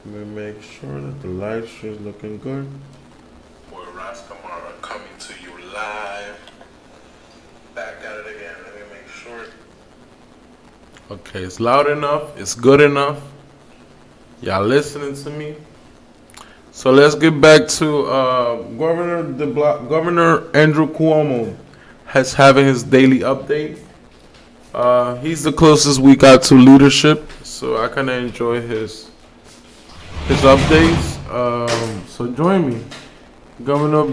Let me make sure that the live stream is looking good. Boy, Raskamara coming to you live. Back at it again. Let me make sure. Okay, it's loud enough. It's good enough. Y'all listening to me? So let's get back to Governor Andrew Cuomo has having his daily update. He's the closest we got to leadership, so I kind of enjoy his updates. So join me, Governor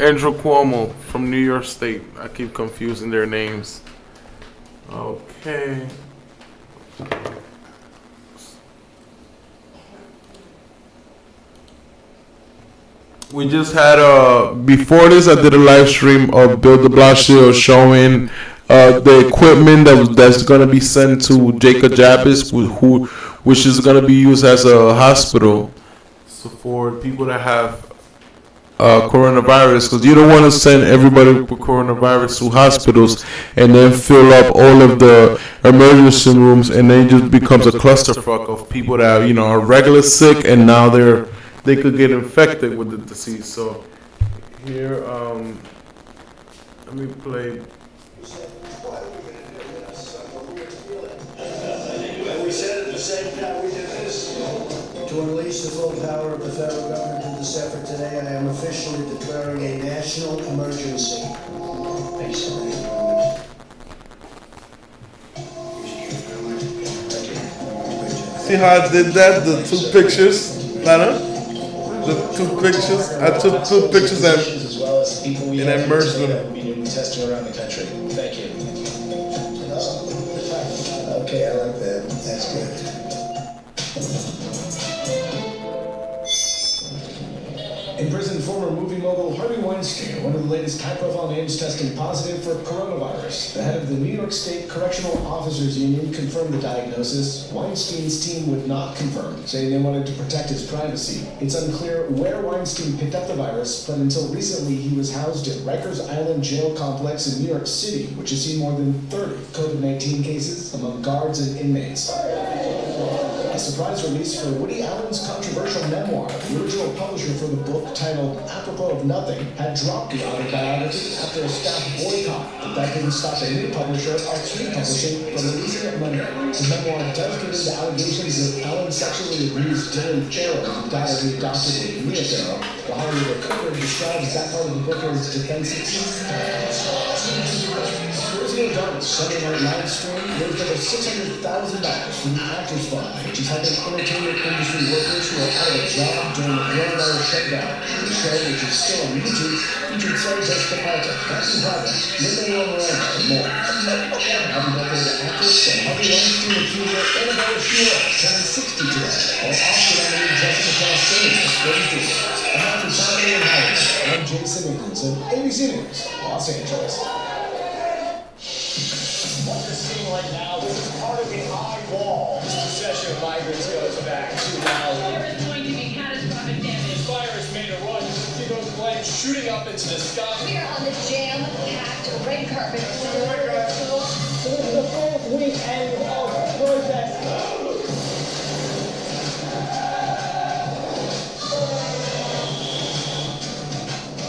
Andrew Cuomo from New York State. I keep confusing their names. Okay. We just had before this I did a live stream of Bill de Blasio showing the equipment that's gonna be sent to Jacob Jabbis, which is gonna be used as a hospital, so for people that have coronavirus, because you don't want to send everybody with coronavirus to hospitals and then fill up all of the emergency rooms, and then it just becomes a clusterfuck of people that are regular sick, and now they could get infected with the disease. So here, let me play. We said at the same time we did this. To unleash the full power of the federal government in this effort today, I am officially declaring a national emergency. See how I did that? The two pictures, Lana? The two pictures. I took two pictures and I merged them. Testing around the country. Thank you. Okay, I like that. That's good. In prison, former movie mogul Harvey Weinstein, one of the latest high-profile names testing positive for coronavirus. The head of the New York State Correctional Officers Union confirmed the diagnosis. Weinstein's team would not confirm, saying they wanted to protect his privacy. It's unclear where Weinstein picked up the virus, but until recently he was housed at Rikers Island Jail Complex in New York City, which has seen more than 30 COVID-19 cases among guards and inmates. A surprise release for Woody Allen's controversial memoir. The original publisher for the book, titled Apropos of Nothing, had dropped the autobiography after a staff boycott, but that didn't stop a new publisher, R3 Publishing, from releasing it Monday. The memoir does get into allegations that Allen sexually abused Dylan Farrow, the daughter he adopted with Mia Farrow. The Hollywood Reporter describes that part of the book as defensive. Thursday Dark Sunday night live stream raised over $600,000 from the Actors Fund, which is helping entertainment industry workers who are out of a job during the coronavirus shutdown. The show, which is still on YouTube, featured Sarah Jessica Parker, Captain Private, Lin-Manuel Miranda, and more. Happy birthday to actress and Harvey Weinstein accuser Annabella Schuler, turning 60 today, while Oscar-nominated Jessica Chastain is 43. And now for Saturday in Hollywood, I'm Jason Nicholson, ABC News, Los Angeles. What you're seeing right now, this is part of the high wall. This procession of migrants goes back 2 miles. There is going to be catastrophic damage. The virus made a run. You can see those flames shooting up into the sky. We are on the jam-packed red carpet. This is the fourth week end of protest.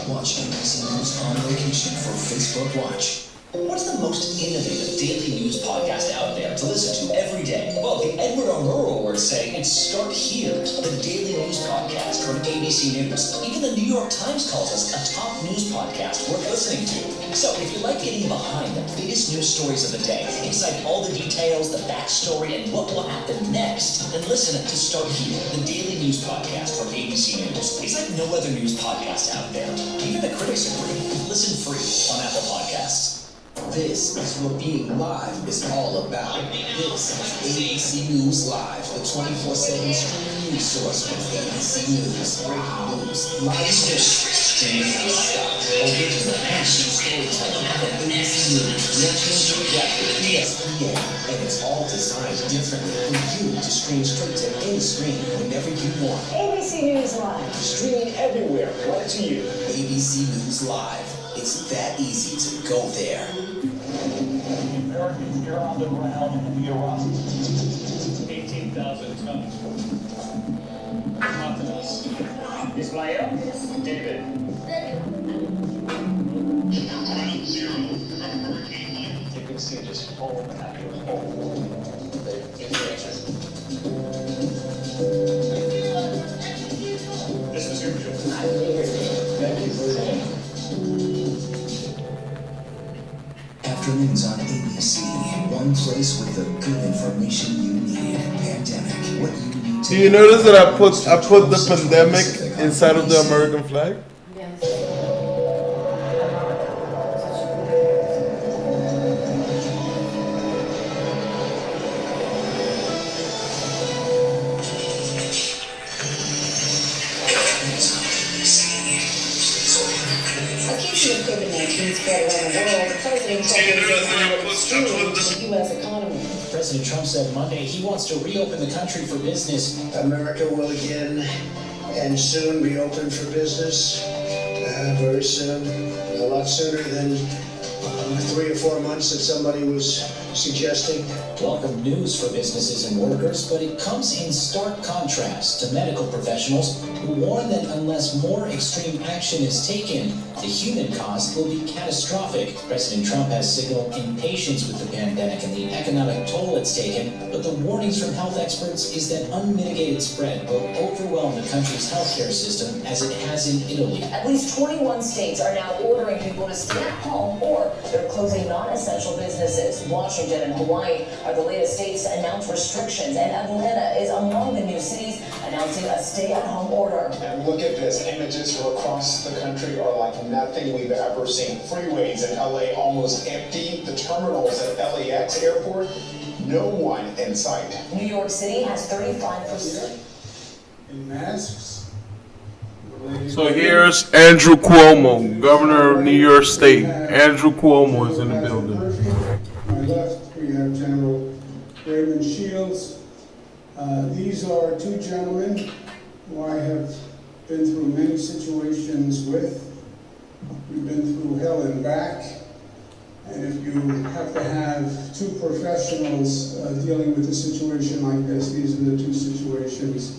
Watch ABC News on location for Facebook Watch. What's the most innovative daily news podcast out there to listen to every day? Well, the Edward R. Murrow Awards say it's Start Here, the daily news podcast from ABC News. Even the New York Times calls us a top news podcast worth listening to. So if you like getting behind the biggest news stories of the day, inside all the details, the backstory, and what will happen next, then listen to Start Here, the daily news podcast from ABC News. It's like no other news podcast out there. Even the critics agree. Listen free on Apple Podcasts. This is what being live is all about. This is ABC News Live, the 24/7 streaming news source from ABC News. Breaking news, live streaming, original action storytelling from ABC News, National Geographic, ESPN, and it's all designed differently for you to stream straight to any screen whenever you want. ABC News Live. Streaming everywhere, right to you. ABC News Live. It's that easy to go there. Americans here on the ground in the Iraq. 18,000 coming. Martinez. Ismael. David. Ground zero. You can see just home after home. This is your job. Thank you for that. Afternoons on ABC, one place with the good information you need. Pandemic, what you need to Do you notice that I put the pandemic inside of the American flag? A case of COVID-19 spread around the world. President Trump is saying it's stimulating the U.S. economy. President Trump said Monday he wants to reopen the country for business. America will again and soon be open for business. Very soon, a lot sooner than 3 or 4 months that somebody was suggesting. Welcome news for businesses and workers, but it comes in stark contrast to medical professionals who warn that unless more extreme action is taken, the human cost will be catastrophic. President Trump has signaled impatience with the pandemic and the economic toll it's taken, but the warnings from health experts is that unmitigated spread will overwhelm the country's healthcare system as it has in Italy. At least 21 states are now ordering people to stay at home or they're closing non-essential businesses. Washington and Hawaii are the latest states to announce restrictions, and Atlanta is among the new cities announcing a stay-at-home order. And look at this, images from across the country are like nothing we've ever seen. Freeways in LA almost empty. The terminals at LAX airport, no one in sight. New York City has 35%. In masks. So here's Andrew Cuomo, governor of New York State. Andrew Cuomo is in the building. On my left, we have General Raymond Shields. These are two gentlemen who I have been through many situations with. We've been through hell and back. And if you have to have two professionals dealing with a situation like this, these are the two situations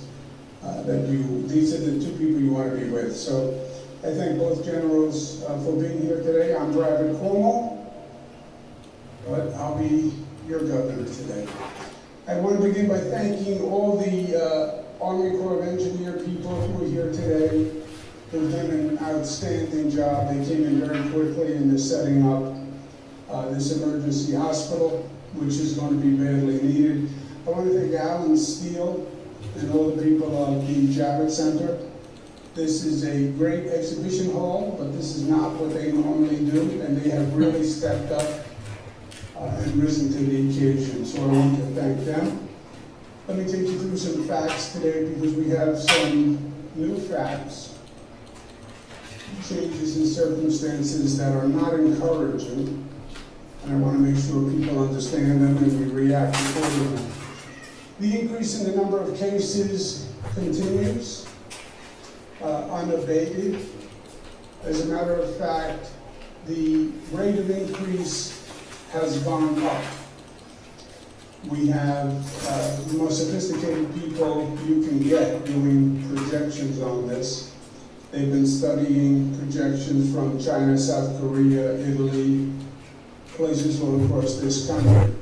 these are the two people you want to be with. So I thank both generals for being here today. I'm Private Cuomo, but I'll be your governor today. I want to begin by thanking all the Army Corps of Engineer people who are here today, who've done an outstanding job. They came in very quickly and they're setting up this emergency hospital, which is going to be badly needed. I want to thank Alan Steele and all the people of the Javits Center. This is a great exhibition hall, but this is not what they normally do, and they have really stepped up and risen to the occasion, so I want to thank them. Let me take you through some facts today because we have some new facts, changes in circumstances that are not encouraging, and I want to make sure people understand them and we react accordingly. The increase in the number of cases continues unabated. As a matter of fact, the rate of increase has gone up. We have the most sophisticated people you can get doing projections on this. They've been studying projections from China, South Korea, Italy, places all across this country.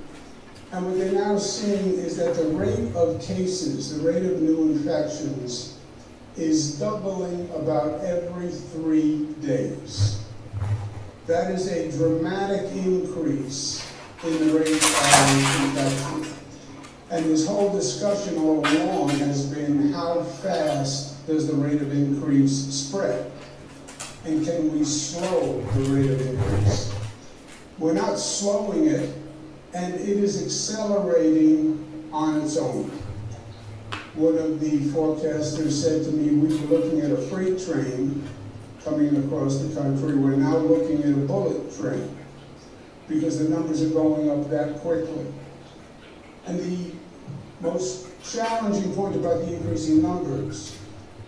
And what they're now seeing is that the rate of cases, the rate of new infections, is doubling about every 3 days. That is a dramatic increase in the rate of infection. And this whole discussion all along has been how fast does the rate of increase spread? And can we slow the rate of increase? We're not slowing it, and it is accelerating on its own. One of the forecasters said to me, we were looking at a freight train coming across the country. We're now looking at a bullet train because the numbers are going up that quickly. And the most challenging point about the increasing numbers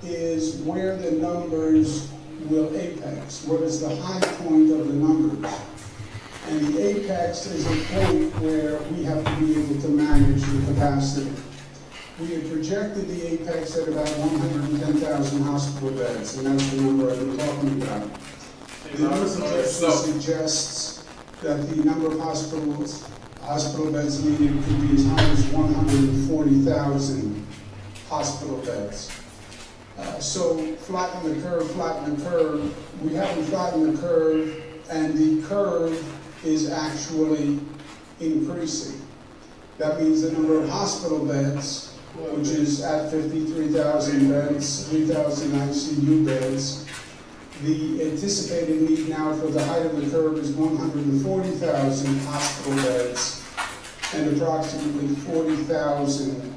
is where the numbers will apex. What is the high point of the numbers? And the apex is a point where we have to be able to manage the capacity. We had projected the apex at about 110,000 hospital beds, and that's the number I've been talking about. The new projection suggests that the number of hospital beds needed could be as high as 140,000 hospital beds. So flatten the curve. We haven't flattened the curve, and the curve is actually increasing. That means the number of hospital beds, which is at 53,000 beds, 3,000 ICU beds. The anticipated need now for the height of the curve is 140,000 hospital beds and approximately 40,000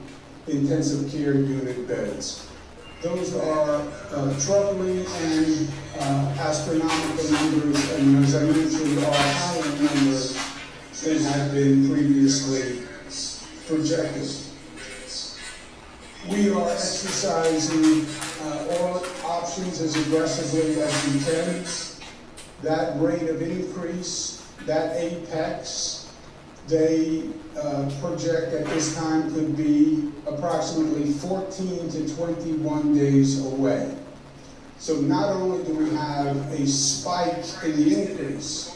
intensive care unit beds. Those are troubling and astronomical numbers, and as I mentioned, are higher numbers than had been previously projected. We are exercising all options as aggressively as we can. That rate of increase, that apex, they project at this time could be approximately 14 to 21 days away. So not only do we have a spike in the increase,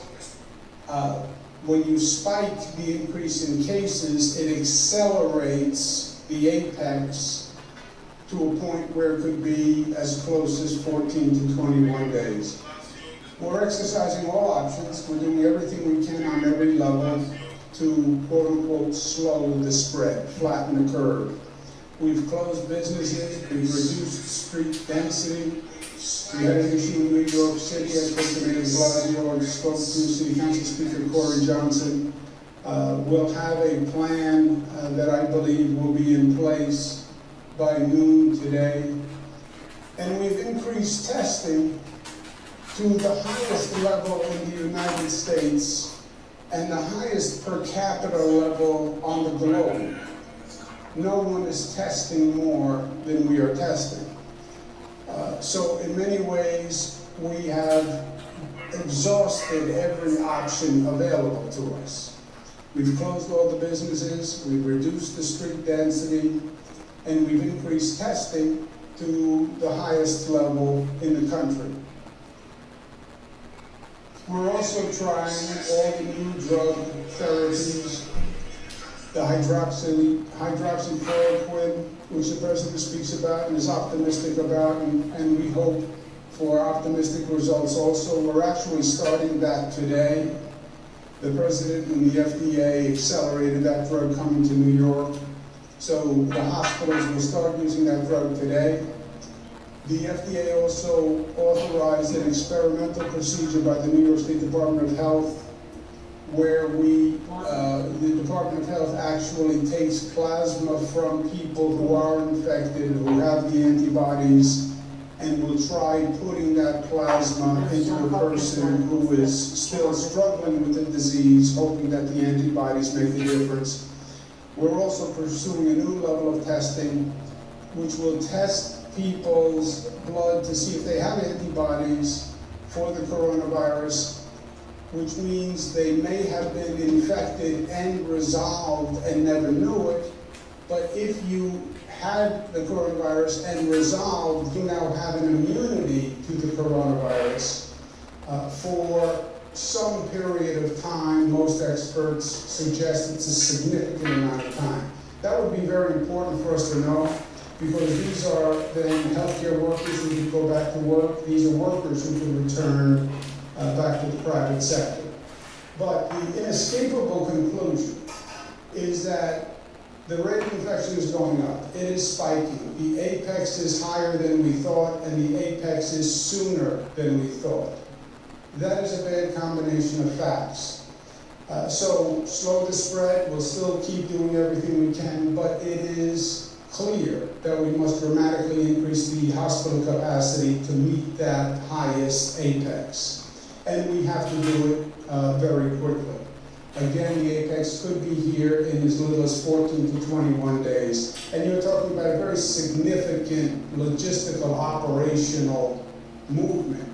when you spike the increase in cases, it accelerates the apex to a point where it could be as close as 14 to 21 days. We're exercising all options. We're doing everything we can on every level to quote-unquote slow the spread, flatten the curve. We've closed businesses, we've reduced street density. We had an issue in New York City. I spoke to Mayor de Blasio, I spoke to City Council Speaker Corey Johnson. We'll have a plan that I believe will be in place by noon today. And we've increased testing to the highest level in the United States and the highest per capita level on the globe. No one is testing more than we are testing. So in many ways, we have exhausted every option available to us. We've closed all the businesses, we've reduced the street density, and we've increased testing to the highest level in the country. We're also trying all the new drug therapies, the hydroxychloroquine, which the President speaks about and is optimistic about, and we hope for optimistic results also. We're actually starting that today. The President and the FDA accelerated that drug coming to New York, so the hospitals will start using that drug today. The FDA also authorized an experimental procedure by the New York State Department of Health where the Department of Health actually takes plasma from people who are infected, who have the antibodies, and will try putting that plasma into a person who is still struggling with the disease, hoping that the antibodies make a difference. We're also pursuing a new level of testing, which will test people's blood to see if they have antibodies for the coronavirus, which means they may have been infected and resolved and never knew it. But if you had the coronavirus and resolved, you now have an immunity to the coronavirus for some period of time. Most experts suggest it's a significant amount of time. That would be very important for us to know, because these are then healthcare workers who can go back to work. These are workers who can return back to the private sector. But the inescapable conclusion is that the rate of infection is going up. It is spiking. The apex is higher than we thought, and the apex is sooner than we thought. That is a bad combination of facts. So slow the spread. We'll still keep doing everything we can, but it is clear that we must dramatically increase the hospital capacity to meet that highest apex. And we have to do it very quickly. Again, the apex could be here in as little as 14 to 21 days. And you're talking about a very significant logistical, operational movement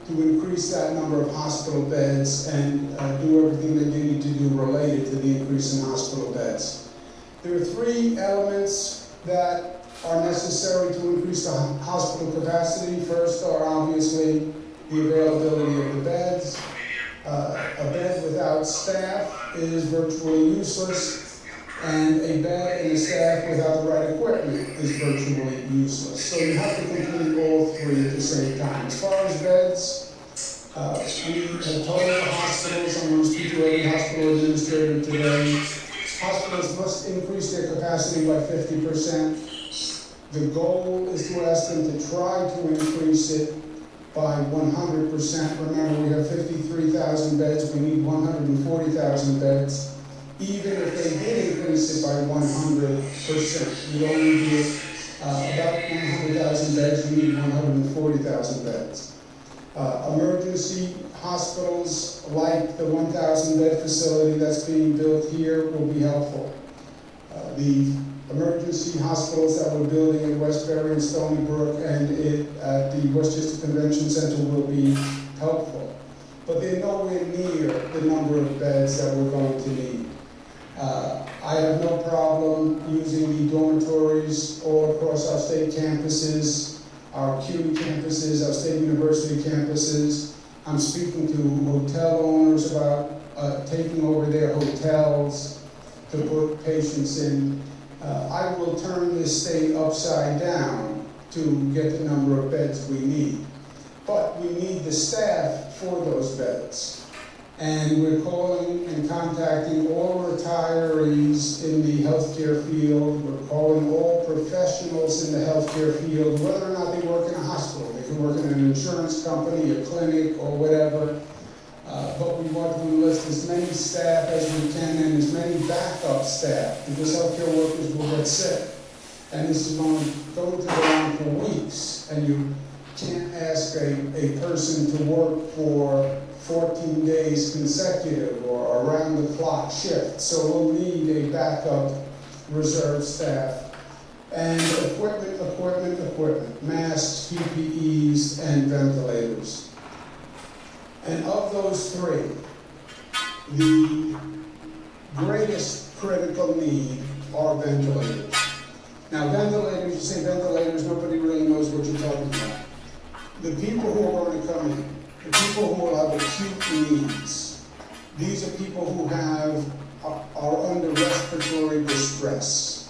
to increase that number of hospital beds and do everything that you need to do related to the increase in hospital beds. There are three elements that are necessary to increase the hospital capacity. First are obviously the availability of the beds. A bed without staff is virtually useless, and a bed and a staff without the right equipment is virtually useless. So you have to complete all three at the same time. As far as beds, we have told the hospitals, I'm going to speak to every hospital administrator today, hospitals must increase their capacity by 50%. The goal is to ask them to try to increase it by 100%. Remember, we have 53,000 beds, we need 140,000 beds. Even if they did increase it by 100%, you'd only need about 100,000 beds, you need 140,000 beds. Emergency hospitals like the 1,000 bed facility that's being built here will be helpful. The emergency hospitals that we're building in Westbury and Stony Brook and at the Westchester Convention Center will be helpful. But they're nowhere near the number of beds that we're going to need. I have no problem using the dormitories all across our state campuses, our CUNY campuses, our state university campuses. I'm speaking to hotel owners about taking over their hotels to put patients in. I will turn this state upside down to get the number of beds we need. But we need the staff for those beds. And we're calling and contacting all retirees in the healthcare field. We're calling all professionals in the healthcare field, whether or not they work in a hospital. They can work in an insurance company, a clinic, or whatever. But we want to enlist as many staff as we can and as many backup staff, because healthcare workers will get sick. And this is going to go on for weeks, and you can't ask a person to work for 14 days consecutive or around-the-clock shift. So we'll need a backup reserve staff. And equipment, masks, PPEs, and ventilators. And of those three, the greatest critical need are ventilators. Now, ventilators, you say ventilators, nobody really knows what you're talking about. The people who are going to come in, the people who will have acute needs, these are people who are under respiratory distress.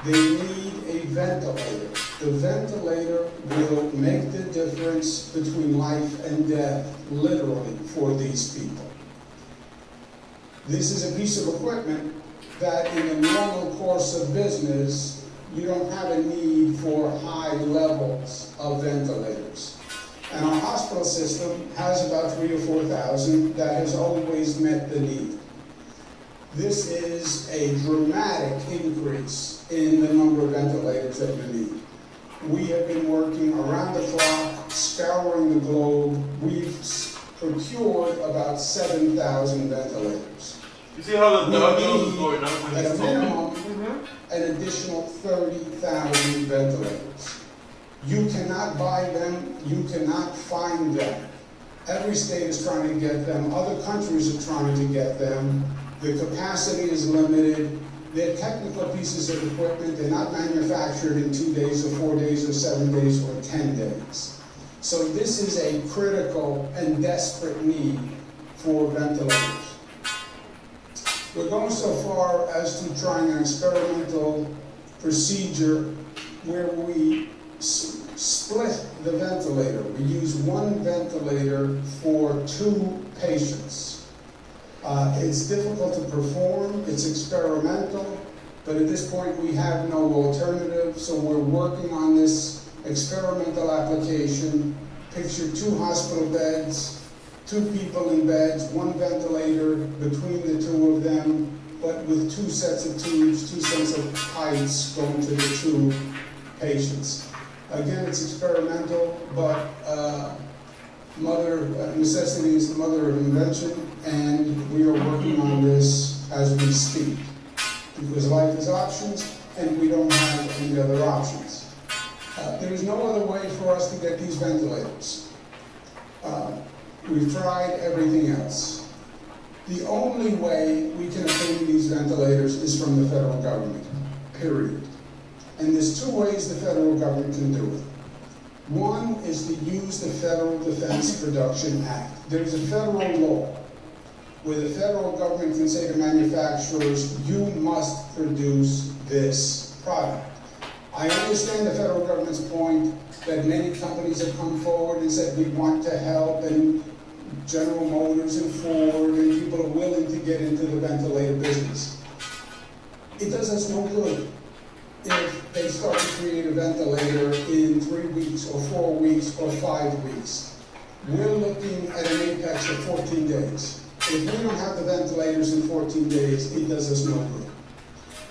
They need a ventilator. The ventilator will make the difference between life and death, literally, for these people. This is a piece of equipment that in the normal course of business, you don't have a need for high levels of ventilators. And our hospital system has about 3,000 or 4,000 that has always met the need. This is a dramatic increase in the number of ventilators that we need. We have been working around the clock, scouring the globe. We've procured about 7,000 ventilators. You see how the dog We is going up when need, at he's a minimum, talking? an additional 30,000 ventilators. You cannot buy them, you cannot find them. Every state is trying to get them, other countries are trying to get them. The capacity is limited. They're technical pieces of equipment. They're not manufactured in 2 days or 4 days or 7 days or 10 days. So this is a critical and desperate need for ventilators. We're going so far as to trying an experimental procedure where we split the ventilator. We use one ventilator for 2 patients. It's difficult to perform, it's experimental, but at this point we have no alternative, so we're working on this experimental application. Picture 2 hospital beds, 2 people in beds, 1 ventilator between the 2 of them, but with 2 sets of tubes, 2 sets of pipes going to the 2 patients. Again, it's experimental, but necessity is the mother of invention, and we are working on this as we speak. Because life is options, and we don't have any other options. There is no other way for us to get these ventilators. We've tried everything else. The only way we can obtain these ventilators is from the federal government, period. And there's two ways the federal government can do it. One is to use the Federal Defense Production Act. There's a federal law where the federal government can say to manufacturers, you must produce this product. I understand the federal government's point that many companies have come forward and said we want to help, and General Motors and Ford and people are willing to get into the ventilator business. It does us no good if they start to create a ventilator in 3 weeks or 4 weeks or 5 weeks. We're looking at an apex of 14 days. If we don't have the ventilators in 14 days, it does us no good.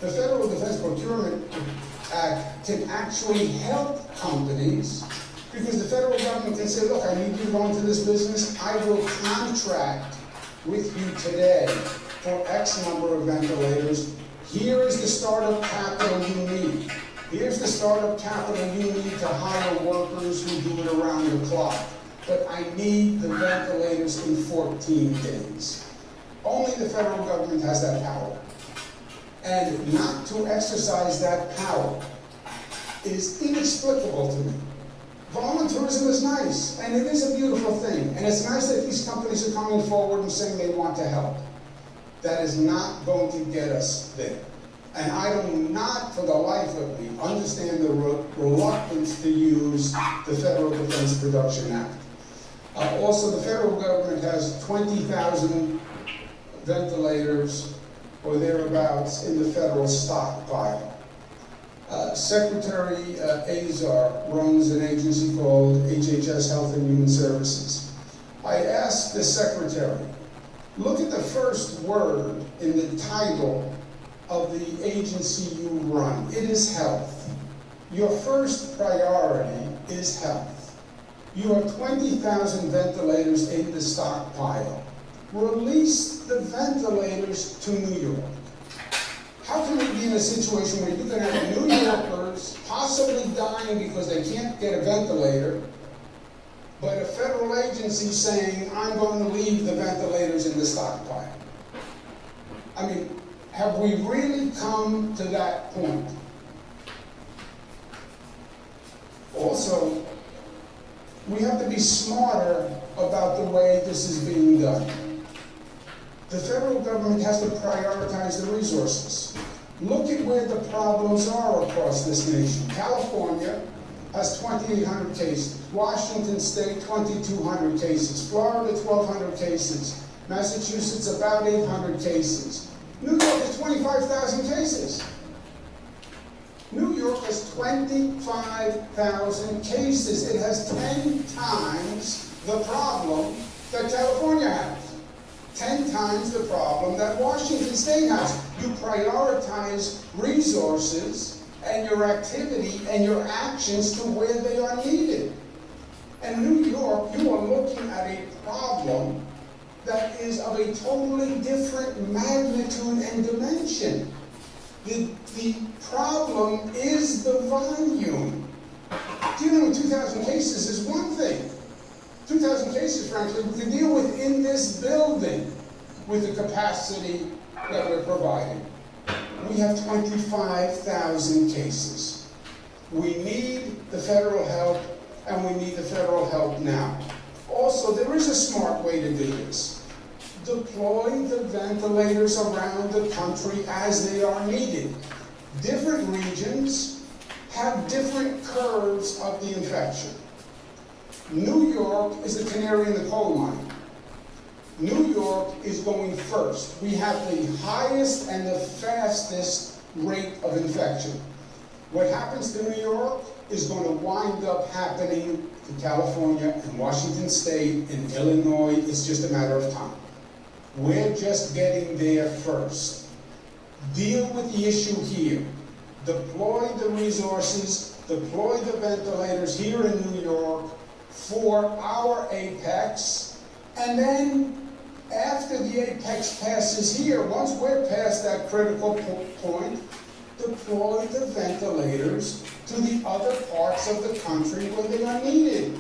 The Federal Defense Procurement Act can actually help companies because the federal government can say, look, I need you to go into this business. I will contract with you today for X number of ventilators. Here is the startup capital you need. Here's the startup capital you need to hire workers who do it around the clock. But I need the ventilators in 14 days. Only the federal government has that power. And not to exercise that power is inexplicable to me. Volunteerism is nice, and it is a beautiful thing. And it's nice that these companies are coming forward and saying they want to help. That is not going to get us there. And I do not, for the life of me, understand the reluctance to use the Federal Defense Production Act. Also, the federal government has 20,000 ventilators or thereabouts in the federal stockpile. Secretary Azar runs an agency called HHS Health and Human Services. I asked the secretary, look at the first word in the title of the agency you run. It is health. Your first priority is health. You have 20,000 ventilators in the stockpile. Release the ventilators to New York. How can we be in a situation where you can have New Yorkers possibly dying because they can't get a ventilator, but a federal agency saying, I'm going to leave the ventilators in the stockpile? I mean, have we really come to that point? Also, we have to be smarter about the way this is being done. The federal government has to prioritize the resources. Look at where the problems are across this nation. California has 2,800 cases. Washington State, 2,200 cases. Florida, 1,200 cases. Massachusetts, about 800 cases. New York has 25,000 cases. New York has 25,000 cases. It has 10 times the problem that California has. 10 times the problem that Washington State has. You prioritize resources and your activity and your actions to where they are needed. And New York, you are looking at a problem that is of a totally different magnitude and dimension. The problem is the volume. Dealing with 2,000 cases is one thing. 2,000 cases, frankly, we can deal with in this building with the capacity that we're providing. We have 25,000 cases. We need the federal help, and we need the federal help now. Also, there is a smart way to do this. Deploy the ventilators around the country as they are needed. Different regions have different curves of the infection. New York is the canary in the coal mine. New York is going first. We have the highest and the fastest rate of infection. What happens to New York is going to wind up happening to California and Washington State and Illinois. It's just a matter of time. We're just getting there first. Deal with the issue here. Deploy the resources, deploy the ventilators here in New York for our apex, and then after the apex passes here, once we're past that critical point, deploy the ventilators to the other parts of the country where they are needed.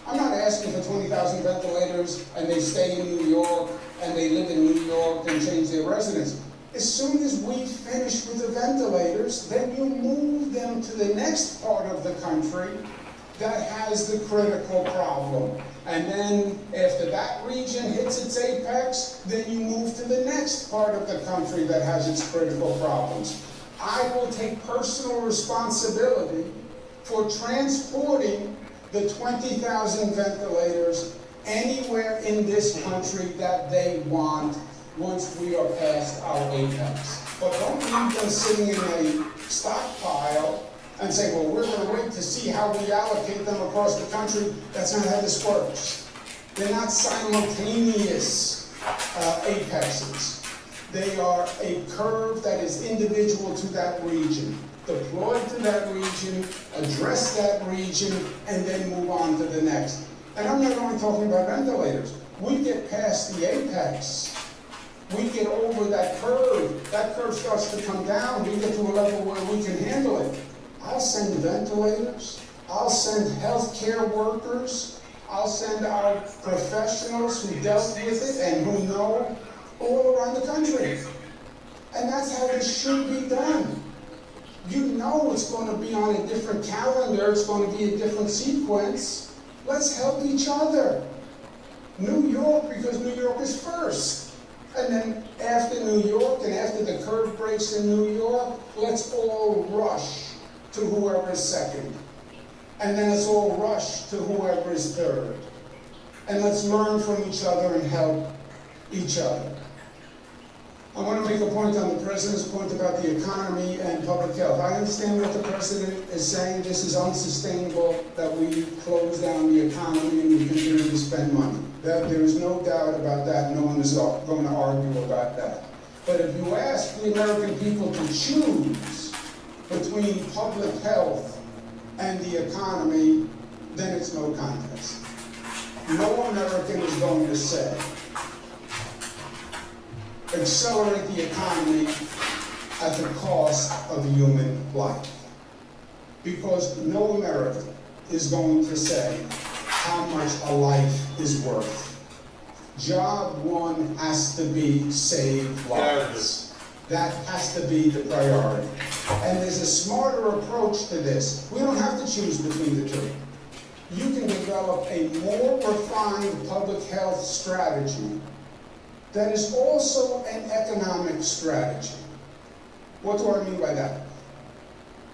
I'm not asking for 20,000 ventilators and they stay in New York and they live in New York and change their residence. As soon as we finish with the ventilators, then you move them to the next part of the country that has the critical problem. And then after that region hits its apex, then you move to the next part of the country that has its critical problems. I will take personal responsibility for transporting the 20,000 ventilators anywhere in this country that they want once we are past our apex. But don't leave them sitting in a stockpile and say, well, we're going to wait to see how we allocate them across the country. That's not how this works. They're not simultaneous apexes. They are a curve that is individual to that region. Deploy to that region, address that region, and then move on to the next. And I'm not only talking about ventilators. We get past the apex. We get over that curve starts to come down, we get to a level where we can handle it. I'll send ventilators, I'll send healthcare workers, I'll send our professionals who dealt with it and who know all around the country. And that's how it should be done. You know it's going to be on a different calendar, it's going to be a different sequence. Let's help each other. New York, because New York is first. And then after New York and after the curve breaks in New York, let's all rush to whoever is second. And then let's all rush to whoever is third. And let's learn from each other and help each other. I want to make a point on the President's point about the economy and public health. I understand what the President is saying. This is unsustainable that we close down the economy and we continue to spend money. There is no doubt about that. No one is going to argue about that. But if you ask the American people to choose between public health and the economy, then it's no contest. No American is going to say, accelerate the economy at the cost of human life. Because no American is going to say how much a life is worth. Job one has to be save lives. That has to be the priority. And there's a smarter approach to this. We don't have to choose between the two. You can develop a more refined public health strategy that is also an economic strategy. What do I mean by that?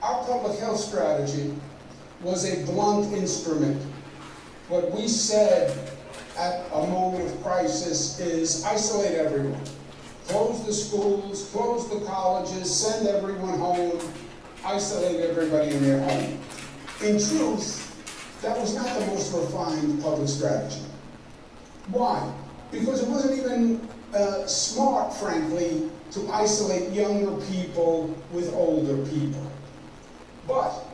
Our public health strategy was a blunt instrument. What we said at a moment of crisis is isolate everyone. Close the schools, close the colleges, send everyone home, isolate everybody in their home. In truth, that was not the most refined public strategy. Why? Because it wasn't even smart, frankly, to isolate younger people with older people. But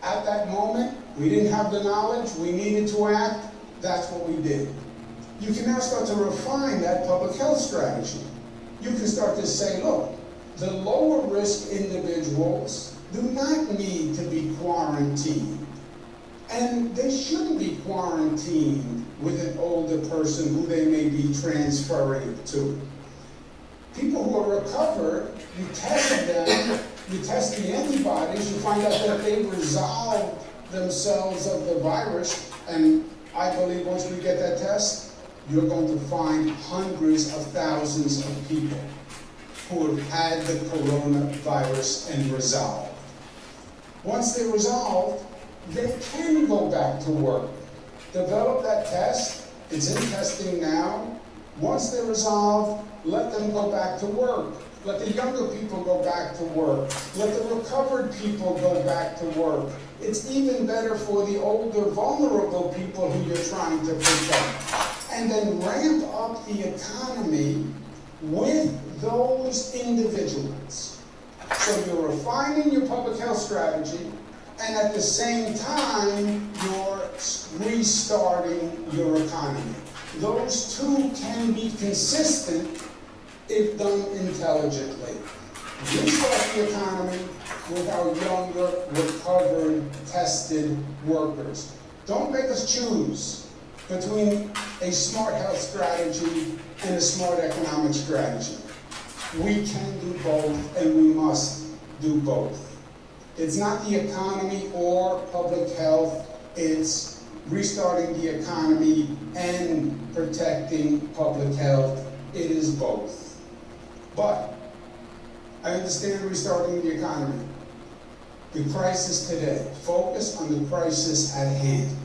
at that moment, we didn't have the knowledge, we needed to act, that's what we did. You can now start to refine that public health strategy. You can start to say, look, the lower risk individuals do not need to be quarantined. And they shouldn't be quarantined with an older person who they may be transferring to. People who are recovered, you test them, you test the antibodies, you find out that they resolved themselves of the virus, and I believe once we get that test, you're going to find hundreds of thousands of people who have had the coronavirus and resolved. Once they're resolved, they can go back to work. Develop that test. It's in testing now. Once they're resolved, let them go back to work. Let the younger people go back to work. Let the recovered people go back to work. It's even better for the older, vulnerable people who you're trying to protect. And then ramp up the economy with those individuals. So you're refining your public health strategy, and at the same time, you're restarting your economy. Those two can be consistent if done intelligently. Restart the economy with our younger, recovered, tested workers. Don't make us choose between a smart health strategy and a smart economic strategy. We can do both, and we must do both. It's not the economy or public health, it's restarting the economy and protecting public health. It is both. But I understand restarting the economy. The crisis today, focus on the crisis at hand.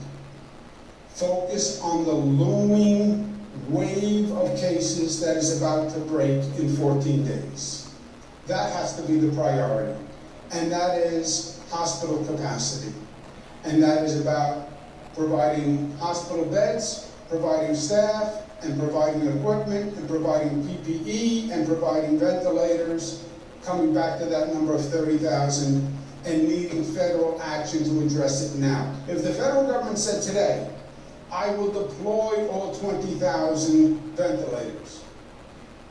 Focus on the looming wave of cases that is about to break in 14 days. That has to be the priority. And that is hospital capacity. And that is about providing hospital beds, providing staff, and providing equipment, and providing PPE, and providing ventilators, coming back to that number of 30,000, and needing federal action to address it now. If the federal government said today, I will deploy all 20,000 ventilators,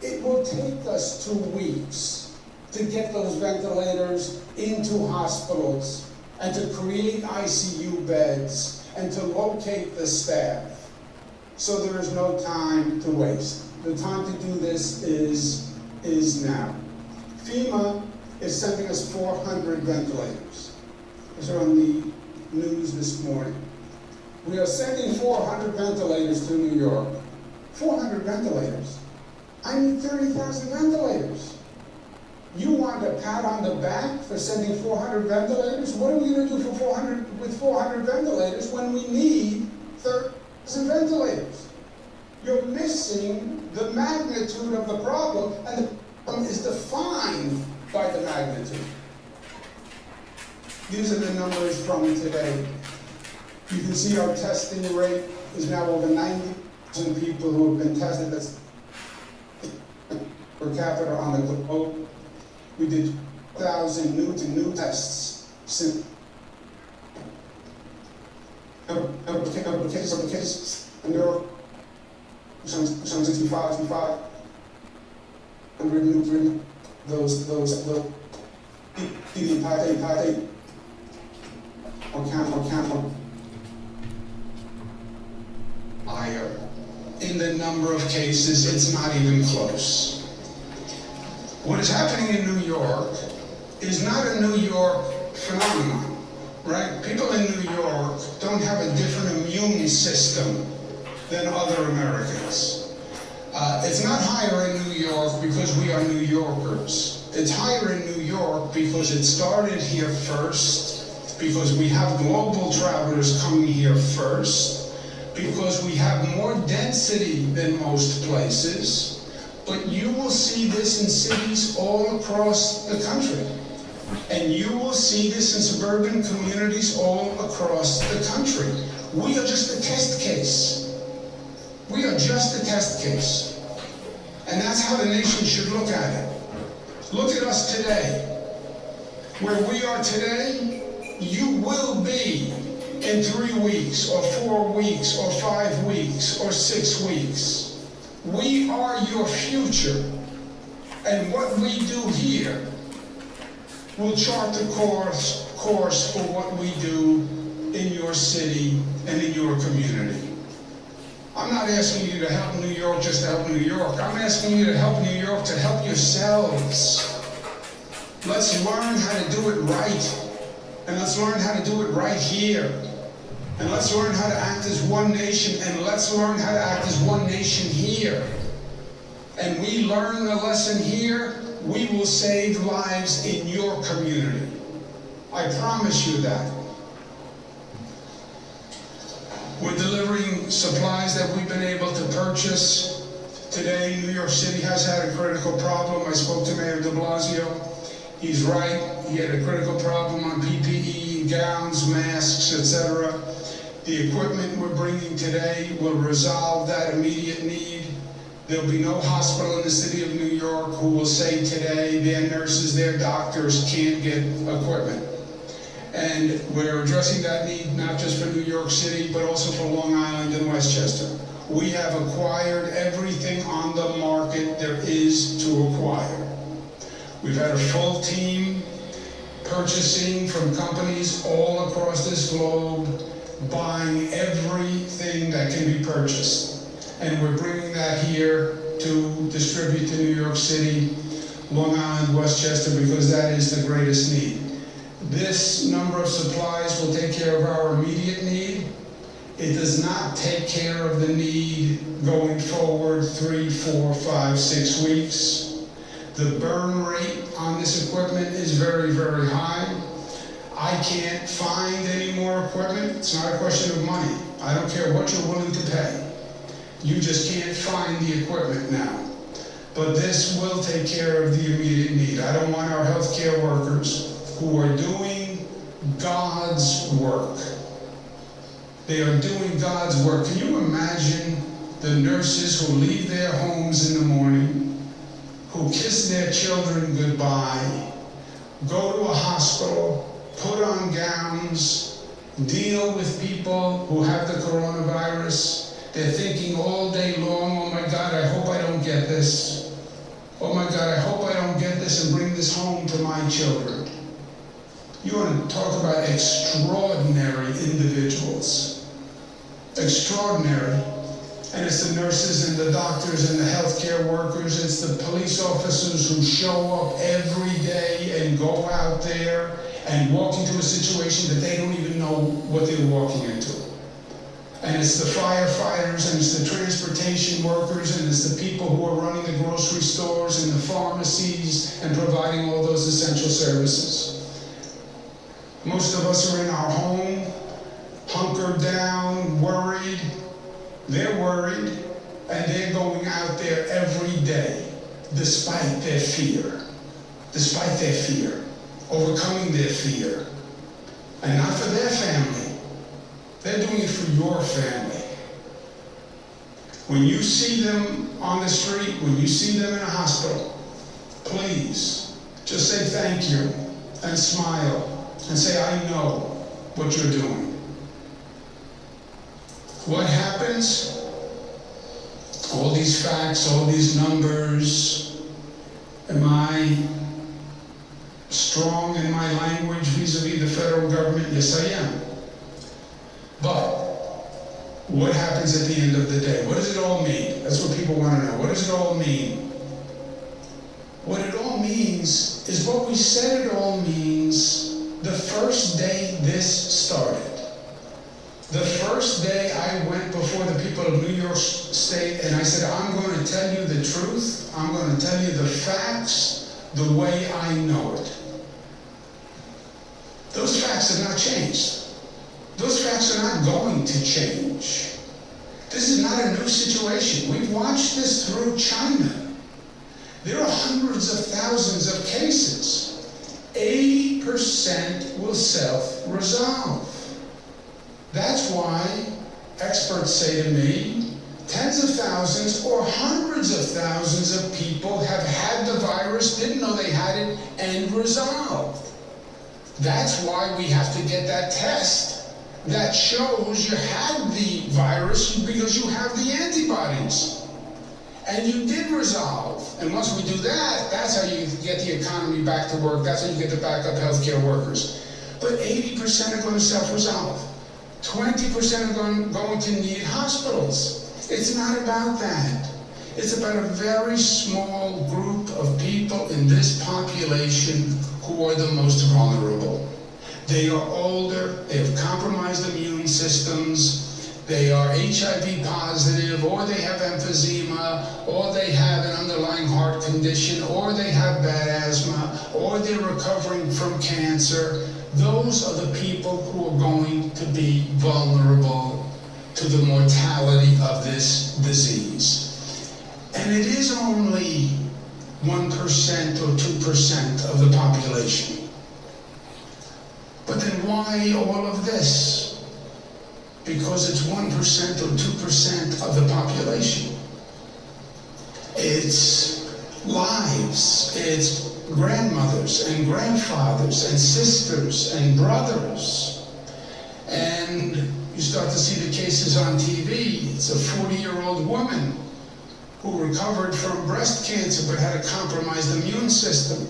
it will take us 2 weeks to get those ventilators into hospitals and to create ICU beds and to locate the staff. So there is no time to waste. The time to do this is now. FEMA is sending us 400 ventilators. These are on the news this morning. We are sending 400 ventilators to New York. 400 ventilators? I need 30,000 ventilators. You want a pat on the back for sending 400 ventilators? What are we going to do with 400 ventilators when we need 30,000 ventilators? You're missing the magnitude of the problem, and the problem is defined by the magnitude. These are the numbers from today. You can see our testing rate is now over 90,000 people who have been tested. That's per capita on the globe. We did 1,000 new tests since cases in Europe. Some 65, those the entire or count higher. In the number of cases, it's not even close. What is happening in New York is not a New York phenomenon, right? People in New York don't have a different immune system than other Americans. It's not higher in New York because we are New Yorkers. It's higher in New York because it started here first, because we have global travelers coming here first, because we have more density than most places. But you will see this in cities all across the country. And you will see this in suburban communities all across the country. We are just a test case. We are just a test case. And that's how the nation should look at it. Look at us today. Where we are today, you will be in 3 weeks, or 4 weeks, or 5 weeks, or 6 weeks. We are your future. And what we do here will chart the course for what we do in your city and in your community. I'm not asking you to help New York just to help New York. I'm asking you to help New York to help yourselves. Let's learn how to do it right. And let's learn how to do it right here. And let's learn how to act as one nation. And let's learn how to act as one nation here. And we learn the lesson here, we will save lives in your community. I promise you that. We're delivering supplies that we've been able to purchase. Today, New York City has had a critical problem. I spoke to Mayor de Blasio. He's right. He had a critical problem on PPE, gowns, masks, etc. The equipment we're bringing today will resolve that immediate need. There'll be no hospital in the city of New York who will say today their nurses, their doctors can't get equipment. And we're addressing that need not just for New York City, but also for Long Island and Westchester. We have acquired everything on the market there is to acquire. We've had a full team purchasing from companies all across this globe, buying everything that can be purchased. And we're bringing that here to distribute to New York City. Long Island, Westchester, because that is the greatest need. This number of supplies will take care of our immediate need. It does not take care of the need going forward 3, 4, 5, 6 weeks. The burn rate on this equipment is very, very high. I can't find any more equipment. It's not a question of money. I don't care what you're willing to pay. You just can't find the equipment now. But this will take care of the immediate need. I don't want our healthcare workers who are doing God's work. They are doing God's work. Can you imagine the nurses who leave their homes in the morning, who kiss their children goodbye, go to a hospital, put on gowns, deal with people who have the coronavirus? They're thinking all day long, oh my God, I hope I don't get this. Oh my God, I hope I don't get this and bring this home to my children. You want to talk about extraordinary individuals. Extraordinary. And it's the nurses and the doctors and the healthcare workers. It's the police officers who show up every day and go out there and walk into a situation that they don't even know what they're walking into. And it's the firefighters, and it's the transportation workers, and it's the people who are running the grocery stores and the pharmacies and providing all those essential services. Most of us are in our home, hunkered down, worried. They're worried, and they're going out there every day, despite their fear, overcoming their fear, and not for their family. They're doing it for your family. When you see them on the street, when you see them in a hospital, please just say thank you and smile and say, I know what you're doing. What happens? All these facts, all these numbers. Am I strong in my language vis-a-vis the federal government? Yes, I am. But what happens at the end of the day? What does it all mean? That's what people want to know. What does it all mean? What it all means is what we said it all means the first day this started. The first day I went before the people of New York State and I said, I'm going to tell you the truth. I'm going to tell you the facts the way I know it. Those facts have not changed. Those facts are not going to change. This is not a new situation. We've watched this through China. There are hundreds of thousands of cases. 80% will self-resolve. That's why experts say to me, tens of thousands or hundreds of thousands of people have had the virus, didn't know they had it, and resolved. That's why we have to get that test that shows you had the virus because you have the antibodies. And you did resolve. And once we do that, that's how you get the economy back to work. That's how you get the backup healthcare workers. But 80% are going to self-resolve. 20% are going to need hospitals. It's not about that. It's about a very small group of people in this population who are the most vulnerable. They are older, they have compromised immune systems, they are HIV positive, or they have emphysema, or they have an underlying heart condition, or they have bad asthma, or they're recovering from cancer. Those are the people who are going to be vulnerable to the mortality of this disease. And it is only 1% or 2% of the population. But then why all of this? Because it's 1% or 2% of the population. It's lives, it's grandmothers and grandfathers and sisters and brothers. And you start to see the cases on TV. It's a 40-year-old woman who recovered from breast cancer but had a compromised immune system,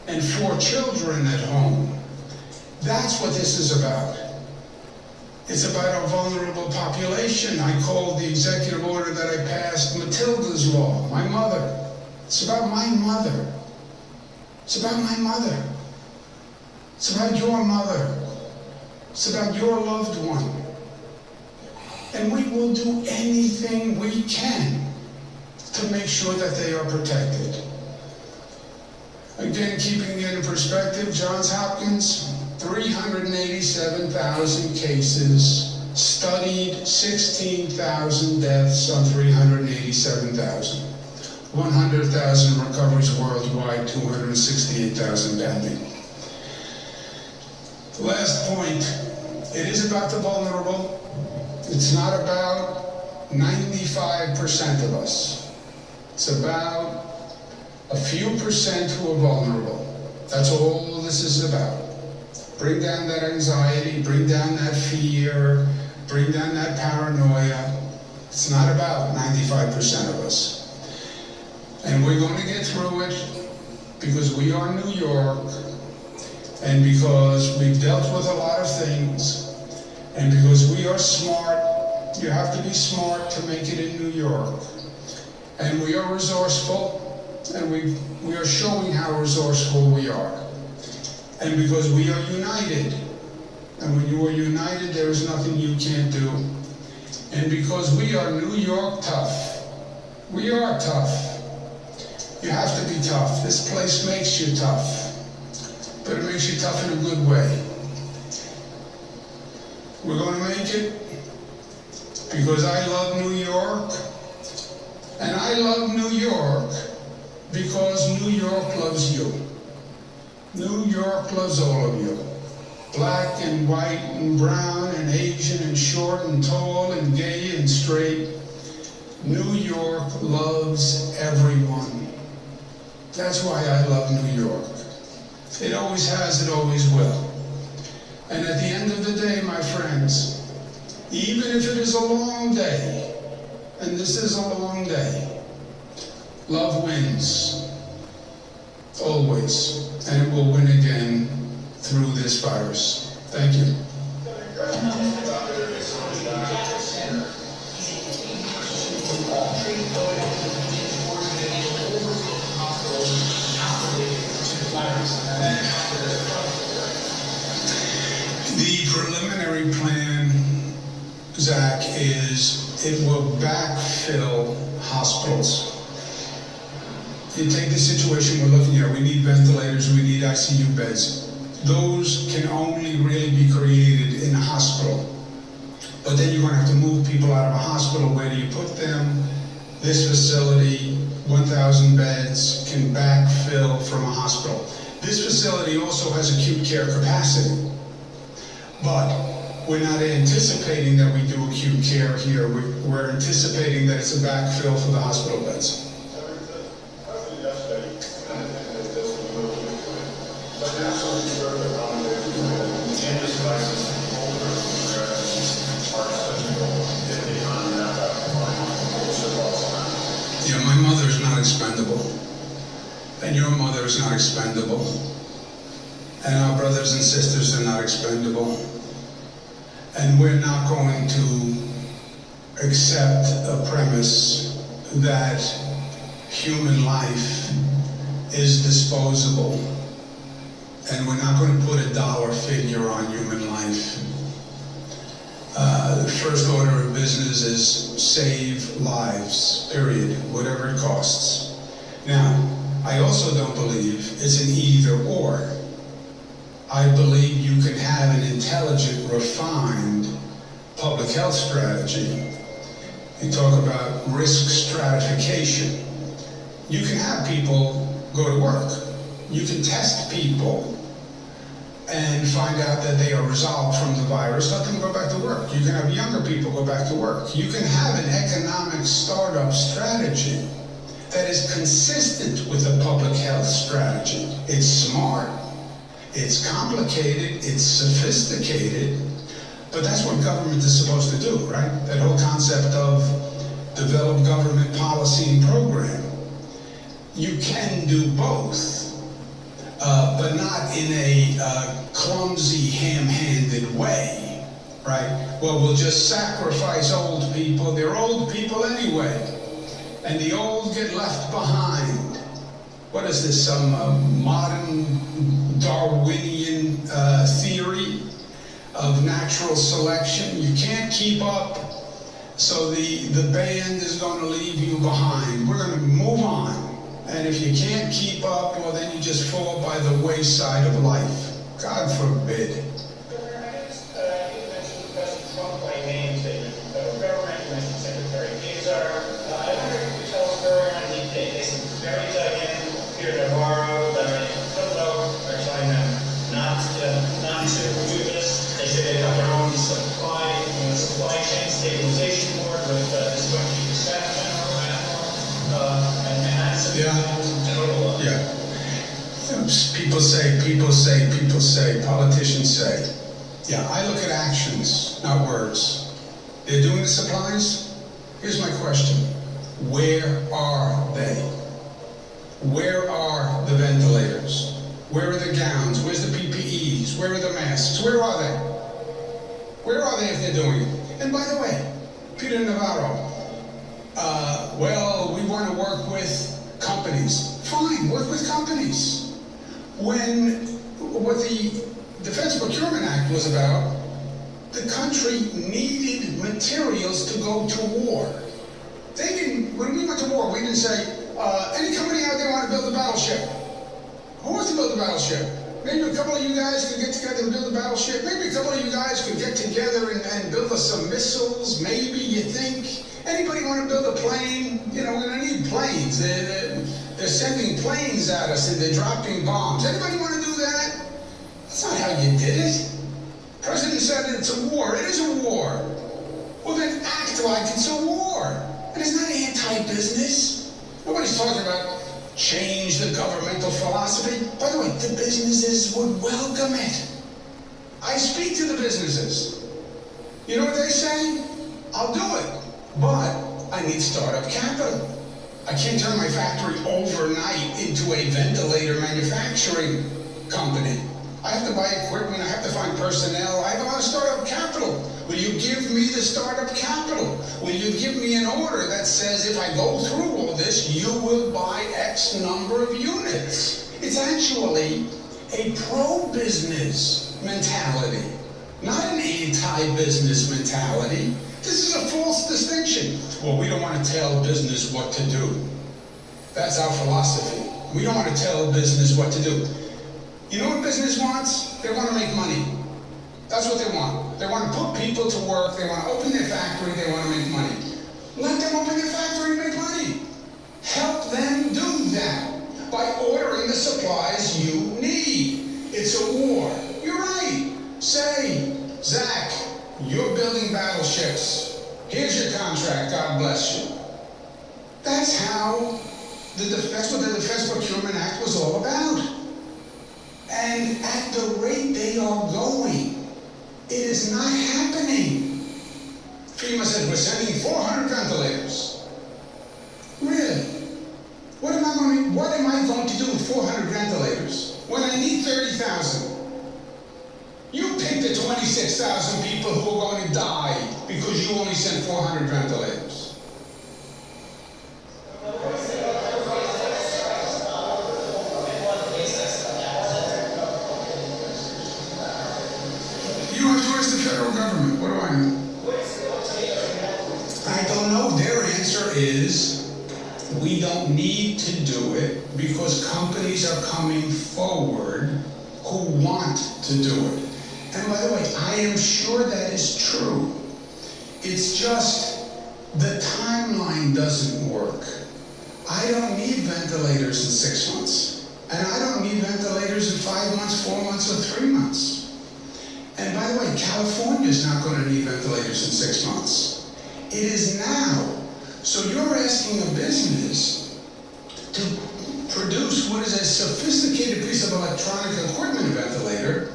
and 4 children at home. That's what this is about. It's about a vulnerable population. I called the executive order that I passed Matilda's Law, my mother. It's about my mother. It's about my mother. It's about your mother. It's about your loved one. And we will do anything we can to make sure that they are protected. Again, keeping it in perspective, Johns Hopkins, 387,000 cases, studied 16,000 deaths on 387,000. 100,000 recoveries worldwide, 268,000 pending. The last point, it is about the vulnerable. It's not about 95% of us. It's about a few percent who are vulnerable. That's all this is about. Bring down that anxiety, bring down that fear, bring down that paranoia. It's not about 95% of us. And we're going to get through it because we are New York, and because we've dealt with a lot of things, and because we are smart. You have to be smart to make it in New York. And we are resourceful, and we are showing how resourceful we are. And because we are united, and when you are united, there is nothing you can't do. And because we are New York tough, we are tough. You have to be tough. This place makes you tough, but it makes you tough in a good way. We're going to make it because I love New York, and I love New York because New York loves you. New York loves all of you. Black and white and brown and Asian and short and tall and gay and straight. New York loves everyone. That's why I love New York. It always has, it always will. And at the end of the day, my friends, even if it is a long day, and this is a long day, love wins. Always. And it will win again through this virus. Thank you. The preliminary plan, Zach, is it will backfill hospitals. You take the situation we're looking at, we need ventilators, we need ICU beds. Those can only really be created in a hospital. But then you're going to have to move people out of a hospital. Where do you put them? This facility, 1,000 beds, can backfill from a hospital. This facility also has acute care capacity. But we're not anticipating that we do acute care here. We're anticipating that it's a backfill for the hospital beds. Yeah, my mother is not expendable, and your mother is not expendable, and our brothers and sisters are not expendable, and we're not going to accept a premise that human life is disposable, and we're not going to put a dollar figure on human life. The first order of business is save lives, period, whatever it costs. Now, I also don't believe it's an either or. I believe you can have an intelligent, refined public health strategy. You talk about risk stratification. You can have people go to work. You can test people and find out that they are resolved from the virus, let them go back to work. You can have younger people go back to work. You can have an economic startup strategy that is consistent with a public health strategy. It's smart, it's complicated, it's sophisticated, but that's what government is supposed to do, right? That whole concept of develop government policy and program. You can do both. But not in a clumsy, ham-handed way, right? Well, we'll just sacrifice old people. They're old people anyway, and the old get left behind. what is this, some modern Darwinian theory of natural selection? You can't keep up, so the band is going to leave you behind. We're going to move on. And if you can't keep up, well, then you just fall by the wayside of life. God forbid. Governor, I guess you mentioned President Trump by name, statement of the federal government, you mentioned Secretary Azar. I wonder if you could tell us where on they seem very dug in. Peter Navarro, Kudlow are telling them not to do this. They say they have their own supply chain stabilization board with this going to be the staff general and that's Yeah. People say, politicians say. Yeah, I look at actions, not words. They're doing the supplies. Here's my question. Where are they? Where are the ventilators? Where are the gowns? Where's the PPEs? Where are the masks? Where are they? Where are they if they're doing it? And by the way, Peter Navarro, well, we want to work with companies. Fine, work with companies. What the Defense Procurement Act was about, the country needed materials to go to war. When we went to war, we didn't say, any company out there want to build a battleship? Who wants to build a battleship? Maybe a couple of you guys could get together and build a battleship. Maybe a couple of you guys could get together and build us some missiles. Maybe, you think. Anybody want to build a plane? You know, we're going to need planes. They're sending planes at us and they're dropping bombs. Anybody want to do that? That's not how you did it. The president said it's a war. It is a war. Well, then act like it's a war. And it's not anti-business. Nobody's talking about change the governmental philosophy. By the way, the businesses would welcome it. I speak to the businesses. You know what they say? I'll do it, but I need startup capital. I can't turn my factory overnight into a ventilator manufacturing company. I have to buy equipment, I have to find personnel, I have a lot of startup capital. Will you give me the startup capital? Will you give me an order that says if I go through all this, you will buy X number of units? It's actually a pro-business mentality, not an anti-business mentality. This is a false distinction. Well, we don't want to tell business what to do. That's our philosophy. We don't want to tell business what to do. You know what business wants? They want to make money. That's what they want. They want to put people to work. They want to open their factory. They want to make money. Let them open their factory and make money. Help them do that by ordering the supplies you need. It's a war. You're right. Say, Zach, you're building battleships. Here's your contract. God bless you. That's what the Defense Procurement Act was all about. And at the rate they are going, it is not happening. FEMA says we're sending 400 ventilators. Really? What am I going to do with 400 ventilators when I need 30,000? You pick the 26,000 people who are going to die because you only sent 400 ventilators. You have to ask the federal government. What do I know? I don't know. Their answer is we don't need to do it because companies are coming forward who want to do it. And by the way, I am sure that is true. It's just the timeline doesn't work. I don't need ventilators in 6 months. And I don't need ventilators in 5 months, 4 months, or 3 months. And by the way, California is not going to need ventilators in 6 months. It is now. So you're asking a business to produce what is a sophisticated piece of electronic equipment, a ventilator,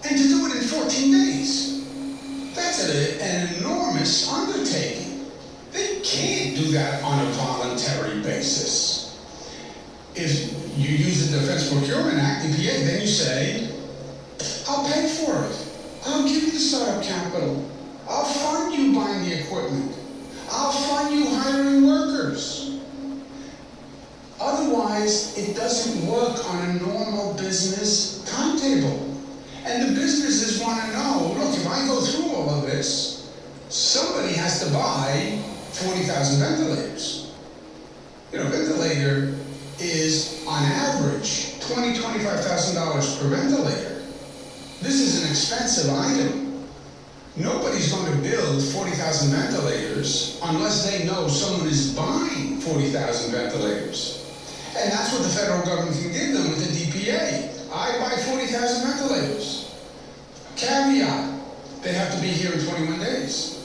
and to do it in 14 days. That's an enormous undertaking. They can't do that on a voluntary basis. If you use the Defense Procurement Act, EPA, then you say, I'll pay for it. I'll give you the startup capital. I'll fund you buying the equipment. I'll fund you hiring workers. Otherwise, Otherwise, it doesn't work on a normal business timetable. And the businesses want to know, look, if I go through all of this, somebody has to buy 40,000 ventilators. You know, ventilator is on average $25,000 per ventilator. This is an expensive item. Nobody's going to build 40,000 ventilators unless they know someone is buying 40,000 ventilators. And that's what the federal government can give them with the DPA. I buy 40,000 ventilators. Caveat, they have to be here in 21 days.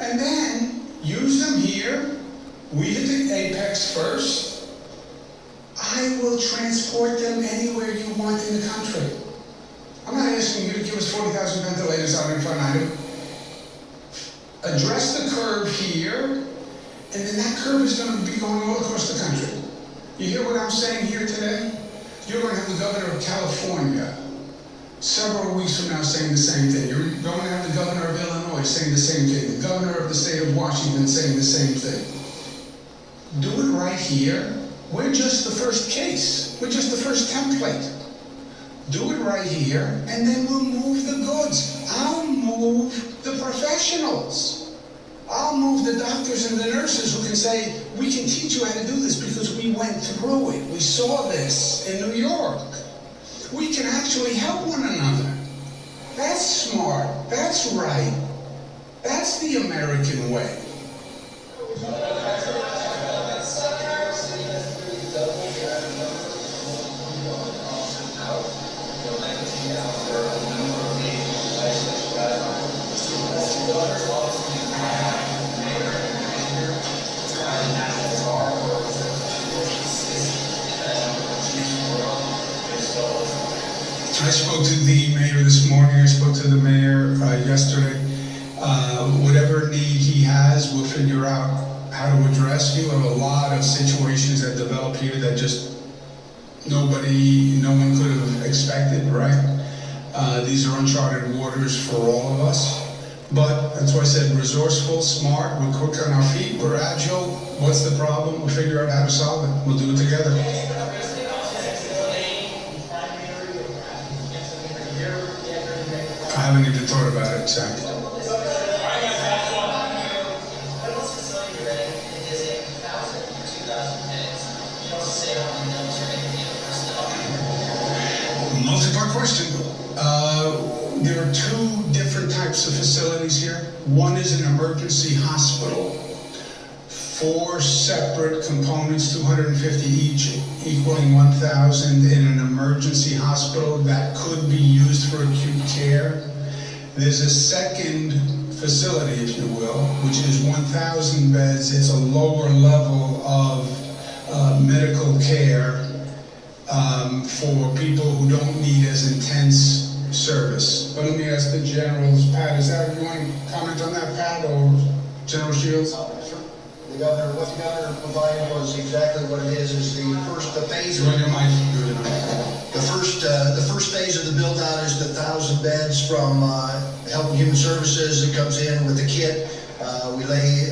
And then use them here. We hit the apex first. I will transport them anywhere you want in the country. I'm not asking you to give us 40,000 ventilators out in front item. Address the curve here, and then that curve is going to be going all across the country. You hear what I'm saying here today? You're going to have the governor of California several weeks from now saying the same thing. You're going to have the governor of Illinois saying the same thing. The governor of the state of Washington saying the same thing. Do it right here. We're just the first case. We're just the first template. Do it right here, and then we'll move the goods. I'll move the professionals. I'll move the doctors and the nurses who can say, we can teach you how to do this because we went through it. We saw this in New York. We can actually help one another. That's smart. That's right. That's the American way. I spoke to the mayor this morning, I spoke to the mayor yesterday. Whatever need he has, we'll figure out how to address. You have a lot of situations that develop here that just no one could have expected, right? These are uncharted waters for all of us. But that's why I said resourceful, smart, we're quick on our feet, we're agile. What's the problem? We'll figure out how to solve it. We'll do it together. I haven't even thought about it, Zach. Multi-part question. There are two different types of facilities here. One is an emergency hospital. 4 separate components, 250 each, equaling 1,000 in an emergency hospital that could be used for acute care. There's a second facility, if you will, which is 1,000 beds. It's a lower level of medical care for people who don't need as intense service. But let me ask the generals, Pat, you want to comment on that, Pat, or General Shields? Sure. What the governor provided was exactly what it is the phase. The first phase of the build out is the 1,000 beds from Health and Human Services that comes in with the kit. We lay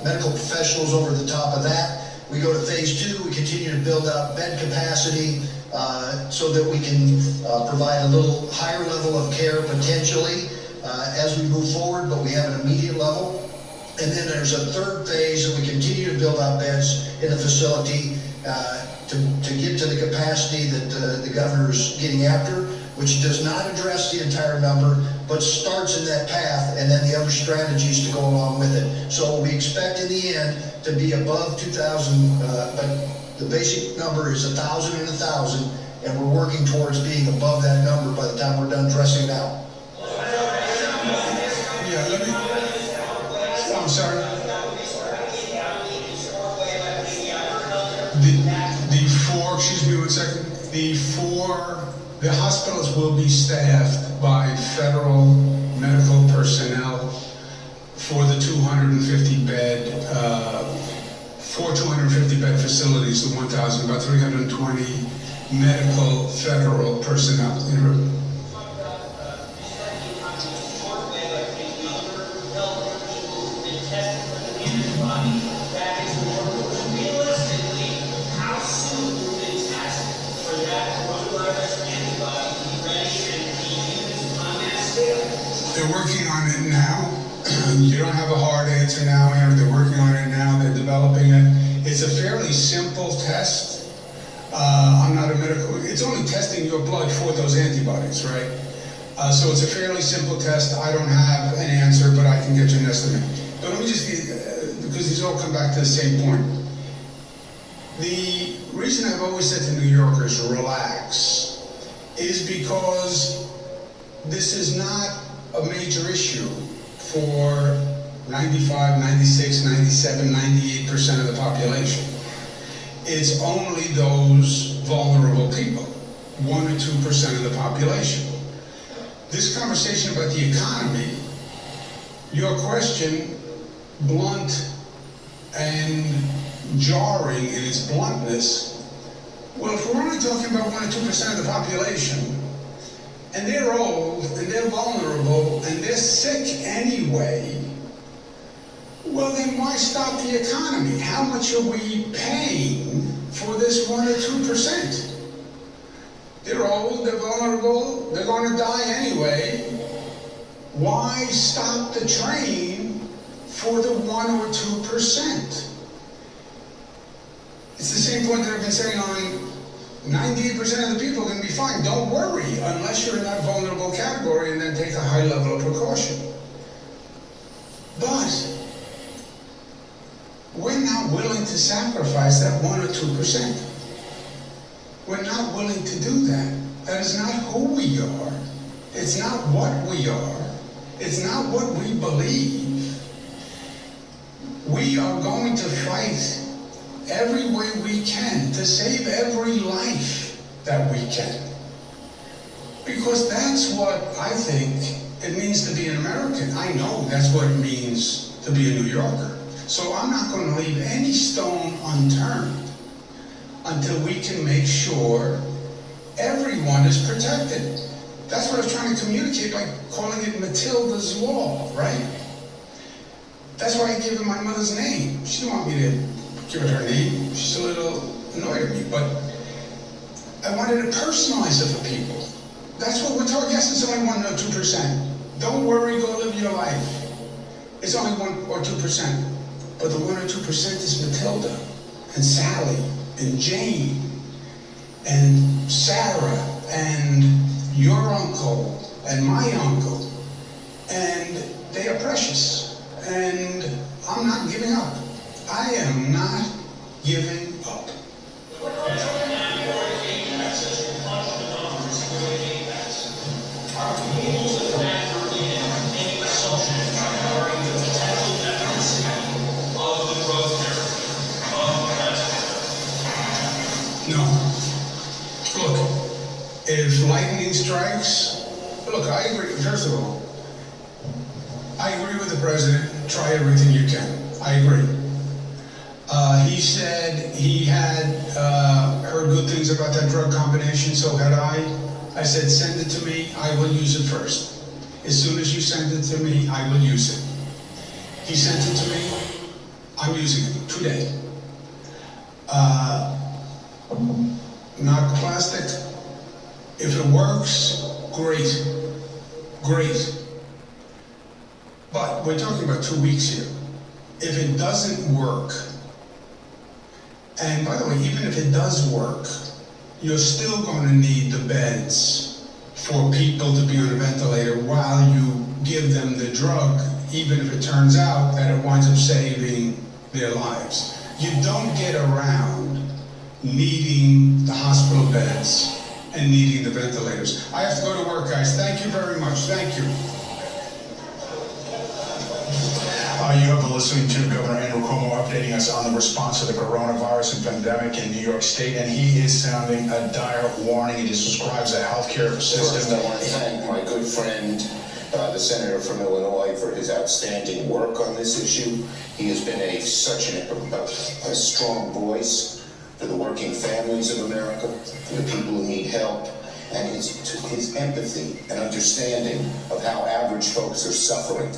medical professionals over the top of that. We go to phase 2, we continue to build out bed capacity so that we can provide a little higher level of care potentially as we move forward, but we have an immediate level. And then there's a third phase that we continue to build out beds in the facility to get to the capacity that the governor's getting after, which does not address the entire number, but starts in that path, and then the other strategies to go along with it. So we expect in the end to be above 2,000, but the basic number is 1,000 and 1,000, and we're working towards being above that number by the time we're done dressing it out. I'm sorry. Excuse me 1 second. The hospitals will be staffed by federal medical personnel for the 250 bed facilities, the 1,000, about 320 medical federal personnel. Realistically, how soon They're working on it now. You don't have a hard answer now, Aaron. They're working on it now. They're developing it. It's a fairly simple test. I'm not a medical. It's only testing your blood for those antibodies, right? So it's a fairly simple test. I don't have an answer, but I can get you an estimate. But let me just, because these all come back to the same point. The reason I've always said to New Yorkers, relax, is because this is not a major issue for 95, 96, 97, 98% of the population. It's only those vulnerable people, 1 or 2% of the population. This conversation about the economy, your question, blunt and jarring in its bluntness, well, if we're only talking about 1 or 2% of the population, and they're old, and they're vulnerable, and they're sick anyway, well then why stop the economy? How much are we paying for this 1 or 2%? They're old, they're vulnerable, they're going to die anyway. Why stop the train for the 1 or 2%? It's the same point that I've been saying on 98% of the people are going to be fine. Don't worry unless you're in that vulnerable category, and then take a high level of precaution. But we're not willing to sacrifice that 1 or 2%. We're not willing to do that. That is not who we are. It's not what we are. It's not what we believe. We are going to fight every way we can to save every life that we can. Because that's what I think it means to be an American. I know that's what it means to be a New Yorker. So I'm not going to leave any stone unturned until we can make sure everyone is protected. That's what I was trying to communicate by calling it Matilda's Law, right? That's why I gave her my mother's name. She didn't want me to give her her name. She's a little annoyed at me, but I wanted to personalize it for people. That's what we're talking. Yes, it's only 1 or 2%. Don't worry, go live your life. It's only 1 or 2%. But the 1 or 2% is Matilda, and Sally, and Jane, and Sarah, and your uncle, and my uncle. And they are precious. And I'm not giving up. I am not giving up. No. Look, if lightning strikes, look, I agree. First of all, I agree with the president. Try everything you can. I agree. He said he had heard good things about that drug combination, so had I. I said, send it to me, I will use it first. As soon as you send it to me, I will use it. He sent it to me, I'm using it today. Not plastic. If it works, great. Great. But we're talking about 2 weeks here. If it doesn't work, and by the way, even if it does work, you're still going to need the beds for people to be on a ventilator while you give them the drug, even if it turns out that it winds up saving their lives. You don't get around needing the hospital beds and needing the ventilators. I have to go to work, guys. Thank you very much. Thank you. You have been listening to Governor Andrew Cuomo updating us on the response to the coronavirus and pandemic in New York State, and he is sounding a dire warning. He just describes the healthcare system. First, I want to thank my good friend, the senator from Illinois, for his outstanding work on this issue. He has been such a strong voice for the working families of America, for the people who need help, and his empathy and understanding of how average folks are suffering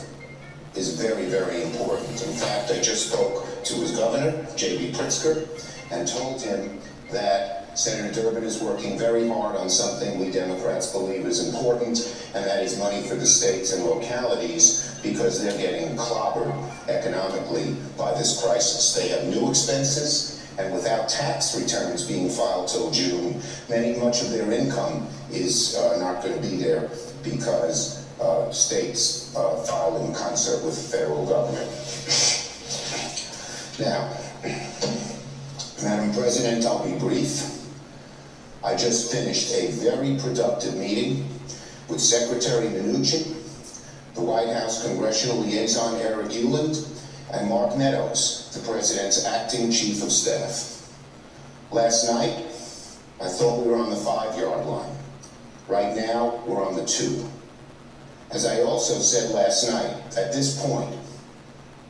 is very, very important. In fact, I just spoke to his governor, J.B. Pritzker, and told him that Senator Durbin is working very hard on something we Democrats believe is important, and that is money for the states and localities because they're getting clobbered economically by this crisis. They have new expenses, and without tax returns being filed till June, much of their income is not going to be there because states file in concert with the federal government. Now, Madam President, I'll be brief. I just finished a very productive meeting with Secretary Mnuchin, the White House Congressional Liaison Eric Uland, and Mark Meadows, the President's acting Chief of Staff. Last night, I thought we were on the 5-yard line. Right now, we're on the 2. As I also said last night, at this point,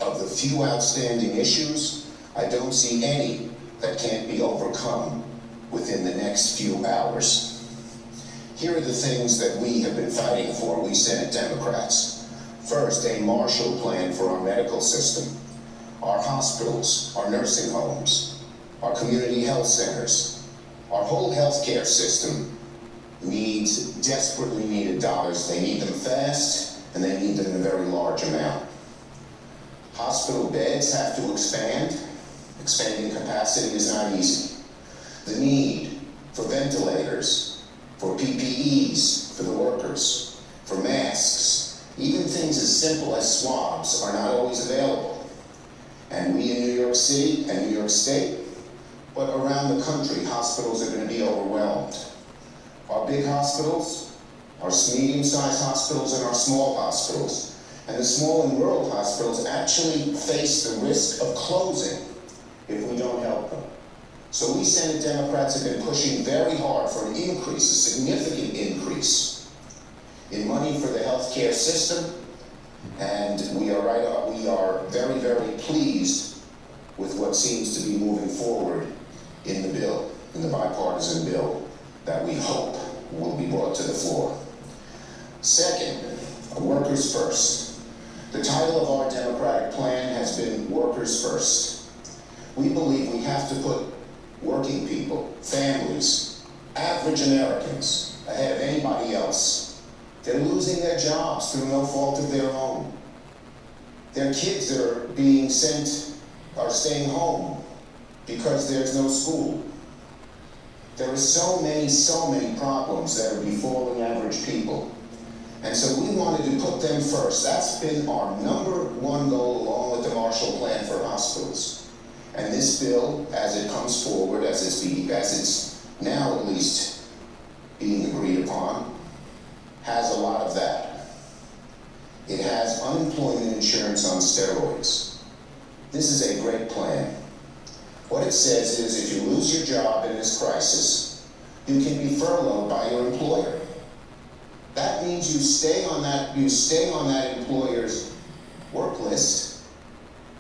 of the few outstanding issues, I don't see any that can't be overcome within the next few hours. Here are the things that we have been fighting for, we Senate Democrats. First, a Marshall Plan for our medical system, our hospitals, our nursing homes, our community health centers. Our whole healthcare system needs desperately needed dollars. They need them fast, and they need them in a very large amount. Hospital beds have to expand. Expanding capacity is not easy. The need for ventilators, for PPEs for the workers, for masks, even things as simple as swabs are not always available. And we in New York City and New York State, but around the country, hospitals are going to be overwhelmed. Our big hospitals, our medium-sized hospitals, and our small hospitals, and the small and rural hospitals actually face the risk of closing if we don't help them. So we Senate Democrats have been pushing very hard for an increase, a significant increase in money for the healthcare system, and we are very, very pleased with what seems to be moving forward in the bill, in the bipartisan bill that we hope will be brought to the floor. Second, workers first. The title of our Democratic plan has been Workers First. We believe we have to put working people, families, average Americans ahead of anybody else. They're losing their jobs through no fault of their own. Their kids that are being sent are staying home because there's no school. There are so many problems that are befalling average people. And so we wanted to put them first. That's been our #1 goal, along with the Marshall Plan for hospitals. And this bill, as it comes forward, as it's now at least being agreed upon, has a lot of that. It has unemployment insurance on steroids. This is a great plan. What it says is if you lose your job in this crisis, you can be furloughed by your employer. That means you stay on that employer's work list.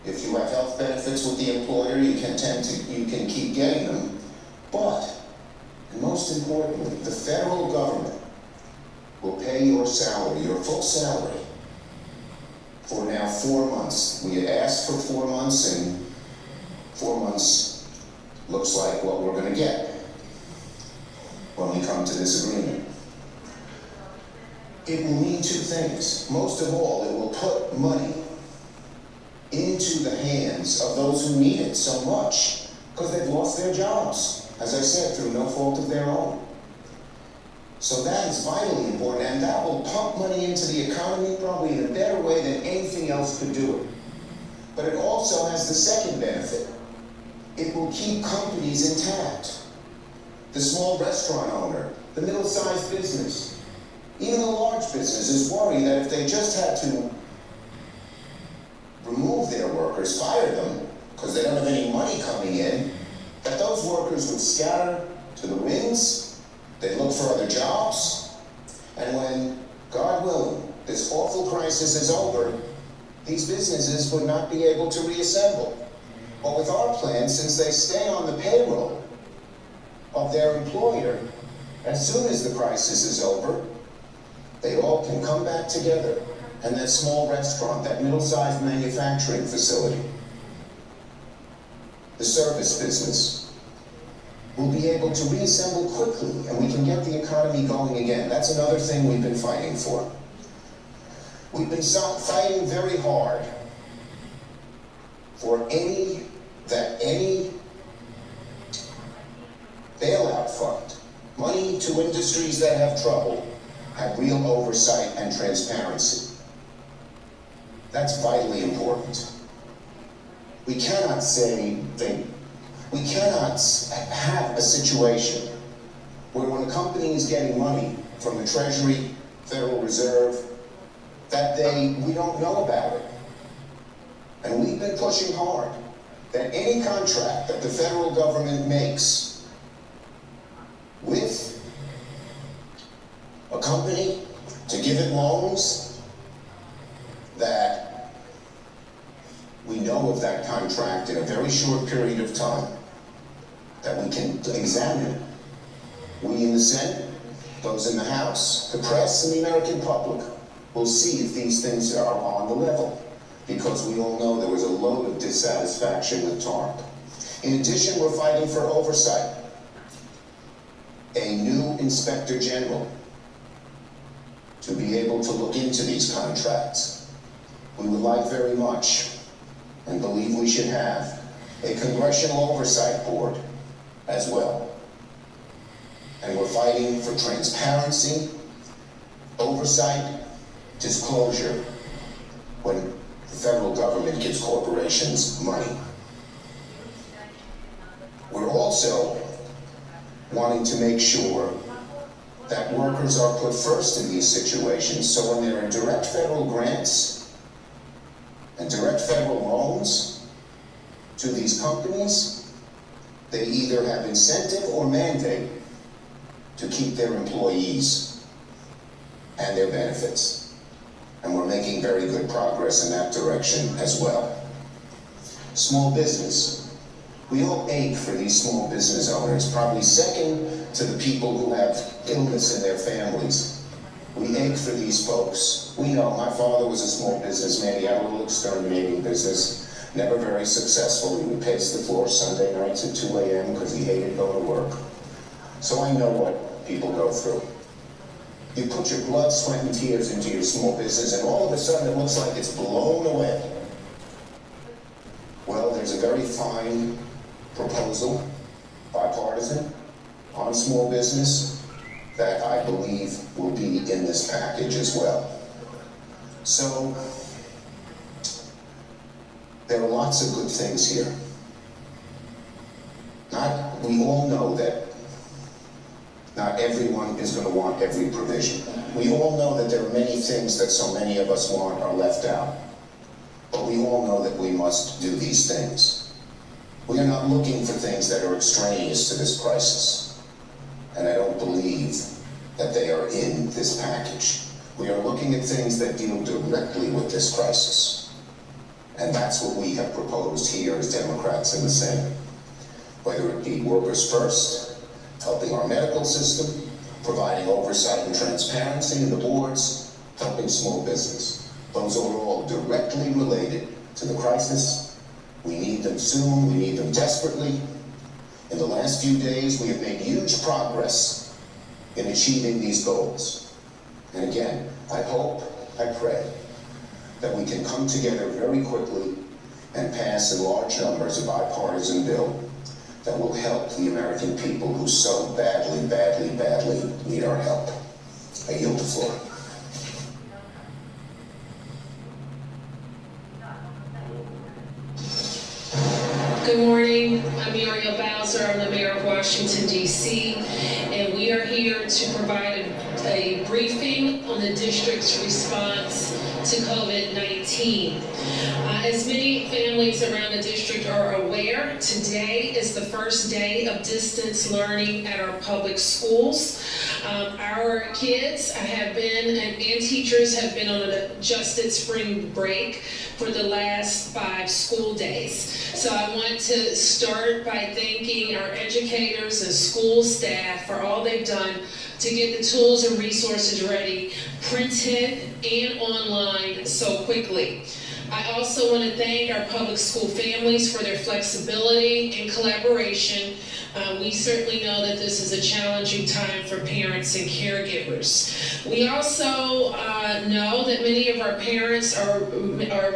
If you have health benefits with the employer, you can keep getting them. But, and most importantly, the federal government will pay your salary, your full salary, for now 4 months. We had asked for 4 months, and 4 months looks like what we're going to get when we come to this agreement. It will mean 2 things. Most of all, it will put money into the hands of those who need it so much because they've lost their jobs, as I said, through no fault of their own. So that is vitally important, and that will pump money into the economy probably in a better way than anything else could do it. But it also has the second benefit. It will keep companies intact. The small restaurant owner, the middle-sized business, even the large businesses worry that if they just had to remove their workers, fire them, because they don't have any money coming in, that those workers would scatter to the winds, they'd look for other jobs, and when, God willing, this awful crisis is over, these businesses would not be able to reassemble. But with our plan, since they stay on the payroll of their employer, as soon as the crisis is over, they all can come back together. And that small restaurant, that middle-sized manufacturing facility, the service business, we'll be able to reassemble quickly and we can get the economy going again. That's another thing we've been fighting for. We've been fighting very hard for any bailout fund, money to industries that have trouble, have real oversight and transparency. That's vitally important. We cannot have a situation where when a company is getting money from the Treasury, Federal Reserve, that we don't know about it. And we've been pushing hard that any contract that the federal government makes with a company to give it loans, that we know of that contract in a very short period of time, that we can examine it. We in the Senate, those in the House, the press, and the American public will see if these things are on the level, because we all know there was a load of dissatisfaction with TARP. In addition, we're fighting for oversight. A new Inspector General to be able to look into these contracts. We would like very much, and believe we should have, a Congressional Oversight Board as well. And we're fighting for transparency, oversight, disclosure when the federal government gives corporations money. We're also wanting to make sure that workers are put first in these situations, so when there are direct federal grants and direct federal loans to these companies, they either have incentive or mandate to keep their employees and their benefits. And we're making very good progress in that direction as well. Small business. We all ache for these small business owners, probably second to the people who have illness in their families. We ache for these folks. We know, my father was a small businessman. He had a little exterminating business, never very successful. He would pace the floor Sunday nights at 2 a.m. because he hated going to work. So I know what people go through. You put your blood, sweat, and tears into your small business, and all of a sudden it looks like it's blown away. Well, there's a very fine proposal, bipartisan, on small business that I believe will be in this package as well. So, there are lots of good things here. We all know that not everyone is going to want every provision. We all know that there are many things that so many of us want are left out. But we all know that we must do these things. We are not looking for things that are extraneous to this crisis. And I don't believe that they are in this package. We are looking at things that deal directly with this crisis. And that's what we have proposed here as Democrats in the Senate. Whether it be workers first, helping our medical system, providing oversight and transparency in the boards, helping small business. Those are all directly related to the crisis. We need them soon, we need them desperately. In the last few days, we have made huge progress in achieving these goals. And again, I hope, I pray, that we can come together very quickly and pass in large numbers a bipartisan bill that will help the American people who so badly, badly, badly need our help. I yield the floor. Good morning, I'm Muriel Bowser, I'm the Mayor of Washington, D.C., and we are here to provide a briefing on the district's response to COVID-19. As many families around the district are aware, today is the first day of distance learning at our public schools. Our kids have been, and teachers have been on an adjusted spring break for the last 5 school days. So I want to start by thanking our educators and school staff for all they've done to get the tools and resources ready, printed and online so quickly. I also want to thank our public school families for their flexibility and collaboration. We certainly know that this is a challenging time for parents and caregivers. We also know that many of our parents are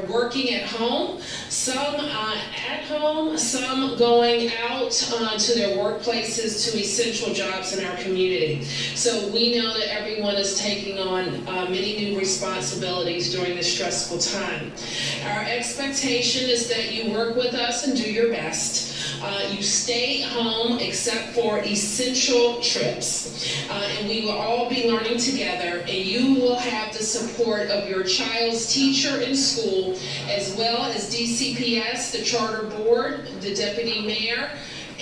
working at home, some at home, some going out to their workplaces, to essential jobs in our community. So we know that everyone is taking on many new responsibilities during this stressful time. Our expectation is that you work with us and do your best. You stay home except for essential trips, and we will all be learning together, and you will have the support of your child's teacher in school, as well as DCPS, the charter board, the deputy mayor,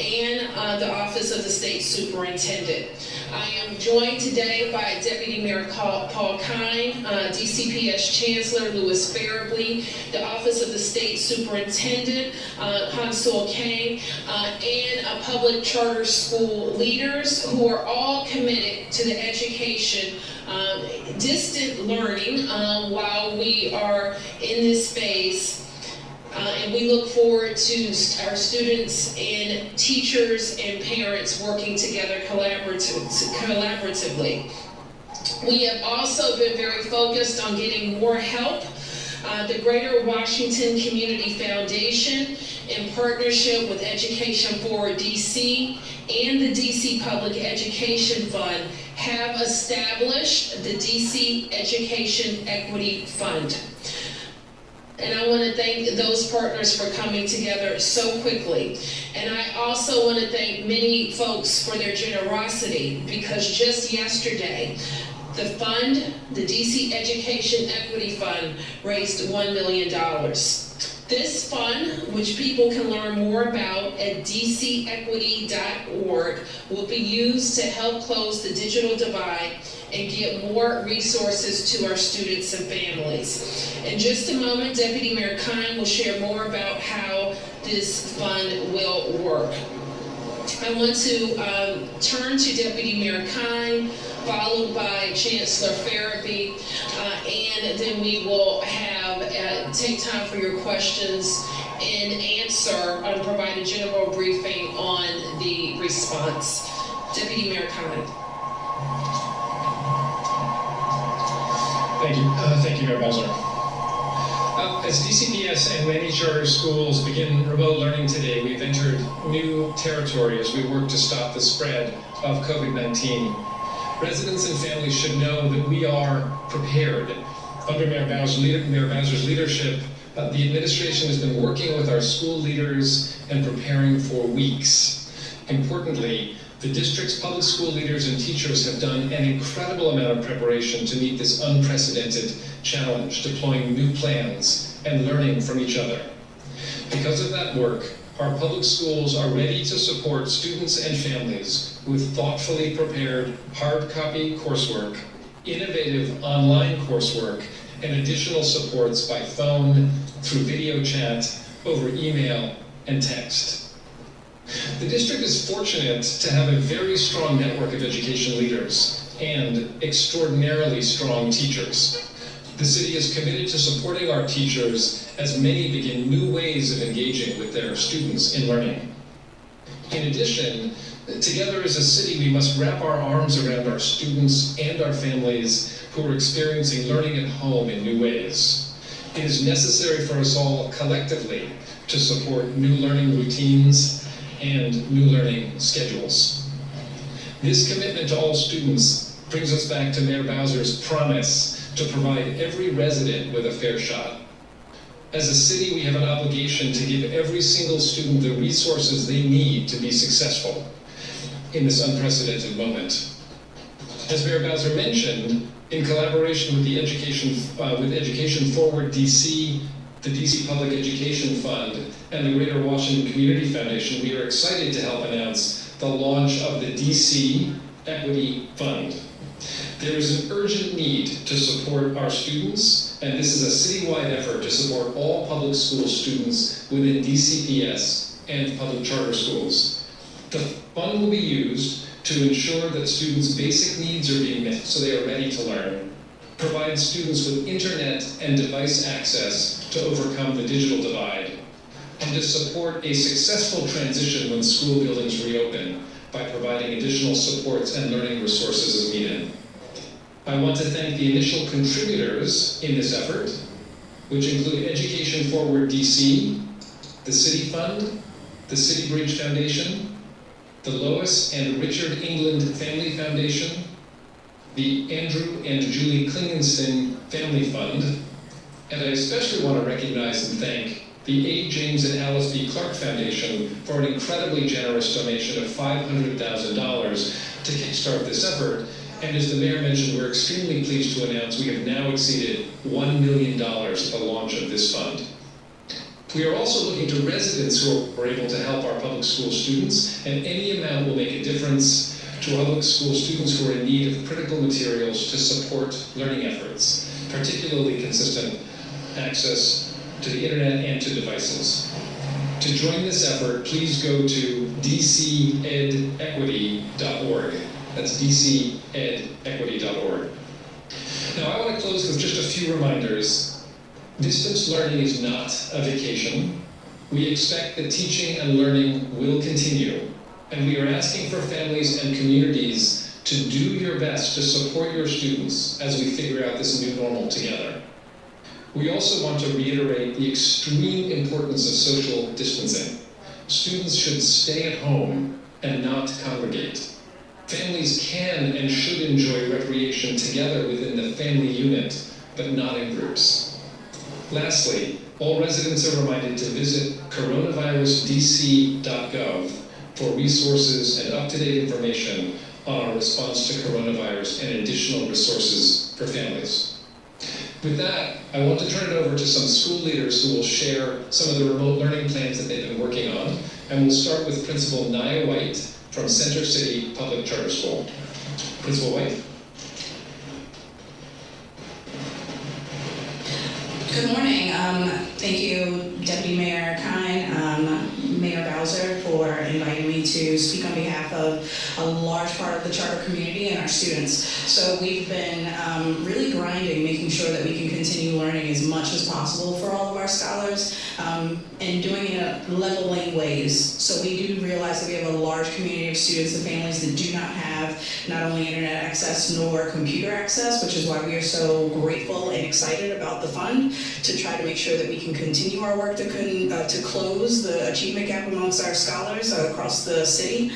and the Office of the State Superintendent. I am joined today by Deputy Mayor Paul Kine, DCPS Chancellor Louis Farably, the Office of the State Superintendent, Hansul Kane, and public charter school leaders who are all committed to the education, distant learning while we are in this phase. And we look forward to our students and teachers and parents working together collaboratively. We have also been very focused on getting more help. The Greater Washington Community Foundation, in partnership with Education Forward DC and the DC Public Education Fund, have established the DC Education Equity Fund. And I want to thank those partners for coming together so quickly. And I also want to thank many folks for their generosity, because just yesterday, the fund, the DC Education Equity Fund, raised $1 million. This fund, which people can learn more about at dcequity.org, will be used to help close the digital divide and get more resources to our students and families. In just a moment, Deputy Mayor Kine will share more about how this fund will work. I want to turn to Deputy Mayor Kine, followed by Chancellor Farably, and then we will have take time for your questions and answer and provide a general briefing on the response. Deputy Mayor Kine. Thank you, Mayor Bowser. As DCPS and many charter schools begin remote learning today, we've entered new territory as we work to stop the spread of COVID-19. Residents and families should know that we are prepared. Under Mayor Bowser's leadership, the administration has been working with our school leaders and preparing for weeks. Importantly, the district's public school leaders and teachers have done an incredible amount of preparation to meet this unprecedented challenge, deploying new plans and learning from each other. Because of that work, our public schools are ready to support students and families with thoughtfully prepared hard copy coursework, innovative online coursework, and additional supports by phone, through video chat, over email, and text. The district is fortunate to have a very strong network of education leaders and extraordinarily strong teachers. The city is committed to supporting our teachers as many begin new ways of engaging with their students in learning. In addition, together as a city, we must wrap our arms around our students and our families who are experiencing learning at home in new ways. It is necessary for us all collectively to support new learning routines and new learning schedules. This commitment to all students brings us back to Mayor Bowser's promise to provide every resident with a fair shot. As a city, we have an obligation to give every single student the resources they need to be successful in this unprecedented moment. As Mayor Bowser mentioned, in collaboration with the Education Forward DC, the DC Public Education Fund, and the Greater Washington Community Foundation, we are excited to help announce the launch of the DC Equity Fund. There is an urgent need to support our students, and this is a citywide effort to support all public school students within DCPS and public charter schools. The fund will be used to ensure that students' basic needs are being met so they are ready to learn. provide students with internet and device access to overcome the digital divide, and to support a successful transition when school buildings reopen by providing additional supports and learning resources as needed. I want to thank the initial contributors in this effort, which include Education Forward DC, the City Fund, the City Bridge Foundation, the Lois and Richard England Family Foundation, the Andrew and Julie Klingenstein Family Fund, and I especially want to recognize and thank the A. James and Alice B. Clark Foundation for an incredibly generous donation of $500,000 to kickstart this effort. And as the mayor mentioned, we're extremely pleased to announce we have now exceeded $1 million at the launch of this fund. We are also looking to residents who are able to help our public school students, and any amount will make a difference to our public school students who are in need of critical materials to support learning efforts, particularly consistent access to the internet and to devices. To join this effort, please go to dcedequity.org. That's dcedequity.org. Now, I want to close with just a few reminders. Distance learning is not a vacation. We expect that teaching and learning will continue, and we are asking for families and communities to do your best to support your students as we figure out this new normal together. We also want to reiterate the extreme importance of social distancing. Students should stay at home and not congregate. Families can and should enjoy recreation together within the family unit, but not in groups. Lastly, all residents are reminded to visit coronavirusdc.gov for resources and up-to-date information on our response to coronavirus and additional resources for families. With that, I want to turn it over to some school leaders who will share some of the remote learning plans that they've been working on, and we'll start with Principal Nia White from Center City Public Charter School. Principal White. Good morning. Thank you, Deputy Mayor Kine, Mayor Bowser, for inviting me to speak on behalf of a large part of the charter community and our students. So we've been really grinding, making sure that we can continue learning as much as possible for all of our scholars, and doing it in leveling ways. So we do realize that we have a large community of students and families that do not have not only internet access nor computer access, which is why we are so grateful and excited about the fund to try to make sure that we can continue our work to close the achievement gap amongst our scholars across the city.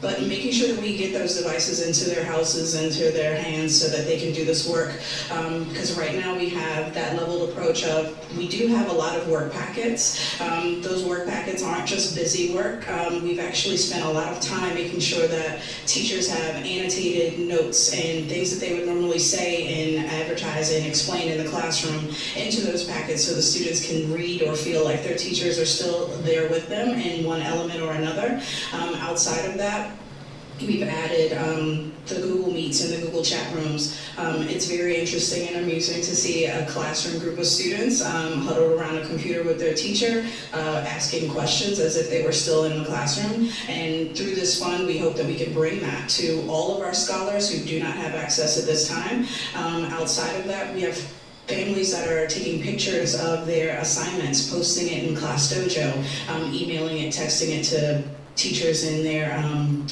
But making sure that we get those devices into their houses, into their hands, so that they can do this work. Because right now we have that leveled approach of, we do have a lot of work packets. Those work packets aren't just busy work. We've actually spent a lot of time making sure that teachers have annotated notes and things that they would normally say and advertise and explain in the classroom into those packets, so the students can read or feel like their teachers are still there with them in one element or another. Outside of that, we've added the Google Meets and the Google chat rooms. It's very interesting and amusing to see a classroom group of students huddled around a computer with their teacher, asking questions as if they were still in the classroom. And through this fund, we hope that we can bring that to all of our scholars who do not have access at this time. Outside of that, we have families that are taking pictures of their assignments, posting it in Class Dojo, emailing it, texting it to teachers and their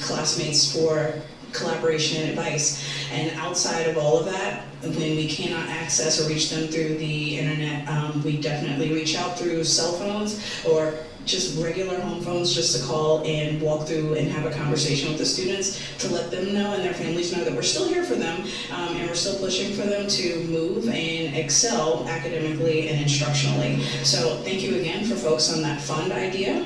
classmates for collaboration and advice. And outside of all of that, when we cannot access or reach them through the internet, we definitely reach out through cell phones or just regular home phones, just to call and walk through and have a conversation with the students to let them know and their families know that we're still here for them, and we're still pushing for them to move and excel academically and instructionally. So thank you again for folks on that fund idea.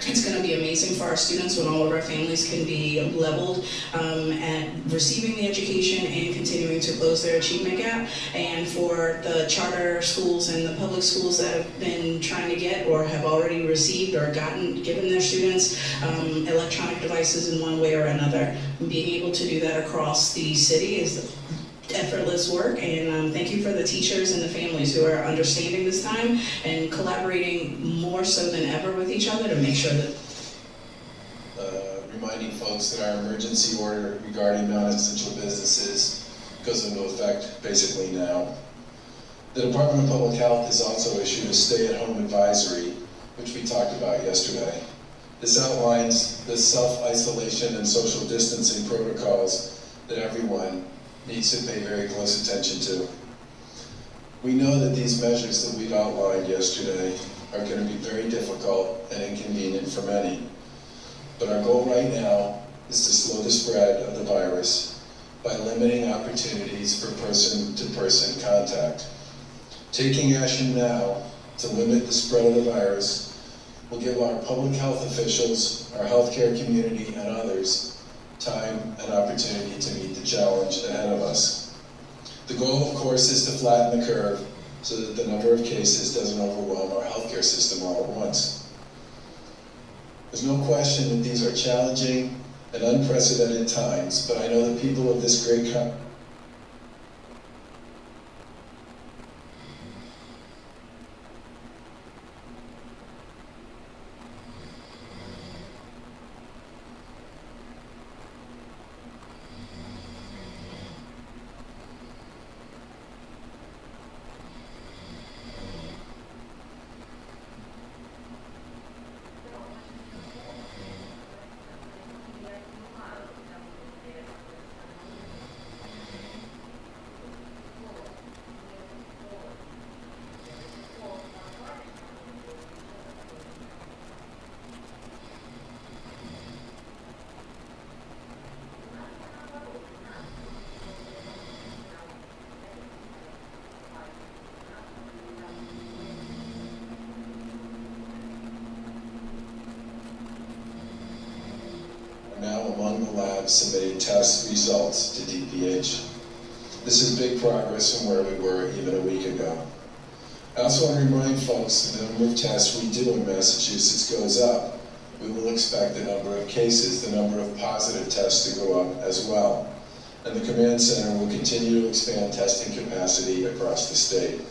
It's going to be amazing for our students when all of our families can be leveled at receiving the education and continuing to close their achievement gap. And for the charter schools and the public schools that have been trying to get or have already received or given their students electronic devices in one way or another, being able to do that across the city is effortless work, and thank you for the teachers and the families who are understanding this time and collaborating more so than ever with each other to make sure that reminding folks that our emergency order regarding non-essential businesses goes into effect basically now. The Department of Public Health has also issued a stay-at-home advisory, which we talked about yesterday. This outlines the self-isolation and social distancing protocols that everyone needs to pay very close attention to. We know that these measures that we've outlined yesterday are going to be very difficult and inconvenient for many. But our goal right now is to slow the spread of the virus by limiting opportunities for person-to-person contact. Taking action now to limit the spread of the virus will give our public health officials, our healthcare community, and others time and opportunity to meet the challenge ahead of us. The goal, of course, is to flatten the curve so that the number of cases doesn't overwhelm our healthcare system all at once. There's no question that these are challenging and unprecedented times, but I know the people of this great country now among the labs submitting test results to DPH. This is big progress from where we were even a week ago. I also want to remind folks that the number of tests we do in Massachusetts goes up. We will expect the number of cases, the number of positive tests to go up as well. And the command center will continue to expand testing capacity across the state.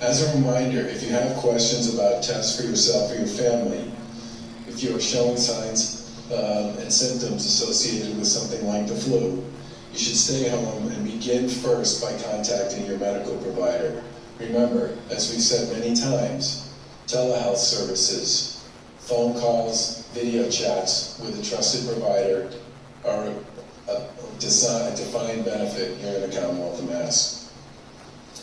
As a reminder, if you have questions about tests for yourself or your family, if you are showing signs and symptoms associated with something like the flu, you should stay home and begin first by contacting your medical provider. Remember, as we've said many times, telehealth services, phone calls, video chats with a trusted provider are a defined benefit here in the Commonwealth of Mass.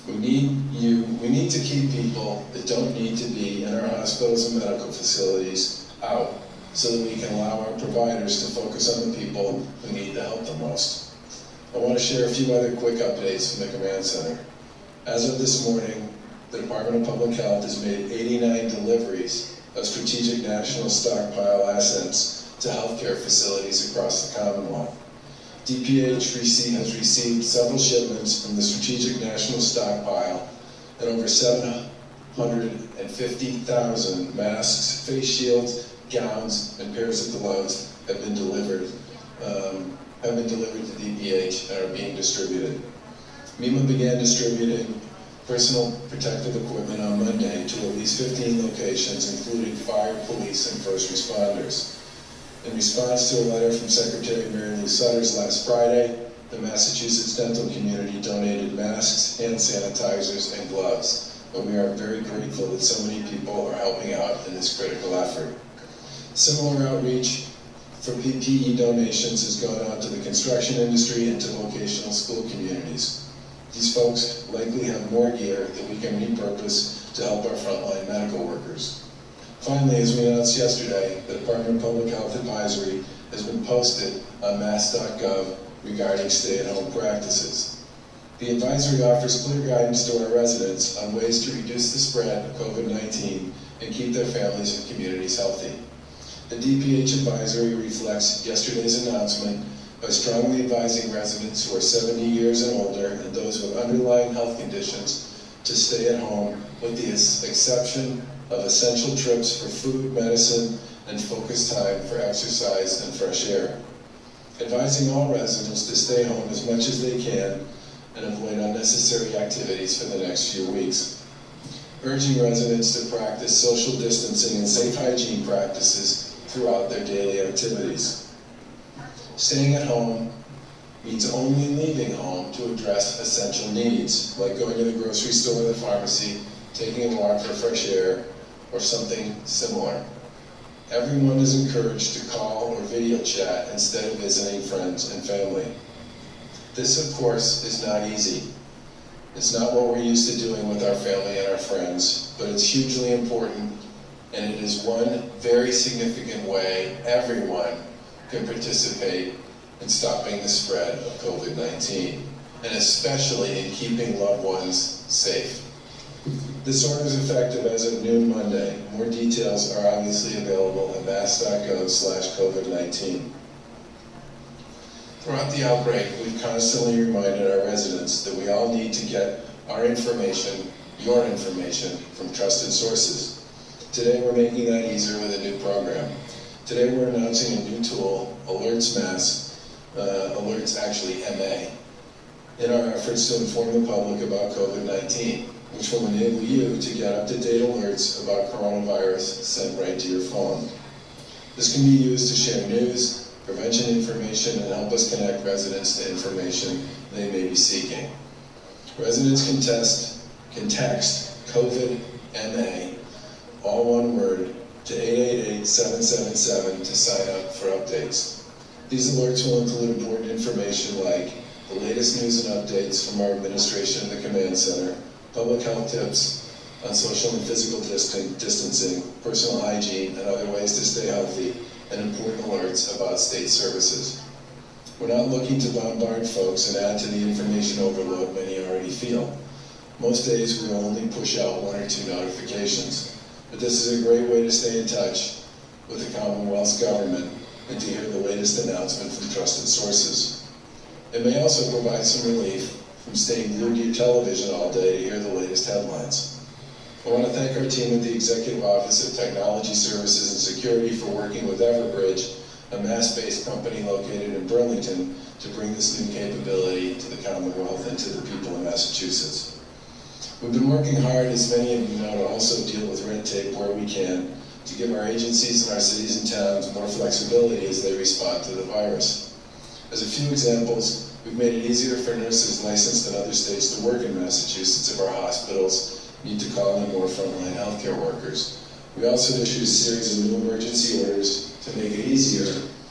We need to keep people that don't need to be in our hospitals and medical facilities out so that we can allow our providers to focus on the people who need the help the most. I want to share a few other quick updates from the command center. As of this morning, the Department of Public Health has made 89 deliveries of strategic national stockpile assets to healthcare facilities across the Commonwealth. DPH has received several shipments from the strategic national stockpile, and over 750,000 masks, face shields, gowns, and pairs of gloves have been delivered to DPH and are being distributed. MEMA began distributing personal protective equipment on Monday to at least 15 locations, including fire, police, and first responders. In response to a letter from Secretary Mary Lou Sutters last Friday, the Massachusetts dental community donated masks, hand sanitizers, and gloves, and we are very grateful that so many people are helping out in this critical effort. Similar outreach for PPE donations has gone out to the construction industry and to vocational school communities. These folks likely have more gear that we can repurpose to help our frontline medical workers. Finally, as we announced yesterday, the Department of Public Health advisory has been posted on mass.gov regarding stay-at-home practices. The advisory offers clear guidance to our residents on ways to reduce the spread of COVID-19 and keep their families and communities healthy. The DPH advisory reflects yesterday's announcement by strongly advising residents who are 70 years and older and those with underlying health conditions to stay at home with the exception of essential trips for food, medicine, and focused time for exercise and fresh air. Advising all residents to stay home as much as they can and avoid unnecessary activities for the next few weeks. Urging residents to practice social distancing and safe hygiene practices throughout their daily activities. Staying at home means only leaving home to address essential needs, like going to the grocery store or the pharmacy, taking a walk for fresh air, or something similar. Everyone is encouraged to call or video chat instead of visiting friends and family. This, of course, is not easy. It's not what we're used to doing with our family and our friends, but it's hugely important, and it is one very significant way everyone can participate in stopping the spread of COVID-19, and especially in keeping loved ones safe. This order is effective as of noon Monday. More details are obviously available at mass.gov/COVID-19. Throughout the outbreak, we've constantly reminded our residents that we all need to get our information, your information, from trusted sources. Today we're making that easier with a new program. Today we're announcing a new tool, Alerts Mass, Alerts actually MA, in our efforts to inform the public about COVID-19, which will enable you to get up-to-date alerts about coronavirus sent right to your phone. This can be used to share news, prevention information, and help us connect residents to information they may be seeking. Residents can text COVID-MA, all one word, to 888-777 to sign up for updates. These alerts will include important information like the latest news and updates from our administration and the command center, public health tips on social and physical distancing, personal hygiene, and other ways to stay healthy, and important alerts about state services. We're not looking to bombard folks and add to the information overload many already feel. Most days we will only push out 1 or 2 notifications, but this is a great way to stay in touch with the Commonwealth's government and to hear the latest announcement from trusted sources. It may also provide some relief from staying glued to your television all day to hear the latest headlines. I want to thank our team at the Executive Office of Technology Services and Security for working with Everbridge, a Mass-based company located in Burlington, to bring this new capability to the Commonwealth and to the people in Massachusetts. We've been working hard, as many of you know, to also deal with red tape where we can, to give our agencies and our cities and towns more flexibility as they respond to the virus. As a few examples, we've made it easier for nurses licensed in other states to work in Massachusetts if our hospitals need to call in more frontline healthcare workers. We also issued a series of new emergency orders to make it easier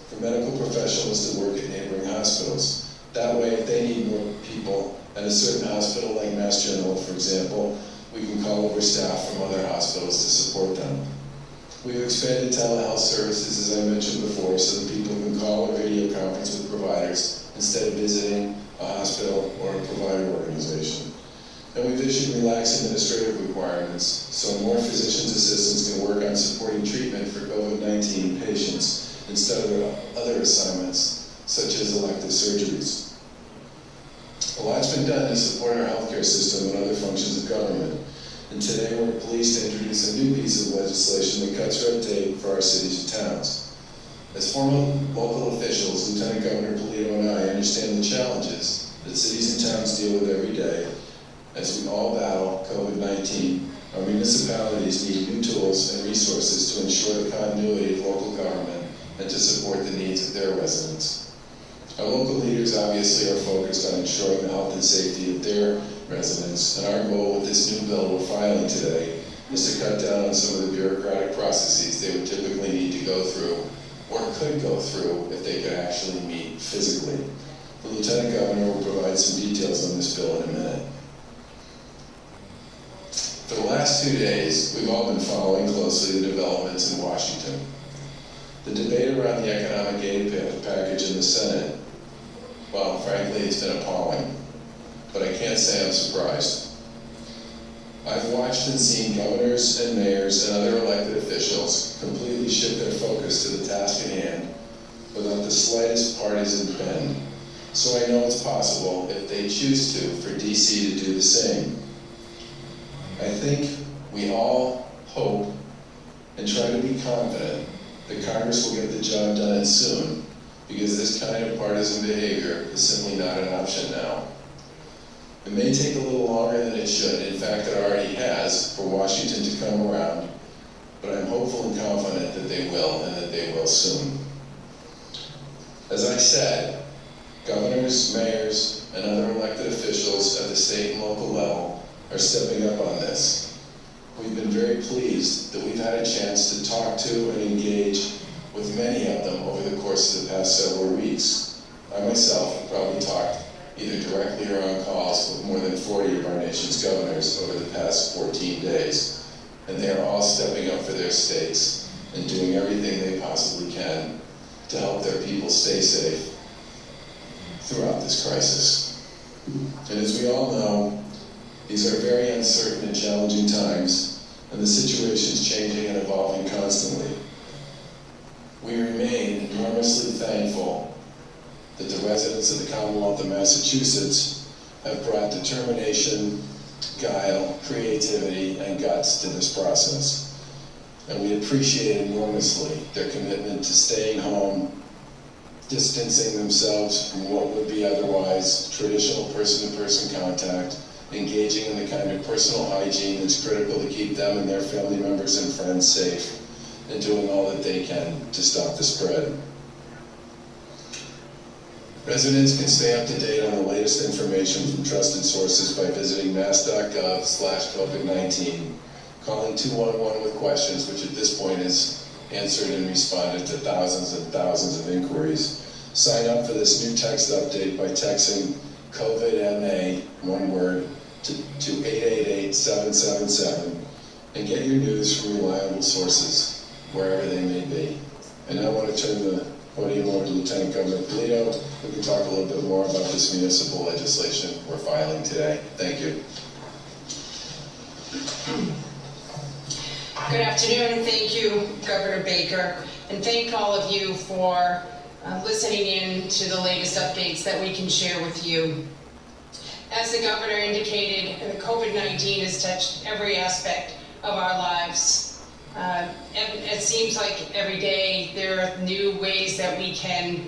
for medical professionals to work at neighboring hospitals. That way, if they need more people at a certain hospital, like Mass General, for example, we can call over staff from other hospitals to support them. We've expanded telehealth services, as I mentioned before, so that people can call or video conference with providers instead of visiting a hospital or a provider organization. And we've issued relaxed administrative requirements so more physician's assistants can work on supporting treatment for COVID-19 patients instead of other assignments, such as elective surgeries. A lot's been done to support our healthcare system and other functions of government. And today we're pleased to introduce a new piece of legislation that cuts red tape for our cities and towns. As former local officials, Lieutenant Governor Polito and I understand the challenges that cities and towns deal with every day. As we all battle COVID-19, our municipalities need new tools and resources to ensure the continuity of local government and to support the needs of their residents. Our local leaders obviously are focused on ensuring the health and safety of their residents, and our goal with this new bill we're filing today is to cut down on some of the bureaucratic processes they would typically need to go through, or could go through if they could actually meet physically. The Lieutenant Governor will provide some details on this bill in a minute. For the last 2 days, we've all been following closely the developments in Washington. The debate around the economic aid package in the Senate, well, frankly, it's been appalling, but I can't say I'm surprised. I've watched and seen governors and mayors and other elected officials completely shift their focus to the task at hand without the slightest partisan bend. So I know it's possible, if they choose to, for DC to do the same. I think we all hope and try to be confident that Congress will get the job done and soon, because this kind of partisan behavior is simply not an option now. It may take a little longer than it should. In fact, it already has for Washington to come around, but I'm hopeful and confident that they will, and that they will soon. As I said, Governors, mayors, and other elected officials at the state and local level are stepping up on this. We've been very pleased that we've had a chance to talk to and engage with many of them over the course of the past several weeks. I myself have probably talked either directly or on calls with more than 40 of our nation's governors over the past 14 days. And they are all stepping up for their states and doing everything they possibly can to help their people stay safe throughout this crisis. And as we all know, these are very uncertain and challenging times, and the situation is changing and evolving constantly. We remain enormously thankful that the residents of the Commonwealth of Massachusetts have brought determination, guile, creativity, and guts to this process. And we appreciate enormously their commitment to staying home, distancing themselves from what would be otherwise traditional person-to-person contact, engaging in the kind of personal hygiene that's critical to keep them and their family members and friends safe, and doing all that they can to stop the spread. Residents can stay up to date on the latest information from trusted sources by visiting mass.gov/COVID-19, calling 211 with questions, which at this point is answered and responded to thousands and thousands of inquiries. Sign up for this new text update by texting COVID-MA, one word, to 888-777, and get your news from reliable sources, wherever they may be. And I want to turn the podium over to Lieutenant Governor Polito, who can talk a little bit more about this municipal legislation we're filing today. Thank you. Good afternoon. Thank you, Governor Baker, and thank all of you for listening in to the latest updates that we can share with you. As the governor indicated, COVID-19 has touched every aspect of our lives. It seems like every day there are new ways that we can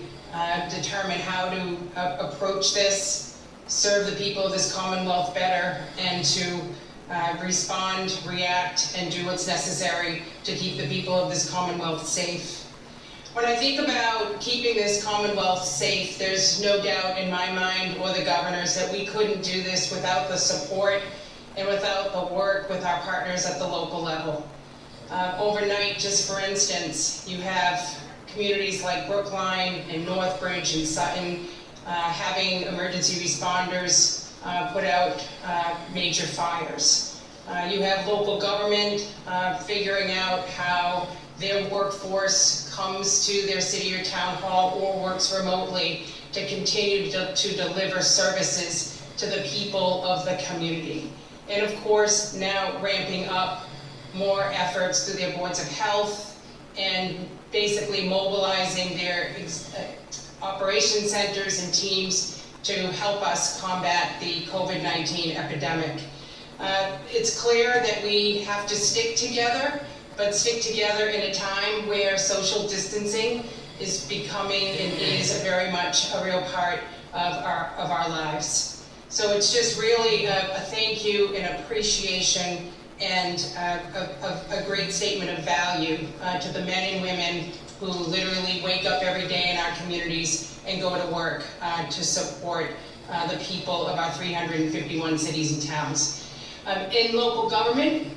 determine how to approach this, serve the people of this Commonwealth better, and to respond, react, and do what's necessary to keep the people of this Commonwealth safe. When I think about keeping this Commonwealth safe, there's no doubt in my mind or the governor's that we couldn't do this without the support and without the work with our partners at the local level. Overnight, just for instance, you have communities like Brookline and Northbridge and Sutton having emergency responders put out major fires. You have local government figuring out how their workforce comes to their city or town hall or works remotely to continue to deliver services to the people of the community. And of course, now ramping up more efforts through their boards of health and basically mobilizing their operation centers and teams to help us combat the COVID-19 epidemic. It's clear that we have to stick together, but stick together in a time where social distancing is becoming and is very much a real part of our lives. So it's just really a thank you and appreciation and a great statement of value to the men and women who literally wake up every day in our communities and go to work to support the people of our 351 cities and towns. In local government,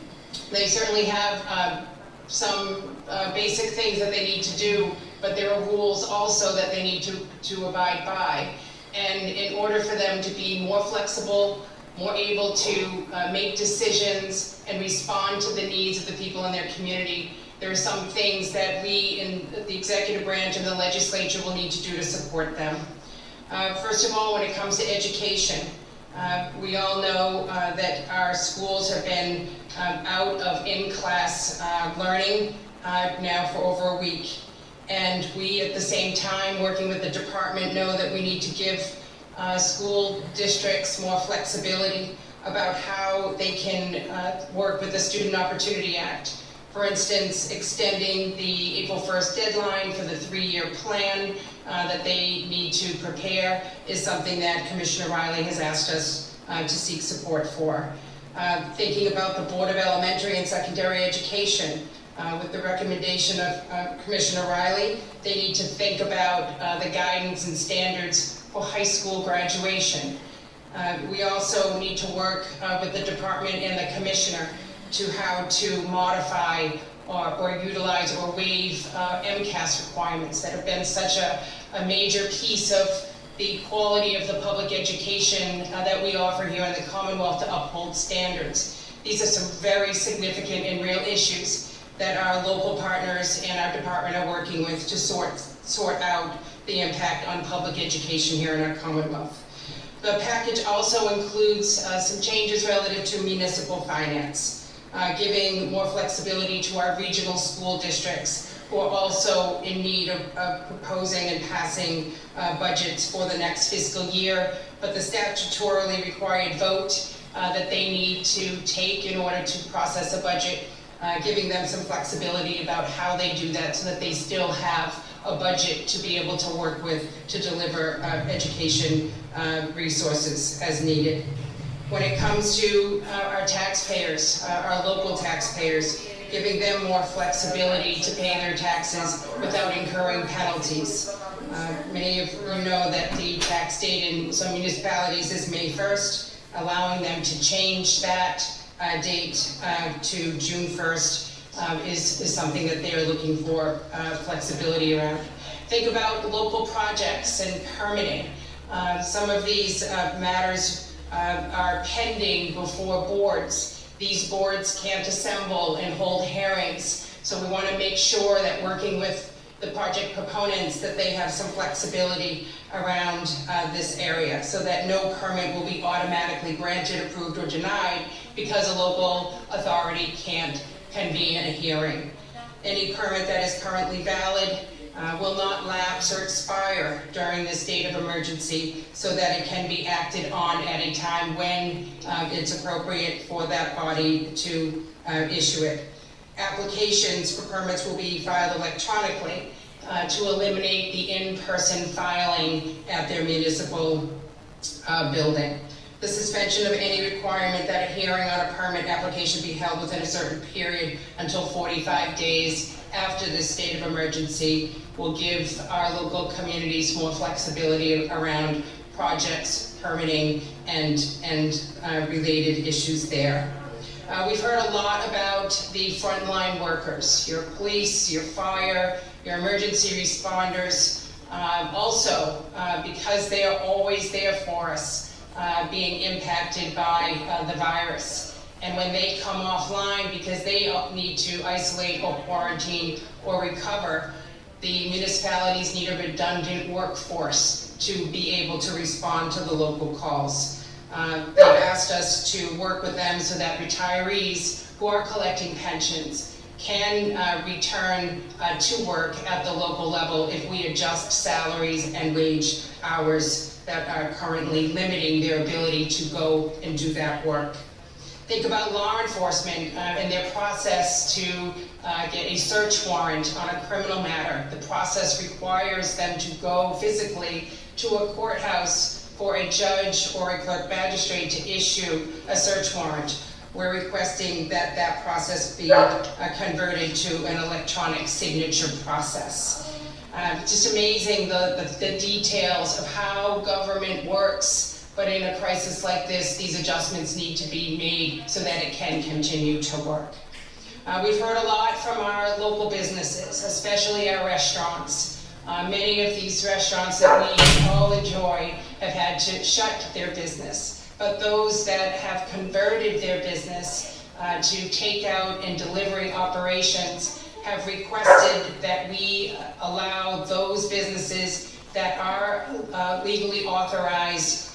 they certainly have some basic things that they need to do, but there are rules also that they need to abide by. And in order for them to be more flexible, more able to make decisions and respond to the needs of the people in their community, there are some things that we in the executive branch and the legislature will need to do to support them. First of all, when it comes to education, we all know that our schools have been out of in-class learning now for over a week. And we, at the same time, working with the department, know that we need to give school districts more flexibility about how they can work with the Student Opportunity Act. For instance, extending the April 1st deadline for the 3-year plan that they need to prepare is something that Commissioner Riley has asked us to seek support for. Thinking about the Board of Elementary and Secondary Education, with the recommendation of Commissioner Riley, they need to think about the guidance and standards for high school graduation. We also need to work with the department and the commissioner to how to modify or utilize or waive MCAS requirements that have been such a major piece of the quality of the public education that we offer here in the Commonwealth to uphold standards. These are some very significant and real issues that our local partners and our department are working with to sort out the impact on public education here in our Commonwealth. The package also includes some changes relative to municipal finance, giving more flexibility to our regional school districts who are also in need of proposing and passing budgets for the next fiscal year, but the statutorily required vote that they need to take in order to process a budget, giving them some flexibility about how they do that so that they still have a budget to be able to work with to deliver education resources as needed. When it comes to our taxpayers, our local taxpayers, giving them more flexibility to pay their taxes without incurring penalties. Many of you know that the tax date in some municipalities is May 1st, allowing them to change that date to June 1st is something that they are looking for flexibility around. Think about local projects and permitting. Some of these matters are pending before boards. These boards can't assemble and hold hearings, so we want to make sure that working with the project proponents that they have some flexibility around this area so that no permit will be automatically granted, approved, or denied because a local authority can't convene a hearing. Any permit that is currently valid will not lapse or expire during this state of emergency so that it can be acted on at a time when it's appropriate for that body to issue it. Applications for permits will be filed electronically to eliminate the in-person filing at their municipal building. The suspension of any requirement that a hearing on a permit application be held within a certain period until 45 days after this state of emergency will give our local communities more flexibility around projects, permitting, and related issues there. We've heard a lot about the frontline workers, your police, your fire, your emergency responders, also because they are always there for us, being impacted by the virus. And when they come offline because they need to isolate or quarantine or recover, the municipalities need a redundant workforce to be able to respond to the local calls. They've asked us to work with them so that retirees who are collecting pensions can return to work at the local level if we adjust salaries and wage hours that are currently limiting their ability to go and do that work. Think about law enforcement and their process to get a search warrant on a criminal matter. The process requires them to go physically to a courthouse for a judge or a clerk magistrate to issue a search warrant. We're requesting that that process be converted to an electronic signature process. Just amazing the details of how government works, but in a crisis like this, these adjustments need to be made so that it can continue to work. We've heard a lot from our local businesses, especially our restaurants. Many of these restaurants that we all enjoy have had to shut their business, but those that have converted their business to takeout and delivery operations have requested that we allow those businesses that are legally authorized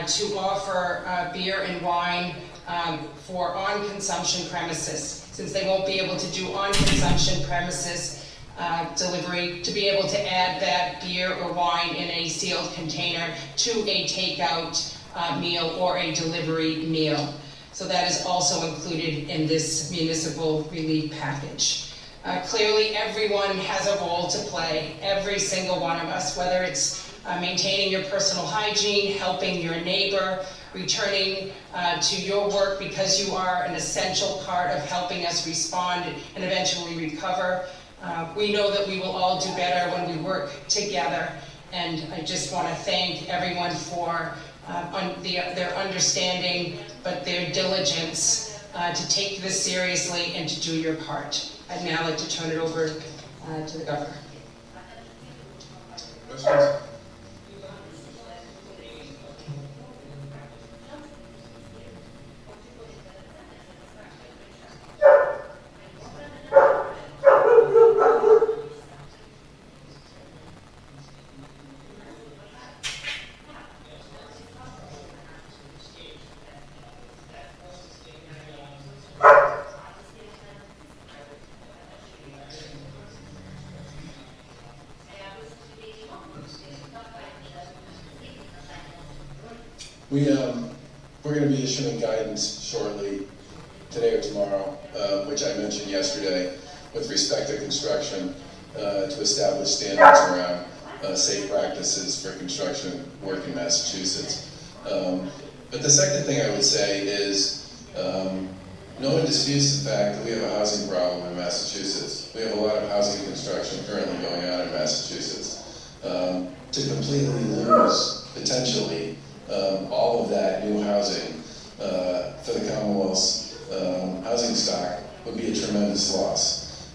to offer beer and wine for on-consumption premises, since they won't be able to do on-consumption premises delivery, to be able to add that beer or wine in a sealed container to a takeout meal or a delivery meal. So that is also included in this municipal relief package. Clearly everyone has a role to play, every single one of us, whether it's maintaining your personal hygiene, helping your neighbor, returning to your work because you are an essential part of helping us respond and eventually recover. We know that we will all do better when we work together, And I just want to thank everyone for their understanding, but their diligence to take this seriously and to do your part. I'd now like to turn it over to the governor. Questions? We're going to be issuing guidance shortly, today or tomorrow, which I mentioned yesterday, with respect to construction, to establish standards around safe practices for construction work in Massachusetts. But the second thing I would say is, no one disputes the fact that we have a housing problem in Massachusetts. We have a lot of housing construction currently going on in Massachusetts. To completely lose, potentially, all of that new housing for the Commonwealth's housing stock would be a tremendous loss.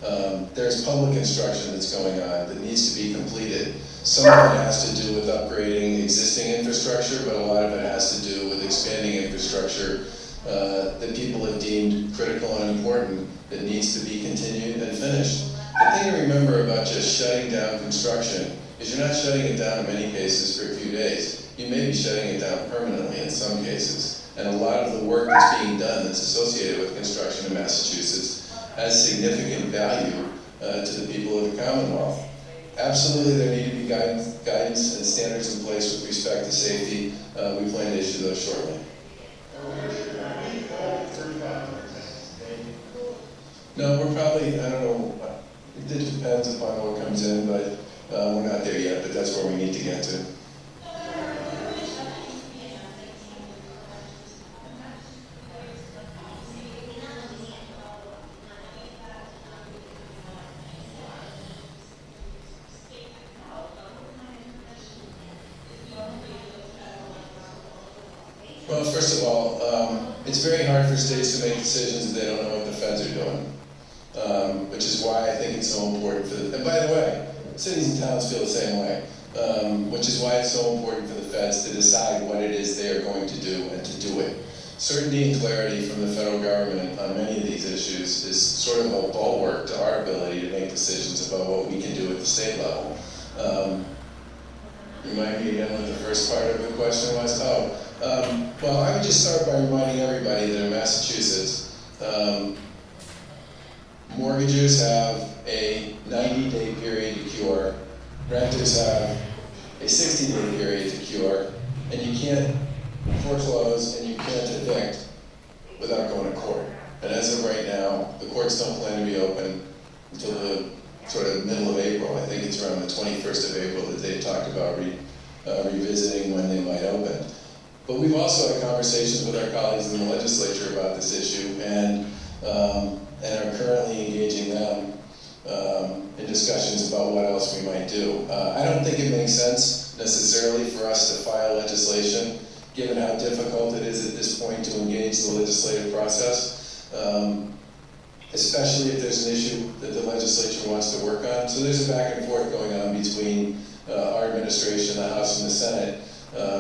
There's public construction that's going on that needs to be completed. Some of it has to do with upgrading existing infrastructure, but a lot of it has to do with expanding infrastructure that people have deemed critical and important that needs to be continued and finished. The thing to remember about just shutting down construction is you're not shutting it down in many cases for a few days. You may be shutting it down permanently in some cases. And a lot of the work that's being done that's associated with construction in Massachusetts has significant value to the people of the Commonwealth. Absolutely, there need to be guidance and standards in place with respect to safety. We plan to issue those shortly. No, we're probably, I don't know, it depends upon what comes in, but we're not there yet, but that's where we need to get to. Well, first of all, it's very hard for states to make decisions if they don't know what the feds are doing, which is why I think it's so important for the, and by the way, cities and towns feel the same way, which is why it's so important for the feds to decide what it is they are going to do and to do it. Certainty and clarity from the federal government on many of these issues is sort of a bulwark to our ability to make decisions about what we can do at the state level. Remind me again what the first part of the question was? Well, I would just start by reminding everybody that in Massachusetts, mortgages have a 90-day period to cure, renters have a 60-day period to cure, and you can't foreclose and you can't evict without going to court. And as of right now, the courts don't plan to be open until the sort of middle of April. I think it's around the 21st of April that they've talked about revisiting when they might open. But we've also had conversations with our colleagues in the legislature about this issue and are currently engaging them in discussions about what else we might do. I don't think it makes sense necessarily for us to file legislation, given how difficult it is at this point to engage the legislative process, especially if there's an issue that the legislature wants to work on. So there's a back and forth going on between our administration, the House and the Senate,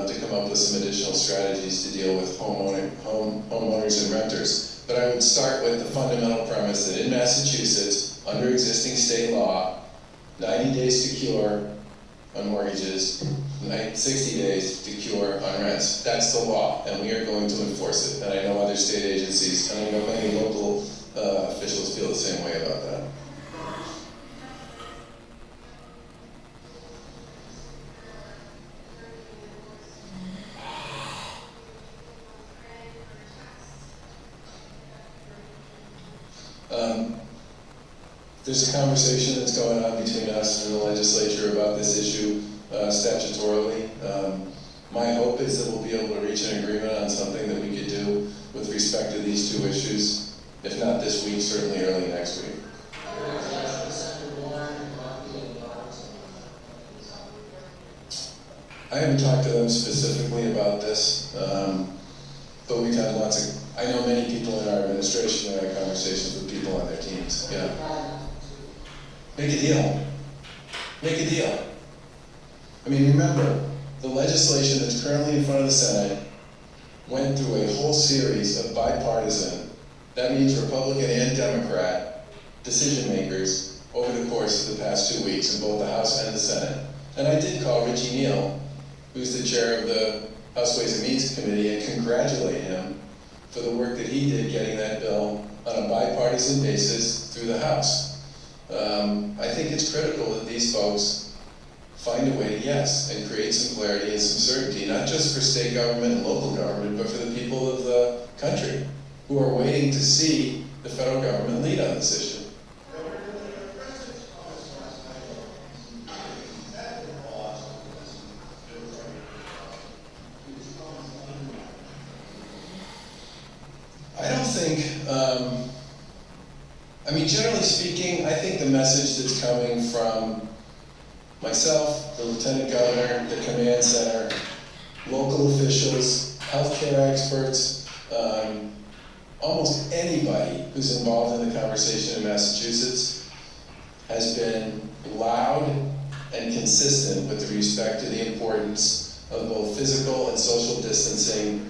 to come up with some additional strategies to deal with homeowners and renters. But I would start with the fundamental premise that in Massachusetts, under existing state law, 90 days to cure on mortgages, 60 days to cure on rents. That's the law, and we are going to enforce it. And I know other state agencies, and I know many local officials feel the same way about that. There's a conversation that's going on between us and the legislature about this issue statutorily. My hope is that we'll be able to reach an agreement on something that we could do with respect to these two issues. If not this week, certainly early next week. I haven't talked to them specifically about this, but we've had lots of, I know many people in our administration that had conversations with people on their teams, yeah. Make a deal. Make a deal. I mean, remember, the legislation that's currently in front of the Senate went through a whole series of bipartisan, that means Republican and Democrat, decision makers over the course of the past 2 weeks in both the House and the Senate. And I did call Richie Neal, who's the chair of the House Ways and Means Committee, and congratulate him for the work that he did getting that bill on a bipartisan basis through the House. I think it's critical that these folks find a way to yes and create some clarity and some certainty, not just for state government and local government, but for the people of the country who are waiting to see the federal government lead on this issue. I don't think, I mean, generally speaking, I think the message that's coming from myself, the Lieutenant Governor, the Command Center, local officials, healthcare experts, almost anybody who's involved in the conversation in Massachusetts has been loud and consistent with respect to the importance of both physical and social distancing,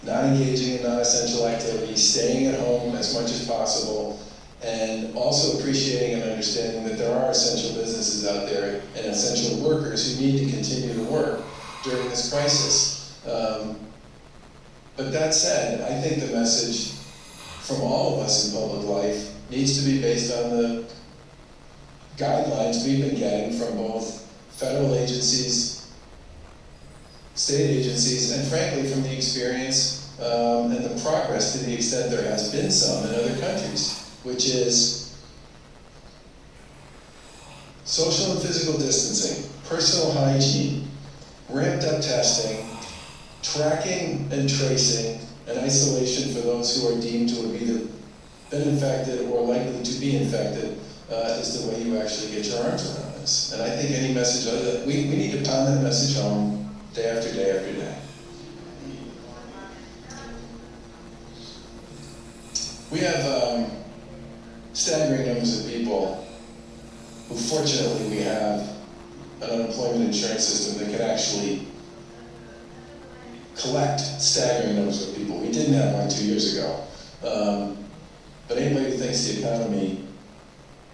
not engaging in non-essential activities, staying at home as much as possible, and also appreciating and understanding that there are essential businesses out there and essential workers who need to continue to work during this crisis. But that said, I think the message from all of us in public life needs to be based on the guidelines we've been getting from both federal agencies, state agencies, and frankly from the experience and the progress, to the extent there has been some in other countries, which is social and physical distancing, personal hygiene, ramped up testing, tracking and tracing, and isolation for those who are deemed to have either been infected or likely to be infected is the way you actually get your arms around this. And I think any message other than, we need to pound that message home day after day after day. We have staggering numbers of people who, fortunately, we have an unemployment insurance system that can actually collect staggering numbers of people. We didn't have one 2 years ago. But anybody who thinks the economy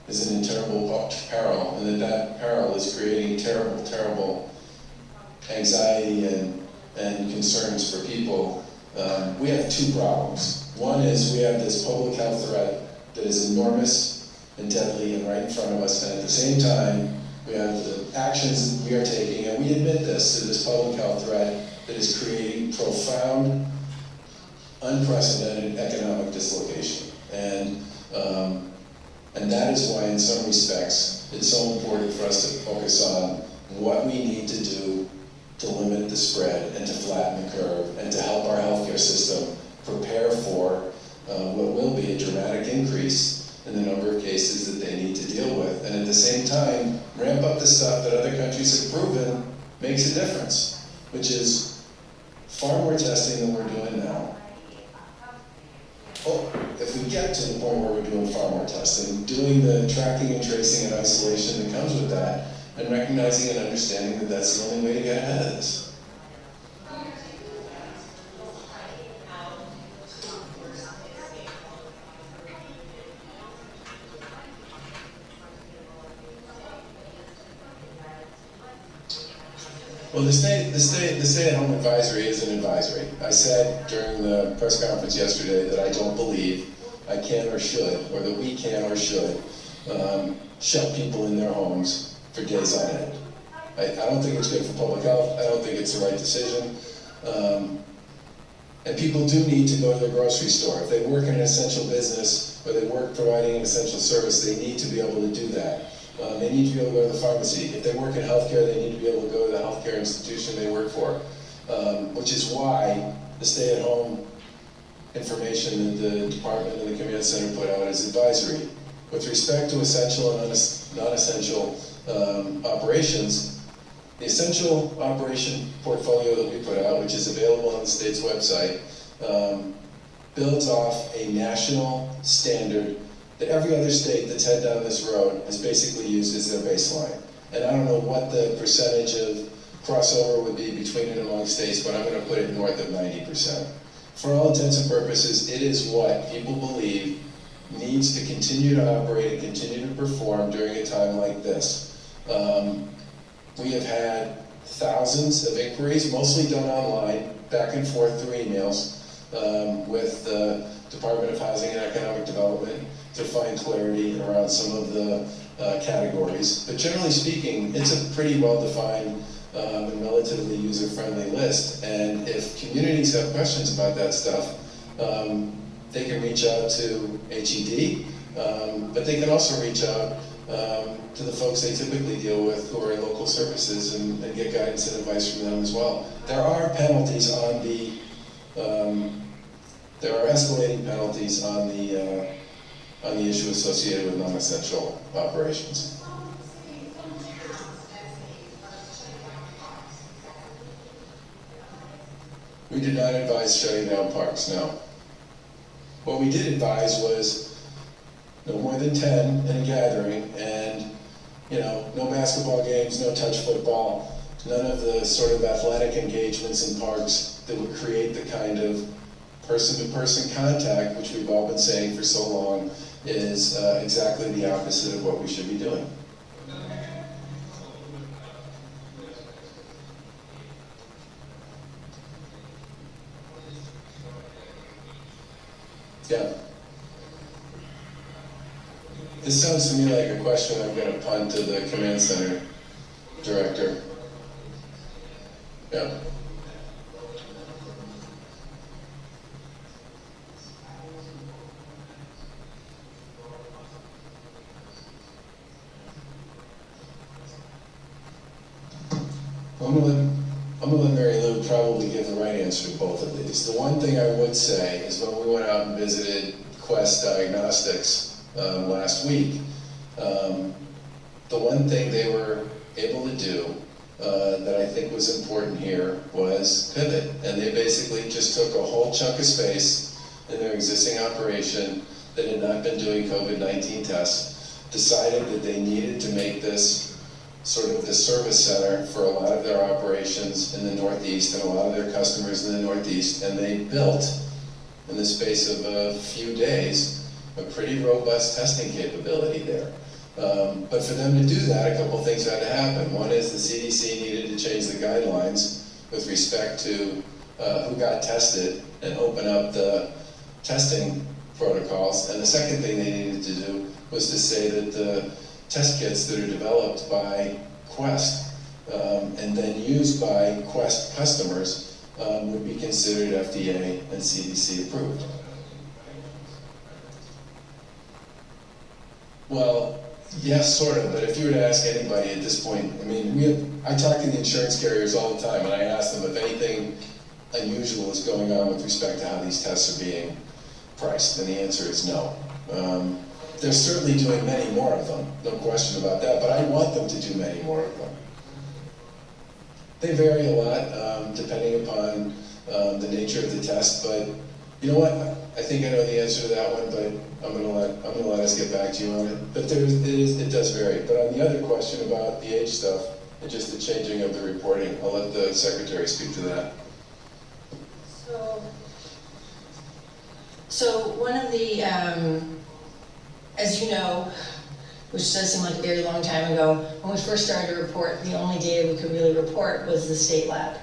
is in terrible peril, and that peril is creating terrible, terrible anxiety and concerns for people, we have two problems. One is we have this public health threat that is enormous and deadly and right in front of us, and at the same time, we have the actions that we are taking, and we admit this, to this public health threat that is creating profound, unprecedented economic dislocation. And that is why, in some respects, it's so important for us to focus on what we need to do to limit the spread and to flatten the curve and to help our healthcare system prepare for what will be a dramatic increase in the number of cases that they need to deal with. And at the same time, ramp up the stuff that other countries have proven makes a difference, which is far more testing than we're doing now. Well, if we get to the point where we're doing far more testing, doing the tracking and tracing and isolation that comes with that, and recognizing and understanding that that's the only way to get ahead of this. Well, the stay-at-home advisory is an advisory. I said during the press conference yesterday that I don't believe I can or should, or that we can or should, shut people in their homes for days on end. I don't think it's good for public health. I don't think it's the right decision. And people do need to go to the grocery store. If they work in an essential business or they work providing an essential service, they need to be able to do that. They need to be able to go to the pharmacy. If they work in healthcare, they need to be able to go to the healthcare institution they work for, which is why the stay-at-home information that the department and the command center put out is advisory. With respect to essential and non-essential operations, The essential operation portfolio that we put out, which is available on the state's website, builds off a national standard that every other state that's head down this road has basically used as their baseline. And I don't know what the percentage of crossover would be between and among states, but I'm going to put it north of 90%. For all intents and purposes, it is what people believe needs to continue to operate and continue to perform during a time like this. We have had thousands of inquiries, mostly done online, back and forth through emails, with the Department of Housing and Economic Development to find clarity around some of the categories. But generally speaking, it's a pretty well-defined and relatively user-friendly list. And if communities have questions about that stuff, they can reach out to HED, but they can also reach out to the folks they typically deal with who are in local services and get guidance and advice from them as well. There are penalties on the, there are escalating penalties on the issue associated with non-essential operations. We did not advise shutting down parks, no. What we did advise was no more than 10 in a gathering, and no basketball games, no touch football, none of the sort of athletic engagements in parks that would create the kind of person-to-person contact, which we've all been saying for so long, is exactly the opposite of what we should be doing. Yeah. This sounds to me like a question I'm going to punt to the command center director. Yeah. I'm gonna let Mary Lou probably give the right answer to both of these. The one thing I would say is when we went out and visited Quest Diagnostics last week, the one thing they were able to do that I think was important here was pivot. And they basically just took a whole chunk of space in their existing operation that had not been doing COVID-19 tests, decided that they needed to make this sort of the service center for a lot of their operations in the Northeast and a lot of their customers in the Northeast, and they built, in the space of a few days, a pretty robust testing capability there. But for them to do that, a couple things had to happen. One is the CDC needed to change the guidelines with respect to who got tested and open up the testing protocols. And the second thing they needed to do was to say that the test kits that are developed by Quest and then used by Quest customers would be considered FDA and CDC approved. Well, yes, sort of, but if you were to ask anybody at this point, I mean, I talk to the insurance carriers all the time, and I ask them if anything unusual is going on with respect to how these tests are being priced, and the answer is no. They're certainly doing many more of them, no question about that, but I want them to do many more of them. They vary a lot depending upon the nature of the test, but you know what? I think I know the answer to that one, but I'm gonna let us get back to you on it. But it does vary. But on the other question about the age stuff and just the changing of the reporting, I'll let the secretary speak to that. So one of the, as you know, which does seem like a very long time ago, when we first started to report, the only data we could really report was the state lab.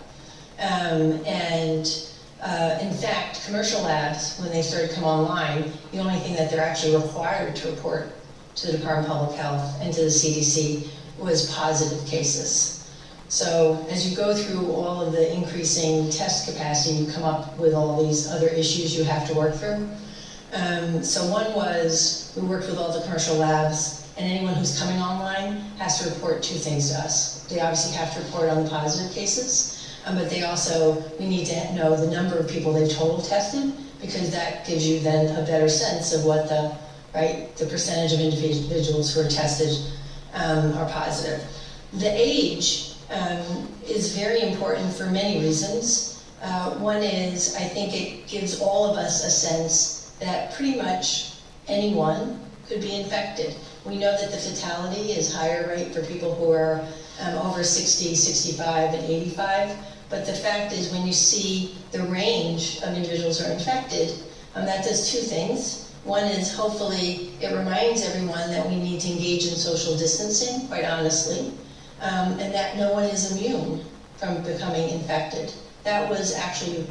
In fact, commercial labs, when they started to come online, the only thing that they're actually required to report to the Department of Public Health and to the CDC was positive cases. So as you go through all of the increasing test capacity, you come up with all these other issues you have to work through. So one was, we worked with all the commercial labs, and anyone who's coming online has to report two things to us. They obviously have to report on the positive cases, but we need to know the number of people they've total tested, because that gives you then a better sense of what the percentage of individuals who are tested are positive. The age is very important for many reasons. One is, I think it gives all of us a sense that pretty much anyone could be infected. We know that the fatality is higher rate for people who are over 60, 65, and 85, but the fact is when you see the range of individuals who are infected, that does two things. One is hopefully it reminds everyone that we need to engage in social distancing, quite honestly, and that no one is immune from becoming infected. That was actually,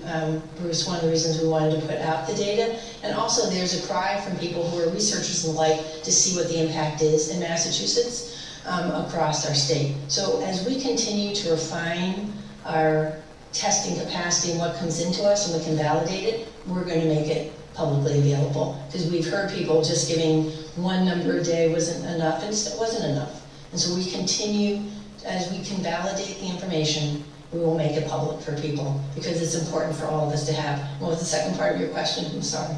Bruce, one of the reasons we wanted to put out the data. And also there's a cry from people who are researchers and the like to see what the impact is in Massachusetts across our state. So as we continue to refine our testing capacity and what comes into us and we can validate it, we're going to make it publicly available. Because we've heard people just giving one number a day wasn't enough, and it wasn't enough. And so we continue, as we can validate the information, we will make it public for people because it's important for all of us to have. What was the second part of your question? I'm sorry.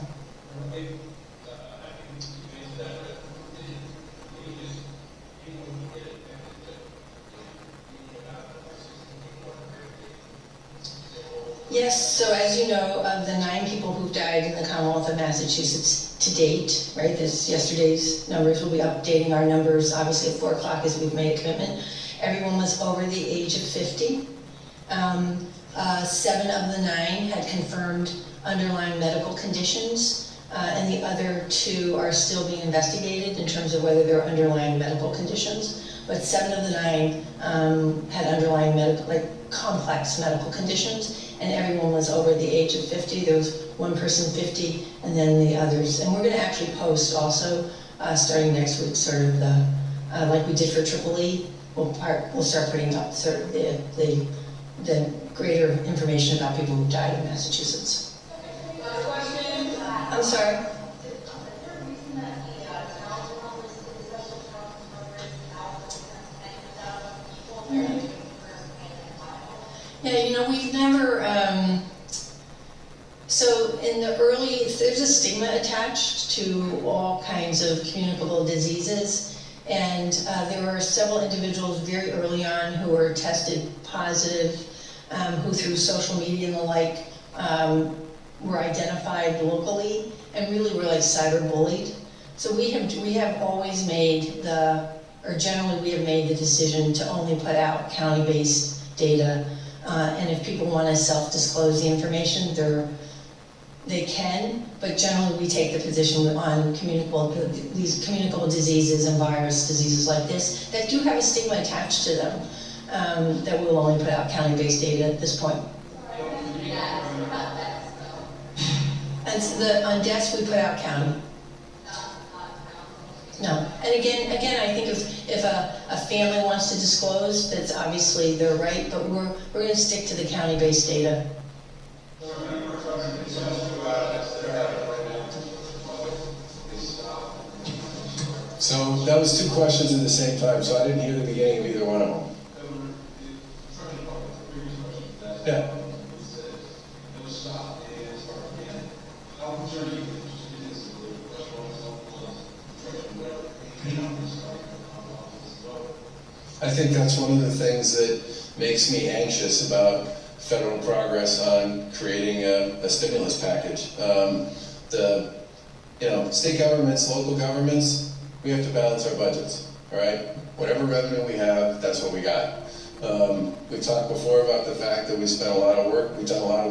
Yes, so as you know, of the 9 people who've died in the Commonwealth of Massachusetts to date, right, this yesterday's numbers, we'll be updating our numbers obviously at 4 o'clock as we've made a commitment. Everyone was over the age of 50. 7 of the 9 had confirmed underlying medical conditions, and the other 2 are still being investigated in terms of whether they're underlying medical conditions. But 7 of the 9 had underlying medical, like complex medical conditions, and everyone was over the age of 50. There was one person 50, and then the others. And we're going to actually post also, starting next week, sort of the, like we did for Triple E, we'll start putting up sort of the greater information about people who died in Massachusetts. I'm sorry? Yeah, you know, we've never, so in the early, there's a stigma attached to all kinds of communicable diseases. And there were several individuals very early on who were tested positive, who through social media and the like were identified locally and really were like cyberbullied. So we have always made generally we have made the decision to only put out county-based data. And if people want to self-disclose the information, they can, but generally we take the position on these communicable diseases and virus diseases like this that do have a stigma attached to them, that we'll only put out county-based data at this point. And so on deaths we put out county. No, and again, I think if a family wants to disclose, that's obviously their right, but we're going to stick to the county-based data. So that was 2 questions at the same time, so I didn't hear the beginning of either one of them. Yeah. I think that's one of the things that makes me anxious about federal progress on creating a stimulus package. State governments, local governments, we have to balance our budgets, all right? Whatever revenue we have, that's what we got. We talked before about the fact that we've done a lot of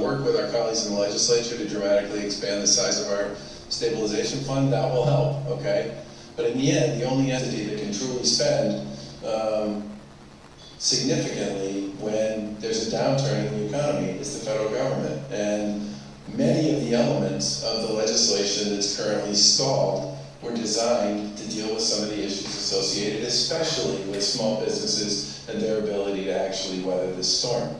work with our colleagues in the legislature to dramatically expand the size of our stabilization fund. That will help, okay? But in the end, the only entity that can truly spend significantly when there's a downturn in the economy is the federal government. And many of the elements of the legislation that's currently stalled were designed to deal with some of the issues associated, especially with small businesses and their ability to actually weather this storm.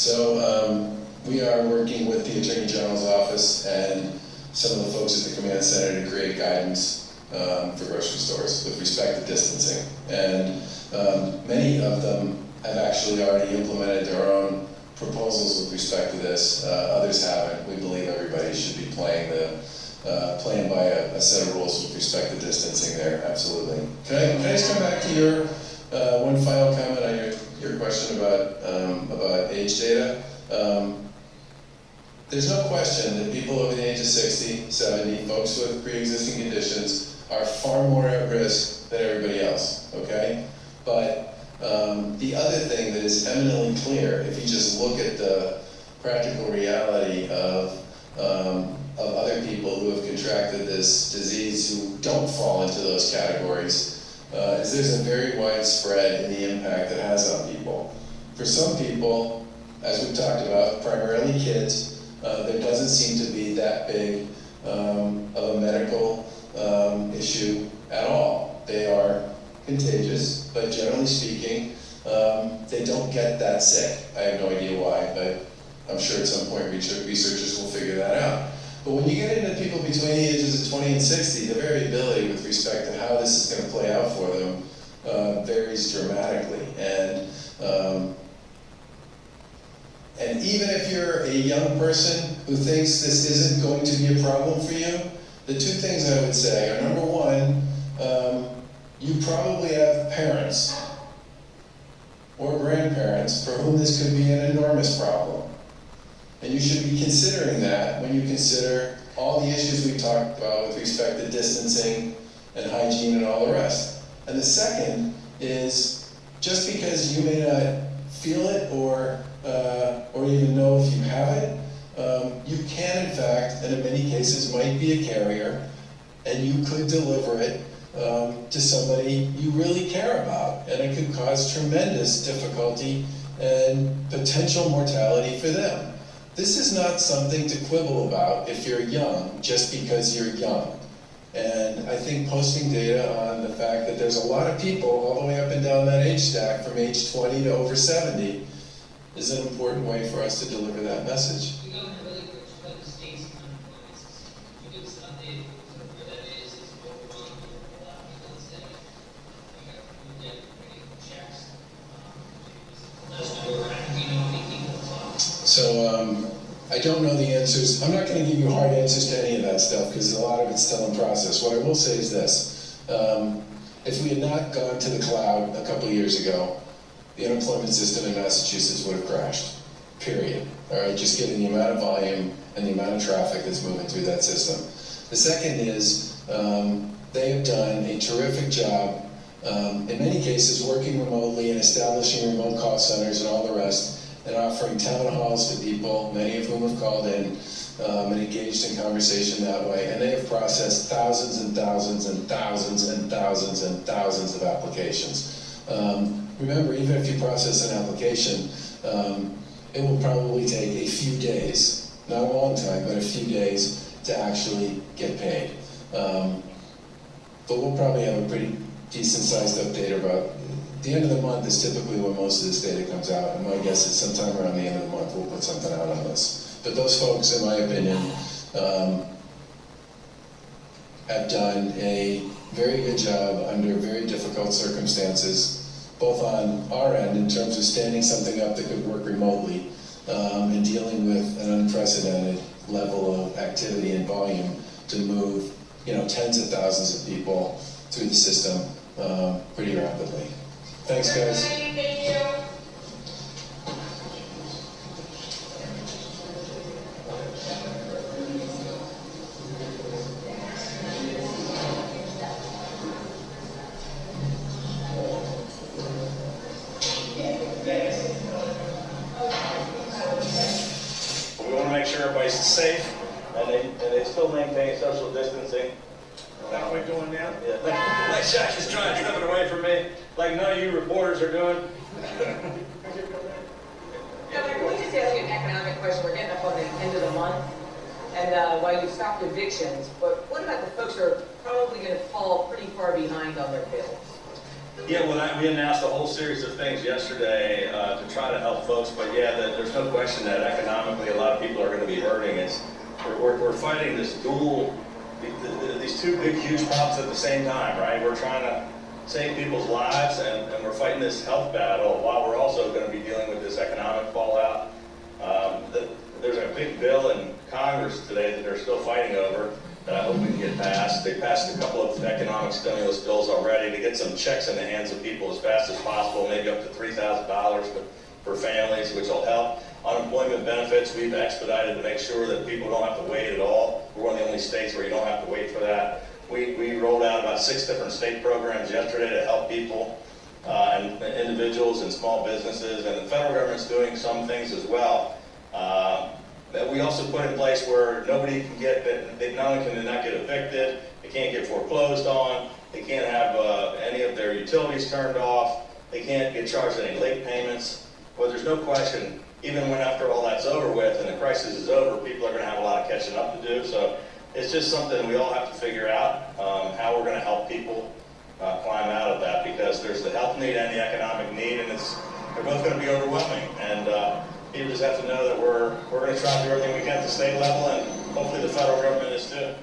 So we are working with the Attorney General's office and some of the folks at the command center to create guidance for grocery stores with respect to distancing. And many of them have actually already implemented their own proposals with respect to this. Others haven't. We believe everybody should be playing by a set of rules with respect to distancing there, absolutely. Can I just come back to your one final comment on your question about age data? There's no question that people over the age of 60, 70, folks with pre-existing conditions are far more at risk than everybody else, okay? But the other thing that is eminently clear, if you just look at the practical reality of other people who have contracted this disease who don't fall into those categories, is there's a very wide spread in the impact it has on people. For some people, as we've talked about, primarily kids, there doesn't seem to be that big of a medical issue at all. They are contagious, but generally speaking, they don't get that sick. I have no idea why, but I'm sure at some point researchers will figure that out. But when you get into people between the ages of 20 and 60, the variability with respect to how this is going to play out for them varies dramatically. And even if you're a young person who thinks this isn't going to be a problem for you, the two things I would say are, number one, you probably have parents or grandparents for whom this could be an enormous problem. And you should be considering that when you consider all the issues we talked about with respect to distancing and hygiene and all the rest. And the second is, just because you may not feel it or even know if you have it, you can in fact, and in many cases might be a carrier, and you could deliver it to somebody you really care about, and it could cause tremendous difficulty and potential mortality for them. This is not something to quibble about if you're young, just because you're young. And I think posting data on the fact that there's a lot of people all the way up and down that age stack from age 20 to over 70 is an important way for us to deliver that message. So I don't know the answers. I'm not going to give you hard answers to any of that stuff because a lot of it's still in process. What I will say is this. If we had not gone to the cloud a couple of years ago, the unemployment system in Massachusetts would have crashed, period. All right, just given the amount of volume and the amount of traffic that's moving through that system. The second is they have done a terrific job, in many cases, working remotely and establishing remote call centers and all the rest, and offering town halls to people, many of whom have called in and engaged in conversation that way. And they have processed thousands and thousands and thousands and thousands and thousands of applications. Remember, even if you process an application, it will probably take a few days, not a long time, but a few days to actually get paid. But we'll probably have a pretty decent sized update about the end of the month is typically when most of this data comes out, and my guess is sometime around the end of the month we'll put something out on this. But those folks, in my opinion, have done a very good job under very difficult circumstances, both on our end in terms of standing something up that could work remotely, and dealing with an unprecedented level of activity and volume to move, tens of thousands of people through the system pretty rapidly. Thanks, guys. Thank you. We want to make sure everybody's safe and they still maintain social distancing. Like we're doing now? Yeah. Like Shaq is trying to trip it away from me, like none of you reporters are doing. Governor, can we just ask you an economic question? We're getting up on the end of the month, and while you've stopped evictions, but what about the folks who are probably going to fall pretty far behind on their bills? Yeah, well, we announced a whole series of things yesterday to try to help folks, but yeah, there's no question that economically a lot of people are going to be hurting. We're fighting this these two big, huge problems at the same time, right? We're trying to save people's lives, and we're fighting this health battle while we're also going to be dealing with this economic fallout. There's a big bill in Congress today that they're still fighting over that I hope we can get passed. They passed a couple of economic stimulus bills already to get some checks in the hands of people as fast as possible, maybe up to $3,000 for families, which will help. Unemployment benefits, we've expedited to make sure that people don't have to wait at all. We're one of the only states where you don't have to wait for that. We rolled out about 6 different state programs yesterday to help people and individuals and small businesses, and the federal government's doing some things as well. That we also put in place where nobody can get, not only can they not get evicted, they can't get foreclosed on, they can't have any of their utilities turned off, they can't get charged any late payments. But there's no question, even when after all that's over with and the crisis is over, people are going to have a lot of catching up to do. So it's just something we all have to figure out, how we're going to help people climb out of that, because there's the health need and the economic need, and they're both going to be overwhelming. And people just have to know that we're going to try to do everything we can at the state level, and hopefully the federal government is too.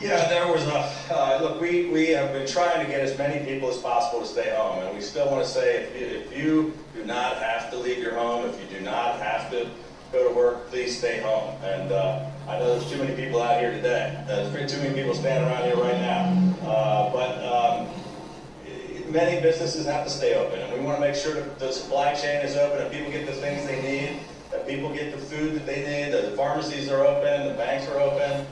Yeah, there was look, we have been trying to get as many people as possible to stay home, and we still want to say if you do not have to leave your home, if you do not have to go to work, please stay home. And I know there's too many people out here today. There's too many people standing around here right now. But many businesses have to stay open, and we want to make sure that the supply chain is open and people get the things they need, that people get the food that they need, that the pharmacies are open, the banks are open,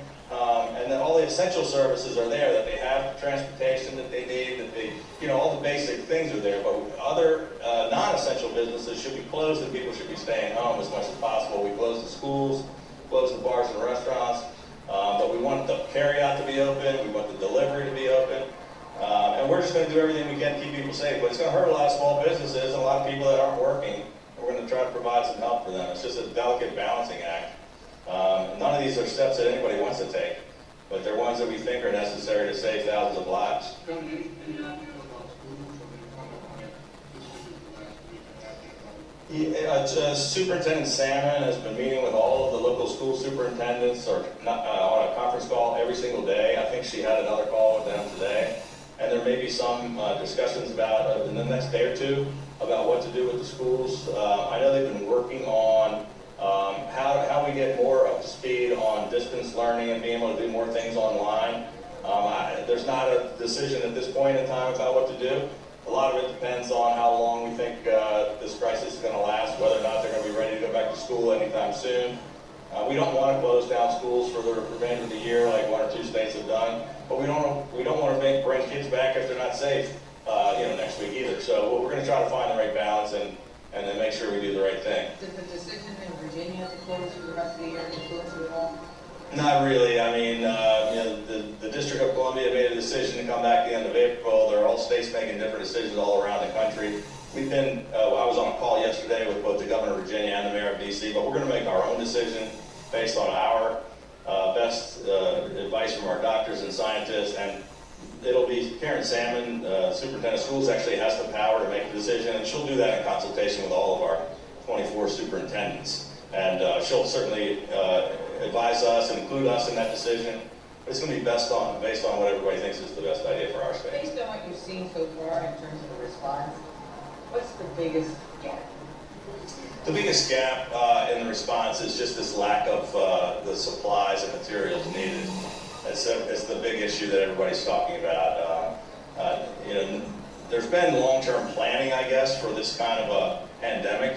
and that all the essential services are there, that they have transportation that they need, that they, all the basic things are there. But other non-essential businesses should be closed, and people should be staying home as much as possible. We close the schools, close the bars and restaurants, but we want the carry-out to be open, we want the delivery to be open, and we're just going to do everything we can to keep people safe. But it's going to hurt a lot of small businesses and a lot of people that aren't working. We're going to try to provide some help for them. It's just a delicate balancing act. None of these are steps that anybody wants to take, but they're ones that we think are necessary to save thousands of lives. Superintendent Salmon has been meeting with all of the local school superintendents on a conference call every single day. I think she had another call with them today. And there may be some discussions about in the next day or two about what to do with the schools. I know they've been working on how we get more up to speed on distance learning and being able to do more things online. There's not a decision at this point in time about what to do. A lot of it depends on how long we think this crisis is going to last, whether or not they're going to be ready to go back to school anytime soon. We don't want to close down schools for the remainder of the year like 1 or 2 states have done, but we don't want to bring kids back if they're not safe next week either. So we're going to try to find the right balance and then make sure we do the right thing. Does the decision in Virginia to close for the rest of the year influence it at all? Not really. I mean, the District of Columbia made a decision to come back at the end of April. There are all states making different decisions all around the country. We've been, I was on a call yesterday with both the governor of Virginia and the mayor of DC, but we're going to make our own decision based on our best advice from our doctors and scientists, and it'll be Karen Salmon, superintendent of schools, actually has the power to make the decision, and she'll do that in consultation with all of our 24 superintendents. And she'll certainly advise us and include us in that decision. But it's going to be based on what everybody thinks is the best idea for our state. Based on what you've seen so far in terms of the response, what's the biggest gap? The biggest gap in the response is just this lack of the supplies and materials needed. It's the big issue that everybody's talking about. There's been long-term planning, I guess, for this kind of a pandemic,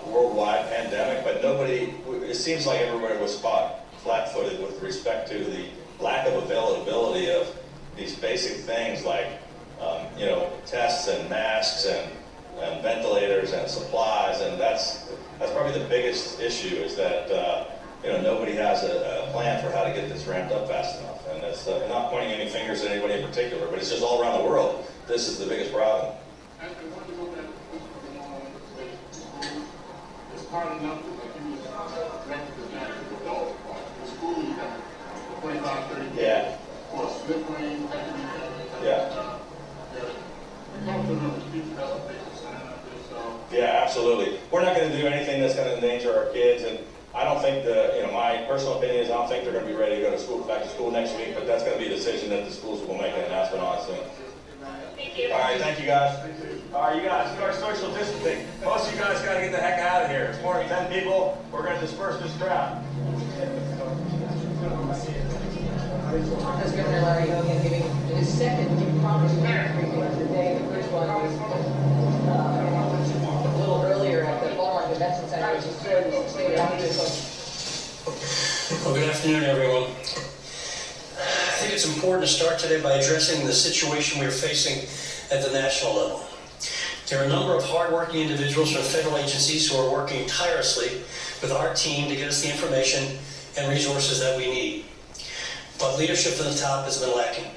worldwide pandemic, but it seems like everybody was caught flat-footed with respect to the lack of availability of these basic things like, tests and masks and ventilators and supplies, and that's probably the biggest issue, is that nobody has a plan for how to get this ramped up fast enough. And that's not pointing any fingers at anybody in particular, but it's just all around the world. This is the biggest problem. It's hard enough to Yeah. Yeah, absolutely. We're not going to do anything that's going to endanger our kids, and I don't think my personal opinion is I don't think they're going to be ready to go to school, back to school next week, but that's going to be a decision that the schools will make an announcement on soon. Thank you. All right, thank you guys. All right, you guys, start social distancing. Most of you guys got to get the heck out of here. It's more than 10 people. We're going to disperse this crowd. As Governor Larry Hogan giving his second promise briefing of the day. The first one was a little earlier at the Baltimore Convention Center, which is good in the state of Washington. Well, good afternoon, everyone. I think it's important to start today by addressing the situation we're facing at the national level. There are a number of hardworking individuals from federal agencies who are working tirelessly with our team to get us the information and resources that we need. But leadership from the top has been lacking.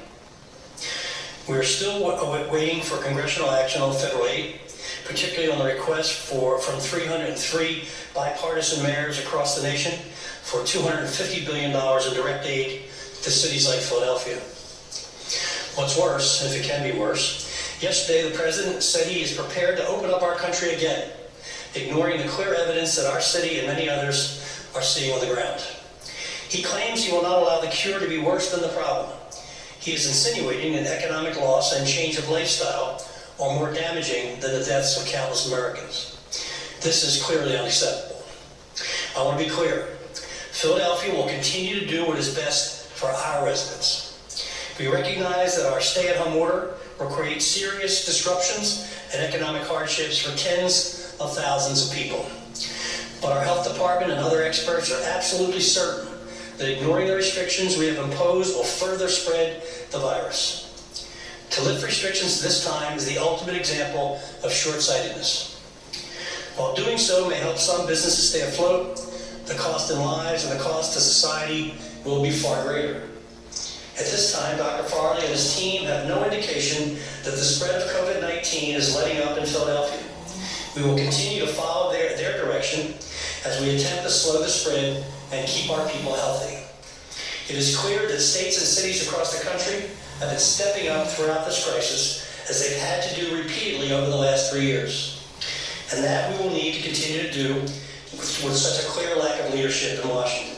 We're still waiting for congressional action on federal aid, particularly on the request from 303 bipartisan mayors across the nation for $250 billion in direct aid to cities like Philadelphia. What's worse, if it can be worse, yesterday the president said he is prepared to open up our country again, ignoring the clear evidence that our city and many others are seeing on the ground. He claims he will not allow the cure to be worse than the problem. He is insinuating that economic loss and change of lifestyle are more damaging than the deaths of countless Americans. This is clearly unacceptable. I want to be clear. Philadelphia will continue to do what is best for our residents. We recognize that our stay-at-home order will create serious disruptions and economic hardships for tens of thousands of people. But our health department and other experts are absolutely certain that ignoring the restrictions we have imposed will further spread the virus. To lift restrictions this time is the ultimate example of short-sightedness. While doing so may help some businesses stay afloat, the cost in lives and the cost to society will be far greater. At this time, Dr. Farley and his team have no indication that the spread of COVID-19 is letting up in Philadelphia. We will continue to follow their direction as we attempt to slow the spread and keep our people healthy. It is clear that states and cities across the country have been stepping up throughout this crisis, as they've had to do repeatedly over the last 3 years. And that we will need to continue to do with such a clear lack of leadership in Washington.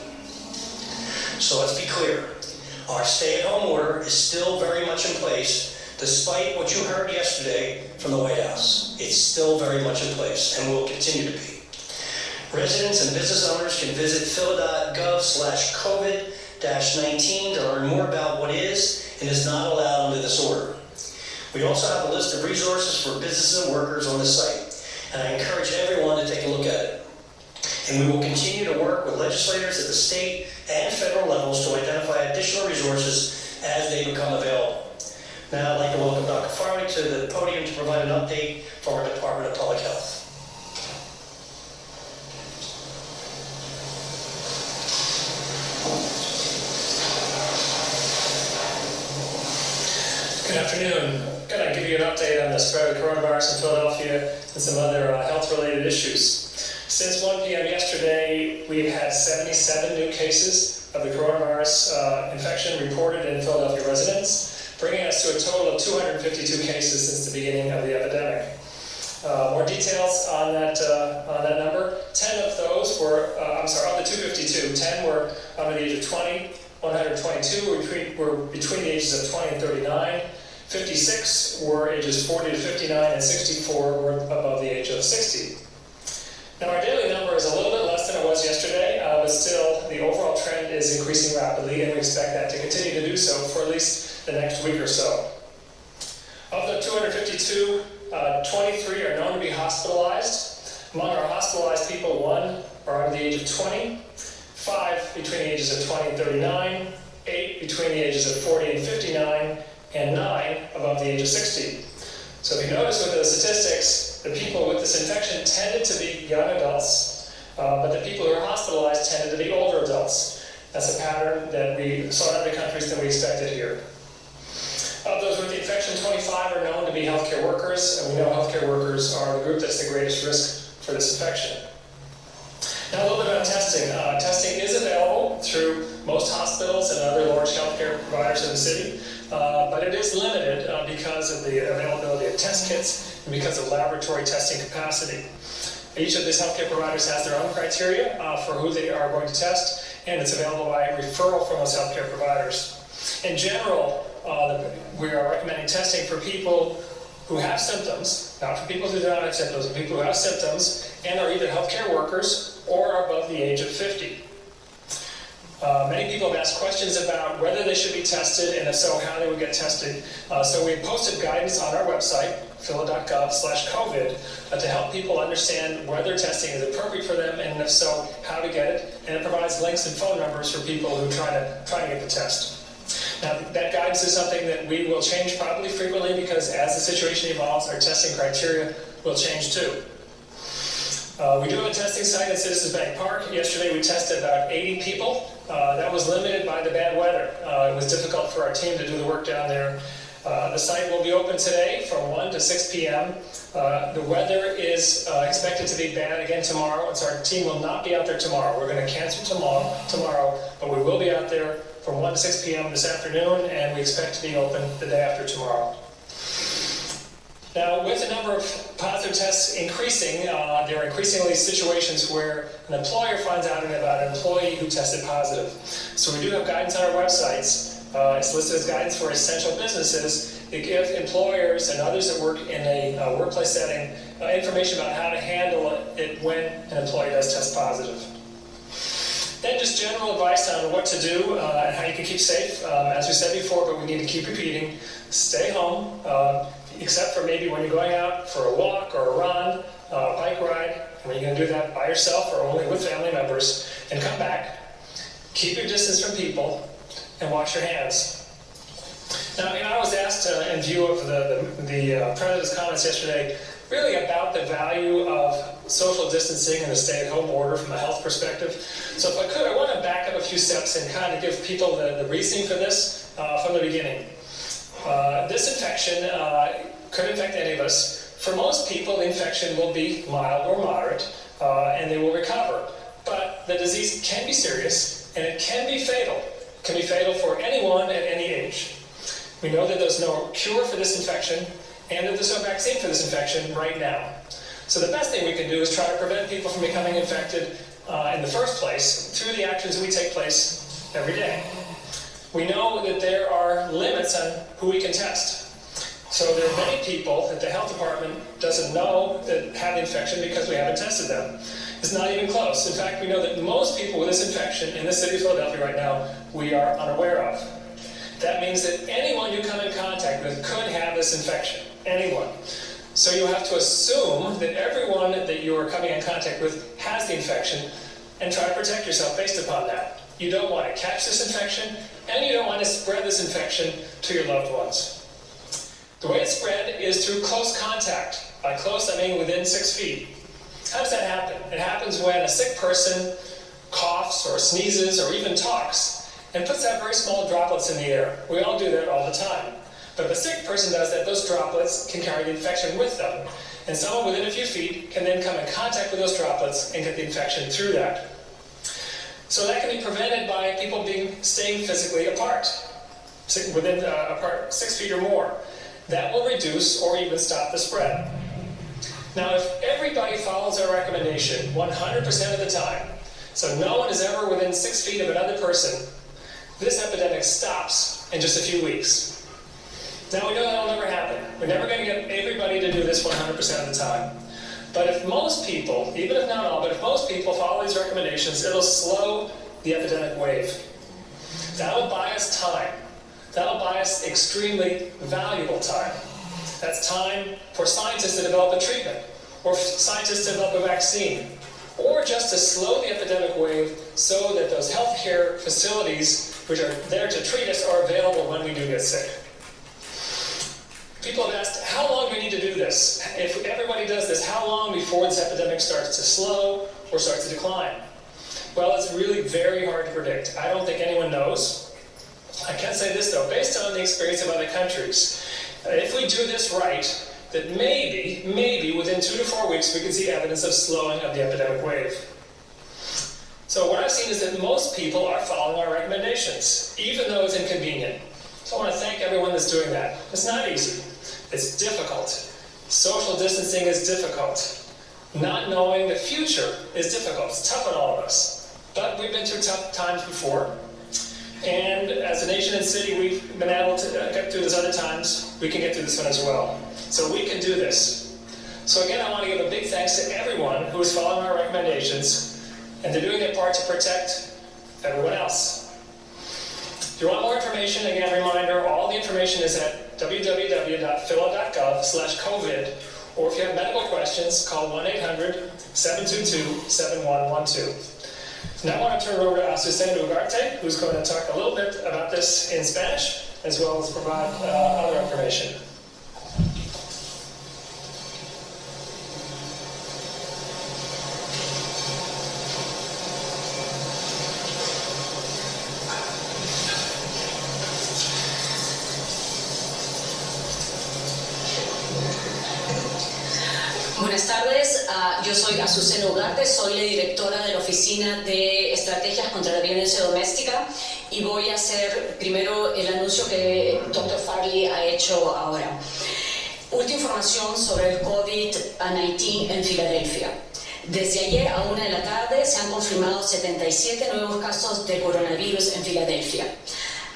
So let's be clear. Our stay-at-home order is still very much in place, despite what you heard yesterday from the White House. It's still very much in place and will continue to be. Residents and business owners can visit phila.gov/COVID-19 to learn more about what is and is not allowed under this order. We also have a list of resources for businesses and workers on the site, and I encourage everyone to take a look at it. And we will continue to work with legislators at the state and federal levels to identify additional resources as they become available. Now I'd like to welcome Dr. Farley to the podium to provide an update from our Department of Public Health. Good afternoon. I'm going to give you an update on the spread of coronavirus in Philadelphia and some other health-related issues. Since 1 p.m. yesterday, we've had 77 new cases of the coronavirus infection reported in Philadelphia residents, bringing us to a total of 252 cases since the beginning of the epidemic. More details on that number. 10 of those were, of the 252, 10 were under the age of 20, 122 were between the ages of 20 and 39, 56 were ages 40 to 59, and 64 were above the age of 60. Now our daily number is a little bit less than it was yesterday, but still the overall trend is increasing rapidly, and we expect that to continue to do so for at least the next week or so. Of the 252, 23 are known to be hospitalized. Among our hospitalized people, 1 are under the age of 20, 5 between the ages of 20 and 39, 8 between the ages of 40 and 59, and 9 above the age of 60. So if you notice with the statistics, the people with this infection tended to be young adults, but the people who are hospitalized tended to be older adults. That's a pattern that we saw in other countries than we expected here. Of those with the infection, 25 are known to be healthcare workers, and we know healthcare workers are the group that's the greatest risk for this infection. Now a little bit about testing. Testing is available through most hospitals and other large healthcare providers in the city, but it is limited because of the availability of test kits and because of laboratory testing capacity. Each of these healthcare providers has their own criteria for who they are going to test, and it's available by referral from those healthcare providers. In general, we are recommending testing for people who have symptoms, not for people who do not have symptoms, but people who have symptoms and are either healthcare workers or are above the age of 50. Many people have asked questions about whether they should be tested, and if so, how they would get tested. So we posted guidance on our website, phila.gov/COVID, to help people understand whether testing is appropriate for them, and if so, how to get it. And it provides links and phone numbers for people who try to get the test. Now, that guidance is something that we will change probably frequently because as the situation evolves, our testing criteria will change too. We do have a testing site at Citizens Bank Park. Yesterday we tested about 80 people. That was limited by the bad weather. It was difficult for our team to do the work down there. The site will be open today from 1 to 6 p.m. The weather is expected to be bad again tomorrow, and so our team will not be out there tomorrow. We're going to cancel tomorrow, but we will be out there from 1 to 6 p.m. this afternoon, and we expect to be open the day after tomorrow. Now, with the number of positive tests increasing, there are increasingly situations where an employer finds out about an employee who tested positive. So we do have guidance on our websites. It's listed as guidance for essential businesses. They give employers and others that work in a workplace setting information about how to handle it when an employee does test positive. Then just general advice on what to do and how you can keep safe. As we said before, but we need to keep repeating, stay home, except for maybe when you're going out for a walk or a run, bike ride, when you're going to do that by yourself or only with family members, and come back. Keep your distance from people and wash your hands. Now, I was asked in view of the President's comments yesterday, really about the value of social distancing and the stay-at-home order from a health perspective. So if I could, I want to back up a few steps and kind of give people the reasoning for this from the beginning. This infection could infect any of us. For most people, the infection will be mild or moderate, and they will recover. But the disease can be serious, and it can be fatal. It can be fatal for anyone at any age. We know that there's no cure for this infection, and that there's no vaccine for this infection right now. So the best thing we can do is try to prevent people from becoming infected in the first place through the actions we take place every day. We know that there are limits on who we can test. So there are many people that the health department doesn't know that have the infection because we haven't tested them. It's not even close. In fact, we know that most people with this infection in the city of Philadelphia right now, we are unaware of. That means that anyone you come in contact with could have this infection. Anyone. So you have to assume that everyone that you are coming in contact with has the infection and try to protect yourself based upon that. You don't want to catch this infection, and you don't want to spread this infection to your loved ones. The way it's spread is through close contact. By close, I mean within 6 feet. How does that happen? It happens when a sick person coughs or sneezes or even talks and puts out very small droplets in the air. We all do that all the time. But if a sick person does that, those droplets can carry the infection with them. And someone within a few feet can then come in contact with those droplets and get the infection through that. So that can be prevented by people staying physically apart, apart 6 feet or more. That will reduce or even stop the spread. Now, if everybody follows our recommendation 100% of the time, so no one is ever within 6 feet of another person, this epidemic stops in just a few weeks. Now, we know that will never happen. We're never going to get everybody to do this 100% of the time. But if most people, even if not all, but if most people follow these recommendations, it'll slow the epidemic wave. That'll buy us time. That'll buy us extremely valuable time. That's time for scientists to develop a treatment, or scientists to develop a vaccine, or just to slow the epidemic wave so that those healthcare facilities which are there to treat us are available when we do get sick. People have asked, how long do we need to do this? If everybody does this, how long before this epidemic starts to slow or starts to decline? Well, it's really very hard to predict. I don't think anyone knows. I can say this, though, based on the experience of other countries, if we do this right, that maybe within 2 to 4 weeks we can see evidence of slowing of the epidemic wave. So what I've seen is that most people are following our recommendations, even though it's inconvenient. So I want to thank everyone that's doing that. It's not easy. It's difficult. Social distancing is difficult. Not knowing the future is difficult. It's tough on all of us. But we've been through tough times before. And as a nation and city, we've been able to get through this other times. We can get through this one as well. So we can do this. So again, I want to give a big thanks to everyone who is following our recommendations, and they're doing their part to protect everyone else. If you want more information, again, reminder, all the information is at www.phila.gov/COVID, or if you have medical questions, call 1-800-722-7112. Now I want to turn it over to Azucena Ugarte, who's going to talk a little bit about this in Spanish, as well as provide other information. Buenas tardes, yo soy Azucena Ugarte, soy la directora de la Oficina de Estrategias contra la Violencia Doméstica y voy a hacer primero el anuncio que Dr. Farley ha hecho ahora. Última información sobre el COVID-19 en Filadelfia. Desde ayer a 1 de la tarde se han confirmado 77 nuevos casos de coronavirus en Filadelfia.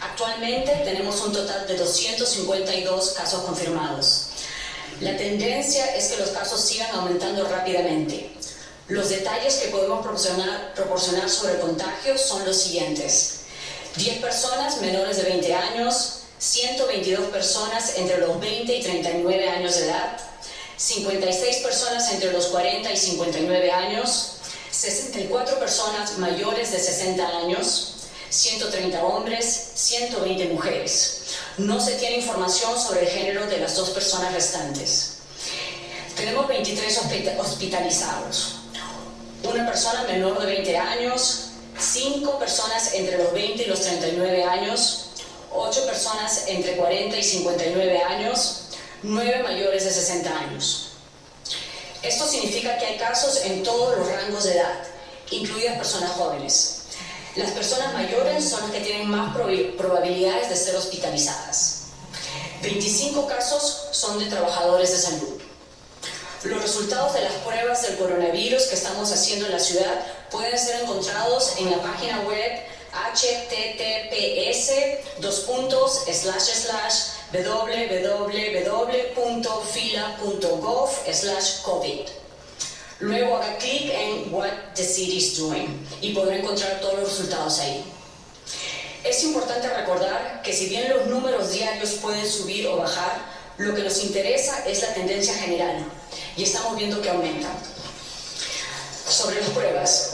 Actualmente tenemos un total de 252 casos confirmados. La tendencia es que los casos sigan aumentando rápidamente. Los detalles que podemos proporcionar sobre el contagio son los siguientes: 10 personas menores de 20 años, 122 personas entre los 20 y 39 años de edad, 56 personas entre los 40 y 59 años, 64 personas mayores de 60 años, 130 hombres, 120 mujeres. No se tiene información sobre el género de las 2 personas restantes. Tenemos 23 hospitalizados. Una persona menor de 20 años, 5 personas entre los 20 y los 39 años, 8 personas entre 40 y 59 años, 9 mayores de 60 años. Esto significa que hay casos en todos los rangos de edad, incluidas personas jóvenes. Las personas mayores son las que tienen más probabilidades de ser hospitalizadas. 25 casos son de trabajadores de salud. Los resultados de las pruebas del coronavirus que estamos haciendo en la ciudad pueden ser encontrados en la página web https://www.fila.gov/covid. Luego haga clic en What the City is Doing y podrá encontrar todos los resultados ahí. Es importante recordar que si bien los números diarios pueden subir o bajar, lo que nos interesa es la tendencia general y estamos viendo que aumenta. Sobre las pruebas.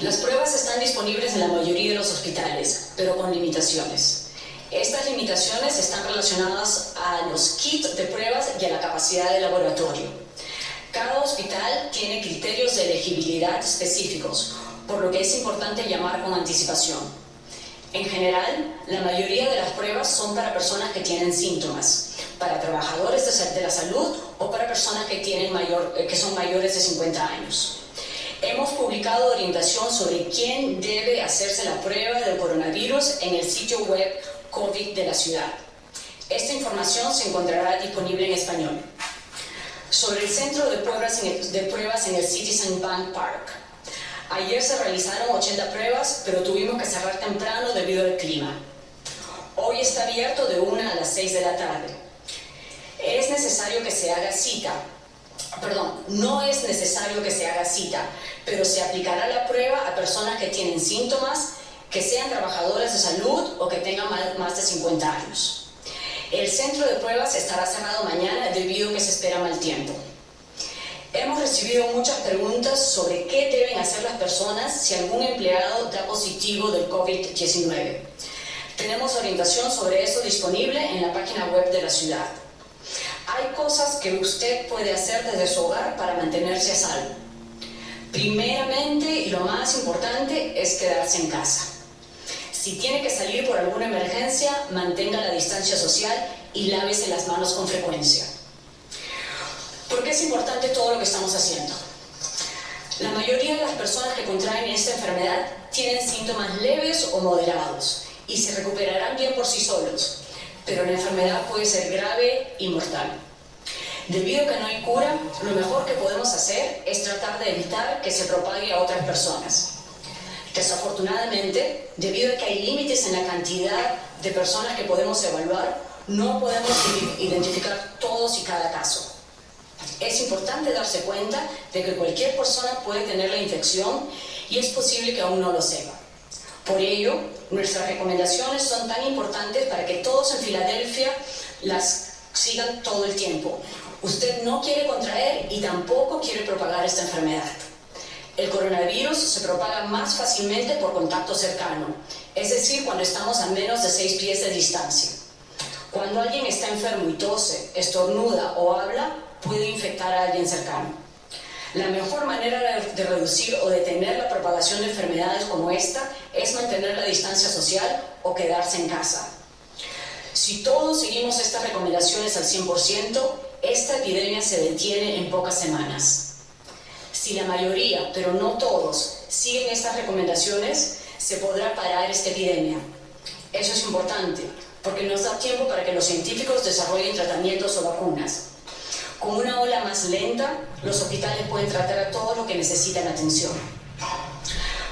Las pruebas están disponibles en la mayoría de los hospitales, pero con limitaciones. Estas limitaciones están relacionadas a los kits de pruebas y a la capacidad del laboratorio. Cada hospital tiene criterios de elegibilidad específicos, por lo que es importante llamar con anticipación. En general, la mayoría de las pruebas son para personas que tienen síntomas, para trabajadores de la salud o para personas que son mayores de 50 años. Hemos publicado orientación sobre quién debe hacerse la prueba del coronavirus en el sitio web COVID de la ciudad. Esta información se encontrará disponible en español. Sobre el centro de pruebas en el Citizen Bank Park. Ayer se realizaron 80 pruebas, pero tuvimos que cerrar temprano debido al clima. Hoy está abierto de 1 a las 6 de la tarde. Es necesario que se haga cita. No es necesario que se haga cita, pero se aplicará la prueba a personas que tienen síntomas, que sean trabajadores de salud o que tengan más de 50 años. El centro de pruebas estará cerrado mañana debido a que se espera mal tiempo. Hemos recibido muchas preguntas sobre qué deben hacer las personas si algún empleado da positivo del COVID-19. Tenemos orientación sobre eso disponible en la página web de la ciudad. Hay cosas que usted puede hacer desde su hogar para mantenerse a salvo. Primeramente, y lo más importante, es quedarse en casa. Si tiene que salir por alguna emergencia, mantenga la distancia social y lávese las manos con frecuencia. ¿Por qué es importante todo lo que estamos haciendo? La mayoría de las personas que contraen esta enfermedad tienen síntomas leves o moderados y se recuperarán bien por sí solos, pero la enfermedad puede ser grave y mortal. Debido a que no hay cura, lo mejor que podemos hacer es tratar de evitar que se propague a otras personas. Desafortunadamente, debido a que hay límites en la cantidad de personas que podemos evaluar, no podemos identificar todos y cada caso. Es importante darse cuenta de que cualquier persona puede tener la infección y es posible que aún no lo sepa. Por ello, nuestras recomendaciones son tan importantes para que todos en Filadelfia las sigan todo el tiempo. Usted no quiere contraer y tampoco quiere propagar esta enfermedad. El coronavirus se propaga más fácilmente por contacto cercano, es decir, cuando estamos a menos de 6 pies de distancia. Cuando alguien está enfermo y tose, estornuda o habla, puede infectar a alguien cercano. La mejor manera de reducir o detener la propagación de enfermedades como esta es mantener la distancia social o quedarse en casa. Si todos seguimos estas recomendaciones al 100%, esta epidemia se detiene en pocas semanas. Si la mayoría, pero no todos, siguen estas recomendaciones, se podrá parar esta epidemia. Eso es importante, porque nos da tiempo para que los científicos desarrollen tratamientos o vacunas. Con una ola más lenta, los hospitales pueden tratar a todos los que necesitan atención.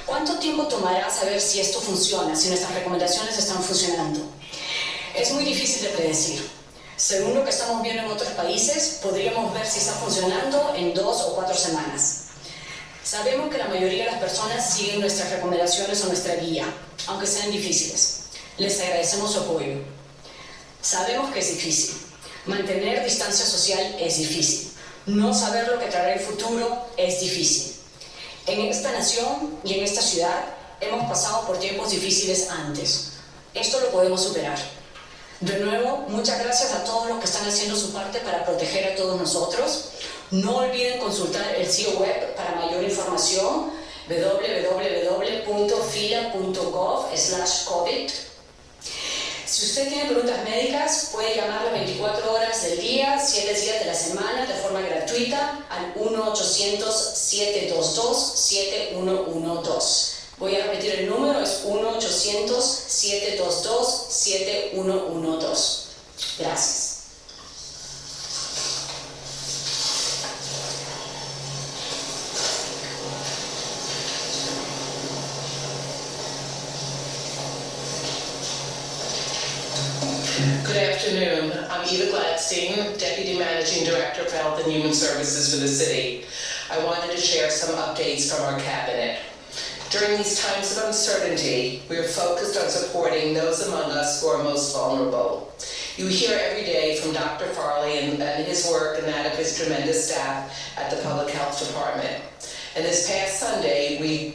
¿Cuánto tiempo tomará saber si esto funciona, si nuestras recomendaciones están funcionando? Es muy difícil de predecir. Según lo que estamos viendo en otros países, podríamos ver si está funcionando en 2 o 4 semanas. Sabemos que la mayoría de las personas siguen nuestras recomendaciones o nuestra guía, aunque sean difíciles. Les agradecemos su apoyo. Sabemos que es difícil. Mantener distancia social es difícil. No saber lo que traerá el futuro es difícil. En esta nación y en esta ciudad hemos pasado por tiempos difíciles antes. Esto lo podemos superar. De nuevo, muchas gracias a todos los que están haciendo su parte para proteger a todos nosotros. No olviden consultar el sitio web para mayor información, www.fila.gov/COVID. Si usted tiene preguntas médicas, puede llamar las 24 horas del día, 7 días de la semana, de forma gratuita, al 1-800-722-7112. Voy a repetir el número, es 1-800-722-7112. Gracias. Good afternoon. I'm Eva Gladstein, Deputy Managing Director for Health and Human Services for the city. I wanted to share some updates from our cabinet. During these times of uncertainty, we are focused on supporting those among us who are most vulnerable. You hear every day from Dr. Farley and his work and that of his tremendous staff at the Public Health Department. And this past Sunday, we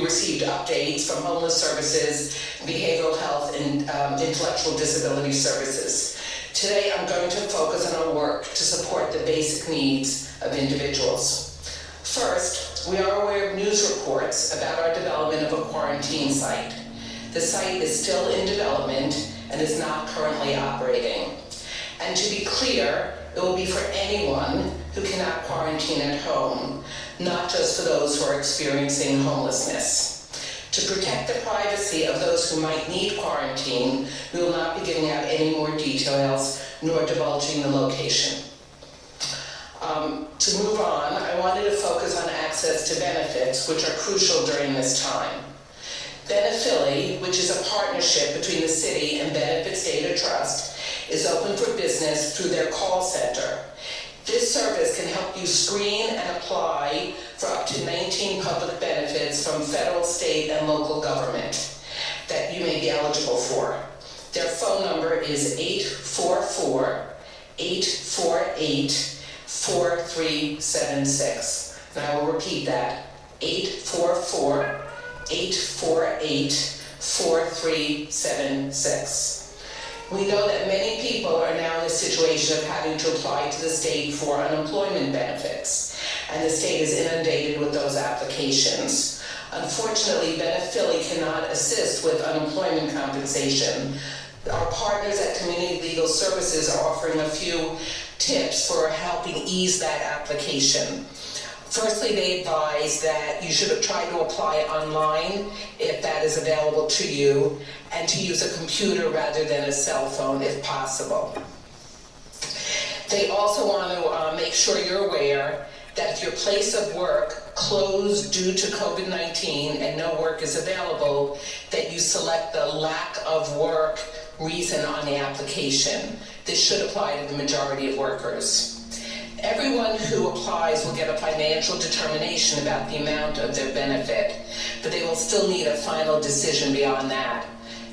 received updates from Homeless Services, Behavioral Health, and Intellectual Disability Services. Today, I'm going to focus on our work to support the basic needs of individuals. First, we are aware of news reports about our development of a quarantine site. The site is still in development and is not currently operating. And to be clear, it will be for anyone who cannot quarantine at home, not just for those who are experiencing homelessness. To protect the privacy of those who might need quarantine, we will not be giving out any more details nor divulging the location. To move on, I wanted to focus on access to benefits, which are crucial during this time. Benephilly, which is a partnership between the city and Benefits Data Trust, is open for business through their call center. This service can help you screen and apply for up to 19 public benefits from federal, state, and local government that you may be eligible for. Their phone number is 844-848-4376. And I will repeat that, 844-848-4376. We know that many people are now in the situation of having to apply to the state for unemployment benefits, and the state is inundated with those applications. Unfortunately, Benephilly cannot assist with unemployment compensation. Our partners at Community Legal Services are offering a few tips for helping ease that application. Firstly, they advise that you should try to apply online if that is available to you, and to use a computer rather than a cell phone if possible. They also want to make sure you're aware that if your place of work closed due to COVID-19 and no work is available, that you select the lack of work reason on the application. This should apply to the majority of workers. Everyone who applies will get a financial determination about the amount of their benefit, but they will still need a final decision beyond that.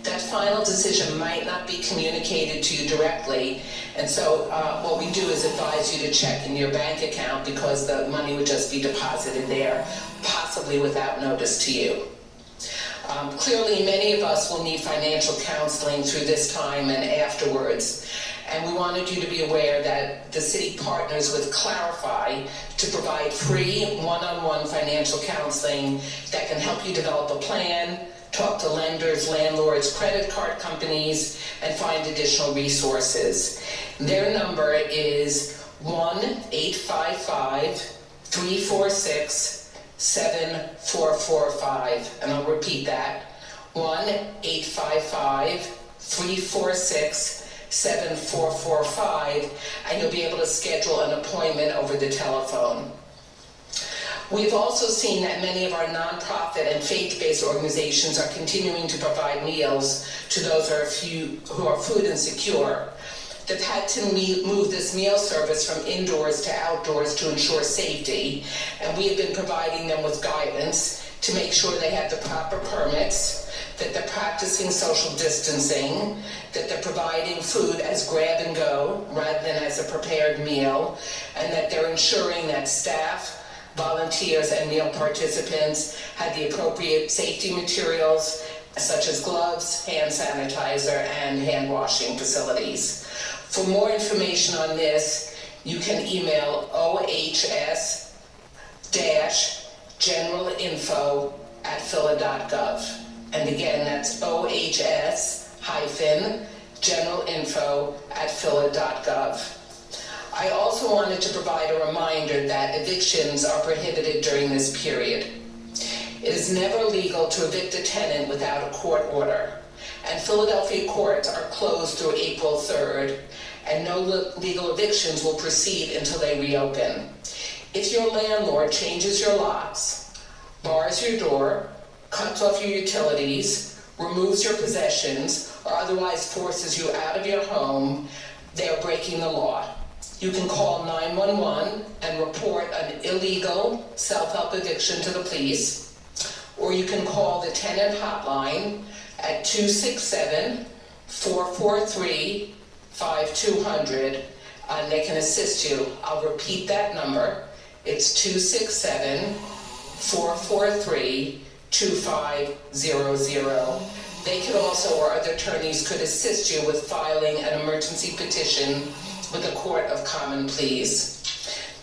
That final decision might not be communicated to you directly, and so what we do is advise you to check in your bank account, because the money would just be deposited there, possibly without notice to you. Clearly, many of us will need financial counseling through this time and afterwards. And we wanted you to be aware that the city partners with Clarify to provide free one-on-one financial counseling that can help you develop a plan, talk to lenders, landlords, credit card companies, and find additional resources. Their number is 1-855-346-7445. And I'll repeat that, 1-855-346-7445, and you'll be able to schedule an appointment over the telephone. We've also seen that many of our nonprofit and faith-based organizations are continuing to provide meals to those who are food insecure. They've had to move this meal service from indoors to outdoors to ensure safety, and we have been providing them with guidance to make sure they have the proper permits, that they're practicing social distancing, that they're providing food as grab and go rather than as a prepared meal, and that they're ensuring that staff, volunteers, and meal participants have the appropriate safety materials such as gloves, hand sanitizer, and hand washing facilities. For more information on this, you can email ohs-generalinfo@phila.gov. And again, that's ohs-generalinfo@phila.gov. I also wanted to provide a reminder that evictions are prohibited during this period. It is never legal to evict a tenant without a court order, and Philadelphia courts are closed through April 3rd, and no legal evictions will proceed until they reopen. If your landlord changes your locks, bars your door, cuts off your utilities, removes your possessions, or otherwise forces you out of your home, they are breaking the law. You can call 911 and report an illegal self-help eviction to the police, or you can call the tenant hotline at 267-443-5200, and they can assist you. I'll repeat that number. It's 267-443-2500. They could also, or other attorneys could assist you with filing an emergency petition with the Court of Common Pleas.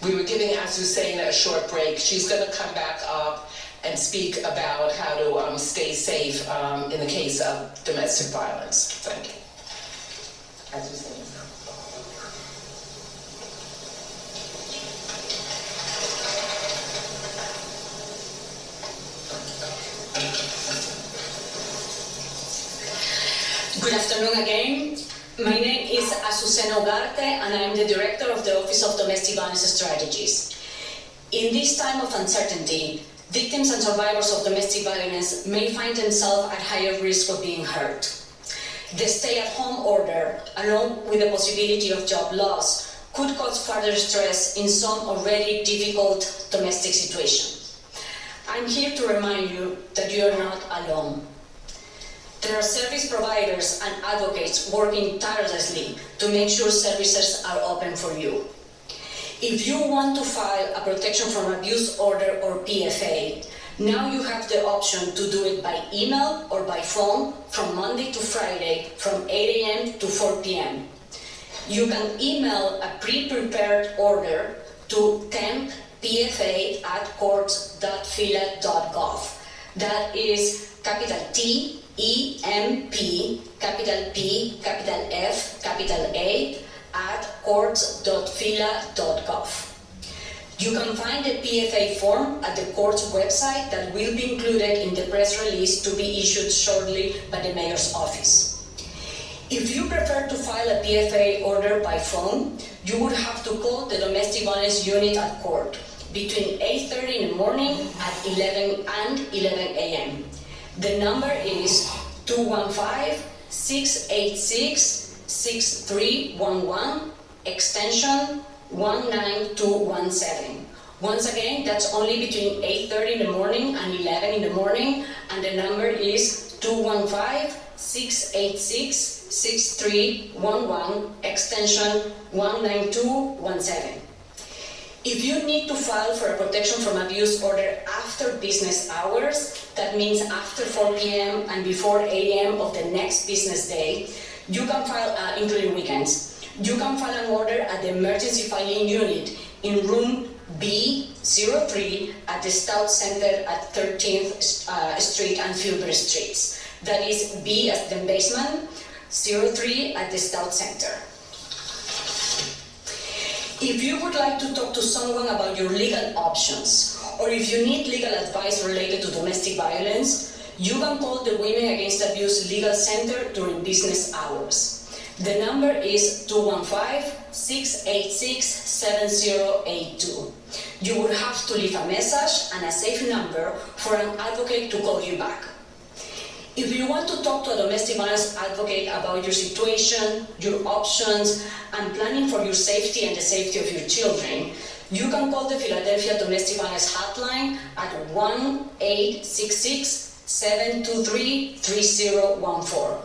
We were giving Azucena a short break. She's going to come back up and speak about how to stay safe in the case of domestic violence. Thank you. Azucena. Good afternoon again. My name is Azucena Ugarte, and I am the Director of the Office of Domestic Violence Strategies. In this time of uncertainty, victims and survivors of domestic violence may find themselves at higher risk of being hurt. The stay-at-home order, along with the possibility of job loss, could cause further stress in some already difficult domestic situations. I'm here to remind you that you are not alone. There are service providers and advocates working tirelessly to make sure services are open for you. If you want to file a protection from abuse order or PFA, now you have the option to do it by email or by phone from Monday to Friday from 8 a.m. to 4 p.m. You can email a pre-prepared order to tempPFA@courts.phila.gov. That is capital T, EMP, capital P, capital F, capital A, @courts.phila.gov. You can find the PFA form at the court's website that will be included in the press release to be issued shortly by the mayor's office. If you prefer to file a PFA order by phone, you would have to call the domestic violence unit at court between 8:30 in the morning at 11 and 11 a.m. The number is 215-686-6311, extension 19217. Once again, that's only between 8:30 in the morning and 11 in the morning, and the number is 215-686-6311, extension 19217. If you need to file for a protection from abuse order after business hours, that means after 4 p.m. and before 8 a.m. of the next business day, you can file, including weekends, you can file an order at the emergency filing unit in room B03 at the Stout Center at 13th Street and Filbert Streets. That is B as the basement, 03 at the Stout Center. If you would like to talk to someone about your legal options, or if you need legal advice related to domestic violence, you can call the Women Against Abuse Legal Center during business hours. The number is 215-686-7082. You would have to leave a message and a safe number for an advocate to call you back. If you want to talk to a domestic violence advocate about your situation, your options, and planning for your safety and the safety of your children, you can call the Philadelphia Domestic Violence Hotline at 1-866-723-3014.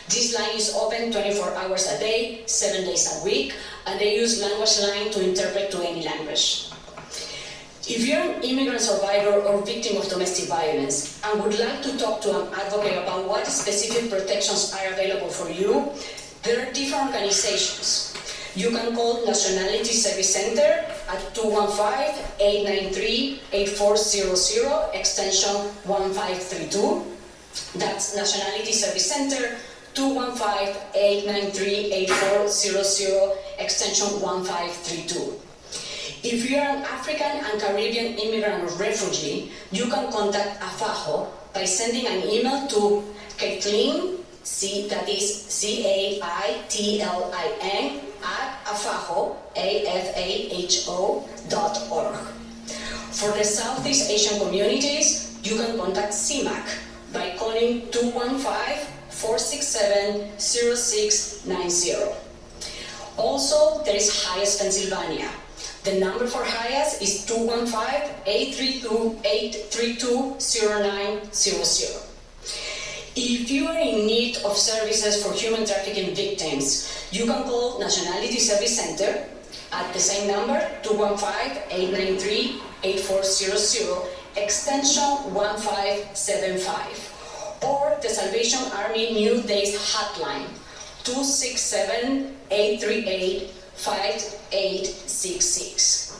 This line is open 24 hours a day, 7 days a week, and they use language line to interpret to any language. If you're an immigrant survivor or victim of domestic violence and would like to talk to an advocate about what specific protections are available for you, there are different organizations. You can call Nationality Service Center at 215-893-8400, extension 1532. That's Nationality Service Center, 215-893-8400, extension 1532. If you're an African and Caribbean immigrant or refugee, you can contact AFAHO by sending an email to Caitlin, that is CAITLIN, at afaho.org. For the Southeast Asian communities, you can contact CIMAC by calling 215-467-0690. Also, there is HIAS Pennsylvania. The number for HIAS is 215-832-0900. If you are in need of services for human trafficking victims, you can call Nationality Service Center at the same number, 215-893-8400, extension 1575. Or the Salvation Army New Days Hotline, 267-838-5866.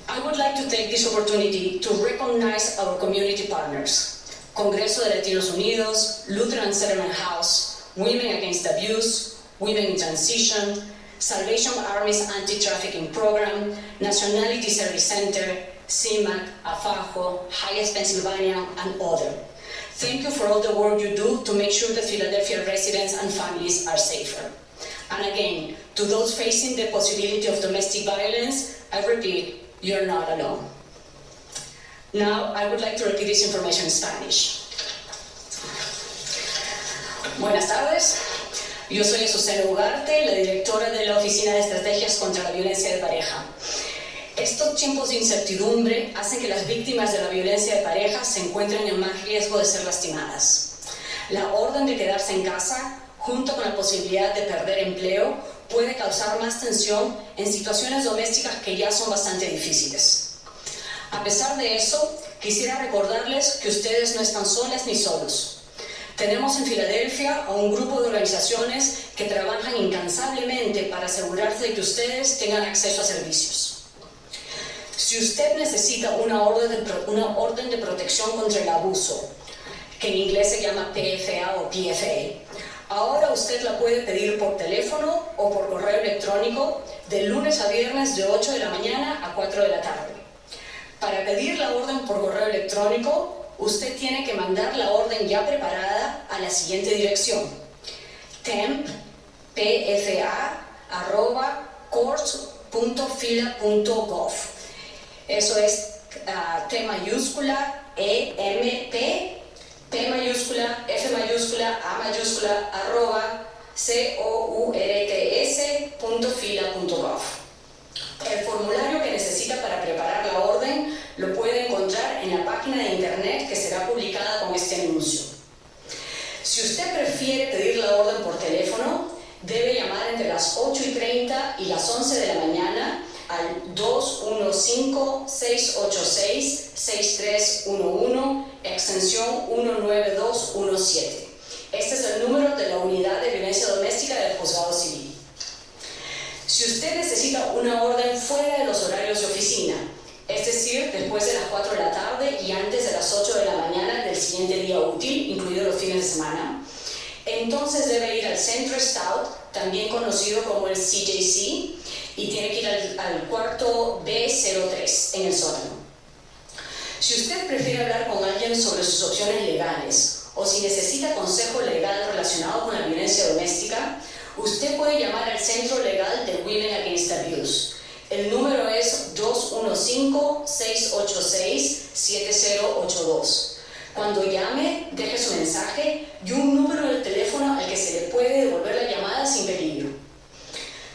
I would like to take this opportunity to recognize our community partners. Congreso de Latinos Unidos, Lutheran Settlement House, Women Against Abuse, Women in Transition, Salvation Army's Anti-Trafficking Program, Nationality Service Center, CIMAC, AFAHO, HIAS Pennsylvania, and others. Thank you for all the work you do to make sure that Philadelphia residents and families are safer. And again, to those facing the possibility of domestic violence, I repeat, you're not alone. Now, I would like to repeat this information in Spanish. Buenas tardes. Yo soy Azucena Ugarte, la directora de la Oficina de Estrategias contra la Violencia de Pareja. Estos tiempos de incertidumbre hacen que las víctimas de la violencia de pareja se encuentren en más riesgo de ser lastimadas. La orden de quedarse en casa, junto con la posibilidad de perder empleo, puede causar más tensión en situaciones domésticas que ya son bastante difíciles. A pesar de eso, quisiera recordarles que ustedes no están solas ni solos. Tenemos en Filadelfia a un grupo de organizaciones que trabajan incansablemente para asegurarse de que ustedes tengan acceso a servicios. Si usted necesita una orden de protección contra el abuso, que en inglés se llama PFA o PFA, Ahora usted la puede pedir por teléfono o por correo electrónico de lunes a viernes de 8 de la mañana a 4 de la tarde. Para pedir la orden por correo electrónico, usted tiene que mandar la orden ya preparada a la siguiente dirección: temp.pfa@court.fila.gov. Eso es T mayúscula, EMP, P mayúscula, F mayúscula, A mayúscula, @courts.fila.gov. El formulario que necesita para preparar la orden lo puede encontrar en la página de internet que será publicada con este anuncio. Si usted prefiere pedir la orden por teléfono, debe llamar entre las 8:30 y las 11 de la mañana al 215-686-6311, extensión 19217. Este es el número de la unidad de violencia doméstica del juzgado civil. Si usted necesita una orden fuera de los horarios de oficina, es decir, después de las 4 de la tarde y antes de las 8 de la mañana del siguiente día útil, incluidos los fines de semana, entonces debe ir al Centro Stout, también conocido como el CJC, y tiene que ir al cuarto B03 en el sótano. Si usted prefiere hablar con alguien sobre sus opciones legales o si necesita consejo legal relacionado con la violencia doméstica, usted puede llamar al Centro Legal de Women Against Abuse. El número es 215-686-7082. Cuando llame, deje su mensaje y un número de teléfono al que se le puede devolver la llamada sin peligro.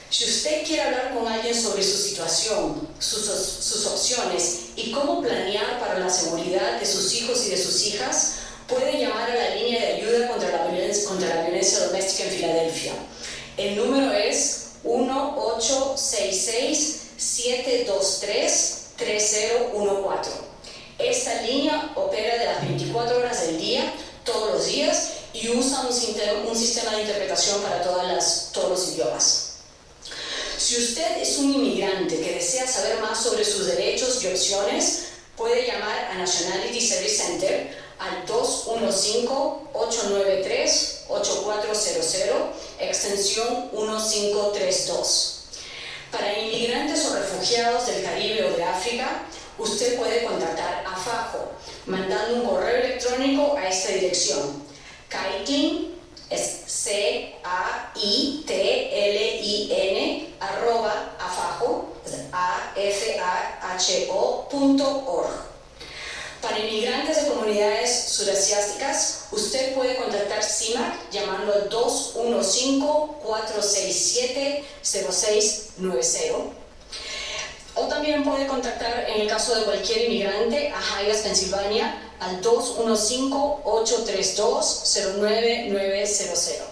Si usted quiere hablar con alguien sobre su situación, sus opciones y cómo planear para la seguridad de sus hijos y de sus hijas, puede llamar a la línea de ayuda contra la violencia doméstica en Filadelfia. El número es 1-866-723-3014. Esta línea opera de las 24 horas del día, todos los días, y usa un sistema de interpretación para todos los idiomas. Si usted es un inmigrante que desea saber más sobre sus derechos y opciones, puede llamar a Nationality Service Center al 215-893-8400, extensión 1532. Para inmigrantes o refugiados del Caribe o de África, usted puede contactar a FAJO mandando un correo electrónico a esta dirección: Caitlin, es CAITLIN @afaho.org. Para inmigrantes de comunidades surasiáticas, usted puede contactar CIMAC llamando al 215-467-0690. O también puede contactar, en el caso de cualquier inmigrante, a Highlands, Pensilvania, al 215-832-09900.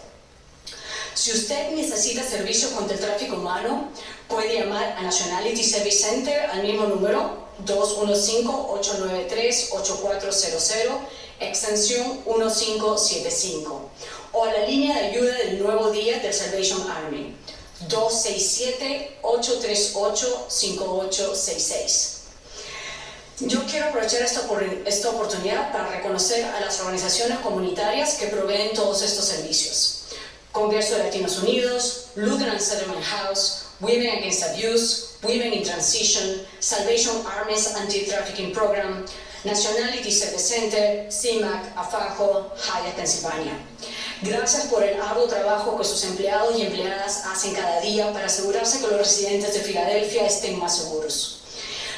Si usted necesita servicios contra el tráfico humano, puede llamar a Nationality Service Center al mismo número, 215-893-8400, extensión 1575. O a la línea de ayuda del Nuevo Día del Salvation Army, 267-838-5866. Yo quiero aprovechar esta oportunidad para reconocer a las organizaciones comunitarias que proveen todos estos servicios: Congreso de Latinos Unidos, Lutheran Settlement House, Women Against Abuse, Women in Transition, Salvation Army's Anti-Trafficking Program, Nationality Service Center, CIMAC, AFAJO, Highlands, Pensilvania. Gracias por el arduo trabajo que sus empleados y empleadas hacen cada día para asegurarse que los residentes de Filadelfia estén más seguros.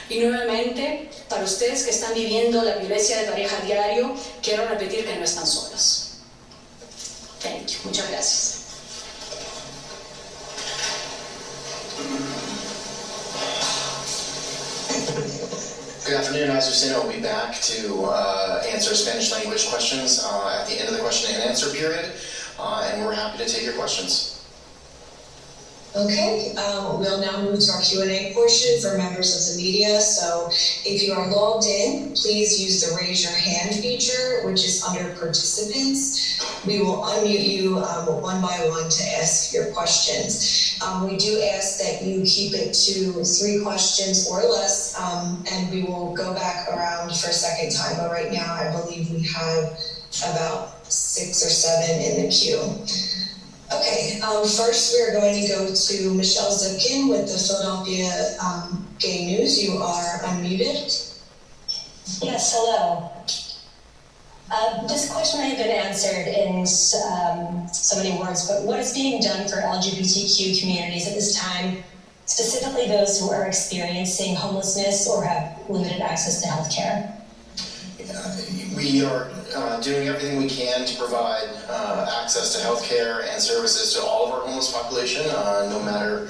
Y nuevamente, para ustedes que están viviendo la violencia de pareja a diario, quiero repetir que no están solos. Thank you. Muchas gracias. Good afternoon, as you said, I'll be back to answer Spanish language questions at the end of the question and answer period, and we're happy to take your questions. Okay, we'll now move to our Q&A portion for members of the media. So if you are logged in, please use the raise your hand feature, which is under participants. We will unmute you one by one to ask your questions. We do ask that you keep it to 3 questions or less, and we will go back around for a second time. But right now, I believe we have about 6 or 7 in the queue. Okay, first we're going to go to Michelle Zipkin with the Philadelphia Gay News. You are unmuted. Yes, hello. This question may have been answered in so many words, but what is being done for LGBTQ communities at this time, specifically those who are experiencing homelessness or have limited access to health care? We are doing everything we can to provide access to health care and services to all of our homeless population, no matter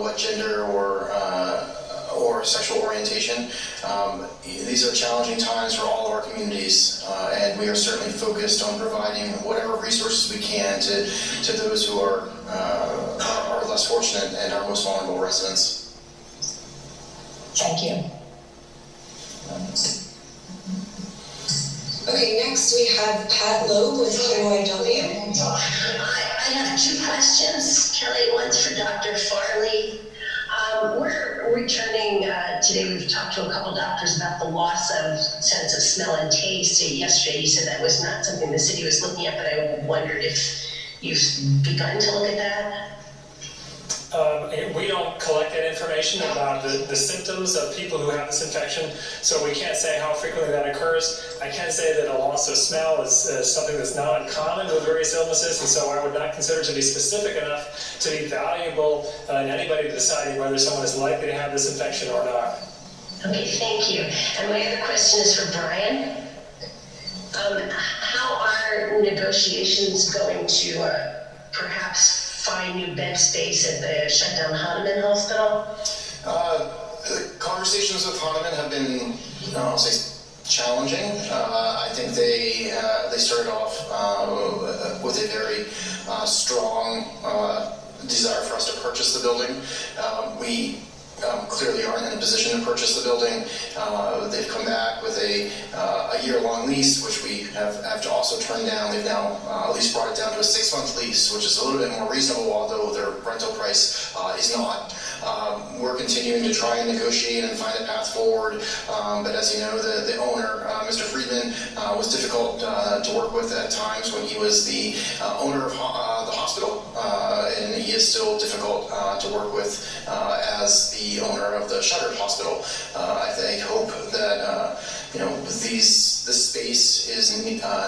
what gender or sexual orientation. These are challenging times for all of our communities, and we are certainly focused on providing whatever resources we can to those who are less fortunate and our most vulnerable residents. Thank you. Okay, next we have Pat Loeb with KYW. I have 2 questions, Kelly. One's for Dr. Farley. We're returning today. We've talked to a couple doctors about the loss of sense of smell and taste. Yesterday you said that was not something the city was looking at, but I wondered if you've begun to look at that. We don't collect that information about the symptoms of people who have this infection, so we can't say how frequently that occurs. I can say that a loss of smell is something that's not uncommon with various illnesses, and so I would not consider it to be specific enough to be valuable in anybody deciding whether someone is likely to have this infection or not. Okay, thank you. And my other question is for Brian. How are negotiations going to perhaps find new bed space at the shutdown Hahnemann Hospital? The conversations with Hahnemann have been, I'll say, challenging. I think they started off with a very strong desire for us to purchase the building. We clearly aren't in a position to purchase the building. They've come back with a year-long lease, which we have to also turn down. They've now at least brought it down to a 6-month lease, which is a little bit more reasonable, although their rental price is not. We're continuing to try and negotiate and find a path forward, but as you know, the owner, Mr. Friedman, was difficult to work with at times when he was the owner of the hospital, and he is still difficult to work with as the owner of the shuttered hospital. I hope that this space is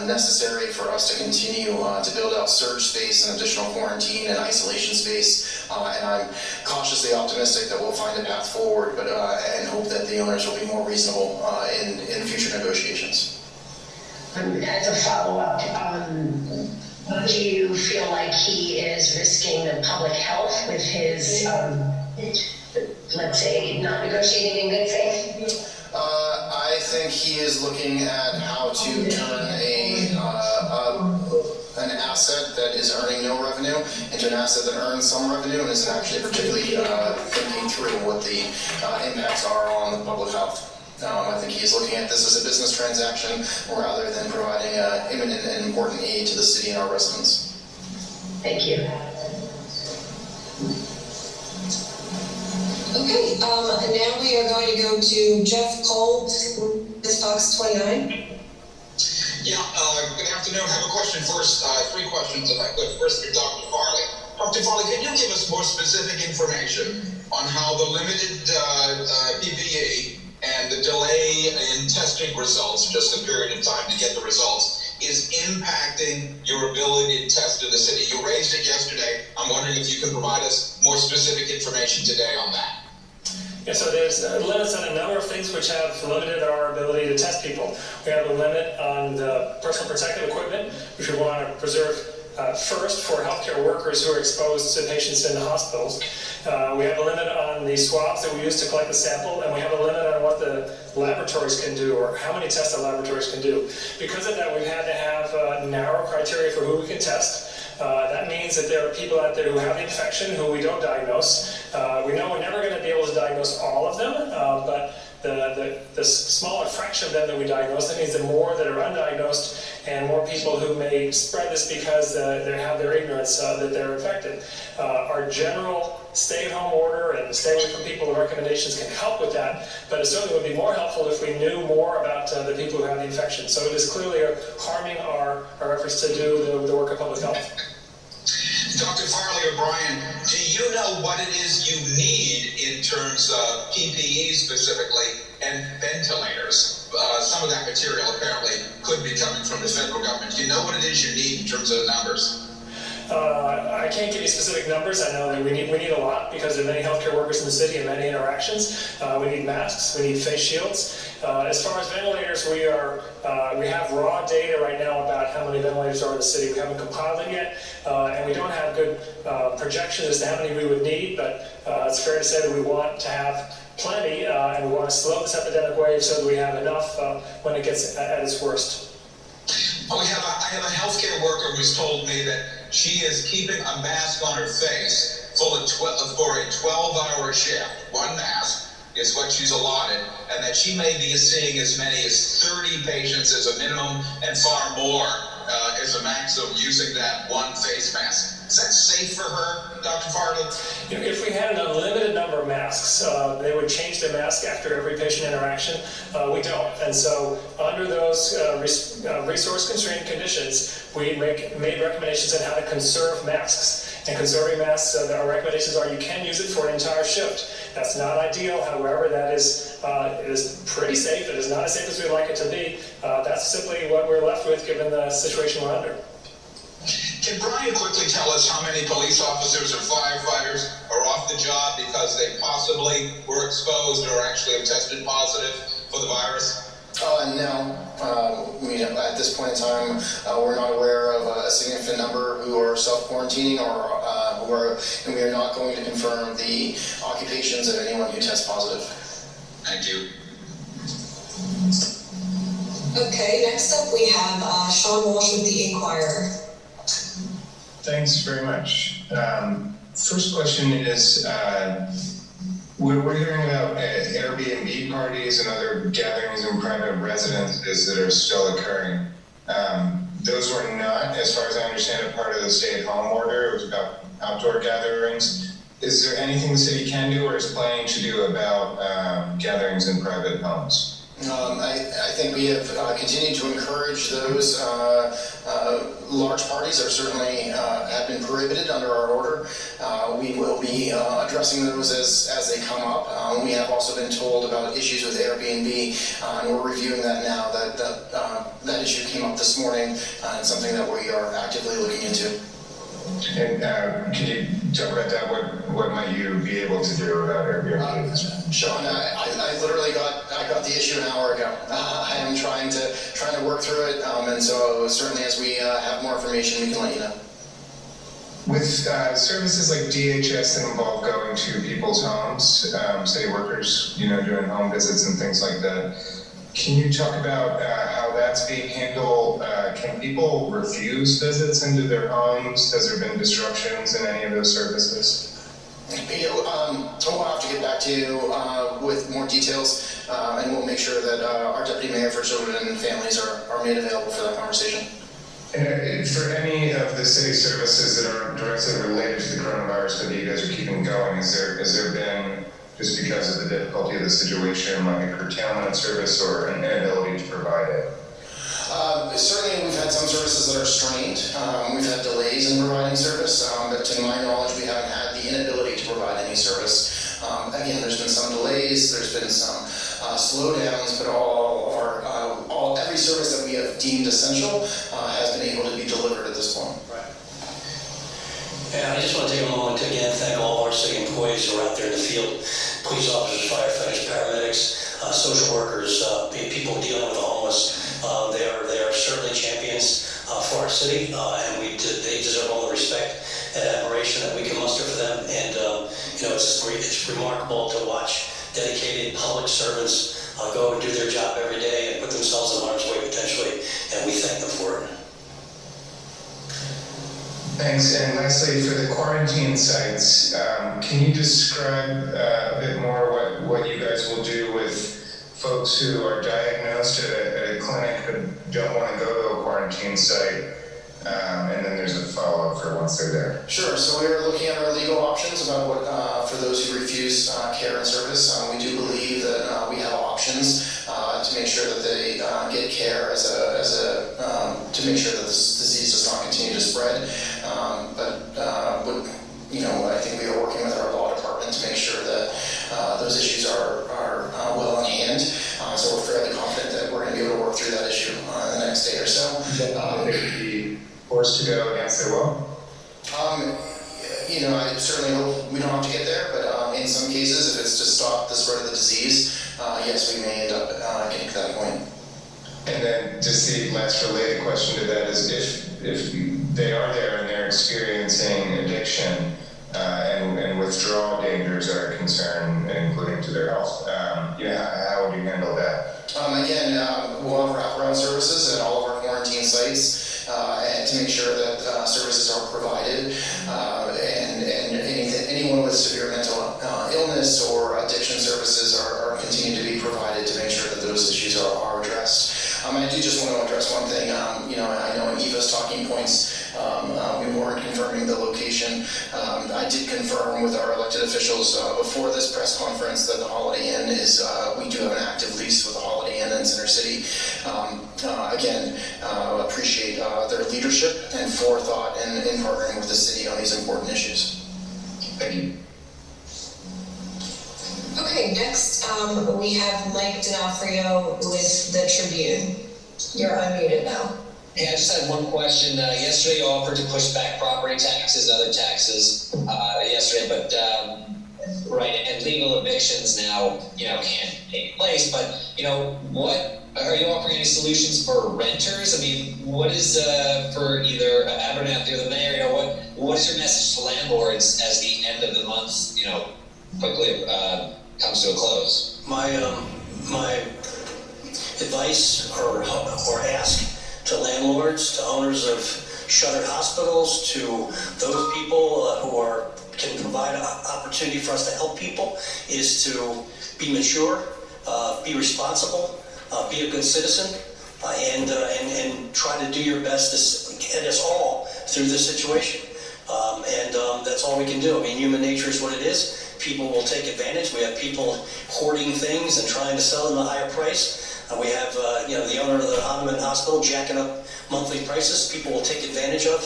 necessary for us to continue to build out surge space and additional quarantine and isolation space, and I'm cautiously optimistic that we'll find a path forward, but and hope that the owners will be more reasonable in future negotiations. As a follow-up, do you feel like he is risking the public health with his, let's say, not negotiating in good faith? I think he is looking at how to turn an asset that is earning no revenue into an asset that earns some revenue, and isn't actually particularly thinking through what the impacts are on the public health. I think he's looking at this as a business transaction rather than providing imminent and important aid to the city and our residents. Thank you. Okay, now we are going to go to Jeff Cole with Fox 29. Yeah, good afternoon. I have a question first, 3 questions if I could. First for Dr. Farley. Dr. Farley, can you give us more specific information on how the limited PPE and the delay in testing results, just a period of time to get the results, is impacting your ability to test in the city? You raised it yesterday. I'm wondering if you can provide us more specific information today on that. Yeah, so there's limits on a number of things which have limited our ability to test people. We have a limit on the personal protective equipment, which we want to preserve first for healthcare workers who are exposed to patients in the hospitals. We have a limit on the swabs that we use to collect the sample, and we have a limit on what the laboratories can do, or how many tests the laboratories can do. Because of that, we've had to have narrow criteria for who we can test. That means that there are people out there who have the infection who we don't diagnose. We know we're never going to be able to diagnose all of them, but the smaller fraction of them that we diagnose, that means the more that are undiagnosed, and more people who may spread this because they have their ignorance that they're infected. Our general stay-at-home order and stay away from people recommendations can help with that, but it certainly would be more helpful if we knew more about the people who have the infection. So it is clearly harming our efforts to do the work of public health. Dr. Farley or Brian, do you know what it is you need in terms of PPE specifically and ventilators? Some of that material apparently could be coming from the federal government. Do you know what it is you need in terms of the numbers? I can't give you specific numbers. I know that we need a lot because there are many healthcare workers in the city and many interactions. We need masks, we need face shields. As far as ventilators, we have raw data right now about how many ventilators are in the city. We haven't compiled it yet, and we don't have good projections as to how many we would need, but it's fair to say that we want to have plenty, and we want to slow this epidemic wave so that we have enough when it gets at its worst. I have a healthcare worker who's told me that she is keeping a mask on her face for a 12-hour shift. One mask is what she's allotted, and that she may be seeing as many as 30 patients as a minimum and far more as a maximum using that one face mask. Is that safe for her, Dr. Farley? If we had an unlimited number of masks, they would change their mask after every patient interaction. We don't. And so under those resource-constrained conditions, we made recommendations on how to conserve masks. And conserving masks, our recommendations are you can use it for an entire shift. That's not ideal. However, that is it is pretty safe. It is not as safe as we'd like it to be. That's simply what we're left with given the situation we're under. Can Brian quickly tell us how many police officers or firefighters are off the job because they possibly were exposed or actually have tested positive for the virus? No. At this point in time, we're not aware of a significant number who are self-quarantining and we are not going to confirm the occupations of anyone who tests positive. Thank you. Okay, next up we have Sean Walsh with the Inquirer. Thanks very much. First question is, we're hearing about Airbnb parties and other gatherings in private residences that are still occurring. Those were not, as far as I understand it, part of the stay-at-home order. It was about outdoor gatherings. Is there anything the city can do or is planning to do about gatherings in private homes? I think we have continued to encourage those. Large parties are certainly have been prohibited under our order. We will be addressing those as they come up. We have also been told about issues with Airbnb, and we're reviewing that now. That issue came up this morning, and something that we are actively looking into. And can you talk about that? What might you be able to do about Airbnb? Sean, I literally got the issue an hour ago. I am trying to work through it, and so certainly as we have more information, we can let you know. With services like DHS that involve going to people's homes, city workers, doing home visits and things like that, can you talk about how that's being handled? Can people refuse visits into their homes? Has there been disruptions in any of those services? We'll have to get back to you with more details, and we'll make sure that our Deputy Mayor for Children and Families are made available for that conversation. And for any of the city services that are directly related to the coronavirus that you guys are keeping going, has there been, just because of the difficulty of the situation, like a curtailment of service or an inability to provide it? Certainly we've had some services that are strained. We've had delays in providing service, but to my knowledge we haven't had the inability to provide any service. Again, there's been some delays, there's been some slowdowns, but every service that we have deemed essential has been able to be delivered at this point. Right. Yeah, I just want to take a moment to again thank all of our city employees who are out there in the field, police officers, firefighters, paramedics, social workers, people dealing with the homeless. They are certainly champions for our city, and they deserve all the respect and admiration that we can muster for them. And it's remarkable to watch dedicated public servants go and do their job every day and put themselves in harm's way potentially, and we thank them for it. Thanks. And lastly, for the quarantine sites, can you describe a bit more what you guys will do with folks who are diagnosed at a clinic but don't want to go to a quarantine quarantine site? And then there's a follow-up for once they're there. Sure. So we are looking at our legal options about what for those who refuse care and service. We do believe that we have options to make sure that they get care to make sure that this disease does not continue to spread. I think we are working with our law department to make sure that those issues are well in hand. So we're fairly confident that we're going to be able to work through that issue in the next day or so. They could be forced to go against their will? I certainly hope we don't have to get there, but in some cases, if it's to stop the spread of the disease, yes, we may end up getting to that point. And then just the last related question to that is if they are there and they're experiencing addiction and withdrawal dangers are a concern, including to their health, how would you handle that? Again, we'll have wraparound services at all of our quarantine sites and to make sure that services are provided and anyone with severe mental illness or addiction services are continuing to be provided to make sure that those issues are addressed. I do just want to address one thing. I know in Eva's talking points, we weren't confirming the location. I did confirm with our elected officials before this press conference that the Holiday Inn is, we do have an active lease with the Holiday Inn in Center City. Again, appreciate their leadership and forethought in partnering with the city on these important issues. Thank you. Okay, next we have Mike D'Onofrio with the Tribune. You're unmuted now. Hey, I just had one question. Yesterday you offered to push back property taxes and other taxes yesterday, but and legal evictions now, can't take place. But what are you offering any solutions for renters? I mean, what is for either Abernathy or the mayor? What is your message to landlords as the end of the month, quickly comes to a close? My advice or ask to landlords, to owners of shuttered hospitals, to those people who can provide an opportunity for us to help people, is to be mature, be responsible, be a good citizen, and try to do your best to get us all through this situation. That's all we can do. I mean, human nature is what it is. People will take advantage. We have people hoarding things and trying to sell them at a higher price. We have, the owner of the Hahnemann Hospital jacking up monthly prices. People will take advantage of,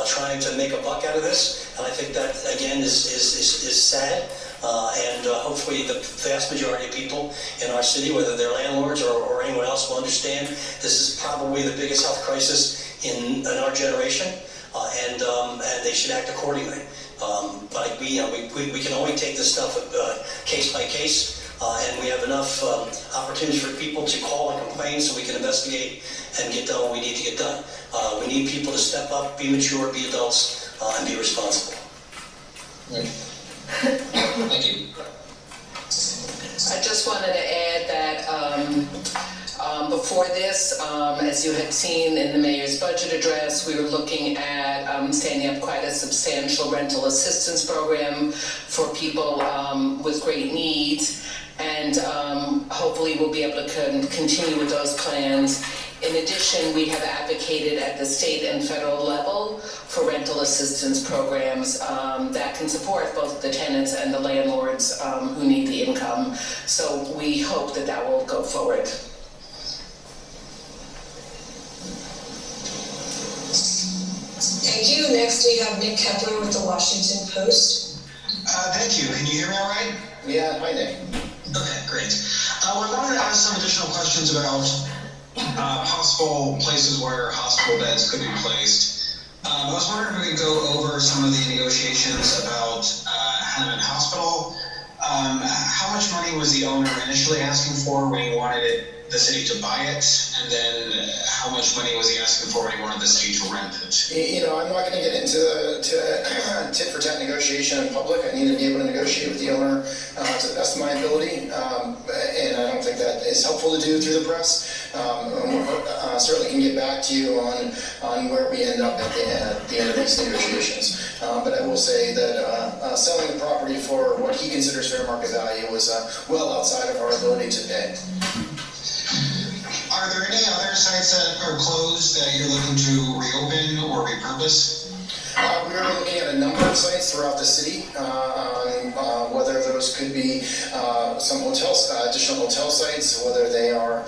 trying to make a buck out of this. And I think that, again, is sad. Hopefully the vast majority of people in our city, whether they're landlords or anyone else, will understand this is probably the biggest health crisis in our generation, and they should act accordingly. But we can only take this stuff case by case. And we have enough opportunities for people to call and complain so we can investigate and get done what we need to get done. We need people to step up, be mature, be adults, and be responsible. Thank you. I just wanted to add that before this, as you had seen in the mayor's budget address, we were looking at standing up quite a substantial rental assistance program for people with great needs. And hopefully we'll be able to continue with those plans. In addition, we have advocated at the state and federal level for rental assistance programs that can support both the tenants and the landlords who need the income. So we hope that will go forward. Thank you. Next we have Nick Kepler with the Washington Post. Thank you. Can you hear me all right? Yeah, hi Nick. Okay, great. I wanted to ask some additional questions about possible places where hospital beds could be placed. I was wondering if we could go over some of the negotiations about Hahnemann Hospital. How much money was the owner initially asking for when he wanted the city to buy it? And then how much money was he asking for when he wanted the city to rent it? I'm not going to get into tit for tat negotiation in public. I need to be able to negotiate with the owner to the best of my ability. And I don't think that is helpful to do through the press. Certainly can get back to you on where we end up at the end of these negotiations. But I will say that selling the property for what he considers fair market value was well outside of our ability to pay. All are there any other sites that are closed that you're looking to reopen or repurpose? We are looking at a number of sites throughout the city, on whether those could be some hotels, additional hotel sites, whether they are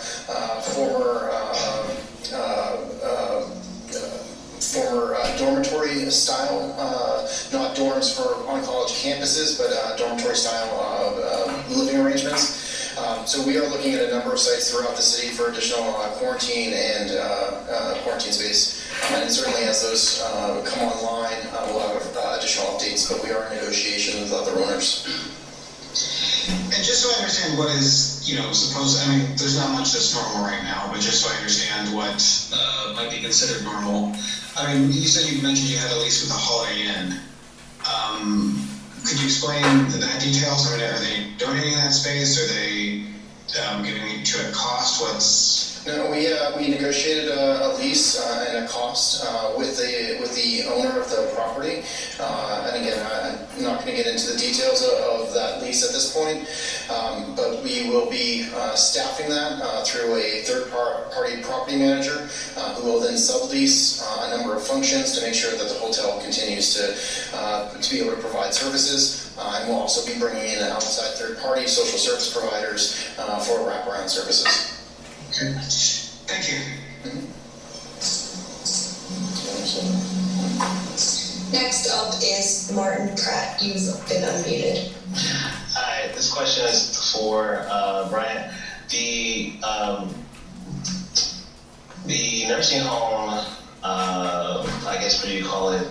former dormitory style, not dorms for on college campuses, but dormitory style living arrangements. So we are looking at a number of sites throughout the city for additional quarantine and quarantine space. And certainly as those come online, we'll have additional updates, but we are in negotiation with other owners. And just so I understand what is, supposed, I mean, there's not much that's normal right now, but just so I understand what might be considered normal. I mean, you said you mentioned you had a lease with the Holiday Inn. Could you explain that details? I mean, are they donating that space? Are they giving it to a cost? No, we negotiated a lease and a cost with the owner of the property. And again, I'm not going to get into the details of that lease at this point, but we will be staffing that through a third-party property manager who will then sublease a number of functions to make sure that the hotel continues to be able to provide services. And we'll also be bringing in outside third-party social service providers for wraparound services. Okay. Thank you. Next up is Martin Pratt. You've been unmuted. Hi, this question is for Brian. The nursing home, I guess what do you call it,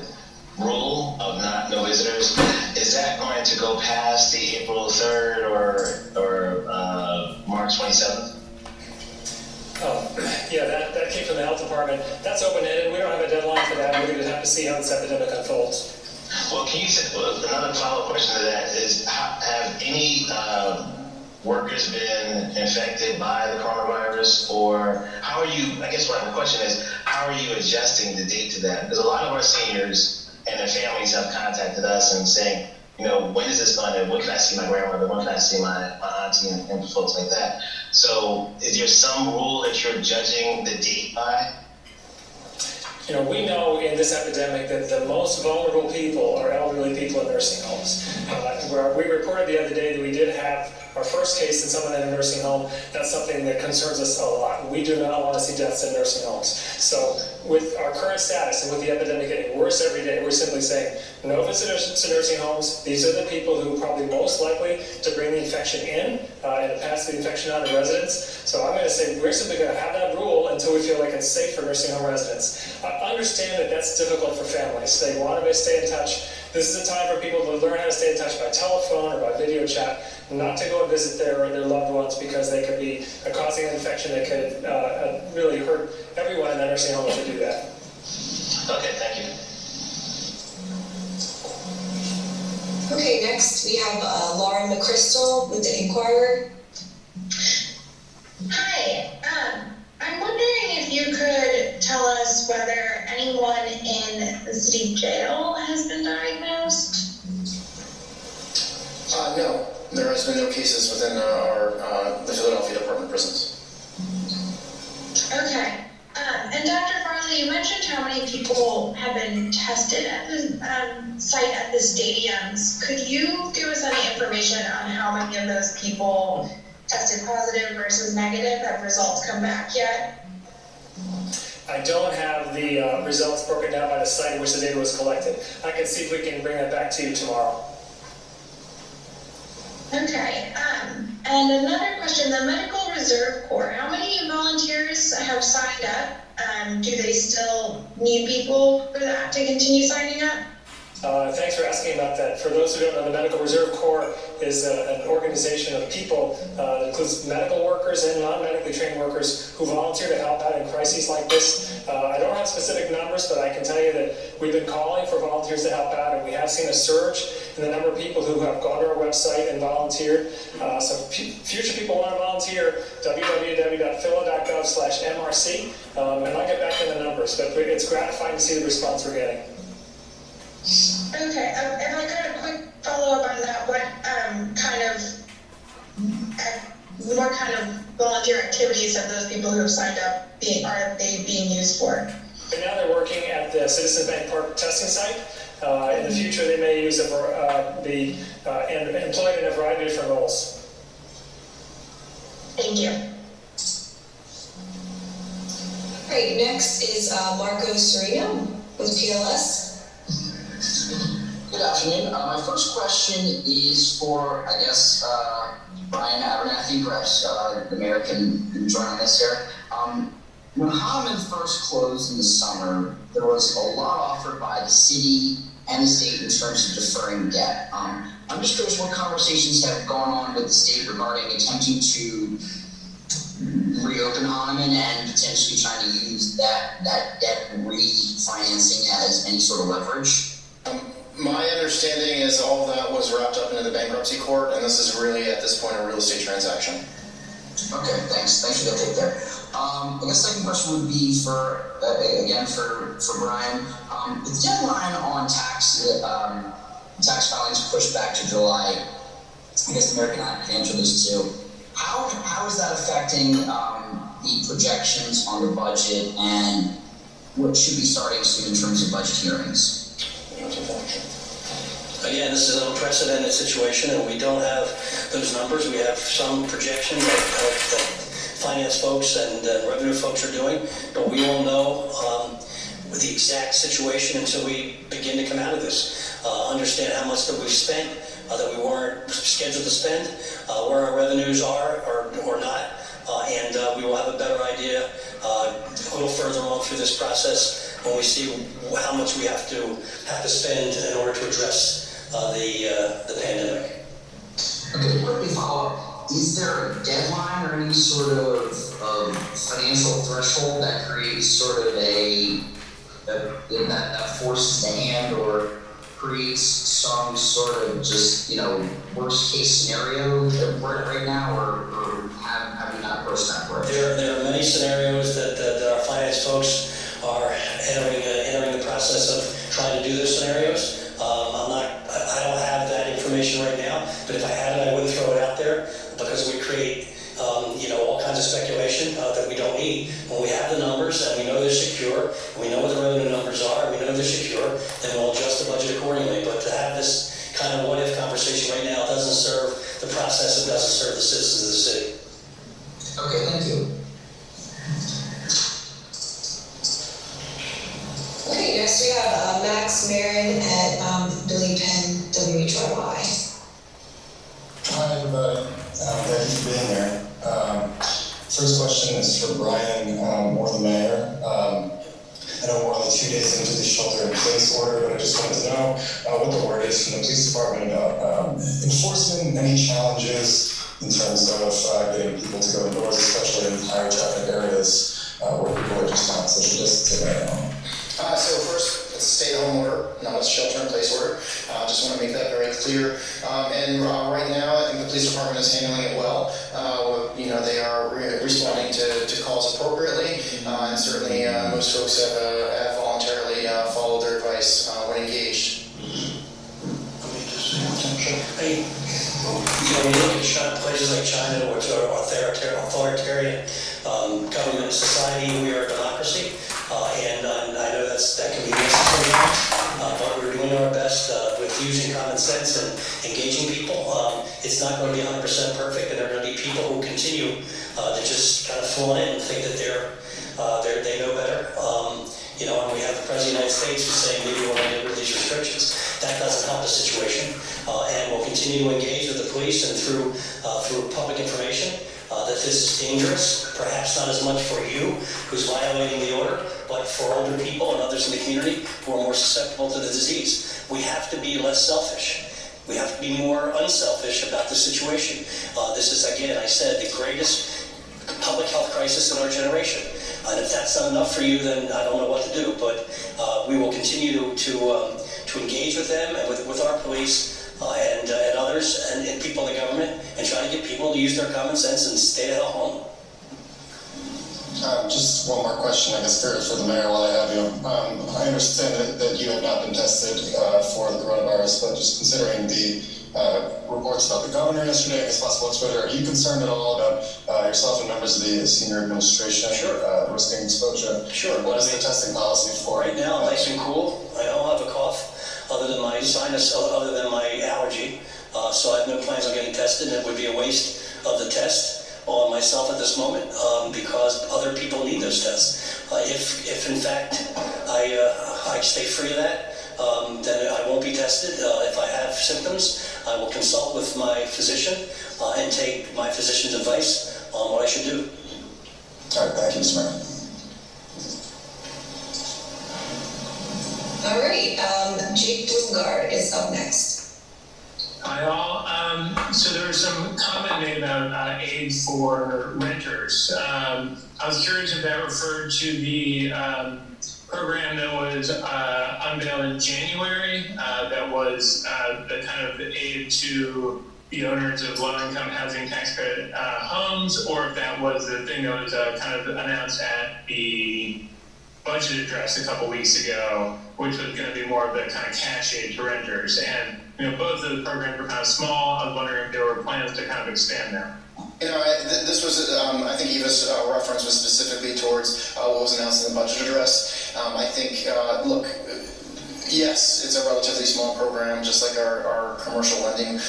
rule of no visitors, is that going to go past the April 3rd or March 27th? Yeah, that came from the health department. That's open-ended. We don't have a deadline for that. We're going to have to see how this epidemic unfolds. Well, can you say, another follow-up question to that is, have any workers been infected by the coronavirus, or how are you, I guess my question is, how are you adjusting the date to that? Because a lot of our seniors and their families have contacted us and saying, when is this when can I see my grandmother? When can I see my auntie and folks like that? So is there some rule that you're judging the date by? We know in this epidemic that the most vulnerable people are elderly people in nursing homes. We reported the other day that we did have our first case in someone in a nursing home. That's something that concerns us a lot. We do not want to see deaths in nursing homes. So with our current status and with the epidemic getting worse every day, we're simply saying no visitors to nursing homes. These are the people who are probably most likely to bring the infection in and to pass the infection on to residents. So I'm going to say we're simply going to have that rule until we feel like it's safe for nursing home residents. I understand that that's difficult for families. They want to stay in touch. This is a time for people to learn how to stay in touch by telephone or by video chat, not to go and visit their loved ones because they could be causing an infection that could really hurt everyone in that nursing home if they do that. Okay, thank you. Okay, next we have Lauren McChrystal with the Inquirer. Hi, I'm wondering if you could tell us whether anyone in the city jail has been diagnosed? No, there has been no cases within the Philadelphia Department of Prisons. Okay, and Dr. Farley, you mentioned how many people have been tested at the site at the stadiums. Could you give us any information on how many of those people tested positive versus negative? Have results come back yet? I don't have the results broken down by the site in which the data was collected. I can see if we can bring that back to you tomorrow. Okay, and another question, the Medical Reserve Corps, how many volunteers have signed up? Do they still need people for that to continue signing up? Thanks for asking about that. For those who don't know, the Medical Reserve Corps is an organization of people that includes medical workers and non-medically trained workers who volunteer to help out in crises like this. I don't have specific numbers, but I can tell you that we've been calling for volunteers to help out, and we have seen a surge in the number of people who have gone to our website and volunteered. So future people want to volunteer, www.phila.gov/MRC, and I'll get back to the numbers, but it's gratifying to see the response we're getting. Okay, if I got a quick follow-up on that, what kind of volunteer activities have those people who have signed up are they being used for? Right now they're working at the Citizens Bank Park testing site. In the future they may use be employed in a variety of different roles. Thank you. Great, next is Marco Serino with PLS. Good afternoon. My first question is for, I guess, Brian Abernathy, perhaps the mayor can join on this here. When Holloman first closed in the summer, there was a lot offered by the city and the state in terms of deferring debt. I'm just curious what conversations have gone on with the state regarding attempting to reopen Holloman and potentially trying to use that debt refinancing as any sort of leverage. My understanding is all of that was wrapped up into the bankruptcy court, and this is really at this point a real estate transaction. Okay, thanks for that take there. I guess second question would be for Brian. The deadline on tax filings pushed back to July. I guess the mayor can answer this too. How is that affecting the projections on the budget and what should be starting soon in terms of budget hearings? Again, this is an unprecedented situation, and we don't have those numbers. We have some projections that finance folks and revenue folks are doing, but we won't know the exact situation until we begin to come out of this. Understand how much that we've spent, that we weren't scheduled to spend, where our revenues are or not, and we will have a better idea a little further on through this process when we see how much we have to spend in order to address the pandemic. Okay, quickly follow up. Is there a deadline or any sort of financial threshold that creates sort of that forces the hand or creates some sort of just, worst case scenario right now, or have you not approached that approach? There are many scenarios that our finance folks are entering the process of trying to do those scenarios. I don't have that information right now, but if I had it, I wouldn't throw it out there because we create, all kinds of speculation that we don't need. When we have the numbers and we know they're secure, and we know what the revenue numbers are, and we know they're secure, then we'll adjust the budget accordingly. But to have this kind of what-if conversation right now doesn't serve the process, it doesn't serve the citizens of the city. Okay, thank you. Okay, next we have Max Marin at Billy Penn WHYY. Hi everybody, thank you for being here. First question is for Brian or the mayor. I know we're only 2 days into the shelter-in-place order, but I just wanted to know what the word is from the police department about enforcement, any challenges in terms of getting people to go indoors, especially in higher traffic areas where people are just not social distancing right now. So first, it's a stay-at-home order, not a shelter-in-place order. Just want to make that very clear. And right now, I think the police department is handling it well. They are responding to calls appropriately, and certainly most folks have voluntarily followed their advice when engaged. Hey, when you look at places like China, which are authoritarian government society, we are a democracy, and I know that can be necessary, but we're doing our best with using common sense and engaging people. It's not going to be 100% perfect, and there are going to be people who continue to just kind of flaunt it and think that they know better. And we have the President of the United States who's saying maybe we're going to get rid of these restrictions. That doesn't help the situation, and we'll continue to engage with the police and through public information that this is dangerous, perhaps not as much for you who's violating the order, but for older people and others in the community who are more susceptible to the disease. We have to be less selfish. We have to be more unselfish about the situation. This is, again, I said, the greatest public health crisis in our generation. And if that's not enough for you, then I don't know what to do. But we will continue to engage with them and with our police and others and people in the government and try to get people to use their common sense and stay at home. Just one more question, I guess, for the mayor while I have you. I understand that you have not been tested for the coronavirus, but just considering the reports about the governor yesterday, I guess possible Twitter, are you concerned at all about yourself and members of the senior administration risking exposure? Sure. What is the testing policy for? Right now, I'm nice and cool. I don't have a cough other than my sinus, other than my allergy. So I have no plans on getting tested, and it would be a waste of the test on myself at this moment because other people need those tests. If in fact I stay free of that, then I won't be tested. If I have symptoms, I will consult with my physician and take my physician's advice on what I should do. All right, thank you, Mr. Mayor. All right, Jake Blumgard is up next. Hi all. So there was some comment made about aid for renters. I was curious if that referred to the program that was unveiled in January, that was the kind of aid to the owners of low-income housing tax credit homes, or if that was the thing that was kind of announced at the budget address a couple weeks ago, which was going to be more of the kind of cash aid to renters. And both of the programs were kind of small. I was wondering if there were plans to kind of expand them. This was, I think Eva's reference was specifically towards what was announced in the budget address. I think, look, yes, it's a relatively small program, just like our commercial lending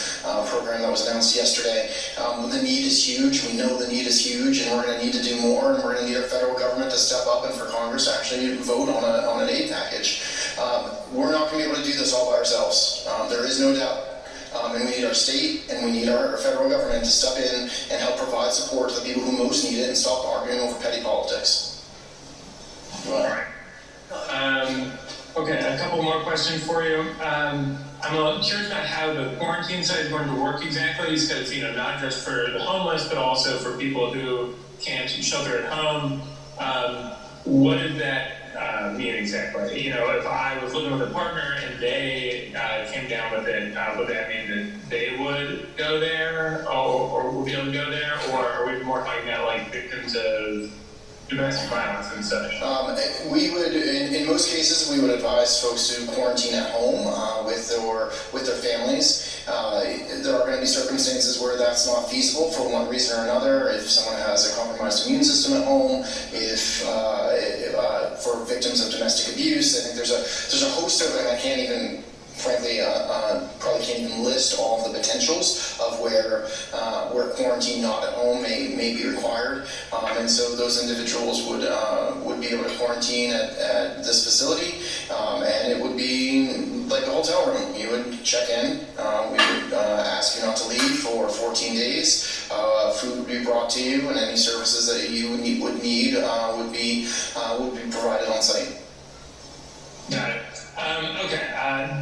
program that was announced yesterday. The need is huge. We know the need is huge, and we're going to need to do more, and we're going to need our federal government to step up and for Congress to actually vote on an aid package. We're not going to be able to do this all by ourselves. There is no doubt. And we need our state and we need our federal government to step in and help provide support to the people who most need it and stop arguing over petty politics. All right. Okay, a couple more questions for you. I'm curious about how the quarantine side is going to work exactly, because not just for the homeless, but also for people who can't shelter at home. What does that mean exactly? If I was living with a partner and they came down with it, would that mean that they would go there or would be able to go there? Or are we more talking about like victims of domestic violence and such? We would, in most cases, we would advise folks to quarantine at home with their families. There are going to be circumstances where that's not feasible for one reason or another. If someone has a compromised immune system at home, if for victims of domestic abuse, I think there's a host of them. I can't even, frankly, probably can't even list all of the potentials of where quarantine not at home may be required, and so those individuals would be able to quarantine at this facility, and it would be like a hotel room. You would check in, we would ask you not to leave for 14 days. Food would be brought to you, and any services that you would need would be provided on site. Got it. Okay,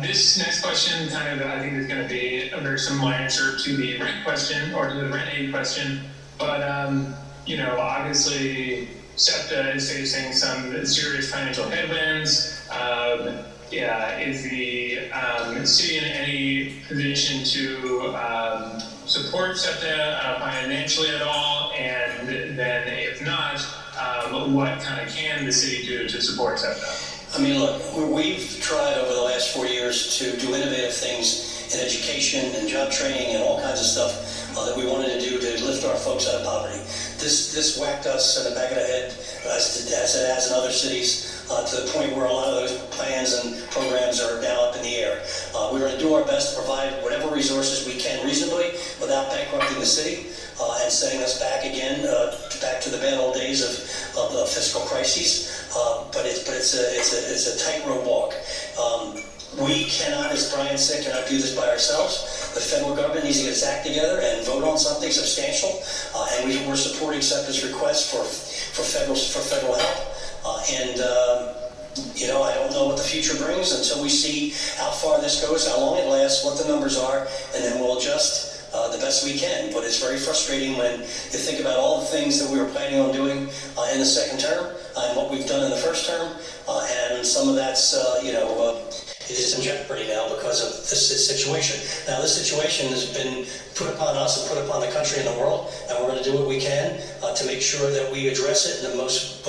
this next question kind of, I think, is going to be a very similar answer to the rent question or to the rent aid question, but obviously SEPTA is facing some serious financial headwinds. Is the city in any position to support SEPTA financially at all? And then if not, what kind of can the city do to support SEPTA? I mean, look, we've tried over the last 4 years to do innovative things in education and job training and all kinds of stuff that we wanted to do to lift our folks out of poverty. This whacked us in the back of the head, as it has in other cities, to the point where a lot of those plans and programs are now up in the air. We're going to do our best to provide whatever resources we can reasonably without bankrupting the city and setting us back again, back to the bad old days of the fiscal crises. But it's a tightrope walk. We cannot, as Brian said, cannot do this by ourselves. The federal government needs to get its act together and vote on something substantial. And we're supporting SEPTA's request for federal help. I don't know what the future brings until we see how far this goes, how long it lasts, what the numbers are, and then we'll adjust the best we can. But it's very frustrating when you think about all the things that we were planning on doing in the second term and what we've done in the first term, and some of that's is in jeopardy now because of this situation. Now, this situation has been put upon us and put upon the country and the world, and we're going to do what we can to make sure that we address it in the most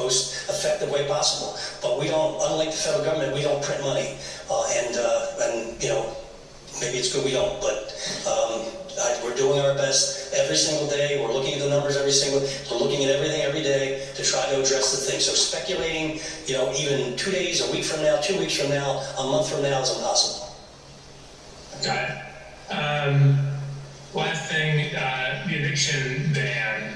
effective way possible. But we don't, unlike the federal government, we don't print money, and you know, maybe it's good we don't, but we're doing our best every single day. We're looking at the numbers we're looking at everything every day to try to address the thing. So speculating, you know, even 2 days, a week from now, 2 weeks from now, a month from now is impossible. Got it. Last thing, the eviction ban.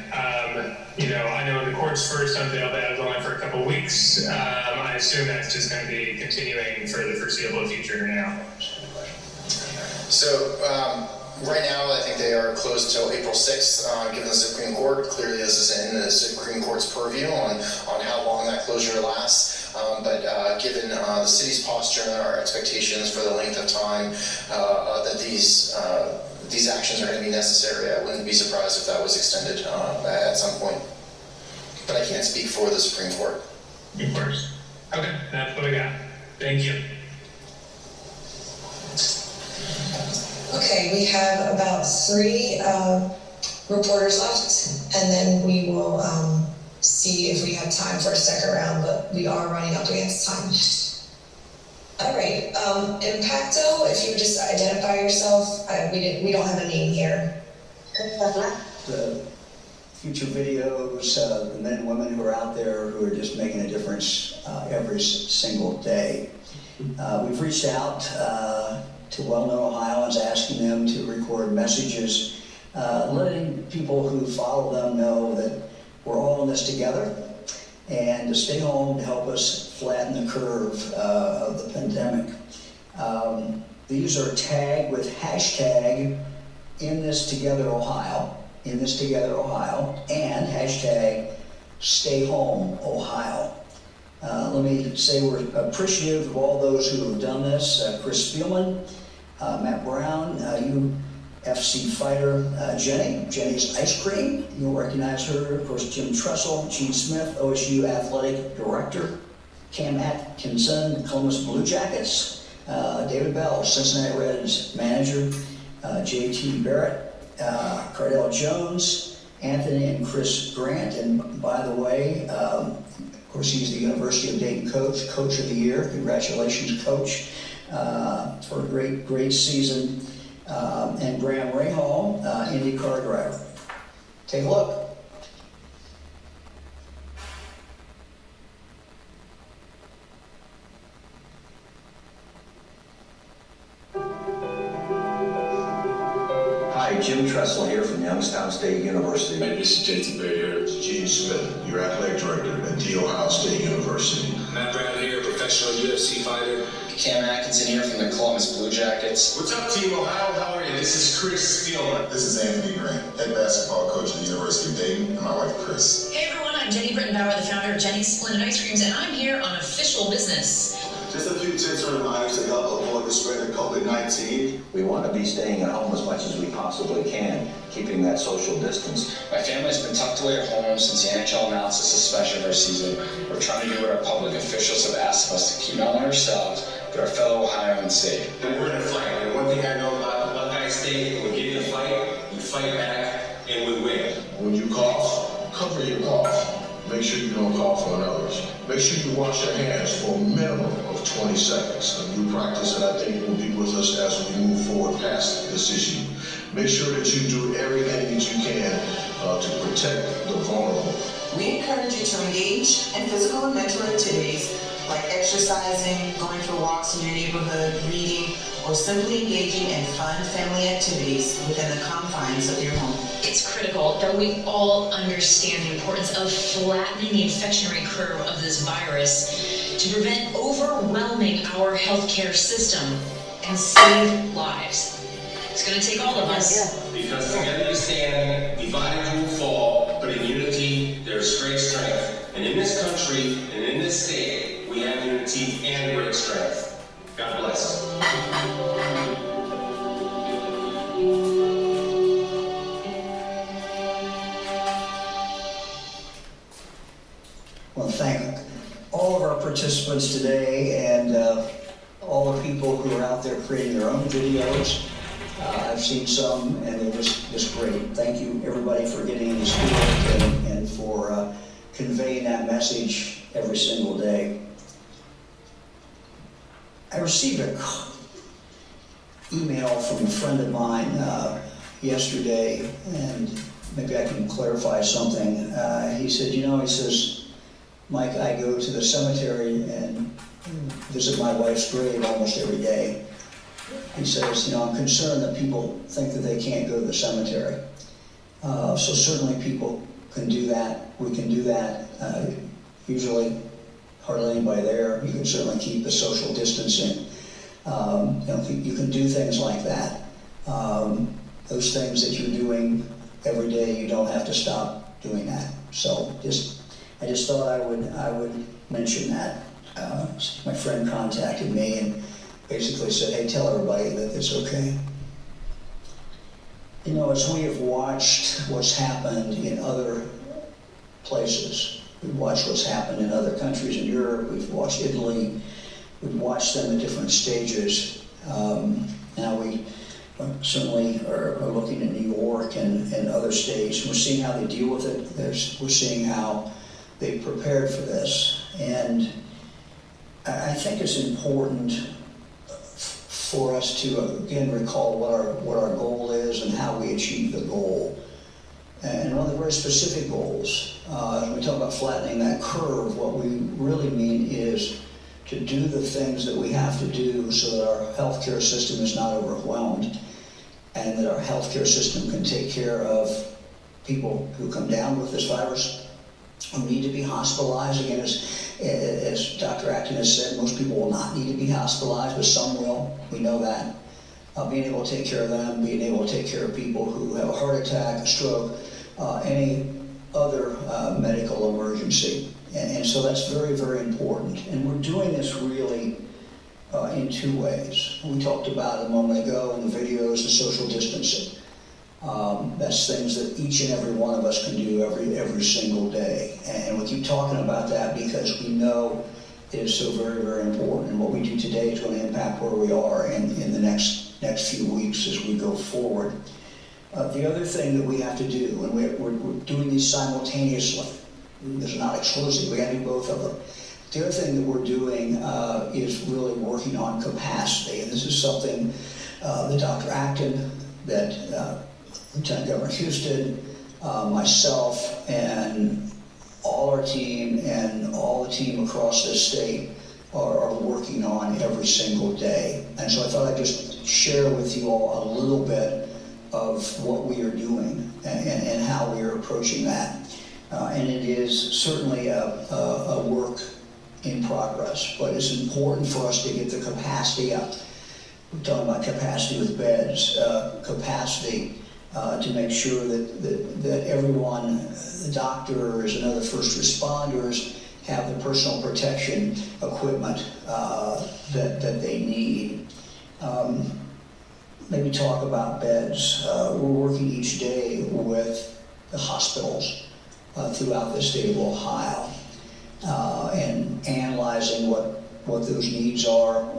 You know, I know the courts first unveiled that it was only for a couple of weeks. I assume that's just going to be continuing for the foreseeable future now. So, right now, I think they are closed until April 6th, given the Supreme Court. Clearly, this is in the Supreme Court's purview on how long that closure lasts. But given the city's posture and our expectations for the length of time that these actions are going to be necessary, I wouldn't be surprised if that was extended at some point. But I can't speak for the Supreme Court. Of course. Okay, that's what I got. Thank you. Okay, we have about 3 reporters left, and then we will see if we have time for a second round, but we are running up against time. All right, Impacto, if you would just identify yourself. We don't have a name here. The future videos, the men and women who are out there who are just making a difference every single day. We've reached out to well-known Ohioans, asking them to record messages, letting people who follow them know that we're all in this together, and to stay home to help us flatten the curve of the pandemic. These are tagged with hashtag In This Together Ohio, and hashtag Stay Home Ohio. Let me say we're appreciative of all those who have done this. Chris Spielman, Matt Brown, UFC fighter Jenny's Ice Cream, you'll recognize her. Of course, Jim Tressel, Gene Smith, OSU Athletic Director, Cam Atkinson, Columbus Blue Jackets, David Bell, Cincinnati Reds Manager, JT Barrett, Cardell Jones, Anthony and Chris Grant, and by the way, of course, he's the University of Dayton Coach of the Year. Congratulations, Coach, for a great season. And Graham Rahal, IndyCar driver. Take a look. Hi, Jim Tressel here from Youngstown State University. Hey, this is JT Barrett here. Gene Smith, your athletic director at The Ohio State University. Matt Brown here, professional UFC fighter. Cam Atkinson here from the Columbus Blue Jackets. What's up, Team Ohio? How are you? This is Chris Spielman. This is Anthony Grant, head basketball coach at the University of Dayton, and my wife, Chris. Hey everyone, I'm Jenny Brittenbauer, the founder of Jenny's Splendid Ice Creams, and I'm here on official business. Just a few tips and reminders to help avoid the spread of COVID-19. We want to be staying at home as much as we possibly can, keeping that social distance. My family's been tucked away at home since the NHL announced the suspension of our season. We're trying to do what our public officials have asked of us to keep not only ourselves, but our fellow Ohioans safe. And we're in a fight, and one thing I know about Buckeye State, when we get in a fight, we fight back, and we win. When you cough, cover your cough. Make sure you don't cough on others. Make sure you wash your hands for a minimum of 20 seconds. A new practice that I think will be with us as we move forward past this issue. Make sure that you do everything that you can to protect the vulnerable. We encourage you to engage in physical and mental activities like exercising, going for walks in your neighborhood, reading, or simply engaging in fun family activities within the confines of your home. It's critical that we all understand the importance of flattening the infection rate curve of this virus to prevent overwhelming our healthcare system and save lives. It's going to take all of us. Because together we stand, divided you will fall, but in unity there is great strength. And in this country and in this state, we have unity and great strength. God bless. I want to thank all of our participants today, and all the people who are out there creating their own videos. I've seen some, and they're just great. Thank you, everybody, for getting in the spirit and for conveying that message every single day. I received an email from a friend of mine yesterday, and maybe I can clarify something. He said, he says, Mike, I go to the cemetery and visit my wife's grave almost every day. He says, I'm concerned that people think that they can't go to the cemetery. So certainly people can do that. We can do that. Usually hardly anybody there. You can certainly keep the social distancing. You can do things like that. Those things that you're doing every day, you don't have to stop doing that. So I just thought I would mention that. My friend contacted me and basically said, hey, tell everybody that it's okay. As we have watched what's happened in other places, we've watched what's happened in other countries in Europe, we've watched Italy, we've watched them at different stages. Now we certainly are looking at New York and other states. We're seeing how they deal with it. We're seeing how they prepared for this. And I think it's important for us to, again, recall what our goal is and how we achieve the goal. And one of the very specific goals, when we talk about flattening that curve, what we really mean is to do the things that we have to do so that our healthcare system is not overwhelmed and that our healthcare system can take care of people who come down with this virus, who need to be hospitalized. Again, as Dr. Acton has said, most people will not need to be hospitalized, but some will. We know that. Being able to take care of them, being able to take care of people who have a heart attack, a stroke, any other medical emergency. And so that's very, very important. And we're doing this really in two ways. We talked about it a moment ago in the videos, the social distancing. That's things that each and every one of us can do every single day. And we keep talking about that because we know it is so very, very important. And what we do today is going to impact where we are in the next few weeks as we go forward. The other thing that we have to do, and we're doing these simultaneously, this is not exclusive, we got to do both of them. The other thing that we're doing is really working on capacity. And this is something that Dr. Acton, that Lieutenant Governor Houston, myself, and all our team and all the team across this state are working on every single day. And so I thought I'd just share with you all a little bit of what we are doing and how we are approaching that. And it is certainly a work in progress, but it's important for us to get the capacity up. We're talking about capacity with beds, capacity to make sure that everyone, the doctors and other first responders, have the personal protection equipment that they need. Maybe talk about beds. We're working each day with the hospitals throughout the state of Ohio and analyzing what those needs are,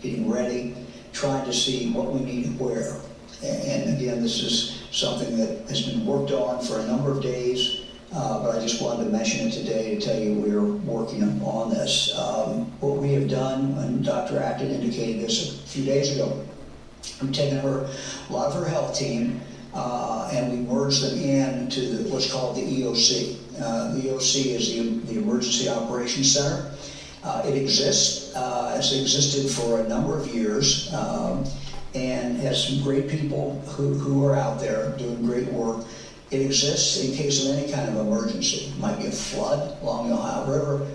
getting ready, trying to see what we need where. And again, this is something that has been worked on for a number of days, but I just wanted to mention it today to tell you we're working on this. What we have done, and Dr. Acton indicated this a few days ago, we've taken a lot of her health team and we merged them into what's called the EOC. The EOC is the Emergency Operations Center. It exists. It's existed for a number of years and has some great people who are out there doing great work. It exists in case of any kind of emergency. It might be a flood along the Ohio River,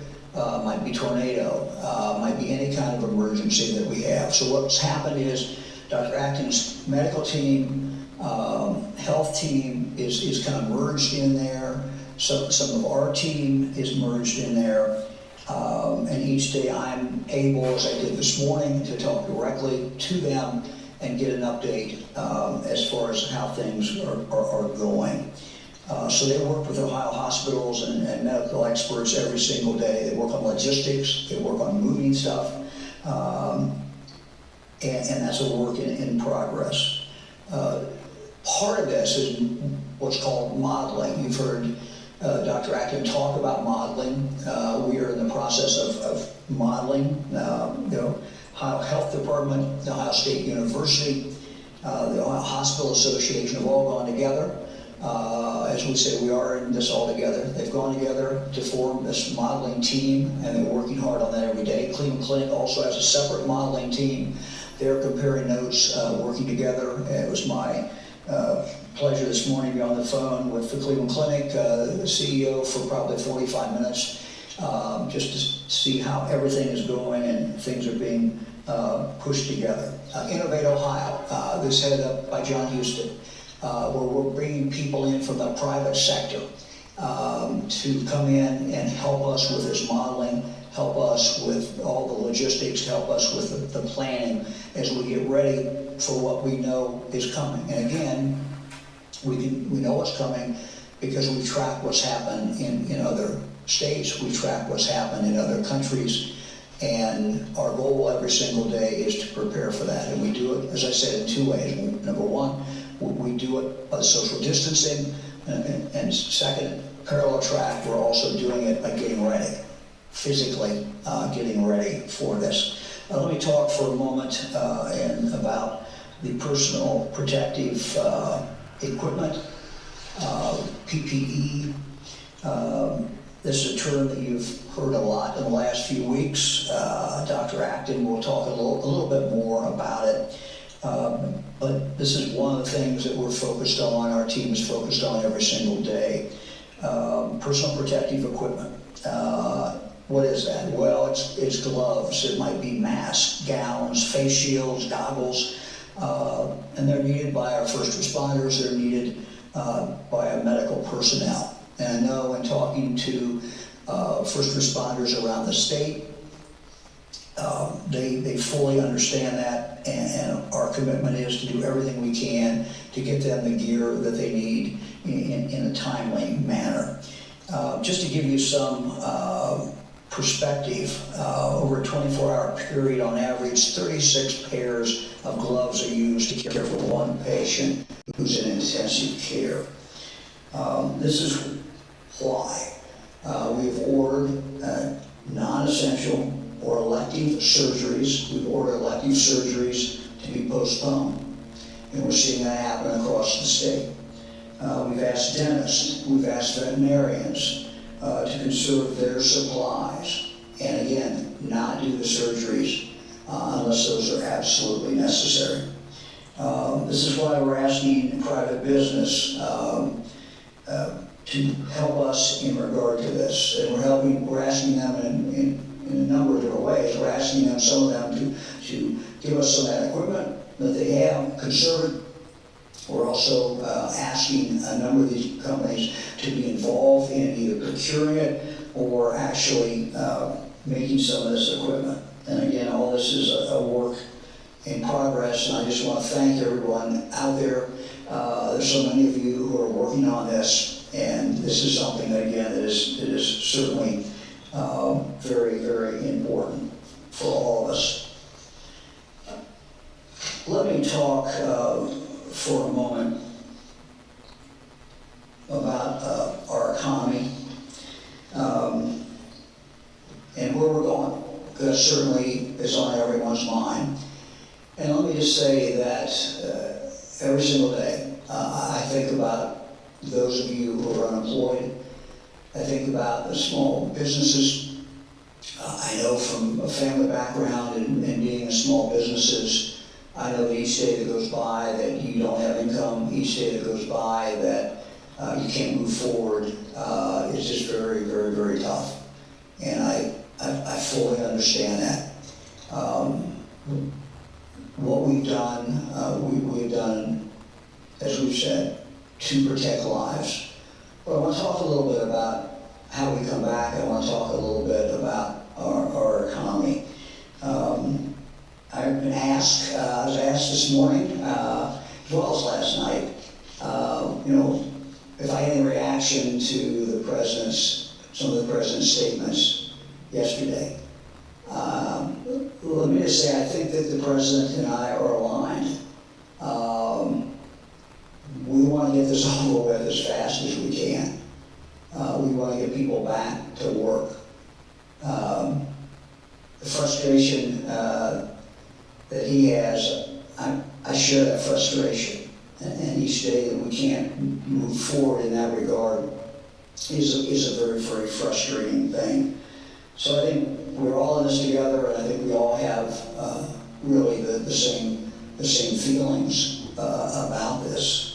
might be tornado, might be any kind of emergency that we have. So what's happened is Dr. Acton's medical team, health team is kind of merged in there. Some of our team is merged in there. And each day I'm able, as I did this morning, to talk directly to them and get an update as far as how things are going. So they work with Ohio hospitals and medical experts every single day. They work on logistics, they work on moving stuff, And that's a work in progress. Part of this is what's called modeling. You've heard Dr. Acton talk about modeling. We are in the process of modeling. Ohio Health Department, the Ohio State University, the Ohio Hospital Association have all gone together. As we say, we are in this all together. They've gone together to form this modeling team, and they're working hard on that every day. Cleveland Clinic also has a separate modeling team. They're comparing notes, working together. It was my pleasure this morning to be on the phone with the Cleveland Clinic, the CEO, for probably 45 minutes, just to see how everything is going and things are being pushed together. Innovate Ohio, this headed up by John Houston, where we're bringing people in from the private sector to come in and help us with this modeling, help us with all the logistics, help us with the planning as we get ready for what we know is coming. And again, we know what's coming because we track what's happened in other states, we track what's happened in other countries, and our goal every single day is to prepare for that. And we do it, as I said, in two ways. Number one, we do it by social distancing, and second, parallel track, we're also doing it by getting ready, physically getting ready for this. Let me talk for a moment about the personal protective equipment, PPE. This is a term that you've heard a lot in the last few weeks. Dr. Acton will talk a little bit more about it. But this is one of the things that we're focused on, our team is focused on every single day. Personal protective equipment. What is that? Well, it's gloves, it might be masks, gowns, face shields, goggles, and they're needed by our first responders, they're needed by our medical personnel. And I know in talking to first responders around the state, they fully understand that, and our commitment is to do everything we can to get them the gear that they need in a timely manner. Just to give you some perspective, over a 24-hour period on average, 36 pairs of gloves are used to care for one patient who's in intensive care. This is why we've ordered non-essential or elective surgeries. We've ordered elective surgeries to be postponed, and we're seeing that happen across the state. We've asked dentists, we've asked veterinarians to conserve their supplies, and again, not do the surgeries unless those are absolutely necessary. This is why we're asking private business to help us in regard to this. And we're asking them in a number of different ways. We're asking them, some of them, to give us some of that equipment that they have, conserve it. We're also asking a number of these companies to be involved in either procuring it or actually making some of this equipment. And again, all this is a work in progress, and I just want to thank everyone out there. There's so many of you who are working on this, and this is something that, again, that is certainly very, very important for all of us. Let me talk for a moment about our economy and where we're going, because certainly it's on everyone's mind. And let me just say that every single day I think about those of you who are unemployed. I think about the small businesses. I know from a family background and being in small businesses, I know that each day that goes by that you don't have income, each day that goes by that you can't move forward, is just very, very, very tough. And I fully understand that. What we've done, we've done, as we've said, to protect lives. But I want to talk a little bit about how we come back. I want to talk a little bit about our economy. I've been asked, I was asked this morning, as well as last night, if I had any reaction to some of the president's statements yesterday. Let me just say, I think that the president and I are aligned. We want to get this over with as fast as we can. We want to get people back to work. The frustration that he has, I share that frustration. And each day that we can't move forward in that regard is a very, very frustrating thing. So I think we're all in this together, and I think we all have really the same feelings about this.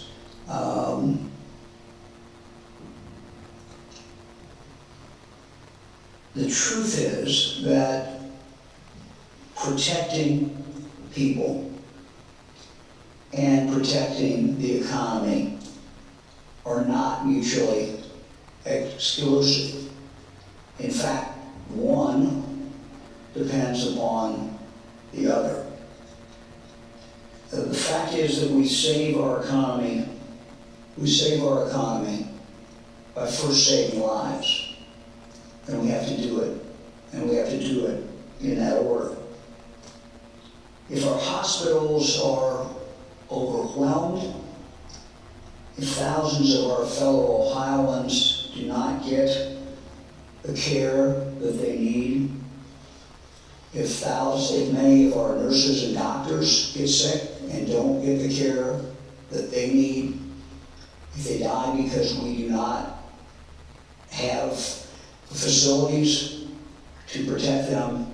The truth is that protecting people and protecting the economy are not mutually exclusive. In fact, one depends upon the other. The fact is that we save our economy by first saving lives. And we have to do it, and we have to do it in that order. If our hospitals are overwhelmed, if thousands of our fellow Ohioans do not get the care that they need, if many of our nurses and doctors get sick and don't get the care that they need, if they die because we do not have facilities to protect them,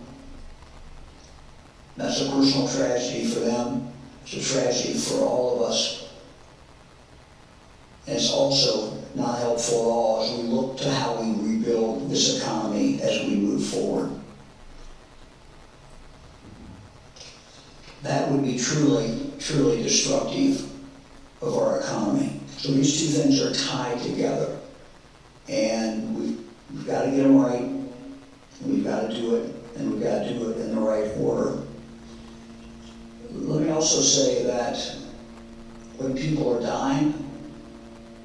that's a personal tragedy for them. It's a tragedy for all of us. And it's also not helpful at all as we look to how we rebuild this economy as we move forward. That would be truly, truly destructive of our economy. So these two things are tied together. And we've got to get them right. We've got to do it, and we've got to do it in the right order. Let me also say that when people are dying,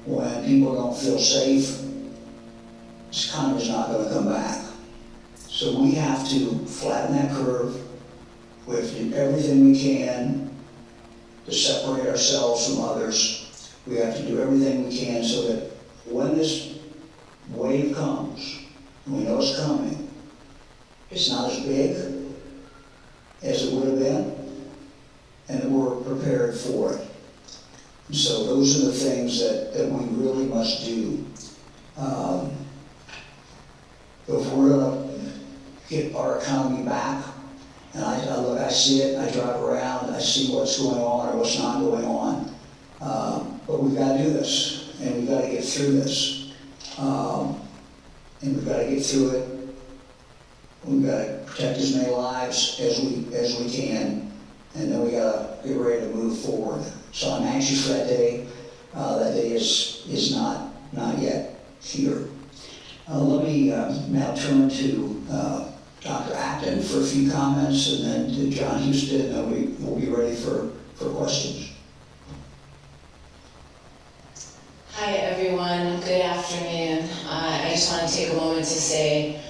when people don't feel safe, this economy is not going to come back. So we have to flatten that curve. We have to do everything we can to separate ourselves from others. We have to do everything we can so that when this wave comes, and we know it's coming, it's not as big as it would have been, and that we're prepared for it. And so those are the things that we really must do. If we're going to get our economy back, and I see it, I drive around, I see what's going on or what's not going on, but we've got to do this, and we've got to get through this. And we've got to get through it. We've got to protect as many lives as we can, and then we got to get ready to move forward. So I'm anxious for that day. That day is not yet here. Let me now turn to Dr. Acton for a few comments, and then to John Houston, and we'll be ready for questions. Hi everyone, good afternoon. I just want to take a moment to say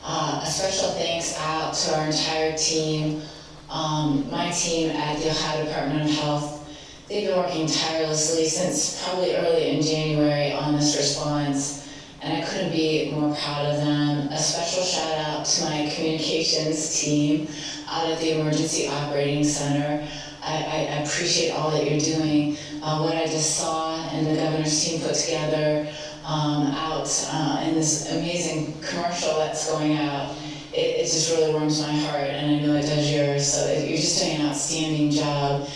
a special thanks out to our entire team, my team at the Ohio Department of Health. They've been working tirelessly since probably early in January on this response, and I couldn't be more proud of them. A special shout out to my communications team out at the Emergency Operating Center. I appreciate all that you're doing. What I just saw and the governor's team put together out in this amazing commercial that's going out, it just really warms my heart, and I know it does yours. So you're just doing an outstanding job.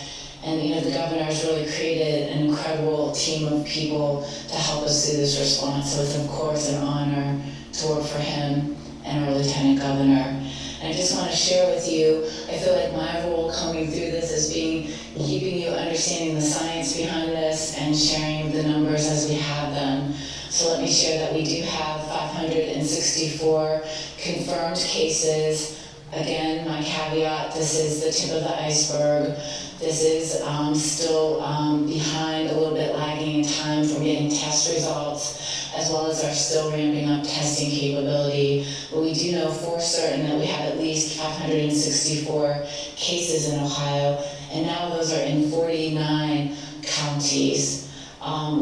And the governor has really created an incredible team of people to help us through this response. So it's of course an honor to work for him and our Lieutenant Governor. And I just want to share with you, I feel like my role coming through this is keeping you understanding the science behind this and sharing the numbers as we have them. So let me share that we do have 564 confirmed cases. Again, my caveat, this is the tip of the iceberg. This is still behind, a little bit lagging in time from getting test results, as well as our still ramping up testing capability. But we do know for certain that we have at least 564 cases in Ohio, and now those are in 49 counties.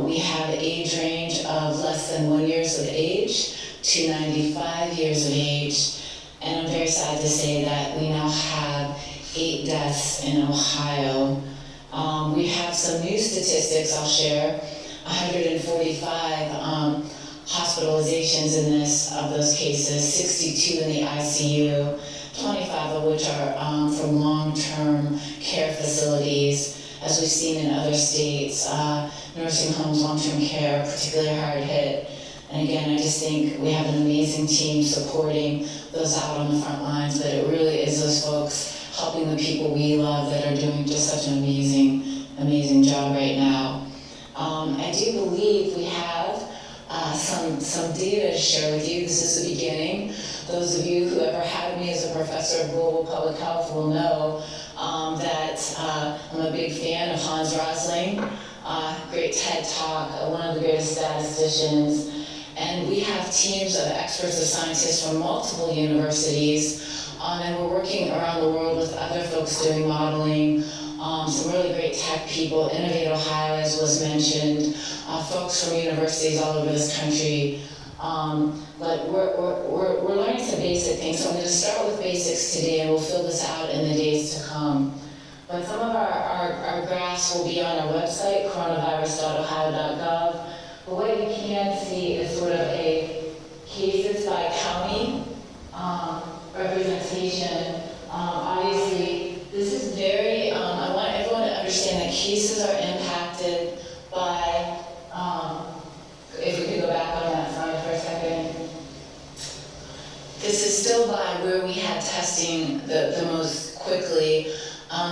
We have age range of less than 1 year of age to 95 years of age. And I'm very sad to say that we now have 8 deaths in Ohio. We have some new statistics I'll share. 145 hospitalizations in of those cases, 62 in the ICU, 25 of which are from long-term care facilities. As we've seen in other states, nursing homes, long-term care, particularly hard hit. And again, I just think we have an amazing team supporting those out on the front lines, but it really is those folks helping the people we love that are doing just such an amazing job right now. I do believe we have some data to share with you. This is the beginning. Those of you who ever had me as a professor of global public health will know that I'm a big fan of Hans Rosling, great TED Talk, one of the greatest statisticians. And we have teams of experts, of scientists from multiple universities, and we're working around the world with other folks doing modeling, some really great tech people, Innovate Ohio, as was mentioned, folks from universities all over this country. But we're learning some basic things, so I'm going to start with basics today, and we'll fill this out in the days to come. But some of our graphs will be on our website, coronavirus.ohio.gov. But what you can see is sort of a cases by county representation. Obviously, this is very, I want everyone to understand that cases are impacted by, if we could go back on that slide for a second. This is still by where we had testing the most quickly.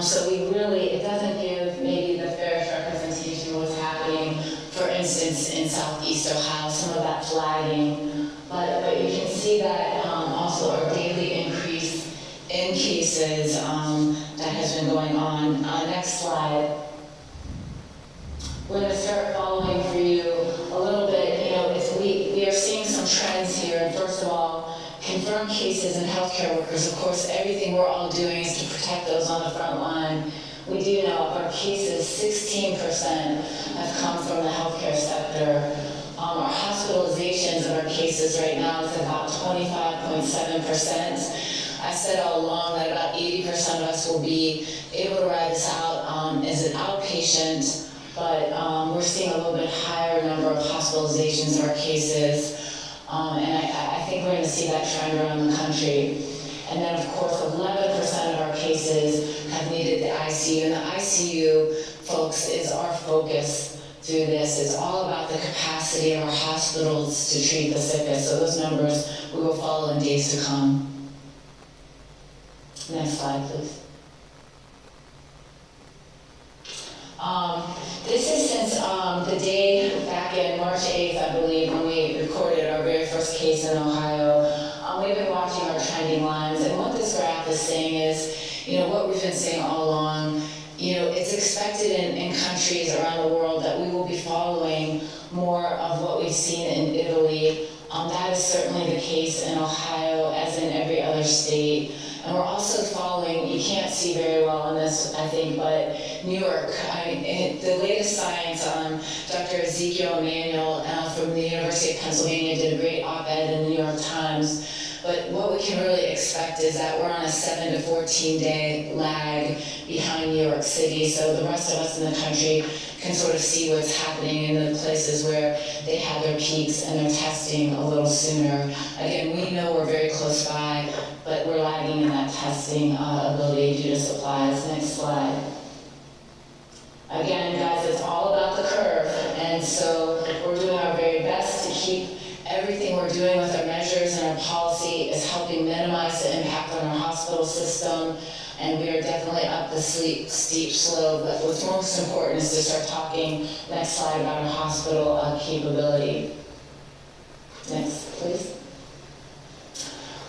So we really, it doesn't give maybe the fairest representation of what's happening, for instance, in Southeast Ohio, some of that flagging. But you can see that also our daily increase in cases that has been going on. Next slide. We're going to start following for you a little bit. You know, we are seeing some trends here. And first of all, confirmed cases and healthcare workers. Of course, everything we're all doing is to protect those on the front line. We do know of our cases, 16% have come from the healthcare sector. Our hospitalizations of our cases right now is about 25.7%. I said all along that about 80% of us will be able to ride this out as an outpatient, but we're seeing a little bit higher number of hospitalizations of our cases. And I think we're going to see that trend around the country. And then, of course, 11% of our cases have needed the ICU. And the ICU, folks, is our focus through this. It's all about the capacity of our hospitals to treat the sickest. So those numbers we will follow in days to come. Next slide, please. This is since the day back in March 8th, I believe, when we recorded our very first case in Ohio. We've been watching our trending lines, and what this graph is saying is, you know, what we've been saying all along, you know, it's expected in countries around the world that we will be following more of what we've seen in Italy. That is certainly the case in Ohio, as in every other state. And we're also following, you can't see very well on this, I think, but New York. The latest science, Dr. Ezekiel Emanuel from the University of Pennsylvania did a great op-ed in the New York Times. But what we can really expect is that we're on a 7 to 14 day lag behind New York City. So the rest of us in the country can sort of see what's happening in the places where they had their peaks and they're testing a little sooner. Again, we know we're very close by, but we're lagging in that testing ability due to supplies. Next slide. Again, guys, it's all about the curve. And so we're doing our very best to keep everything we're doing with our measures and our policy is helping minimize the impact on our hospital system. And we are definitely up the steep slope. But what's most important is to start talking, next slide, about our hospital capability. Next, please.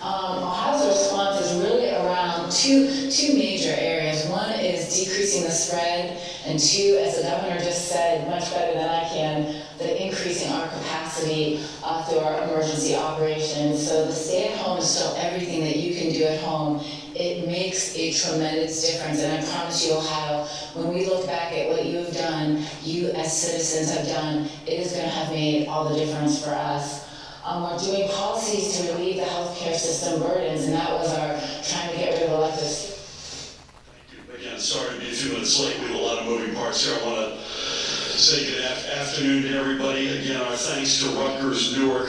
Ohio's response is really around two major areas. One is is decreasing the spread, and two, as the governor just said much better than I can, the increasing our capacity through our emergency operations. So the stay at home is still everything that you can do at home. It makes a tremendous difference, and I promise you, Ohio, when we look back at what you have done, you as citizens have done, it is going to have made all the difference for us. We're doing policies to relieve the healthcare system burdens, and that was our trying to get rid of elective. Thank you. Again, sorry to be a few minutes late. We have a lot of moving parts here. I want to say good afternoon to everybody. Again, our thanks to Rutgers Newark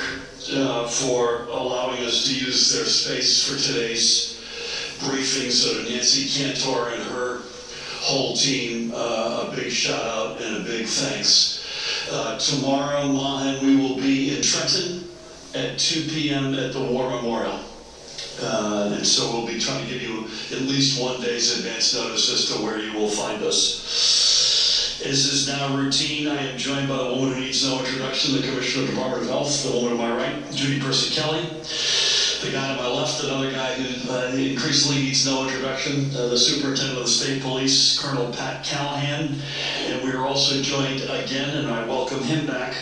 for allowing us to use their space for today's briefing. So to Nancy Cantor and her whole team, a big shout out and a big thanks. Tomorrow, Mahan, we will be in Trenton at 2 p.m. at the War Memorial. And so we'll be trying to give you at least 1 day's advance notice as to where you will find us. As is now routine, I am joined by the woman who needs no introduction, the Commissioner of the Department of Health, the woman to my right, Judy Percy-Kelly. The guy to my left, another guy who increasingly needs no introduction, the Superintendent of the State Police, Colonel Pat Callahan. And we are also joined again, and I welcome him back,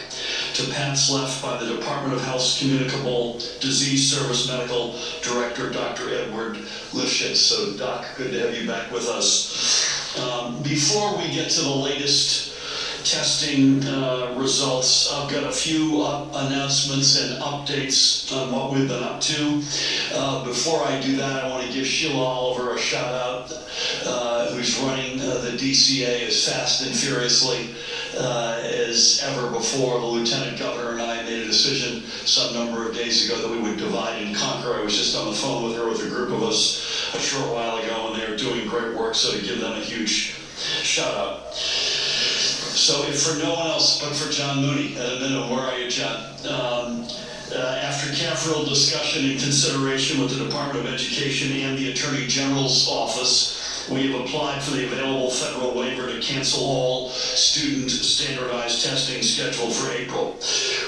to Pat's left by the Department of Health's Communicable Disease Service Medical Director, Dr. Edward Lifshitz. So, Doc, good to have you back with us. Before we get to the latest testing results, I've got a few announcements and updates on what we've been up to. Before I do that, I want to give Sheila Oliver a shout out, who's running the DCA as fast and furiously as ever before. The Lieutenant Governor and I made a decision some number of days ago that we would divide and conquer. I was just on the phone with her with a group of us a short while ago, and they're doing great work, so to give them a huge shout out. So if for no one else but for John Mooney, at a minimum, where are you, John? After careful discussion and consideration with the Department of Education and the Attorney General's office, we have applied for the available federal waiver to cancel all student standardized testing scheduled for April.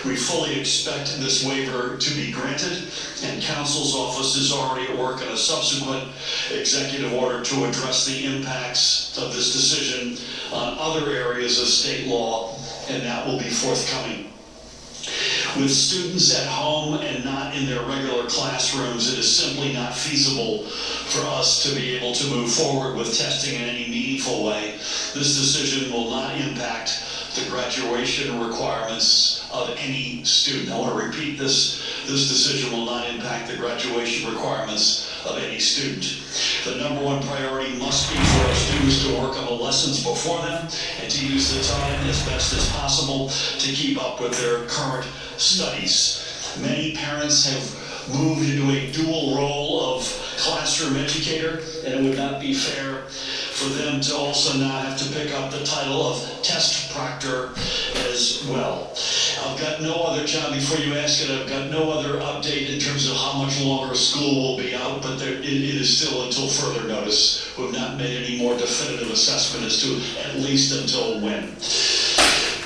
We fully expect this waiver to be granted, and Counsel's office is already at work on a subsequent executive order to address the impacts of this decision on other areas of state law, and that will be forthcoming. With students at home and not in their regular classrooms, it is simply not feasible for us to be able to move forward with testing in any meaningful way. This decision will not impact the graduation requirements of any student. I want to repeat this. This decision will not impact the graduation requirements of any student. The number one priority must be for our students to work on the lessons before them and to use the time as best as possible to keep up with their current studies. Many parents have moved into a dual role of classroom educator, and it would not be fair for them to also now have to pick up the title of test proctor as well. I've got no other, John, before you ask it, I've got no other update in terms of how much longer school will be out, but it is still until further notice. We've not made any more definitive assessment as to at least until when.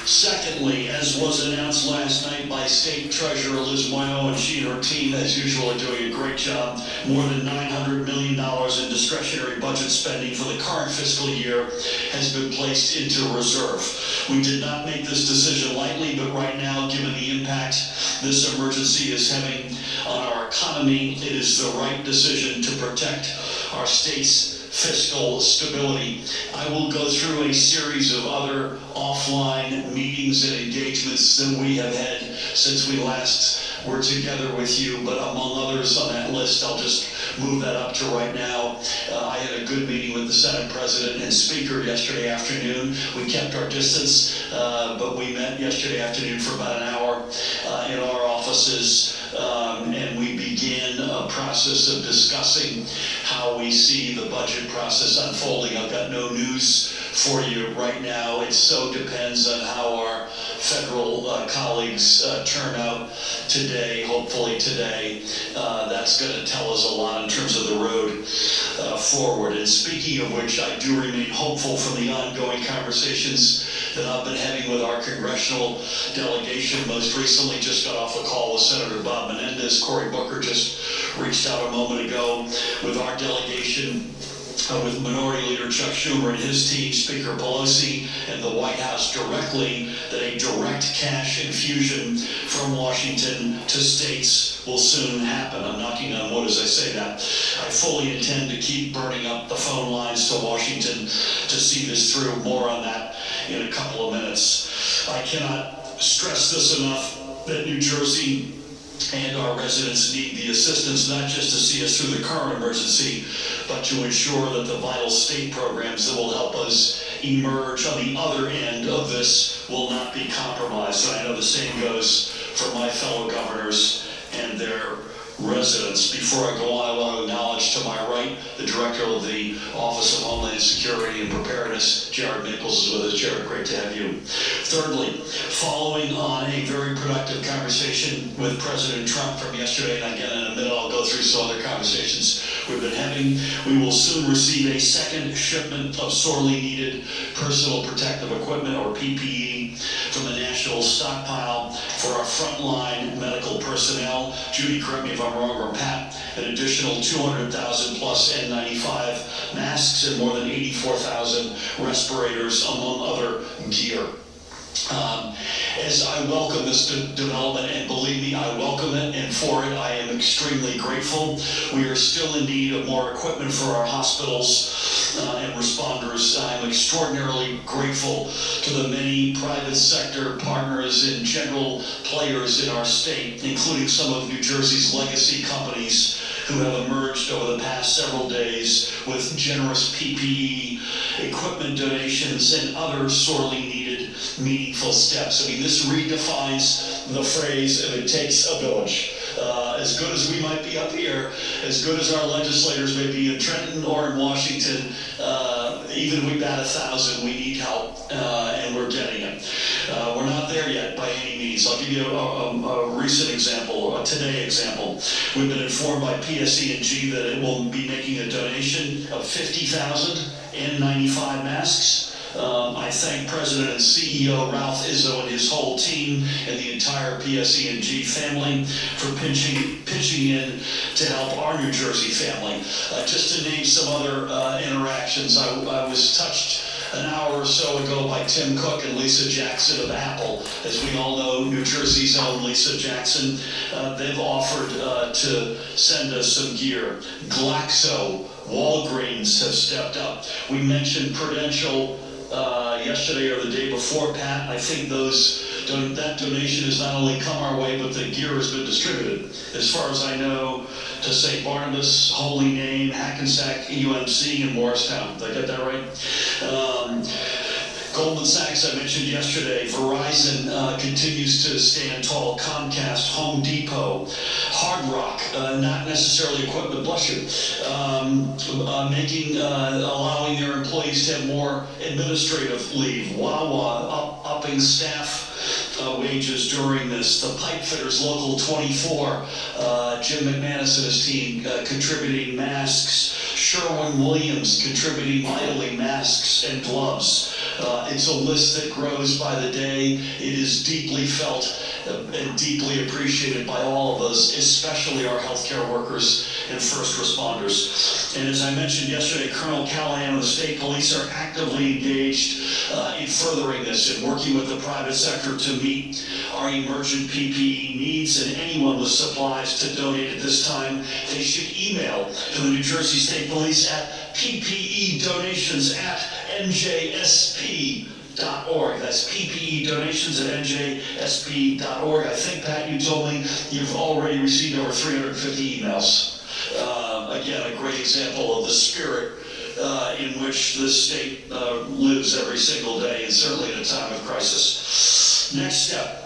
Secondly, as was announced last night by State Treasurer Liz Moyo, and she and her team, as usual, are doing a great job, more than $900 million in discretionary budget spending for the current fiscal year has been placed into reserve. We did not make this decision lightly, but right now, given the impact this emergency is having on our economy, it is the right decision to protect our state's fiscal stability. I will go through a series of other offline meetings and engagements that we have had since we last were together with you, but among others on that list, I'll just move that up to right now. I had a good meeting with the Senate President and Speaker yesterday afternoon. We kept our distance, but we met yesterday afternoon for about an hour in our offices, and we began a process of discussing how we see the budget process unfolding. I've got no news for you right now. It so depends on how our federal colleagues turn out today, hopefully today. That's going to tell us a lot in terms of the road forward. And speaking of which, I do remain hopeful from the ongoing conversations that I've been having with our congressional delegation. Most recently, just got off a call with Senator Bob Menendez. Cory Booker just reached out a moment ago with our delegation. with Minority Leader Chuck Schumer and his team, Speaker Pelosi, and the White House directly, that a direct cash infusion from Washington to states will soon happen. I'm knocking on wood as I say that. I fully intend to keep burning up the phone lines to Washington to see this through. More on that in a couple of minutes. I cannot stress this enough, that New Jersey and our residents need the assistance, not just to see us through the current emergency, but to ensure that the vital state programs that will help us emerge on the other end of this will not be compromised. And I know the same goes for my fellow governors and their residents. Before I go on, I want to acknowledge to my right the Director of the Office of Homeland Security and Preparedness, Jared Nichols, is with us. Jared, great to have you. Thirdly, following on a very productive conversation with President Trump from yesterday, and again in a minute I'll go through some other conversations we've been having, we will soon receive a second shipment of sorely needed personal protective equipment, or PPE, from the national stockpile for our frontline medical personnel. Judy, correct me if I'm wrong, or Pat, an additional 200,000 plus N95 masks and more than 84,000 respirators, among other gear. As I welcome this development, and believe me, I welcome it, and for it I am extremely grateful. We are still in need of more equipment for our hospitals and responders. I am extraordinarily grateful to the many private sector partners and general players in our state, including some of New Jersey's legacy companies who have emerged over the past several days with generous PPE, equipment donations, and other sorely needed meaningful steps. I mean, this redefines the phrase, "it takes a village." As good as we might be up here, as good as our legislators may be in Trenton or in Washington, even if we bat 1,000, we need help, and we're getting it. We're not there yet by any means. I'll give you a recent example, a today example. We've been informed by PSE&G that it will be making a donation of 50,000 N95 masks. I thank President and CEO Ralph Izzo and his whole team and the entire PSE&G family for pitching in to help our New Jersey family. Just to name some other interactions, I was touched an hour or so ago by Tim Cook and Lisa Jackson of Apple. As we all know, New Jersey's own Lisa Jackson, they've offered to send us some gear. Glaxo, Walgreens have stepped up. We mentioned Prudential yesterday or the day before, Pat. I think that donation has not only come our way, but the gear has been distributed. As far as I know, to St. Barnabas, Holy Name, Hackensack, UMC, and Morristown. Did I get that right? Goldman Sachs, I mentioned yesterday. Verizon continues to stand tall. Comcast, Home Depot, Hard Rock, not necessarily equipment, bless you, allowing their employees to have more administrative leave. Wawa upping staff wages during this. The Pipe Fitters Local 24, Jim McManus and his team contributing masks. Sherwin-Williams contributing mightily masks and gloves. It's a list that grows by the day. It is deeply felt and deeply appreciated by all of us, especially our healthcare workers and first responders. And as I mentioned yesterday, Colonel Callahan and the state police are actively engaged in furthering this and working with the private sector to meet our emergent PPE needs, and anyone with supplies to donate at this time, they should email to the New Jersey State Police at PPEdonations@njsp.org. That's PPEdonations@njsp.org. I think, Pat, you told me you've already received over 350 emails. Again, a great example of the spirit in which this state lives every single day, and certainly in a time of crisis. Next step.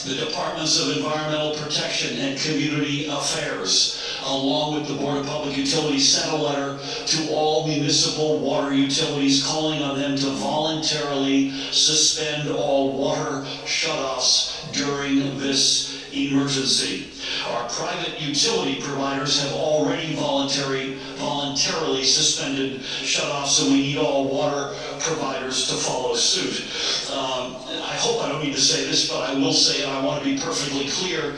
The Departments of Environmental Protection and Community Affairs, along with the Board of Public Utilities, sent a letter to all municipal water utilities calling on them to voluntarily suspend all water shutoffs during this emergency. Our private utility providers have already voluntarily voluntarily suspended shutoffs, and we need all water providers to follow suit. I hope I don't need to say this, but I will say it. I want to be perfectly clear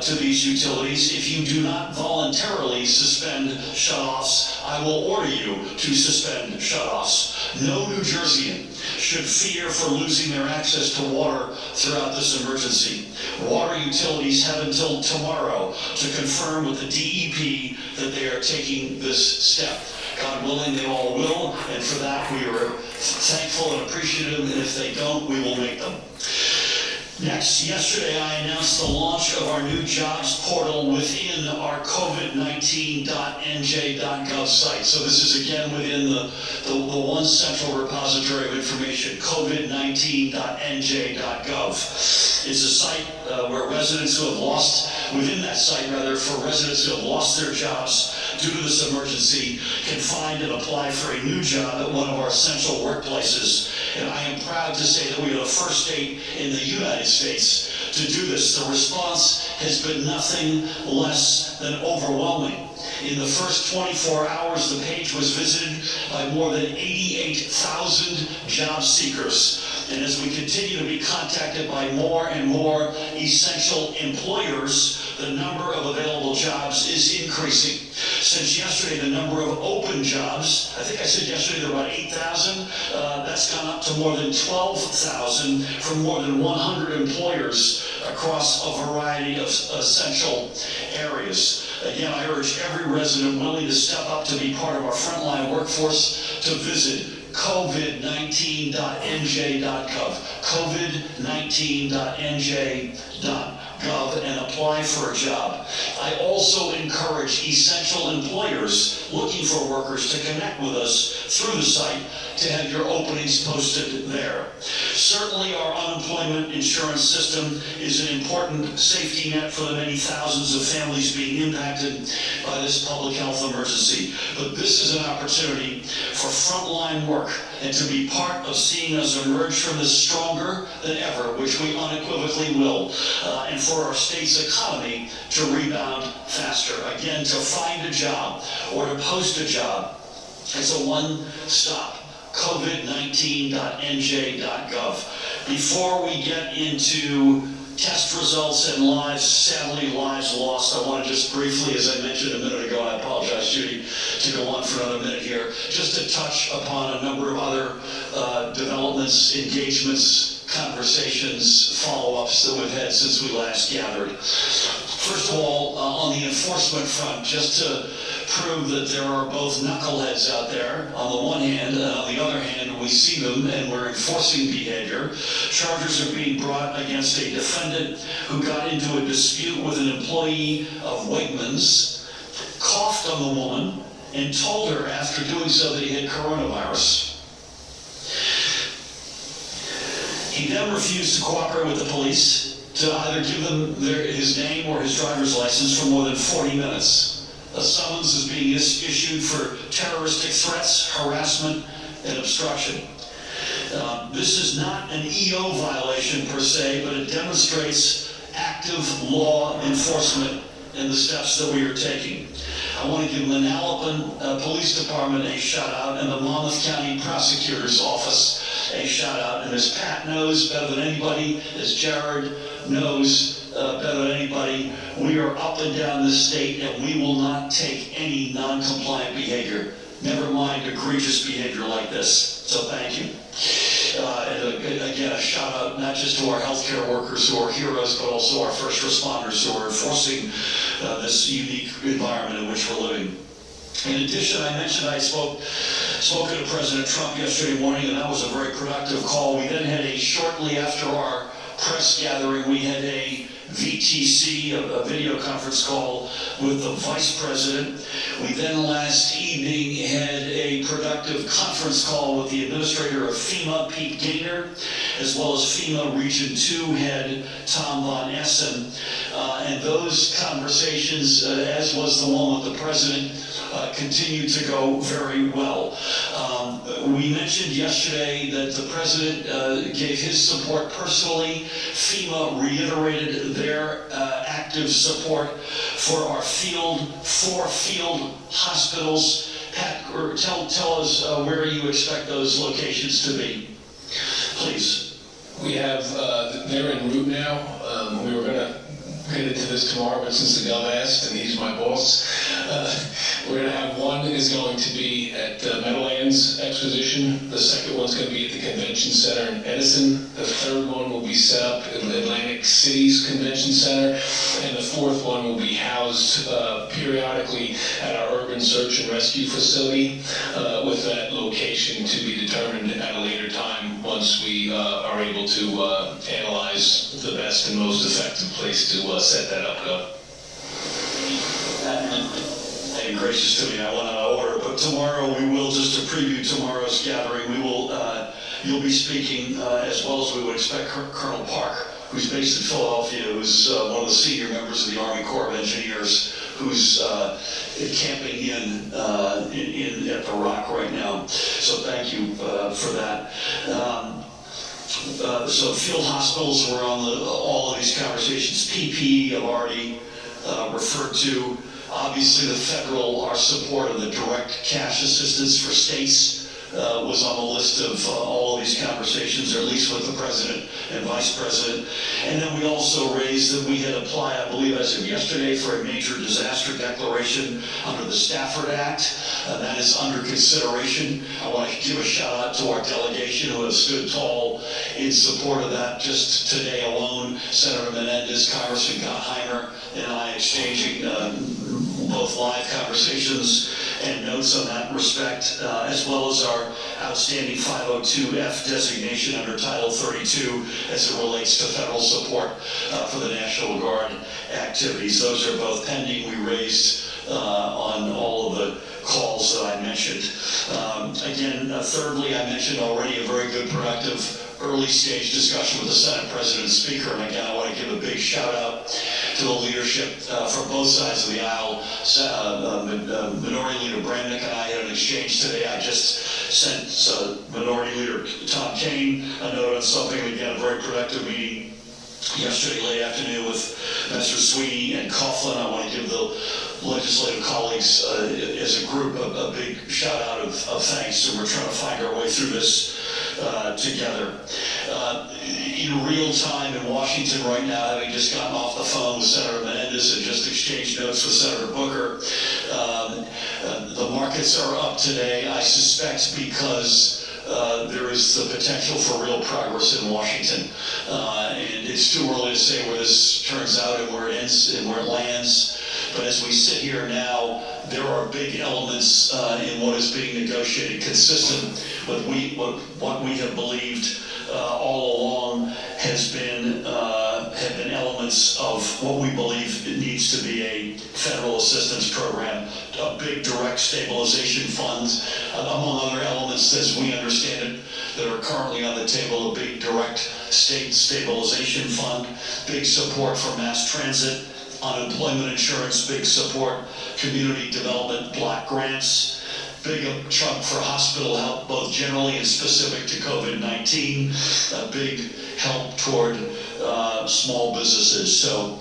to these utilities. If you do not voluntarily suspend shutoffs, I will order you to suspend shutoffs. No New Jerseyan should fear for losing their access to water throughout this emergency. Water utilities have until tomorrow to confirm with the DEP that they are taking this step. God willing, they all will, and for that we are thankful and appreciative, and if they don't, we will make them. Next, yesterday I announced the launch of our new jobs portal within our covid19.nj.gov site. So this is again within the one central repository of information, covid19.nj.gov. It's a site where residents who have lost, within that site rather, for residents who have lost their jobs due to this emergency can find and apply for a new job at one of our essential workplaces. And I am proud to say that we are the first state in the United States to do this. The response has been nothing less than overwhelming. In the first 24 hours, the page was visited by more than 88,000 job seekers. And as we continue to be contacted by more and more essential employers, the number of available jobs is increasing. Since yesterday, the number of open jobs, I think I said yesterday there were about 8,000, that's gone up to more than 12,000 from more than 100 employers across a variety of essential areas. Again, I urge every resident willing to step up to be part of our frontline workforce to visit covid19.nj.gov, covid19.nj.gov, and apply for a job. I also encourage essential employers looking for workers to connect with us through the site to have your openings posted there. Certainly our unemployment insurance system is an important safety net for the many thousands of families being impacted by this public health emergency. But this is an opportunity for frontline work and to be part of seeing us emerge from this stronger than ever, which we unequivocally will, and for our state's economy to rebound faster. Again, to find a job or to post a job, it's a one-stop. covid19.nj.gov. Before we get into test results and sadly lives lost, I want to just briefly, as I mentioned a minute ago, and I apologize, Judy, to go on for another minute here, just to touch upon a number of other developments, engagements, conversations, follow-ups that we've had since we last gathered. First of all, on the enforcement front, just to prove that there are both knuckleheads out there on the one hand, and on the other hand, we see them and we're enforcing behavior. Charges are being brought against a defendant who got into a dispute with an employee of Wegmans, coughed on the woman, and told her after doing so that he had coronavirus. He then refused to cooperate with the police to either give them his name or his driver's license for more than 40 minutes. A summons is being issued for terroristic threats, harassment, and obstruction. This is not an EO violation per se, but it demonstrates active law enforcement in the steps that we are taking. I want to give Manalapan Police Department a shout out and the Monmouth County Prosecutor's Office a shout out. And as Pat knows better than anybody, as Jared knows better than anybody, we are up and down the state and we will not take any non-compliant behavior, never mind egregious behavior like this. So thank you. And again, a shout out not just to our healthcare workers who are heroes, but also our first responders who are enforcing this unique environment in which we're living. In addition, I mentioned I spoke to President Trump yesterday morning, and that was a very productive call. We then had shortly after our press gathering, we had a VTC, a video conference call with the Vice President. We then last evening had a productive conference call with the Administrator of FEMA, Pete Gaynor, as well as FEMA Region 2 Head, Tom Von Essen. And those conversations, as was the one with the President, continued to go very well. We mentioned yesterday that the President gave his support personally. FEMA reiterated their active support for our four field hospitals. Pat, tell us where you expect those locations to be, please. We have, they're en route now. We were going to get into this tomorrow, but since the Gov asked, and he's my boss, we're going to have one is going to be at Meadowlands Exposition. The second one's going to be at the Convention Center in Edison. The third one will be set up in Atlantic City's Convention Center. And the fourth one will be housed periodically at our Urban Search and Rescue Facility, with that location to be determined at a later time once we are able to analyze the best and most effective place to set that up, Gov. And gracious to me, I went out of order, but tomorrow we will, just to preview tomorrow's gathering, we will, you'll be speaking, as well as we would expect, Colonel Park, who's based in Philadelphia, who's one of the senior members of the Army Corps of Engineers, who's camping in at the Rock right now. So thank you for that. So field hospitals were on all of these conversations. PPE I've already referred to. Obviously our support of the direct cash assistance for states was on the list of all of these conversations, or at least with the President and Vice President. And then we also raised that we had applied, I believe as of yesterday, for a major disaster declaration under the Stafford Act. That is under consideration. I want to give a shout out to our delegation who have stood tall in support of that. Just today alone, Senator Menendez, Congressman Gottheimer, and I exchanging both live conversations and notes on that respect, as well as our outstanding 502F designation under Title 32 as it relates to federal support for the National Guard activities. Those are both pending. We raised on all of the calls that I mentioned. Again, thirdly, I mentioned already a very good, productive, early stage discussion with the Senate President and Speaker, and again, I want to give a big shout out to the leadership from both sides of the aisle. Minority Leader Bramnick and I had an exchange today. I just sent Minority Leader Tom Kane a note on something. Again, a very productive meeting yesterday late afternoon with Mr. Sweeney and Coughlin. I want to give the legislative colleagues as a group a big shout out of thanks, and we're trying to find our way through this together. In real time in Washington right now, having just gotten off the phone with Senator Menendez and just exchanged notes with Senator Booker, the markets are up today, I suspect because there is the potential for real progress in Washington. And it's too early to say where this turns out and where it ends and where it lands. But as we sit here now, there are big elements in what is being negotiated consistent with what we have believed all along have been elements of what we believe it needs to be a federal assistance program, a big direct stabilization fund, among other elements as we understand it that are currently on the table, a big direct state stabilization fund, big support for mass transit, unemployment insurance, big support, community development block grants, big chunk for hospital help, both generally and specific to COVID-19, a big help toward small businesses. So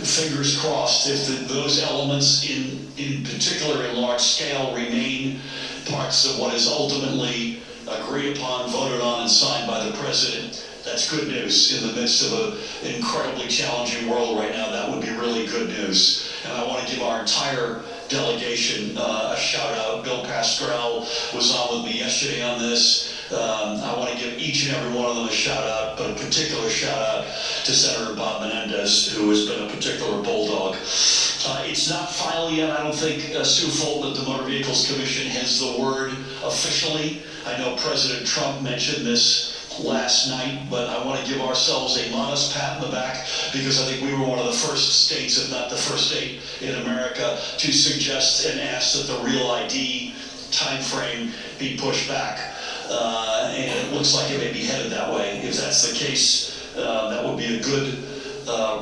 fingers crossed, if those elements in particular in large scale remain parts of what is ultimately agreed upon, voted on, and signed by the President, that's good news. In the midst of an incredibly challenging world right now, that would be really good news. And I want to give our entire delegation a shout out. Bill Pastrell was on with me yesterday on this. I want to give each and every one of them a shout out, but a particular shout out to Senator Bob Menendez, who has been a particular bulldog. It's not final yet. I don't think Sue Fulton at the Motor Vehicles Commission has the word officially. I know President Trump mentioned this last night, but I want to give ourselves a modest pat in the back because I think we were one of the first states, if not the first state in America, to suggest and ask that the Real ID time frame be pushed back. And it looks like it may be headed that way. If that's the case, that would be a good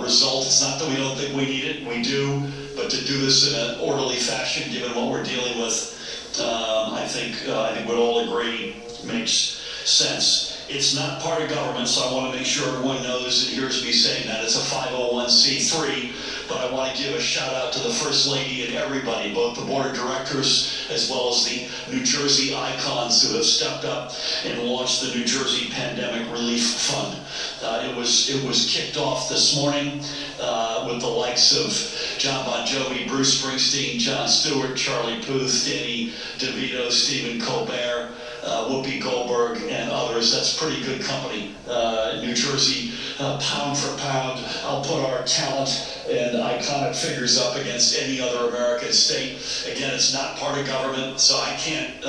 result. It's not that we don't think we need it, we do, but to do this in an orderly fashion, given what we're dealing with, I think we'd all agree makes sense. It's not part of government, so I want to make sure everyone knows and hears me saying that. It's a 501c3, but I want to give a shout out to the First Lady and everybody, both the board of directors as well as the New Jersey icons who have stepped up and launched the New Jersey Pandemic Relief Fund. It was kicked off this morning with the likes of John Bon Jovi, Bruce Springsteen, Jon Stewart, Charlie Puth, Danny DeVito, Stephen Colbert, Whoopi Goldberg, and others. That's pretty good company. New Jersey, pound for pound, I'll put our talent and iconic figures up against any other American state. Again, it's not part of government, so I can't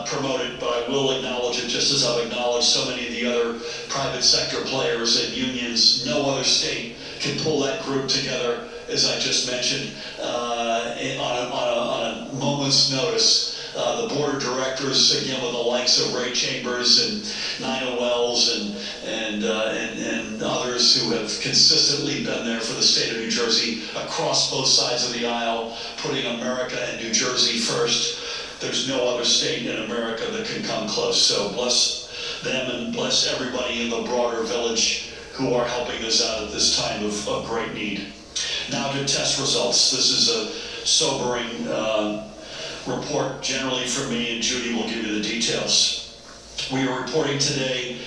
promote it, but I will acknowledge it just as I've acknowledged so many of the other private sector players and unions. No other state can pull that group together, as I just mentioned, on a moment's notice. The board of directors, again, with the likes of Ray Chambers and Nina Wells and others who have consistently been there for the state of New Jersey across both sides of the aisle, putting America and New Jersey first. There's no other state in America that can come close. So bless them and bless everybody in the broader village who are helping us out at this time of great need. Now to test results. This is a sobering report generally for me, and Judy will give you the details. We are reporting today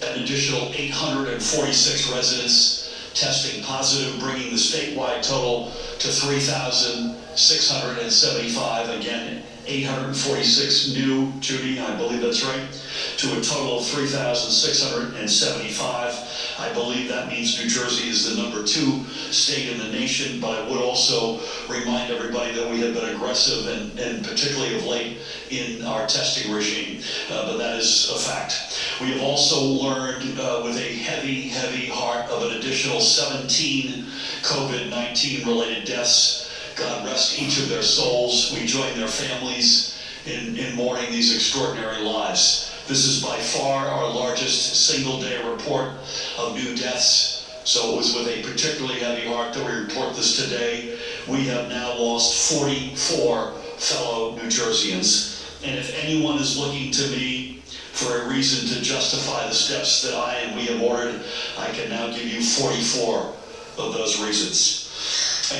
an additional 846 residents testing positive, bringing the statewide total to 3,675. Again, 846 new, Judy, I believe that's right, to a total of 3,675. I believe that means New Jersey is the #2 state in the nation, but I would also remind everybody that we have been aggressive and particularly of late in our testing regime, but that is a fact. We have also learned with a heavy, heavy heart of an additional 17 COVID-19 related deaths. God rest each of their souls. We join their families in mourning these extraordinary lives. This is by far our largest single-day report of new deaths. So it was with a particularly heavy heart that we report this today. We have now lost 44 fellow New Jerseyans. And if anyone is looking to me for a reason to justify the steps that I and we have ordered, I can now give you 44 of those reasons.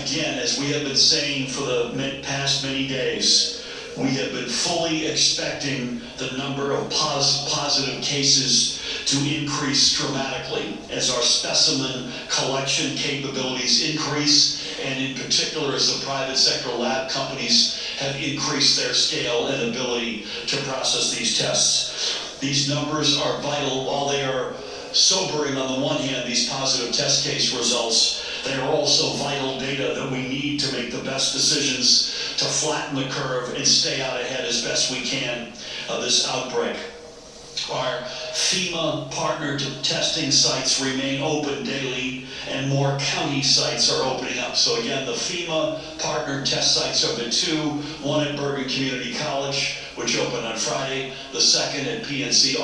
Again, as we have been saying for the past many days, we have been fully expecting the number of positive cases to increase dramatically as our specimen collection capabilities increase, and in particular as the private sector lab companies have increased their scale and ability to process these tests. These numbers are vital. While they are sobering on the one hand, these positive test case results, they are also vital data that we need to make the best decisions to flatten the curve and stay out ahead as best we can of this outbreak. Our FEMA partnered testing sites remain open daily, and more county sites are opening up. So again, the FEMA partnered test sites are the two, one at Bergen Community College, which opened on Friday, the second at PNC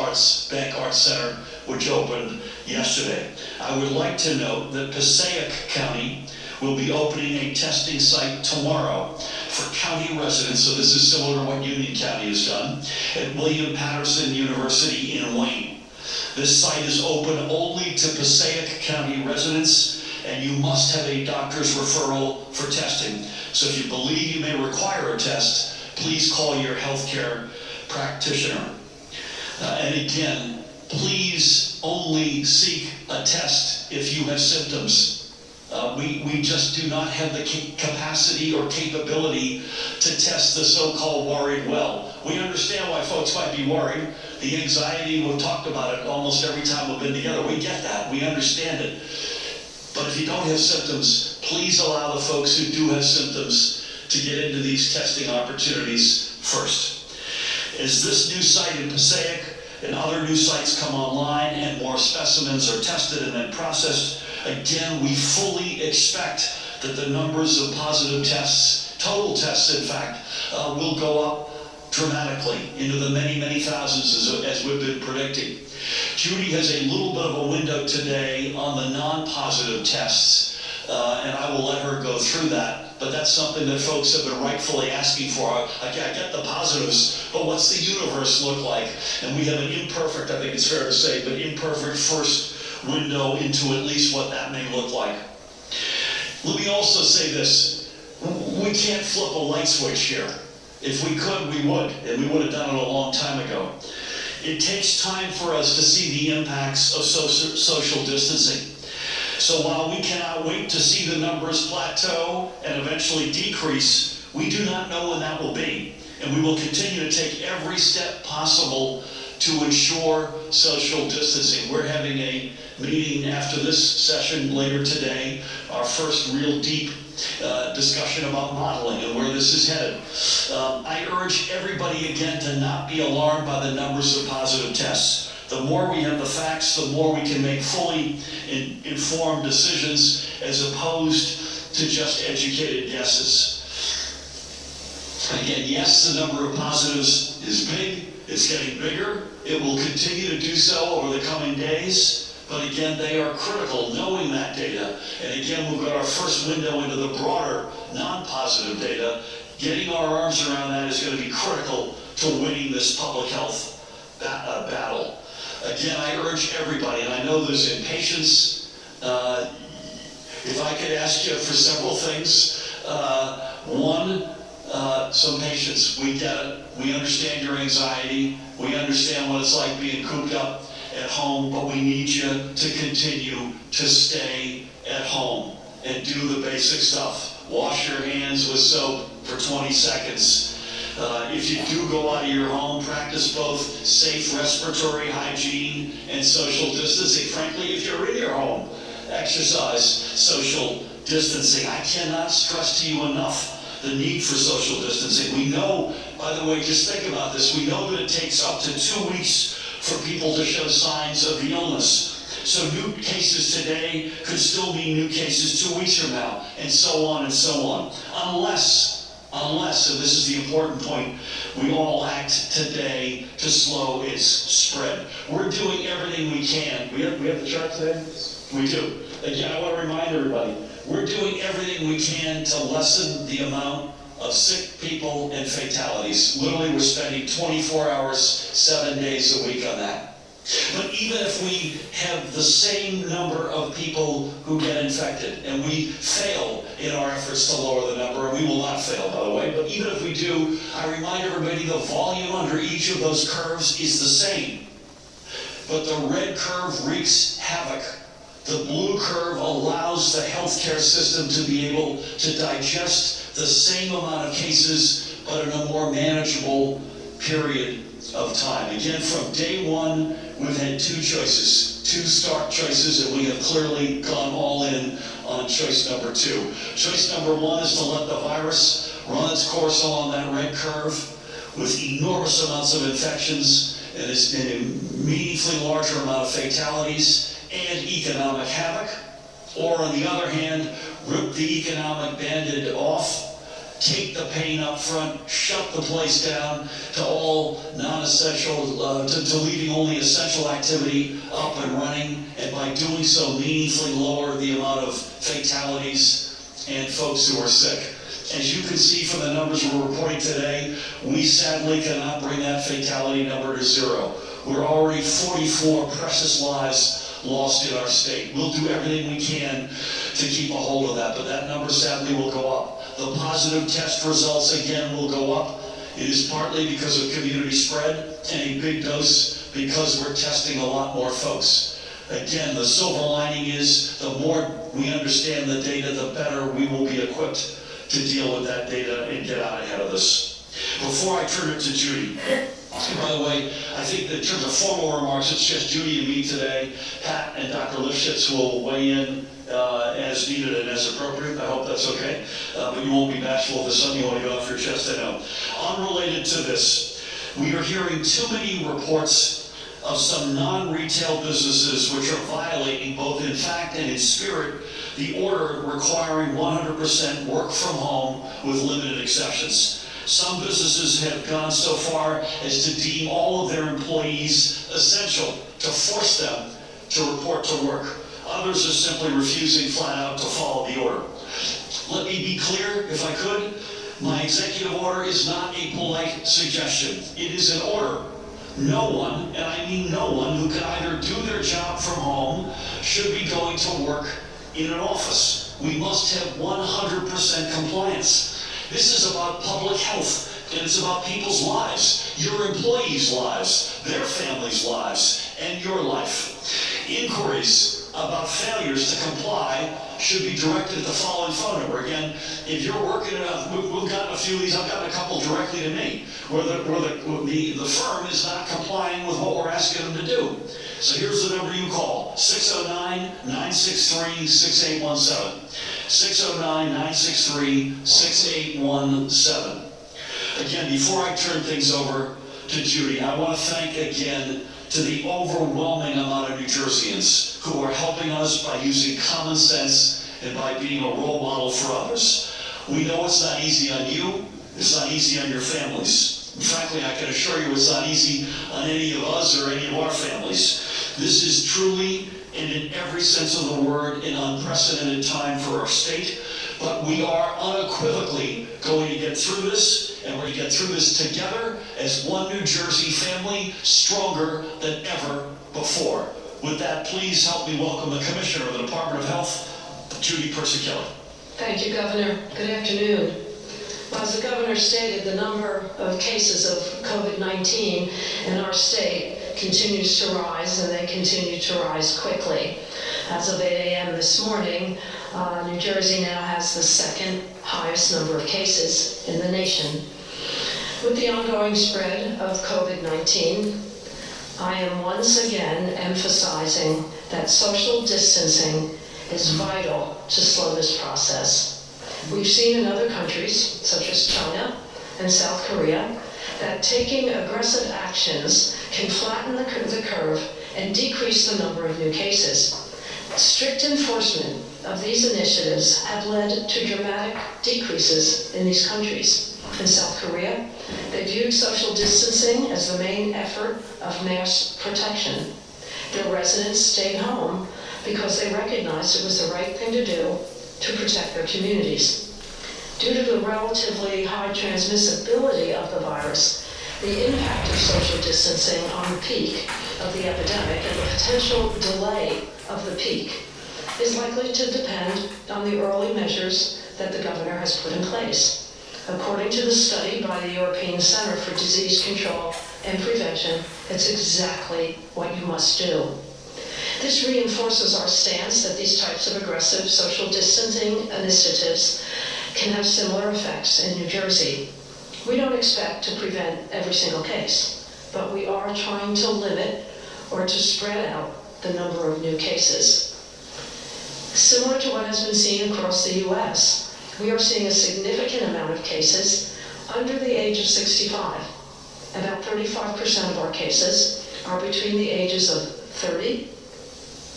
Bank Arts Center, which opened yesterday. I would like to note that Passaic County will be opening a testing site tomorrow for county residents, so this is similar to what Union County has done, at William Patterson University in Wayne. This site is open only to Passaic County residents, and you must have a doctor's referral for testing. So if you believe you may require a test, please call your healthcare practitioner. And again, please only seek a test if you have symptoms. We just do not have the capacity or capability to test the so-called worried well. We understand why folks might be worried. The anxiety, we've talked about it almost every time we've been together. We get that, we understand it. But if you don't have symptoms, please allow the folks who do have symptoms to get into these testing opportunities first. As this new site in Passaic and other new sites come online and more specimens are tested and then processed, again, we fully expect that the numbers of positive tests, total tests in fact, will go up dramatically into the many, many thousands as we've been predicting. Judy has a little bit of a window today on the non-positive tests, and I will let her go through that. but that's something that folks have been rightfully asking for. I get the positives, but what's the universe look like? And we have an imperfect, I think it's fair to say, but imperfect first window into at least what that may look like. Let me also say this. We can't flip a light switch here. If we could, we would, and we would have done it a long time ago. It takes time for us to see the impacts of social distancing. So while we cannot wait to see the numbers plateau and eventually decrease, we do not know when that will be. And we will continue to take every step possible to ensure social distancing. We're having a meeting after this session later today, our first real deep discussion about modeling and where this is headed. I urge everybody again to not be alarmed by the numbers of positive tests. The more we have the facts, the more we can make fully informed decisions as opposed to just educated guesses. Again, yes, the number of positives is big. It's getting bigger. It will continue to do so over the coming days. But again, they are critical, knowing that data. And again, we've got our first window into the broader non-positive data. Getting our arms around that is going to be critical to winning this public health battle. Again, I urge everybody, and I know there's impatience. If I could ask you for several things. One, some patience. We get it. We understand your anxiety. We understand what it's like being cooped up at home, but we need you to continue to stay at home and do the basic stuff. Wash your hands with soap for 20 seconds. If you do go out of your home, practice both safe respiratory hygiene and social distancing. Frankly, if you're in your home, exercise social distancing. I cannot stress to you enough the need for social distancing. We know, by the way, just think about this, we know that it takes up to 2 weeks for people to show signs of the illness. So new cases today could still be new cases 2 weeks from now, and so on and so on. Unless, and this is the important point, we all act today to slow its spread. We're doing everything we can. We have the chart today? We do. Again, I want to remind everybody, we're doing everything we can to lessen the amount of sick people and fatalities. Literally, we're spending 24 hours, 7 days a week on that. But even if we have the same number of people who get infected, and we fail in our efforts to lower the number, and we will not fail, by the way, but even if we do, I remind everybody the volume under each of those curves is the same. But the red curve wreaks havoc. The blue curve allows the healthcare system to be able to digest the same amount of cases, but in a more manageable period of time. Again, from day one, we've had two choices, two stark choices, and we have clearly gone all in on choice number 2. Choice number 1 is to let the virus run its course along that red curve with enormous amounts of infections and a meaningfully larger amount of fatalities and economic havoc. Or on the other hand, rip the economic band-aid off, take the pain up front, shut the place down to all non-essential, to leaving only essential activity up and running, and by doing so meaningfully lower the amount of fatalities and folks who are sick. As you can see from the numbers we're reporting today, we sadly cannot bring that fatality number to 0. We're already 44 precious lives lost in our state. We'll do everything we can to keep a hold of that, but that number sadly will go up. The positive test results again will go up. It is partly because of community spread and a big dose because we're testing a lot more folks. Again, the silver lining is the more we understand the data, the better we will be equipped to deal with that data and get out ahead of this. Before I turn it to Judy, and by the way, I think that in terms of formal remarks, it's just Judy and me today. Pat and Dr. Lifshitz will weigh in as needed and as appropriate. I hope that's okay. But you won't be bashful if there's something you want to get off your chest, I know. Unrelated to this, we are hearing too many reports of some non-retail businesses which are violating, both in fact and in spirit, the order requiring 100% work from home with limited exceptions. Some businesses have gone so far as to deem all of their employees essential, to force them to report to work. Others are simply refusing flat out to follow the order. Let me be clear, if I could. My executive order is not a polite suggestion. It is an order. No one, and I mean no one, who can either do their job from home should be going to work in an office. We must have 100% compliance. This is about public health, and it's about people's lives, your employees' lives, their families' lives, and your life. Inquiries about failures to comply should be directed at the following phone number. Again, if you're working we've gotten a few of these, I've gotten a couple directly to me, where the firm is not complying with what we're asking them to do. So here's the number you call, 609-963-6817. 609-963-6817. Again, before I turn things over to Judy, I want to thank again to the overwhelming amount of New Jerseyans who are helping us by using common sense and by being a role model for others. We know it's not easy on you, it's not easy on your families. And frankly, I can assure you it's not easy on any of us or any of our families. This is truly, and in every sense of the word, an unprecedented time for our state, but we are unequivocally going to get through this, and we're going to get through this together as one New Jersey family, stronger than ever before. With that, please help me welcome the Commissioner of the Department of Health, Judy Persichilli. Thank you, Governor. Good afternoon. As the Governor stated, the number of cases of COVID-19 in our state continues to rise, and they continue to rise quickly. As of 8 a.m. this morning, New Jersey now has the second highest number of cases in the nation. With the ongoing spread of COVID-19, I am once again emphasizing that social distancing is vital to slow this process. We've seen in other countries, such as China and South Korea, that taking aggressive actions can flatten the curve and decrease the number of new cases. Strict enforcement of these initiatives have led to dramatic decreases in these countries. In South Korea, they viewed social distancing as the main effort of mass protection. Their residents stayed home because they recognized it was the right thing to do to protect their communities. Due to the relatively high transmissibility of the virus, the impact of social distancing on the peak of the epidemic and the potential delay of the peak is likely to depend on the early measures that the governor has put in place. According to the study by the European Center for Disease Control and Prevention, it's exactly what you must do. This reinforces our stance that these types of aggressive social distancing initiatives can have similar effects in New Jersey. We don't expect to prevent every single case, but we are trying to limit or to spread out the number of new cases. Similar to what has been seen across the U.S., we are seeing a significant amount of cases under the age of 65. About 35% of our cases are between the ages of 30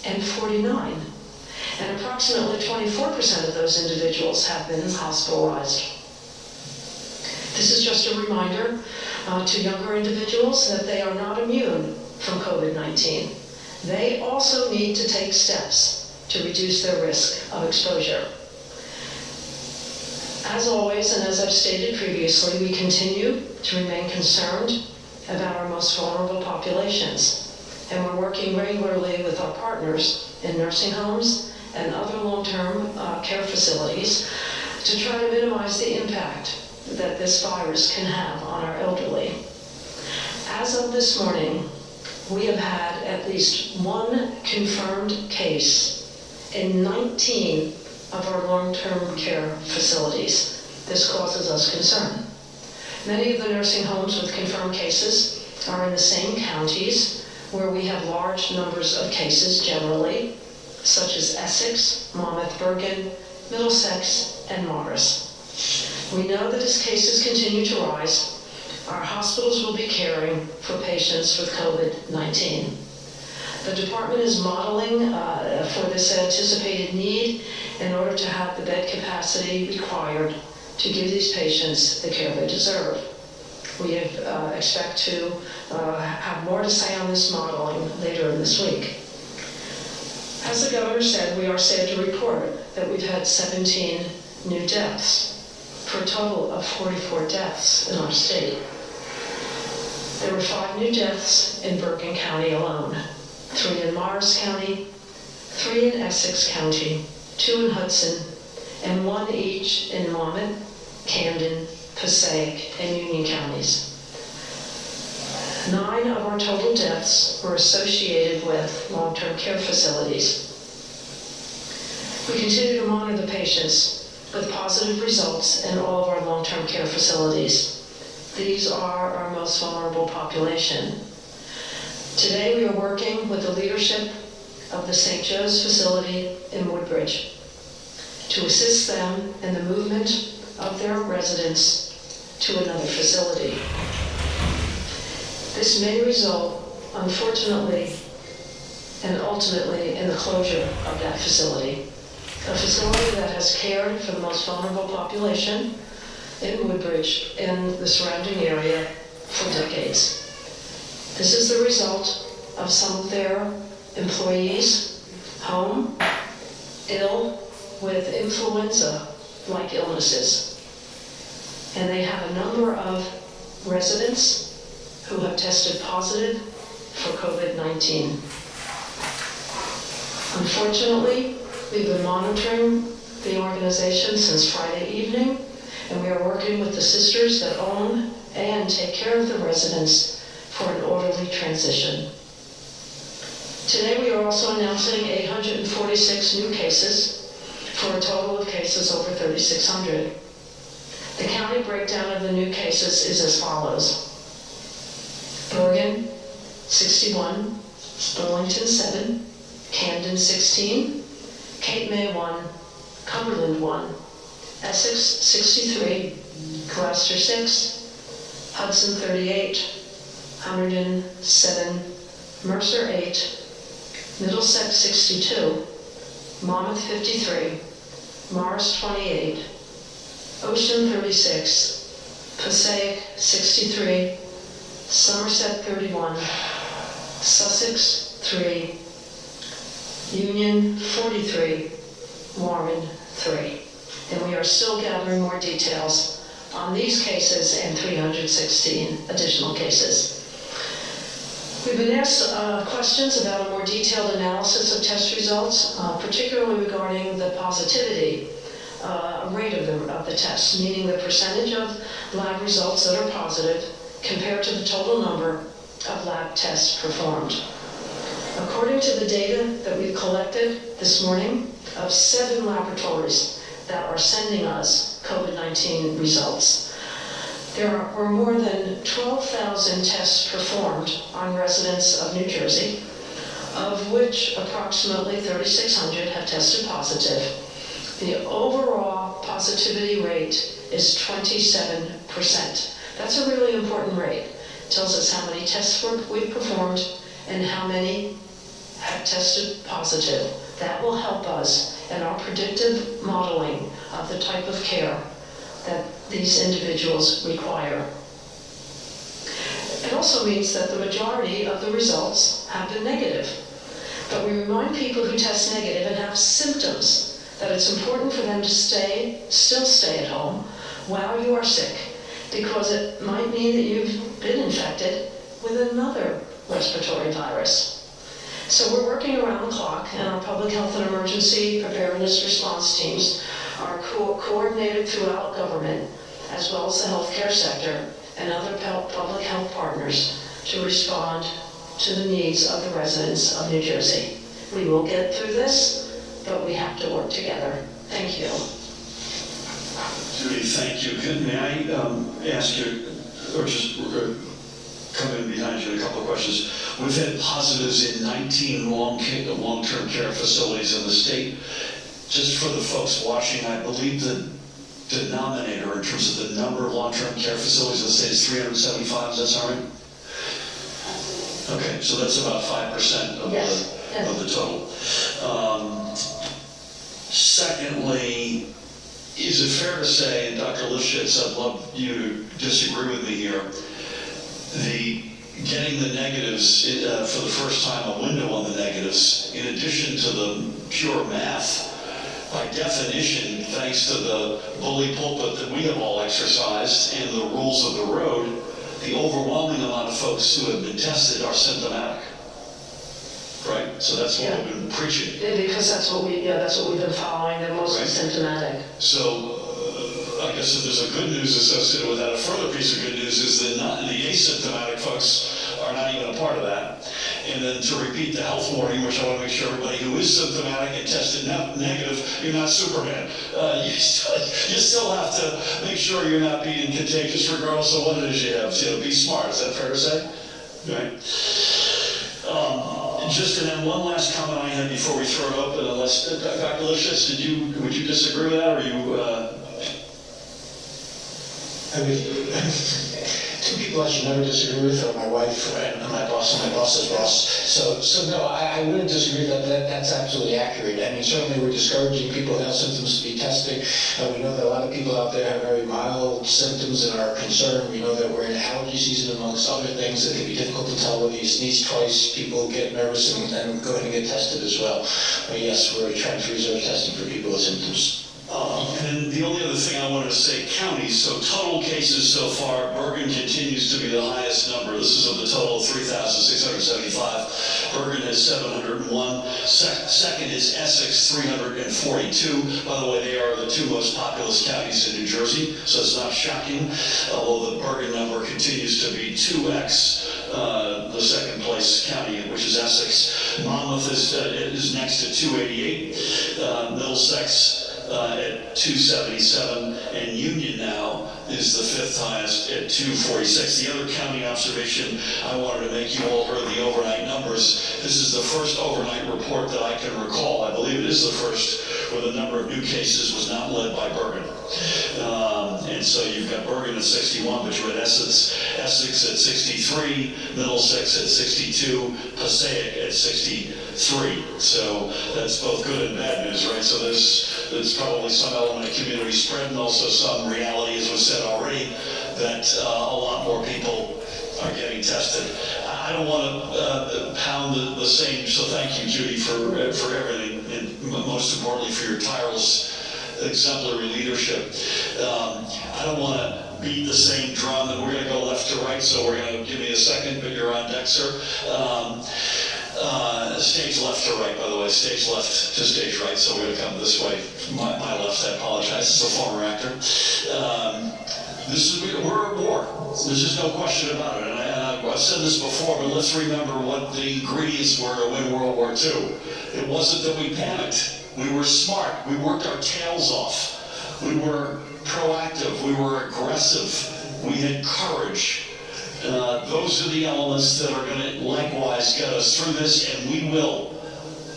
and 49. And approximately 24% of those individuals have been hospitalized. This is just a reminder to younger individuals that they are not immune from COVID-19. They also need to take steps to reduce their risk of exposure. As always, and as I've stated previously, we continue to remain concerned about our most vulnerable populations. And we're working regularly with our partners in nursing homes and other long-term care facilities to try to minimize the impact that this virus can have on our elderly. As of this morning, we have had at least one confirmed case in 19 of our long-term care facilities. This causes us concern. Many of the nursing homes with confirmed cases are in the same counties where we have large numbers of cases generally, such as Essex, Monmouth, Bergen, Middlesex, and Morris. We know that as cases continue to rise, our hospitals will be caring for patients with COVID-19. The department is modeling for this anticipated need in order to have the bed capacity required to give these patients the care they deserve. We expect to have more to say on this modeling later in this week. As the governor said, we are sad to report that we've had 17 new deaths, for a total of 44 deaths in our state. There were 5 new deaths in Bergen County alone, 3 in Morris County, 3 in Essex County, 2 in Hudson, and 1 each in Monmouth, Camden, Passaic, and Union counties. 9 of our total deaths were associated with long-term care facilities. We continue to monitor the patients with positive results in all of our long-term care facilities. These are our most vulnerable population. Today we are working with the leadership of the St. Joe's facility in Woodbridge to assist them in the movement of their residents to another facility. This may result, unfortunately, and ultimately in the closure of that facility. A facility that has cared for the most vulnerable population in Woodbridge and the surrounding area for decades. This is the result of some of their employees home, ill with influenza-like illnesses. And they have a number of residents who have tested positive for COVID-19. Unfortunately, we've been monitoring the organization since Friday evening, and we are working with the sisters that own and take care of the residents for an orderly transition. Today we are also announcing 846 new cases for a total of cases over 3,600. The county breakdown of the new cases is as follows. Bergen, 61, Burlington, 7, Camden, 16, Cape May, 1, Cumberland, 1, Essex, 63, Gloucester, 6, Hudson, 38, Hunterdon, 7, Mercer, 8, Middlesex, 62, Monmouth, 53, Morris, 28, Ocean, 36, Passaic, 63, Somerset, 31, Sussex, 3, Union, 43, Warren, 3. And we are still gathering more details on these cases and 316 additional cases. We've been asked questions about a more detailed analysis of test results, particularly regarding the positivity rate of the tests, meaning the percentage of lab results that are positive compared to the total number of lab tests performed. According to the data that we've collected this morning of 7 laboratories that are sending us COVID-19 results, there were more than 12,000 tests performed on residents of New Jersey, of which approximately 3,600 have tested positive. The overall positivity rate is 27%. That's a really important rate. It tells us how many tests we've performed and how many have tested positive. That will help us in our predictive modeling of the type of care that these individuals require. It also means that the majority of the results have been negative. But we remind people who test negative and have symptoms that it's important for them to still stay at home while you are sick, because it might mean that you've been infected with another respiratory virus. So we're working around the clock, and our public health and emergency preparedness response teams are coordinated throughout government, as well as the healthcare sector and other public health partners, to respond to the needs of the residents of New Jersey. We will get through this, but we have to work together. Thank you. Judy, thank you. May I ask you, or just come in behind you, a couple of questions. We've had positives in 19 long-term care facilities in the state. Just for the folks watching, I believe the denominator in terms of the number of long-term care facilities in the state is 375, is that right? Okay, so that's about 5% of the total. Secondly, is it fair to say, and Dr. Lifshitz, I'd love you to disagree with me here, getting the negatives for the first time, a window on the negatives, in addition to the pure math, by definition, thanks to the bully pulpit that we have all exercised and the rules of the road, the overwhelming amount of folks who have been tested are symptomatic. Right? So that's what we've been preaching. Yeah, because that's what we've been following, they're mostly symptomatic. So I guess if there's a good news associated with that, a further piece of good news is that the asymptomatic folks are not even a part of that. And then to repeat the health warning, which I want to make sure everybody who is symptomatic and tested negative, you're not Superman. You still have to make sure you're not being contagious regardless of what it is you have. So, be smart. Is that fair to say? Right. Just and then one last comment I had before we throw it open, unless Dr. Licious, would you disagree with that, or you? I mean, two people I should never disagree with are my wife and my boss and my boss's boss. So no, I wouldn't disagree that that's absolutely accurate. I mean, certainly we're discouraging people who have symptoms to be testing. We know that a lot of people out there have very mild symptoms and are concerned. We know that we're in allergy season, amongst other things. It can be difficult to tell whether you sneeze twice. People get nervous and go ahead and get tested as well. But yes, we're trying to reserve testing for people with symptoms. And the only other thing I wanted to say, counties, so total cases so far, Bergen continues to be the highest number. This is of the total of 3,675. Bergen has 701. Second is Essex, 342. By the way, they are the two most populous counties in New Jersey, so it's not shocking, although the Bergen number continues to be 2x the second place county, which is Essex. Monmouth is next at 288. Middlesex at 277, and Union now is the fifth highest at 246. The other county observation I wanted to make, you all heard the overnight numbers. This is the first overnight report that I can recall. I believe it is the first where the number of new cases was not led by Bergen. And so you've got Bergen at 61, but you had Essex at 63, Middlesex at 62, Passaic at 63. So that's both good and bad news, right? So there's probably some element of community spread and also some reality, as was said already, that a lot more people are getting tested. I don't want to pound the same, so thank you, Judy, for everything, and most importantly for your tireless, exemplary leadership. I don't want to beat the same drum, and we're going to go left to right, so we're going to give me a second, but you're on deck, sir. Stage left to right, by the way, stage left to stage right, so we're going to come this way. My left, I apologize, as a former actor. We're at war. There's just no question about it. And I've said this before, but let's remember what the ingredients were to win World War II. It wasn't that we panicked. We were smart. We worked our tails off. We were proactive. We were aggressive. We had courage. Those are the elements that are going to likewise get us through this, and we will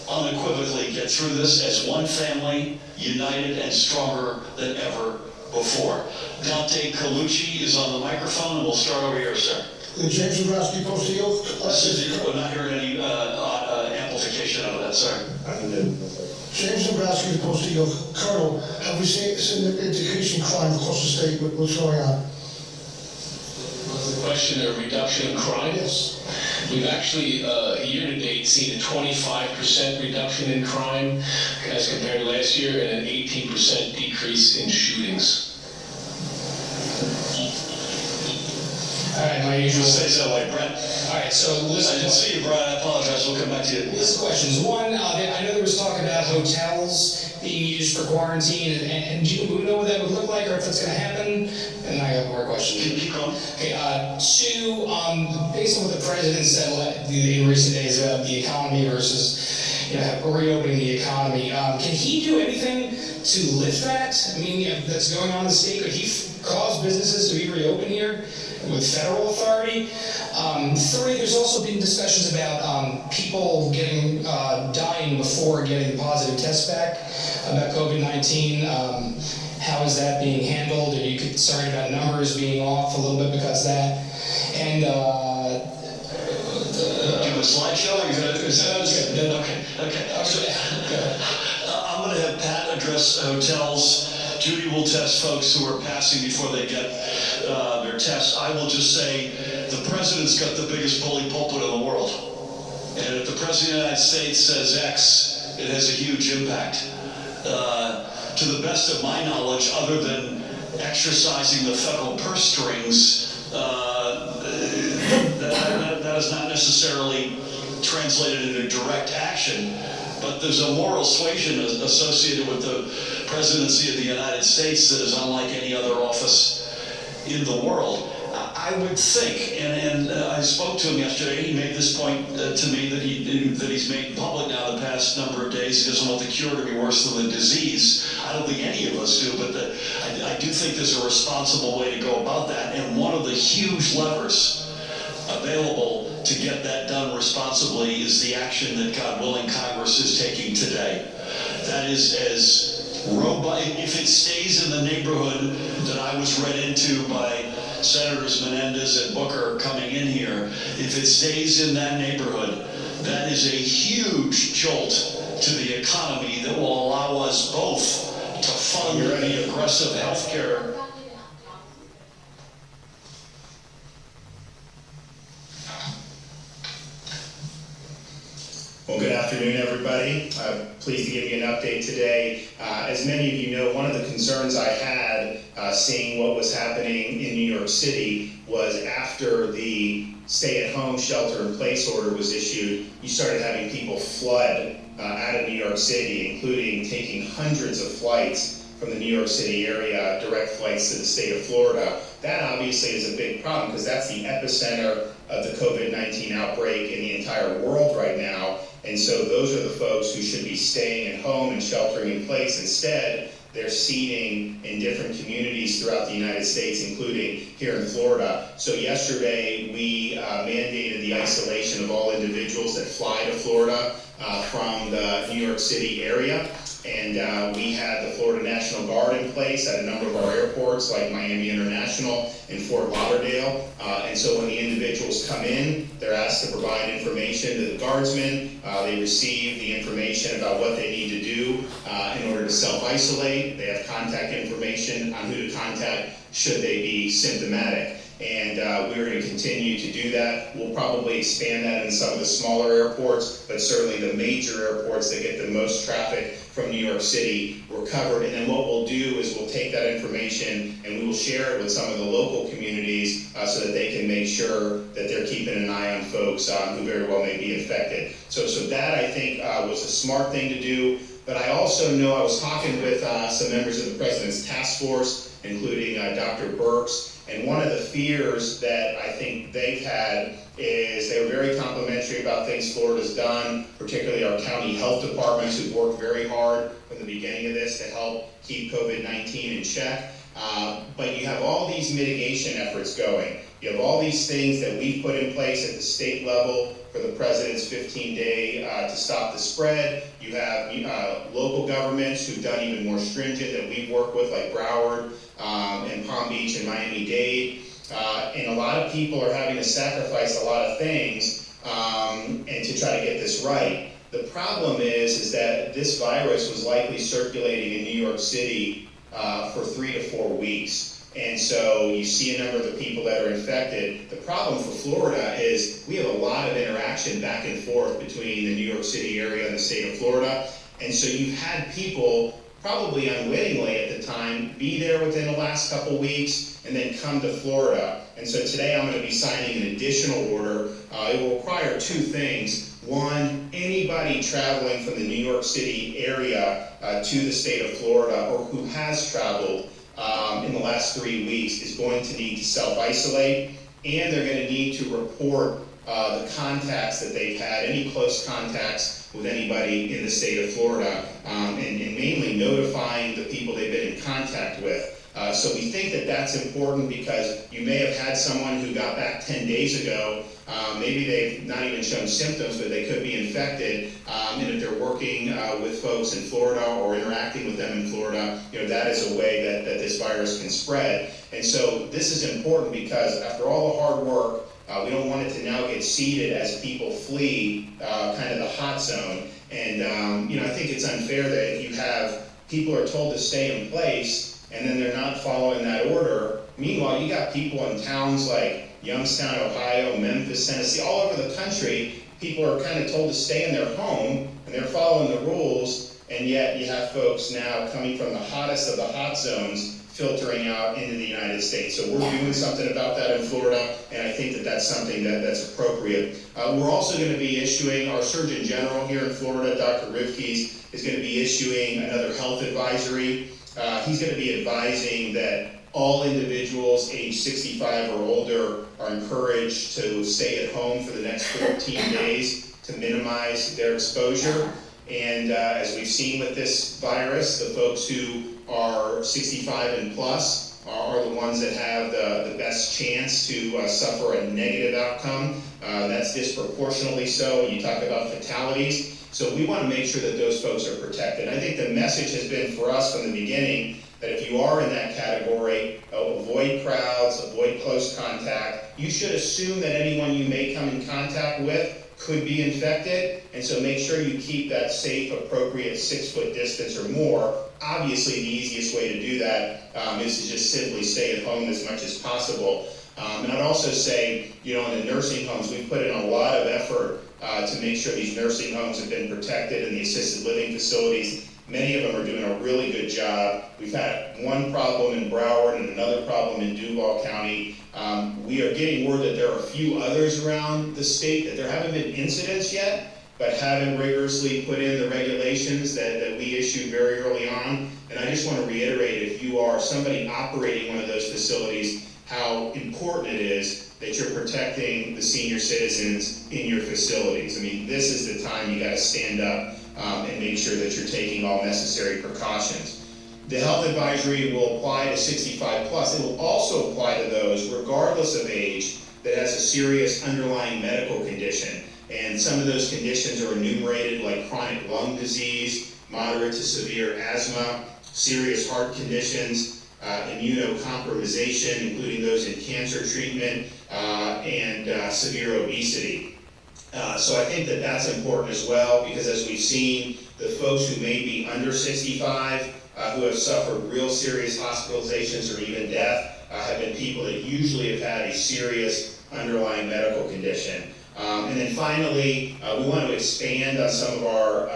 unequivocally get through this as one family, united and stronger than ever before. Dante Colucci is on the microphone, and we'll start over here, sir. James Dombrowski, Post the Oath. We're not hearing any amplification out of that, sir. James Dombrowski, Post the Oath. Colonel, have we seen an decrease in crime across the state? What's going on? The question of reduction in crime? Yes. We've actually, year-to-date, seen a 25% reduction in crime as compared to last year, and an 18% decrease in shootings. All right, my usual. Say so, like Brent. All right, so listen. I didn't see you, Brian. I apologize. We'll come back to you. List of questions. One, I know there was talk about hotels being used for quarantine, and do you know what that would look like, or if that's going to happen? And I have more questions. Keep going. Okay. Two, based on what the president said in recent days about the economy versus, reopening the economy, can he do anything to lift that? I mean, that's going on in the state. Could he cause businesses to be reopened here with federal authority? Three, there's also been discussions about people dying before getting the positive test back about COVID-19. How is that being handled? Are you concerned about numbers being off a little bit because of that? And do a slideshow? Okay. I'm going to have Pat address hotels. Judy will test folks who are passing before they get their test. I will just say the president's got the biggest bully pulpit in the world. And if the president of the United States says X, it has a huge impact. To the best of my knowledge, other than exercising the federal purse strings, that is not necessarily translated into direct action, but there's a moral suasion associated with the presidency of the United States that is unlike any other office in the world. I would think, and I spoke to him yesterday, he made this point to me that he's made public now the past number of days. He doesn't want the cure to be worse than the disease. I don't think any of us do, but I do think there's a responsible way to go about that, and one of the huge levers available to get that done responsibly is the action that, God willing, Congress is taking today. That is as robust, if it stays in the neighborhood that I was read into by Senators Menendez and Booker coming in here, if it stays in that neighborhood, that is a huge jolt to the economy that will allow us both to fund the aggressive health care. Well, good afternoon, everybody. Pleased to give you an update today. As many of you know, one of the concerns I had seeing what was happening in New York City was after the stay-at-home shelter-in-place order was issued, you started having people flood out of New York City, including taking hundreds of flights from the New York City area, direct flights to the state of Florida. That obviously is a big problem because that's the epicenter of the COVID-19 outbreak in the entire world right now. And so those are the folks who should be staying at home and sheltering in place. Instead, they're seeding in different communities throughout the United States, including here in Florida. So yesterday, we mandated the isolation of all individuals that fly to Florida from the New York City area. And we had the Florida National Guard in place at a number of our airports, like Miami International and Fort Lauderdale. And so when the individuals come in, they're asked to provide information to the guardsmen. They receive the information about what they need to do in order to self-isolate. They have contact information on who to contact should they be symptomatic. And we're going to continue to do that. We'll probably expand that in some of the smaller airports, but certainly the major airports that get the most traffic from New York City were covered. And then what we'll do is we'll take that information and we will share it with some of the local communities so that they can make sure that they're keeping an eye on folks who very well may be infected. So that, I think, was a smart thing to do. But I also know I was talking with some members of the President's task force, including Dr. Birx, and one of the fears that I think they've had is they were very complimentary about things Florida's done, particularly our county health departments who've worked very hard from the beginning of this to help keep COVID-19 in check. But you have all these mitigation efforts going. You have all these things that we've put in place at the state level for the President's 15-day to stop the spread. You have local governments who've done even more stringent that we've worked with, like Broward and Palm Beach and Miami-Dade. And a lot of people are having to sacrifice a lot of things and to try to get this right. The problem is that this virus was likely circulating in New York City for 3 to 4 weeks. And so you see a number of the people that are infected. The problem for Florida is we have a lot of interaction back and forth between the New York City area and the state of Florida. And so you've had people, probably unwittingly at the time, be there within the last couple weeks and then come to Florida. And so today I'm going to be signing an additional order. It will require 2 things. One, anybody traveling from the New York City area to the state of Florida or who has traveled in the last 3 weeks is going to need to self-isolate, and they're going to need to report the contacts that they've had, any close contacts with anybody in the state of Florida, and mainly notifying the people they've been in contact with. So we think that that's important because you may have had someone who got back 10 days ago. Maybe they've not even shown symptoms, but they could be infected. And if they're working with folks in Florida or interacting with them in Florida, that is a way that this virus can spread. And so this is important because after all the hard work, we don't want it to now get seeded as people flee kind of the hot zone. And I think it's unfair that if you have people are told to stay in place and then they're not following that order. Meanwhile, you got people in towns like Youngstown, Ohio, Memphis, Tennessee, all over the country. People are kind of told to stay in their home and they're following the rules. and yet you have folks now coming from the hottest of the hot zones filtering out into the United States. So we're doing something about that in Florida, and I think that that's something that's appropriate. We're also going to be issuing, our Surgeon General here in Florida, Dr. Rivkes, is going to be issuing another health advisory. He's going to be advising that all individuals age 65 or older are encouraged to stay at home for the next 14 days to minimize their exposure. And as we've seen with this virus, the folks who are 65 and plus are the ones that have the best chance to suffer a negative outcome. That's disproportionately so when you talk about fatalities. So we want to make sure that those folks are protected. I think the message has been for us from the beginning that if you are in that category, avoid crowds, avoid close contact. You should assume that anyone you may come in contact with could be infected, and so make sure you keep that safe, appropriate 6-foot distance or more. Obviously, the easiest way to do that is to just simply stay at home as much as possible. And I'd also say, in the nursing homes, we've put in a lot of effort to make sure these nursing homes have been protected, and the assisted living facilities. Many of them are doing a really good job. We've had one problem in Broward and another problem in Duval County. We are getting word that there are a few others around the state, that there haven't been incidents yet, but haven't rigorously put in the regulations that we issued very early on. And I just want to reiterate, if you are somebody operating one of those facilities, how important it is that you're protecting the senior citizens in your facilities. I mean, this is the time you got to stand up and make sure that you're taking all necessary precautions. The health advisory will apply to 65 plus. It will also apply to those, regardless of age, that has a serious underlying medical condition. And some of those conditions are enumerated, like chronic lung disease, moderate to severe asthma, serious heart conditions, immunocompromisation, including those in cancer treatment, and severe obesity. So I think that that's important as well, because as we've seen, the folks who may be under 65, who have suffered real serious hospitalizations or even death, have been people that usually have had a serious underlying medical condition. And then finally, we want to expand on some of our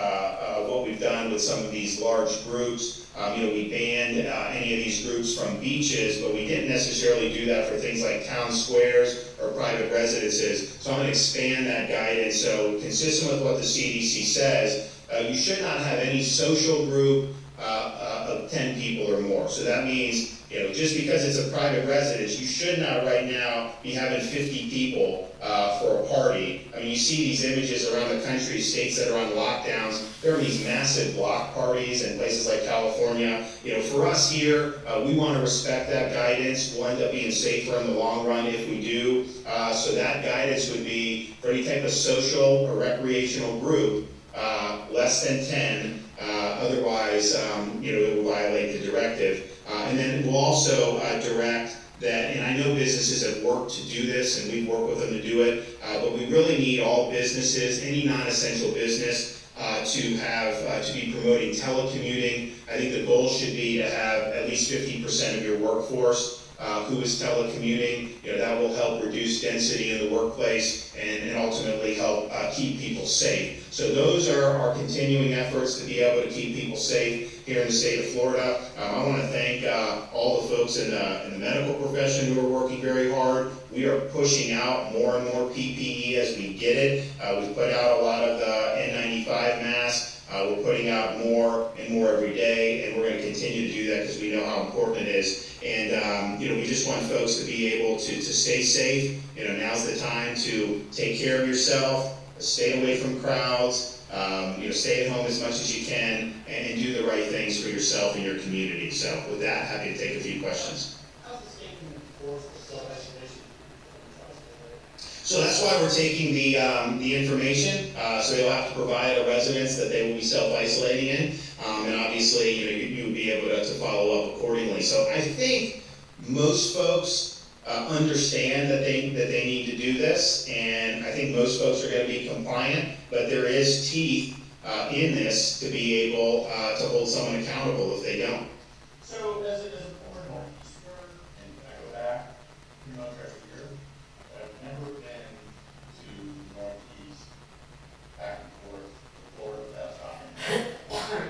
what we've done with some of these large groups. We banned any of these groups from beaches, but we didn't necessarily do that for things like town squares or private residences. So I'm going to expand that guidance. So consistent with what the CDC says, you should not have any social group of 10 people or more. So that means, just because it's a private residence, you should not right now be having 50 people for a party. I mean, you see these images around the country, states that are on lockdowns. There are these massive block parties in places like California. For us here, we want to respect that guidance. We'll end up being safer in the long run if we do. So that guidance would be for any type of social or recreational group, less than 10. Otherwise, it will violate the directive. And then we'll also direct that, and I know businesses have worked to do this, and we've worked with them to do it, but we really need all businesses, any non-essential business, to be promoting telecommuting. I think the goal should be to have at least 50% of your workforce who is telecommuting. That will help reduce density in the workplace and ultimately help keep people safe. So those are our continuing efforts to be able to keep people safe here in the state of Florida. I want to thank all the folks in the medical profession who are working very hard. We are pushing out more and more PPE as we get it. We've put out a lot of the N95 masks. We're putting out more and more every day, and we're going to continue to do that because we know how important it is. And we just want folks to be able to stay safe. Now's the time to take care of yourself, stay away from crowds, stay at home as much as you can, and do the right things for yourself and your community. So with that, happy to take a few questions. So that's why we're taking the information. So they'll have to provide a residence that they will be self-isolating in, and obviously, you would be able to follow up accordingly. So I think most folks understand that they need to do this, and I think most folks are going to be compliant. But there is teeth in this to be able to hold someone accountable if they don't. So as a former Northeaster, and I go back pretty much every year, I've never been to Northeast back and forth to Florida without stopping.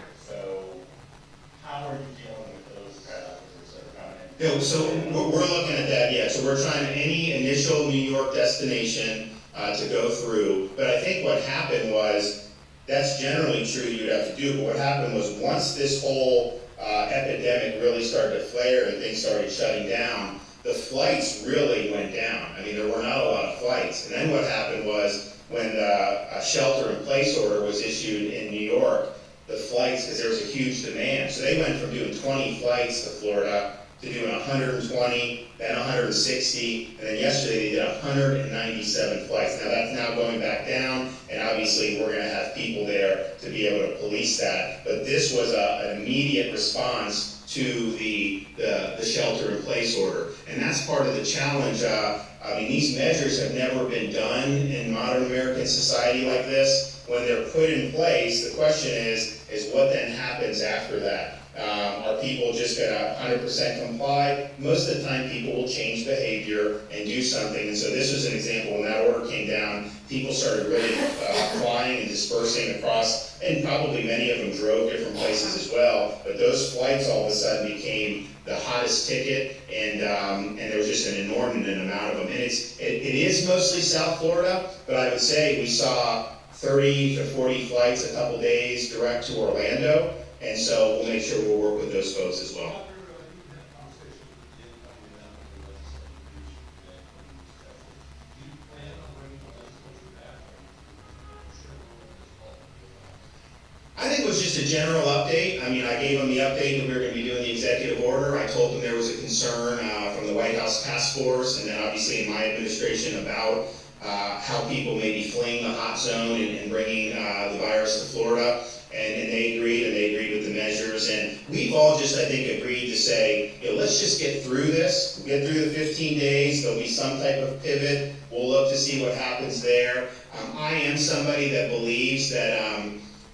we're looking at that, yeah. So we're trying any initial New York destination to go through. But I think what happened was, that's generally true you'd have to do, but what happened was once this whole epidemic really started to flare and things started shutting down, the flights really went down. I mean, there were not a lot of flights. And then what happened was when a shelter-in-place order was issued in New York, the flights, because there was a huge demand, so they went from doing 20 flights to Florida to doing 120, then 160, and then yesterday they did 197 flights. Now that's now going back down, and obviously we're going to have people there to be able to police that. But this was an immediate response to the shelter-in-place order, and that's part of the challenge. I mean, these measures have never been done in modern American society like this. When they're put in place, the question is what then happens after that? Are people just going to 100% comply? Most of the time, people will change behavior and do something. And so this was an example. When that order came down, people started really flying and dispersing across, and probably many of them drove different places as well. But those flights all of a sudden became the hottest ticket, and there was just an inordinate amount of them. And it is mostly South Florida, but I would say we saw 30 to 40 flights a couple days direct to Orlando. And so we'll make sure we'll work with those folks as well. I think it was just a general update. I mean, I gave them the update that we were going to be doing the executive order. I told them there was a concern from the White House task force, and then obviously in my administration about how people may be fleeing the hot zone and bringing the virus to Florida. And they agreed with the measures, and we've all just, I think, agreed to say, let's just get through this. We'll get through the 15 days, there'll be some type of pivot, we'll look to see what happens there. I am somebody that believes that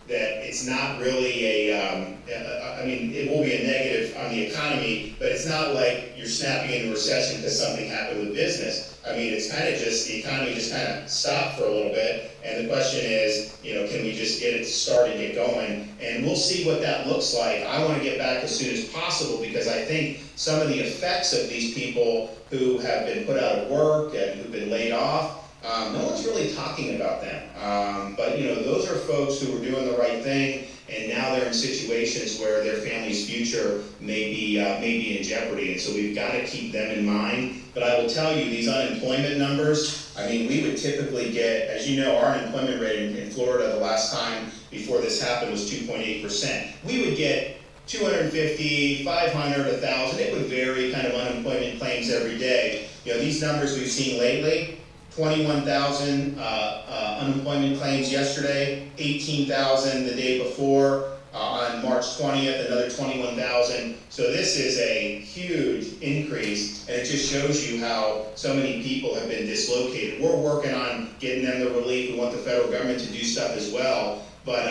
it's not really I mean, it will be a negative on the economy, but it's not like you're snapping into recession because something happened with business. I mean, it's kind of just, the economy just kind of stopped for a little bit, and the question is, can we just get it started and get going? And we'll see what that looks like. I want to get back as soon as possible because I think some of the effects of these people who have been put out of work and who've been laid off, no one's really talking about them. But those are folks who are doing the right thing, and now they're in situations where their family's future may be in jeopardy, and so we've got to keep them in mind. But I will tell you, these unemployment numbers, I mean, we would typically get, as you know, our unemployment rate in Florida the last time before this happened was 2.8%. We would get 250, 500, 1,000. It would vary, kind of unemployment claims every day. These numbers we've seen lately, 21,000 unemployment claims yesterday, 18,000 the day before. On March 20th, another 21,000. So this is a huge increase, and it just shows you how so many people have been dislocated. We're working on getting them the relief. We want the federal government to do stuff as well. But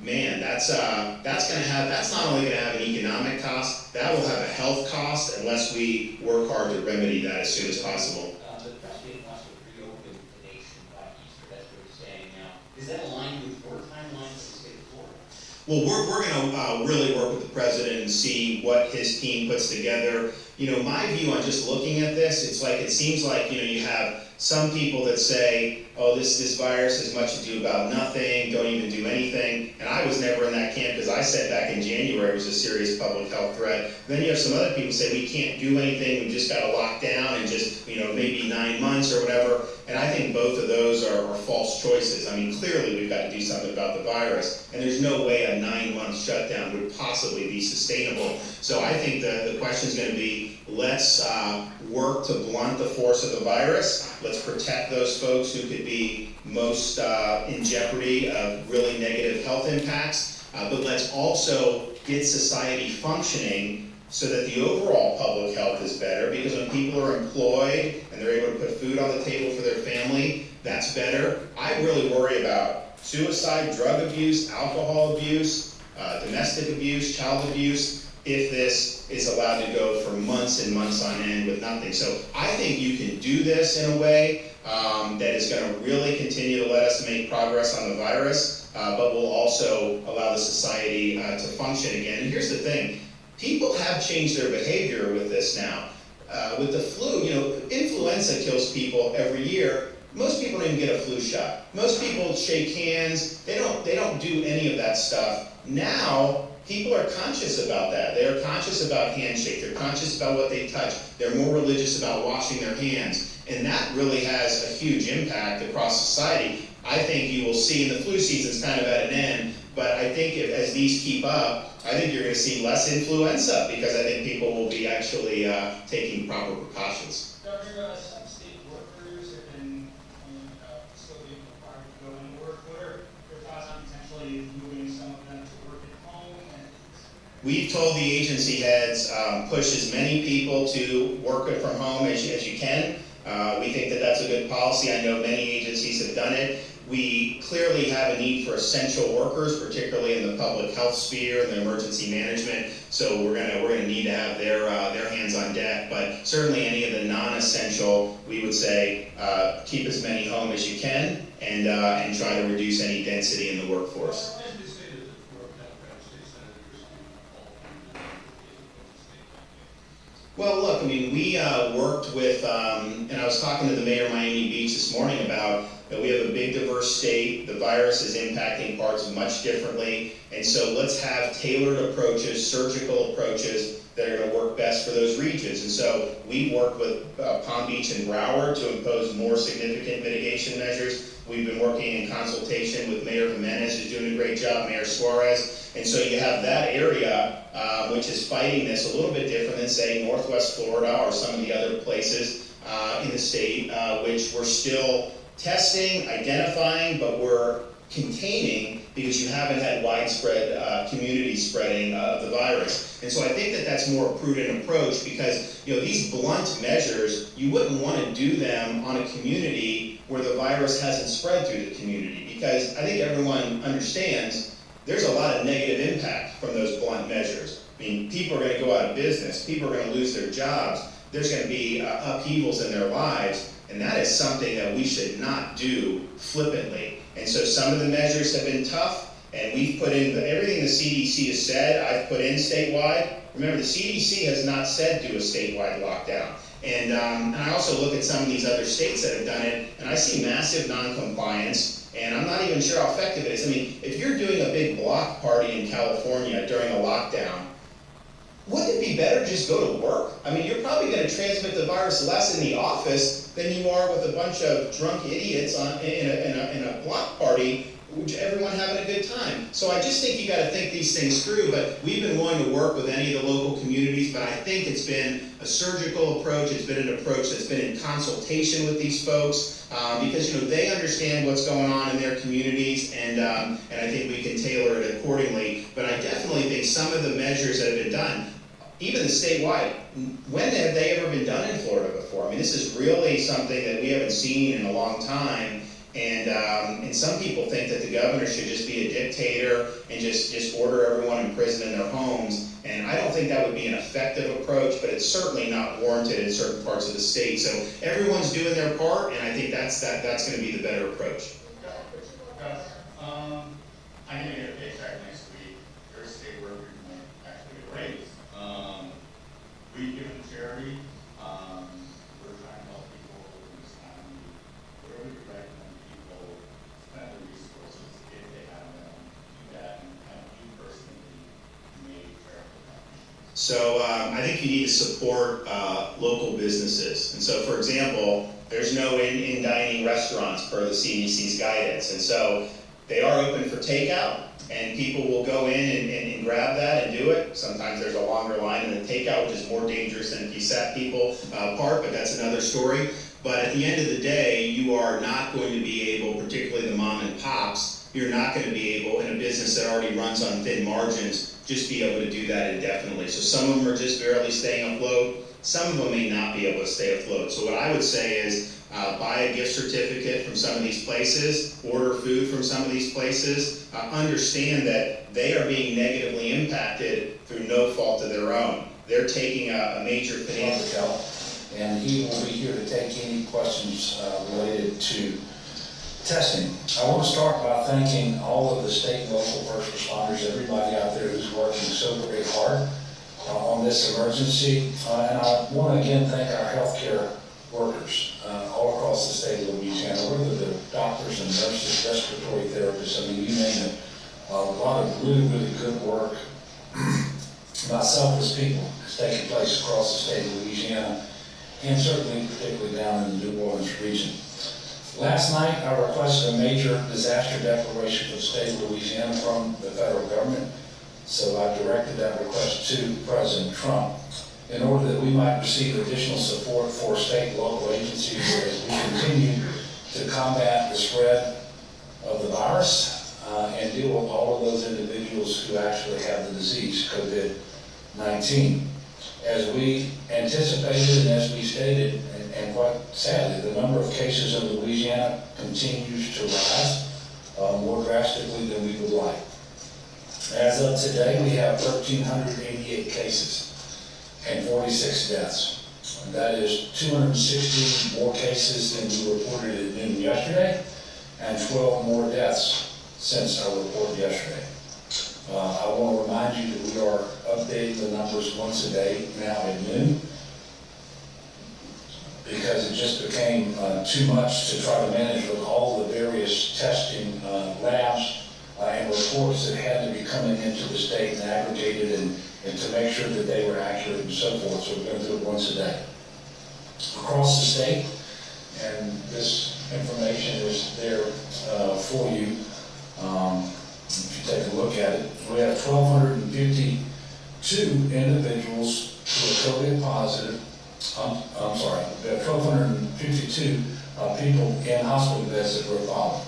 man, that's not only going to have an economic cost, that will have a health cost unless we work hard to remedy that as soon as possible. The president wants to reopen the nation by Easter. That's what he's saying now. Is that aligned with your timeline for the state of Florida? Well, we're going to really work with the president and see what his team puts together. My view on just looking at this, it seems like, you have some people that say, oh, this virus has much ado about nothing, don't even do anything. And I was never in that camp because I said back in January it was a serious public health threat. Then you have some other people say we can't do anything, we just got to lock down and just, maybe 9 months or whatever. And I think both of those are false choices. I mean, clearly we've got to do something about the virus, and there's no way a 9-month shutdown would possibly be sustainable. So I think the question is going to be, let's work to blunt the force of the virus. Let's protect those folks who could be most in jeopardy of really negative health impacts. But let's also get society functioning so that the overall public health is better, because when people are employed and they're able to put food on the table for their family, that's better. I really worry about suicide, drug abuse, alcohol abuse, domestic abuse, child abuse, if this is allowed to go for months and months on end with nothing. So I think you can do this in a way that is going to really continue to let us make progress on the virus, but will also allow the society to function again. And here's the thing. People have changed their behavior with this now. with the flu, influenza kills people every year. Most people don't even get a flu shot. Most people shake hands. They don't do any of that stuff. Now, people are conscious about that. They're conscious about handshake. They're conscious about what they touch. They're more religious about washing their hands. And that really has a huge impact across society. I think you will see, and the flu season's kind of at an end, but I think as these keep up, I think you're going to see less influenza because I think people will be actually taking proper precautions. Governor, some state workers have been still being required to go into work. What are your thoughts on potentially moving some of them to work at home? We've told the agency heads, push as many people to work from home as you can. We think that that's a good policy. I know many agencies have done it. We clearly have a need for essential workers, particularly in the public health sphere and the emergency management. So we're gonna need to have their hands on deck. But certainly any of the non-essential, we would say keep as many home as you can and try to reduce any density in the workforce. Well, look, I mean, we worked with, and I was talking to the mayor of Miami Beach this morning about that we have a big diverse state, the virus is impacting parts much differently, and so let's have tailored approaches, surgical approaches that are going to work best for those regions. And so we worked with Palm Beach and Broward to impose more significant mitigation measures. We've been working in consultation with Mayor Jimenez, who's doing a great job, Mayor Suarez. And so you have that area which is fighting this a little bit different than, say, Northwest Florida or some of the other places in the state, which we're still testing, identifying, but we're containing because you haven't had widespread community spreading of the virus. And so I think that that's more a prudent approach because these blunt measures, you wouldn't want to do them on a community where the virus hasn't spread through the community, because I think everyone understands there's a lot of negative impact from those blunt measures. I mean, people are going to go out of business, people are going to lose their jobs, there's going to be upheavals in their lives, and that is something that we should not do flippantly. And so some of the measures have been tough, and we've put in everything the CDC has said, I've put in statewide. Remember, the CDC has not said do a statewide lockdown. And I also look at some of these other states that have done it, and I see massive non-compliance, and I'm not even sure how effective it is. I mean, if you're doing a big block party in California during a lockdown, wouldn't it be better to just go to work? I mean, you're probably going to transmit the virus less in the office than you are with a bunch of drunk idiots in a block party, which everyone having a good time. So I just think you got to think these things through. But we've been willing to work with any of the local communities, but I think it's been a surgical approach. It's been an approach that's been in consultation with these folks because they understand what's going on in their communities, and I think we can tailor it accordingly. But I definitely think some of the measures that have been done, even the statewide, when have they ever been done in Florida before? I mean, this is really something that we haven't seen in a long time. And some people think that the governor should just be a dictator and just order everyone in prison in their homes. And I don't think that would be an effective approach, but it's certainly not warranted in certain parts of the state. So everyone's doing their part, and I think that's going to be the better approach. I'm going to get a paycheck next week. Your state workers might actually get a raise. We give to charity. We're trying to help people in this time. Where would you recommend people spend their resources if they have them do that, and have you personally made charitable donations? So I think you need to support local businesses. And so, for example, there's no in dining restaurants per the CDC's guidance. And so they are open for takeout, and people will go in and grab that and do it. Sometimes there's a longer line in the takeout, which is more dangerous than if you sat people apart, but that's another story. But at the end of the day, you are not going to be able, particularly the mom and pops, you're not going to be able, in a business that already runs on thin margins, just be able to do that indefinitely. So some of them are just barely staying afloat. Some of them may not be able to stay afloat. So what I would say is buy a gift certificate from some of these places, order food from some of these places, understand that they are being negatively impacted through no fault of their own. They're taking a major financial... And he will be here to take any questions related to testing. I want to start by thanking all of the state and local first responders, everybody out there who's working so very hard. on this emergency. And I want to again thank our healthcare workers all across the state of Louisiana, whether they're doctors and nurses, respiratory therapists, I mean, you name it. A lot of really, really good work by selfless people has taken place across the state of Louisiana, and certainly particularly down in the New Orleans region. Last night, I requested a major disaster declaration for the state of Louisiana from the federal government, so I directed that request to President Trump in order that we might receive additional support for state and local agencies as we continue to combat the spread of the virus and deal with all of those individuals who actually have the disease, COVID-19. As we anticipated and as we stated, and quite sadly, the number of cases in Louisiana continues to rise more drastically than we would like. As of today, we have 1,388 cases and 46 deaths. And that is 260 more cases than we reported at noon yesterday, and 12 more deaths since our report yesterday. I want to remind you that we are updating the numbers once a day now at noon, because it just became too much to try to manage with all the various testing labs and reports that had to be coming into the state and aggregated and to make sure that they were accurate and so forth. So we're going to do it once a day. Across the state, and this information is there for you. If you take a look at it, we have 1,252 individuals who are COVID positive. I'm sorry, we have 1,252 people in hospital beds that we're following.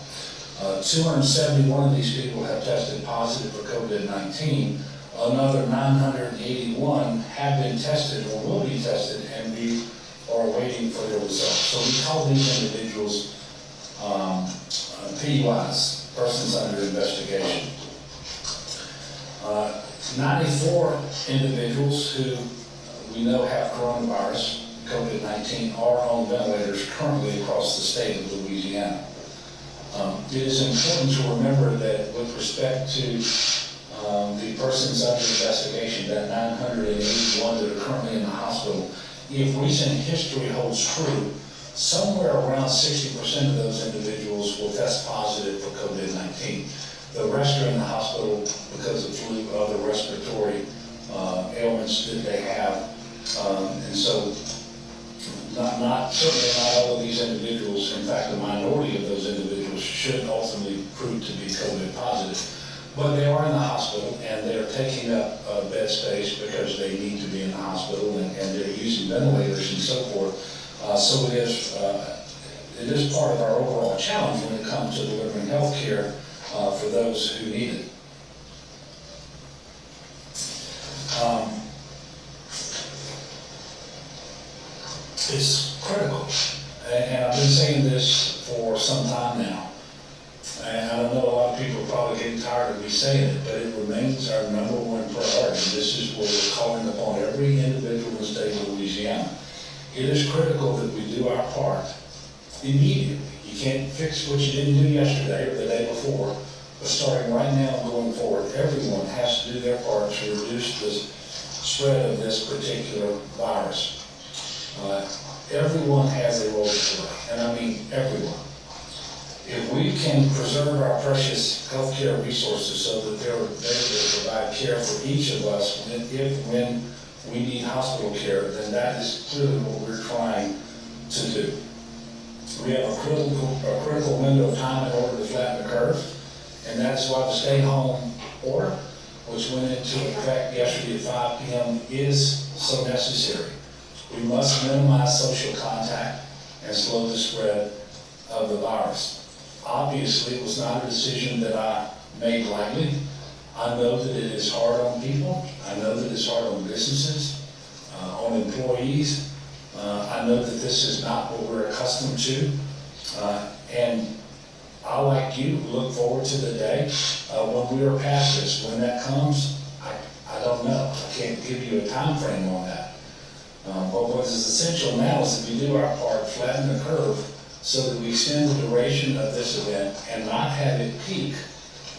271 of these people have tested positive for COVID-19. Another 981 have been tested or will be tested, and we are waiting for their results. So we call these individuals PUIs, persons under investigation. 94 individuals who we know have coronavirus, COVID-19, are on ventilators currently across the state of Louisiana. It is important to remember that with respect to the persons under investigation, that 981 that are currently in the hospital, if recent history holds true, somewhere around 60% of those individuals will test positive for COVID-19. The rest are in the hospital because of flu, other respiratory ailments that they have. And so certainly not all of these individuals, in fact, the minority of those individuals should ultimately prove to be COVID positive. But they are in the hospital, and they're taking up bed space because they need to be in the hospital, and they're using ventilators and so forth. So it is part of our overall challenge when it comes to delivering health care for those who need it. It's critical, and I've been saying this for some time now, and I know a lot of people are probably getting tired of me saying it, but it remains our number one priority. This is what we're calling upon every individual in the state of Louisiana. It is critical that we do our part immediately. You can't fix what you didn't do yesterday or the day before, but starting right now and going forward, everyone has to do their part to reduce the spread of this particular virus. Everyone has a role to play, and I mean everyone. If we can preserve our precious healthcare resources so that they're able to provide care for each of us when we need hospital care, then that is clearly what we're trying to do. We have a critical window of time in order to flatten the curve, and that's why the stay-home order, which went into effect yesterday at 5 p.m., is so necessary. We must minimize social contact and slow the spread of the virus. Obviously, it was not a decision that I made lightly. I know that it is hard on people. I know that it's hard on businesses, on employees. I know that this is not what we're accustomed to. And I, like you, look forward to the day when we are past this. When that comes, I don't know. I can't give you a time frame on that. But what is essential now is that we do our part, flatten the curve, so that we extend the duration of this event and not have it peak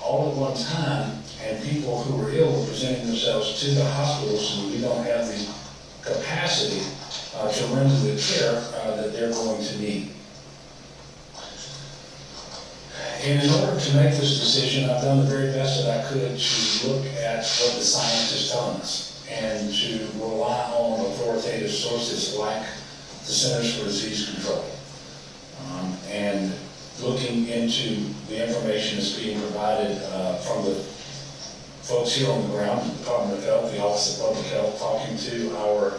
all at one time and people who are ill are presenting themselves to the hospitals, and we don't have the capacity to render the care that they're going to need. And in order to make this decision, I've done the very best that I could to look at what the science is telling us and to rely on authoritative sources like the Centers for Disease Control. And looking into the information that's being provided from the folks here on the ground, the Department of Health, the Office of Public Health, talking to our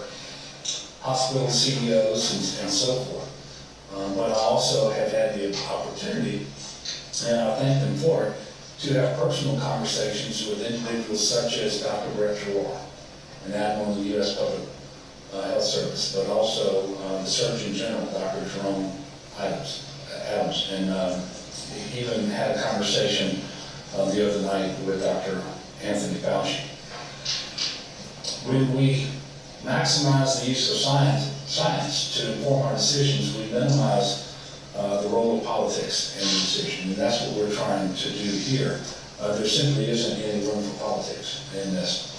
hospital CEOs and so forth. But I also have had the opportunity, and I thank them for it, to have personal conversations with individuals such as Dr. Brett Giroir, an admiral in the U.S. Public Health Service, but also the Surgeon General, Dr. Jerome Adams, and even had a conversation the other night with Dr. Anthony Fauci. When we maximize the use of science to inform our decisions, we minimize the role of politics in the decision, and that's what we're trying to do here. There simply isn't any room for politics in this.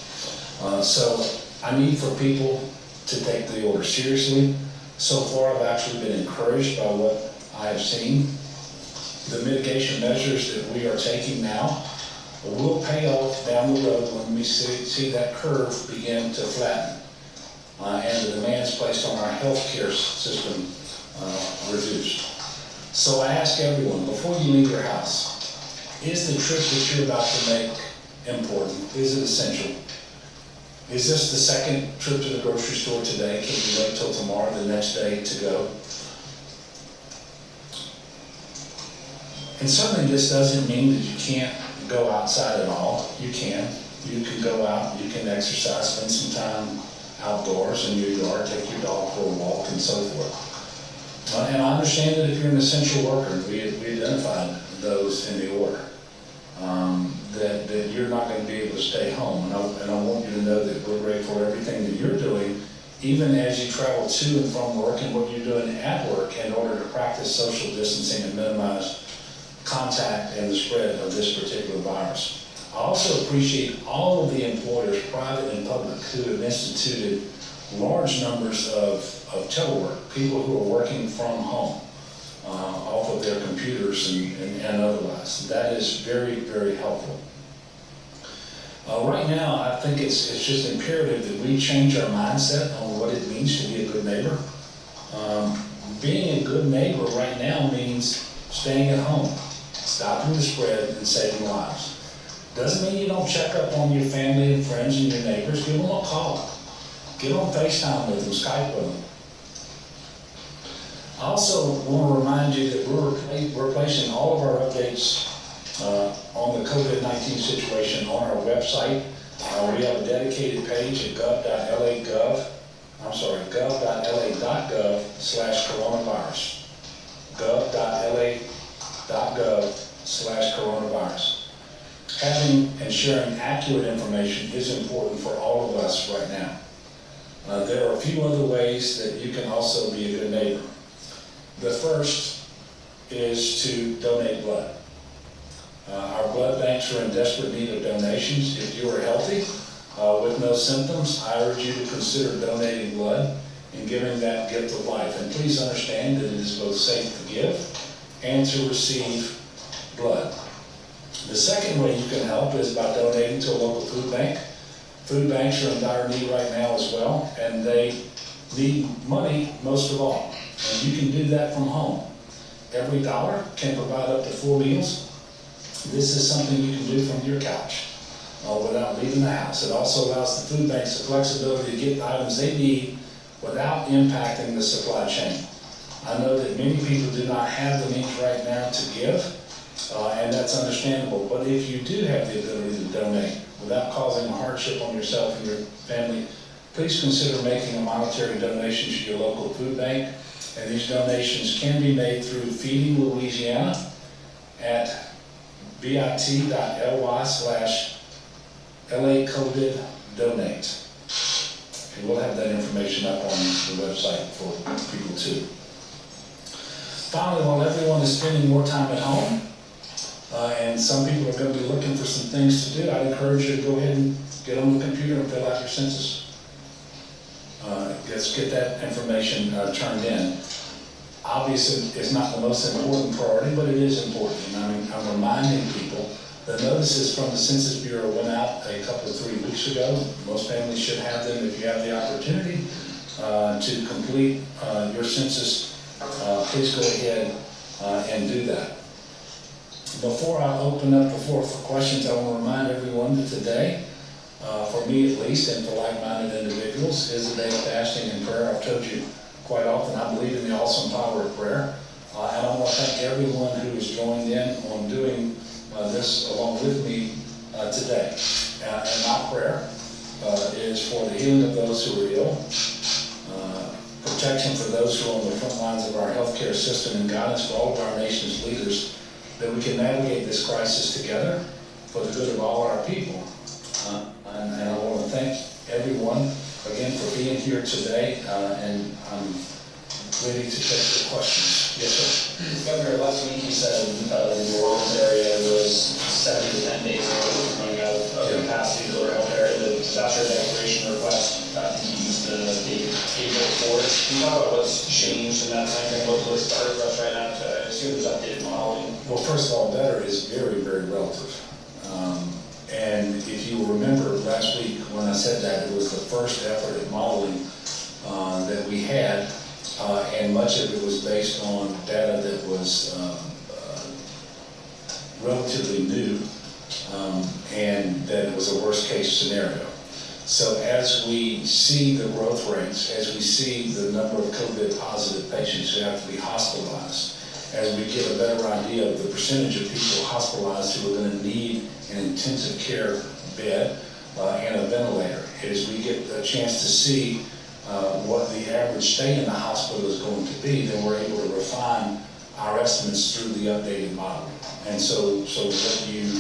So I need for people to take the order seriously. So far, I've actually been encouraged by what I have seen. The mitigation measures that we are taking now will pay off down the road when we see that curve begin to flatten and the demands placed on our healthcare system reduced. So I ask everyone, before you leave your house, is the trip that you're about to make important? Is it essential? Is this the second trip to the grocery store today? Can you wait till tomorrow, the next day, to go? And certainly this doesn't mean that you can't go outside at all. You can. You can go out, you can exercise, spend some time outdoors in your yard, take your dog for a walk, and so forth. And I understand that if you're an essential worker, we identified those in the order, that you're not going to be able to stay home. And I want you to know that we're grateful for everything that you're doing, even as you travel to and from work and what you're doing at work in order to practice social distancing and minimize contact and the spread of this particular virus. I also appreciate all of the employers, private and public, who have instituted large numbers of telework, people who are working from home, off of their computers and otherwise. That is very, very helpful. Right now, I think it's just imperative that we change our mindset on what it means to be a good neighbor. Being a good neighbor right now means staying at home, stopping the spread, and saving lives. Doesn't mean you don't check up on your family and friends and your neighbors. Give them a call. Get on FaceTime with them, Skype with them. I also want to remind you that we're placing all of our updates on the COVID-19 situation on our website. We have a dedicated page at gov.la.gov/coronavirus. gov.la.gov/coronavirus. Having and sharing accurate information is important for all of us right now. There are a few other ways that you can also be a good neighbor. The first is to donate blood. Our blood banks are in desperate need of donations. If you are healthy with no symptoms, I urge you to consider donating blood and giving that gift of life. And please understand that it is both safe to give and to receive blood. The second way you can help is by donating to a local food bank. Food banks are in dire need right now as well, and they need money most of all. And you can do that from home. Every dollar can provide up to 4 meals. This is something you can do from your couch without leaving the house. It also allows the food banks the flexibility to get the items they need without impacting the supply chain. I know that many people do not have the means right now to give, and that's understandable. But if you do have the ability to donate without causing a hardship on yourself and your family, please consider making a monetary donation to your local food bank. And these donations can be made through Feeding Louisiana at bit.ly/LA-COVID-donate. And we'll have that information up on the website for people too. Finally, while everyone is spending more time at home and And some people are going to be looking for some things to do. I'd encourage you to go ahead and get on the computer and fill out your census. Let's get that information turned in. Obviously, it's not the most important priority, but it is important. And I'm reminding people, the notices from the Census Bureau went out a couple of 3 weeks ago. Most families should have them if you have the opportunity to complete your census. Please go ahead and do that. Before I open up the floor for questions, I want to remind everyone that today, for me at least, and for like-minded individuals, is a day of fasting and prayer. I've told you quite often I believe in the awesome power of prayer. And I want to thank everyone who has joined in on doing this along with me today. And my prayer is for the healing of those who are ill, protection for those who are on the front lines of our healthcare system, and guidance for all of our nation's leaders, that we can navigate this crisis together for the good of all our people. And I want to thank everyone again for being here today, and I'm ready to take your questions. Yes, sir. Governor, last week you said the New Orleans area was 7 to 10 days away from running out of capacity to deliver health care. The disaster declaration request, I think you used the date April 4th. Can you talk about what's changed in that time frame? What's better for us right now? I assume there's updated modeling. Well, first of all, better is very, very relative. And if you remember last week when I said that, it was the first effort at modeling that we had, and much of it was based on data that was relatively new, and that it was a worst case scenario. So as we see the growth rates, as we see the number of COVID positive patients who have to be hospitalized, as we get a better idea of the percentage of people hospitalized who are going to need an intensive care bed and a ventilator, as we get a chance to see what the average stay in the hospital is going to be, then we're able to refine our estimates through the updated model. And so what you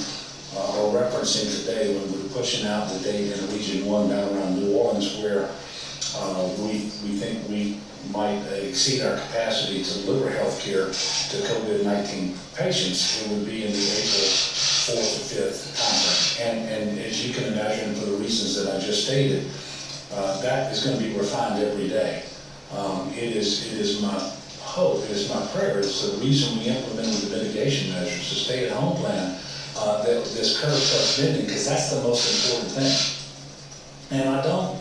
are referencing today, when we're pushing out the date in Region 1 down around New Orleans, where we think we might exceed our capacity to deliver health care to COVID-19 patients, it would be in the April 4th or 5th timeframe. And as you can imagine, for the reasons that I just stated, that is going to be refined every day. It is my hope, it is my prayer, it's the reason we implemented the mitigation measures, the stay-at-home plan, that this curve starts bending, because that's the most important thing. And I don't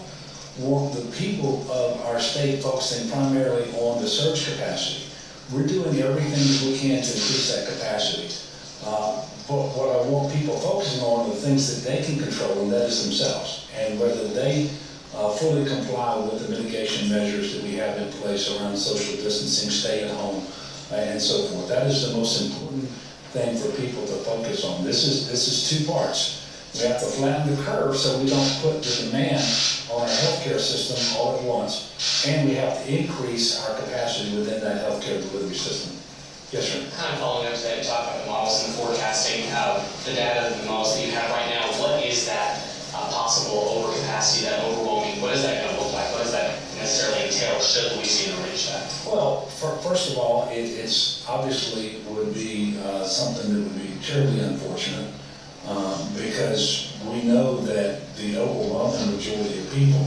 want the people of our state focusing primarily on the surge capacity. We're doing everything that we can to increase that capacity. But what I want people focusing on are the things that they can control, and that is themselves. And whether they fully comply with the mitigation measures that we have in place around social distancing, stay at home, and so forth. That is the most important thing for people to focus on. This is two parts. We have to flatten the curve so we don't put the demand on our healthcare system all at once, and we have to increase our capacity within that healthcare delivery system. Yes, sir. Kind of following up to that, you talk about the models and the forecasting, the data, the models that you have right now. What is that possible overcapacity, that overwhelming? What is that going to look like? What does that necessarily entail? Should Louisiana reach that? Well, first of all, it's obviously would be something that would be terribly unfortunate, because we know that the overwhelming majority of people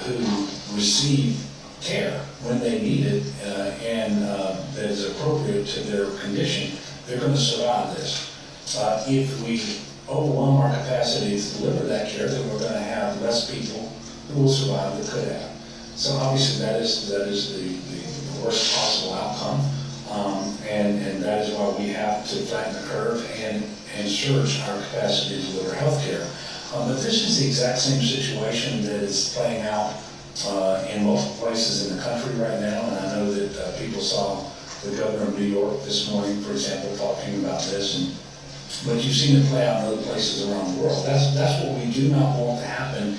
who receive care when they need it and that is appropriate to their condition, they're going to survive this. If we overwhelm our capacity to deliver that care, then we're going to have less people who will survive that could have. So obviously that is the worst possible outcome, and that is why we have to flatten the curve and surge our capacity to deliver health care. But this is the exact same situation that is playing out in multiple places in the country right now, and I know that people saw the governor of New York this morning, for example, talking about this, but you've seen it play out in other places around the world. That's what we do not want to happen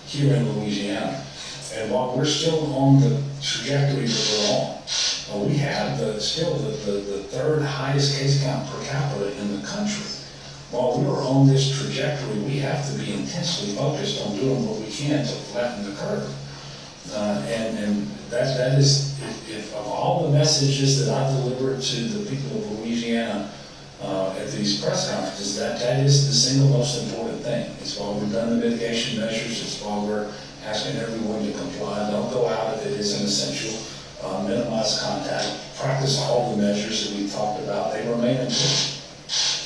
here in Louisiana. And while we're still on the trajectory that we're on, we have still the third highest case count per capita in the country. While we're on this trajectory, we have to be intensely focused on doing what we can to flatten the curve. And that is, if of all the messages that I delivered to the people of Louisiana at these press conferences, that is the single most important thing. It's why we've done the mitigation measures, it's why we're asking everyone to comply. Don't go out if it isn't essential. Minimize contact, practice all the measures that we talked about. They remain important.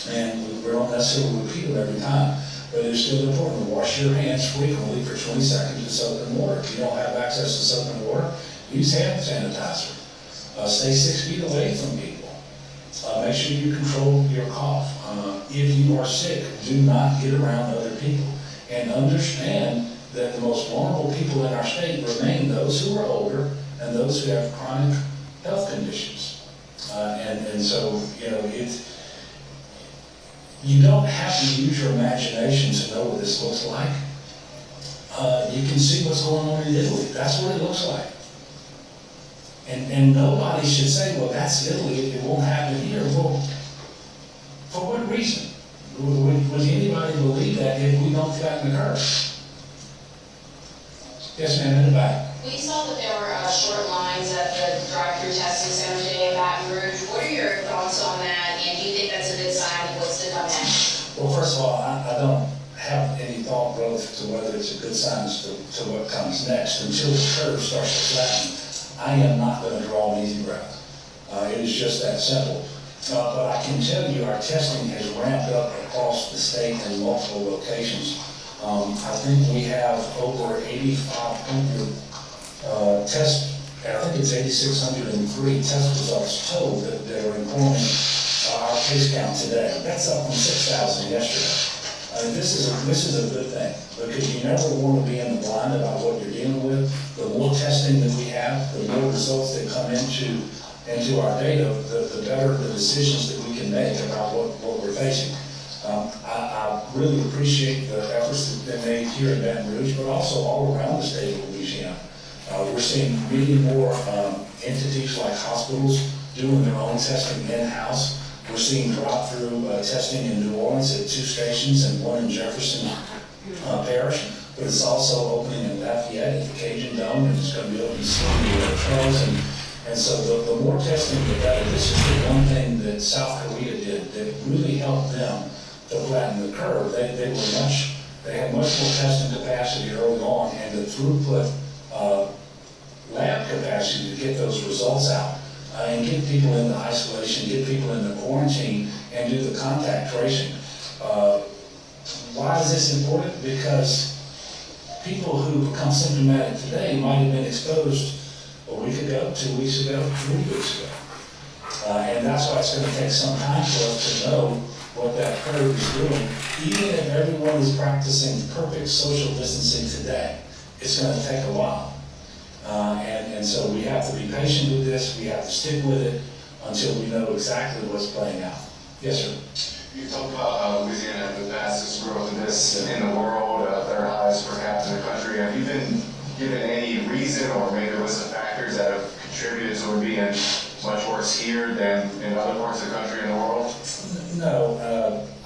And we don't necessarily repeat them every time, but it's still important to wash your hands frequently for 20 seconds with soap and water. If you don't have access to soap and water, use hand sanitizer. Stay 6 feet away from people. Make sure you control your cough. If you are sick, do not get around other people. And understand that the most vulnerable people in our state remain those who are older and those who have chronic health conditions. And so, you know, you don't have to use your imagination to know what this looks like. You can see what's going on in Italy. That's what it looks like. And nobody should say, well, that's Italy, it won't happen here. Well, for what reason? Would anybody believe that if we don't flatten the curve? Yes, ma'am, in the back. We saw that there were short lines at the drive-through testing center today in Baton Rouge. What are your thoughts on that, and do you think that's a good sign of what's to come next? Well, first of all, I don't have any thought relative to whether it's a good sign to what comes next. Until the curve starts to flatten, I am not going to draw an easy route. It is just that simple. But I can tell you our testing has ramped up across the state in multiple locations. I think we have over 8,500 tests, I think it's 8,603 test results total that are informing our case count today. That's up from 6,000 yesterday. This is a good thing, because you never want to be in the blind about what you're dealing with. The more testing that we have, the more results that come into our data, the better the decisions that we can make about what we're facing. I really appreciate the efforts that have been made here in Baton Rouge, but also all around the state of Louisiana. We're seeing many more entities like hospitals doing their own testing in-house. We're seeing drop-through testing in New Orleans at 2 stations and 1 in Jefferson Parish, but it's also opening in Lafayette at the Cajun Dome, and it's going to be open soon in Charles. And so the more testing the better. This is the one thing that South Korea did that really helped them to flatten the curve. They had much more testing capacity early on, and the throughput lab capacity to get those results out and get people into isolation, get people into quarantine, and do the contact tracing. Why is this important? Because people who become symptomatic today might have been exposed a week ago, 2 weeks ago, 3 weeks ago. And that's why it's going to take some time for us to know what that curve is doing. Even if everyone is practicing perfect social distancing today, it's going to take a while. And so we have to be patient with this. We have to stick with it until we know exactly what's playing out. Yes, sir. You talked about Louisiana having the fastest growth in the world, third highest per capita in the country. Have you been given any reason or maybe list of factors that have contributed to it being much worse here than in other parts of the country and the world? No,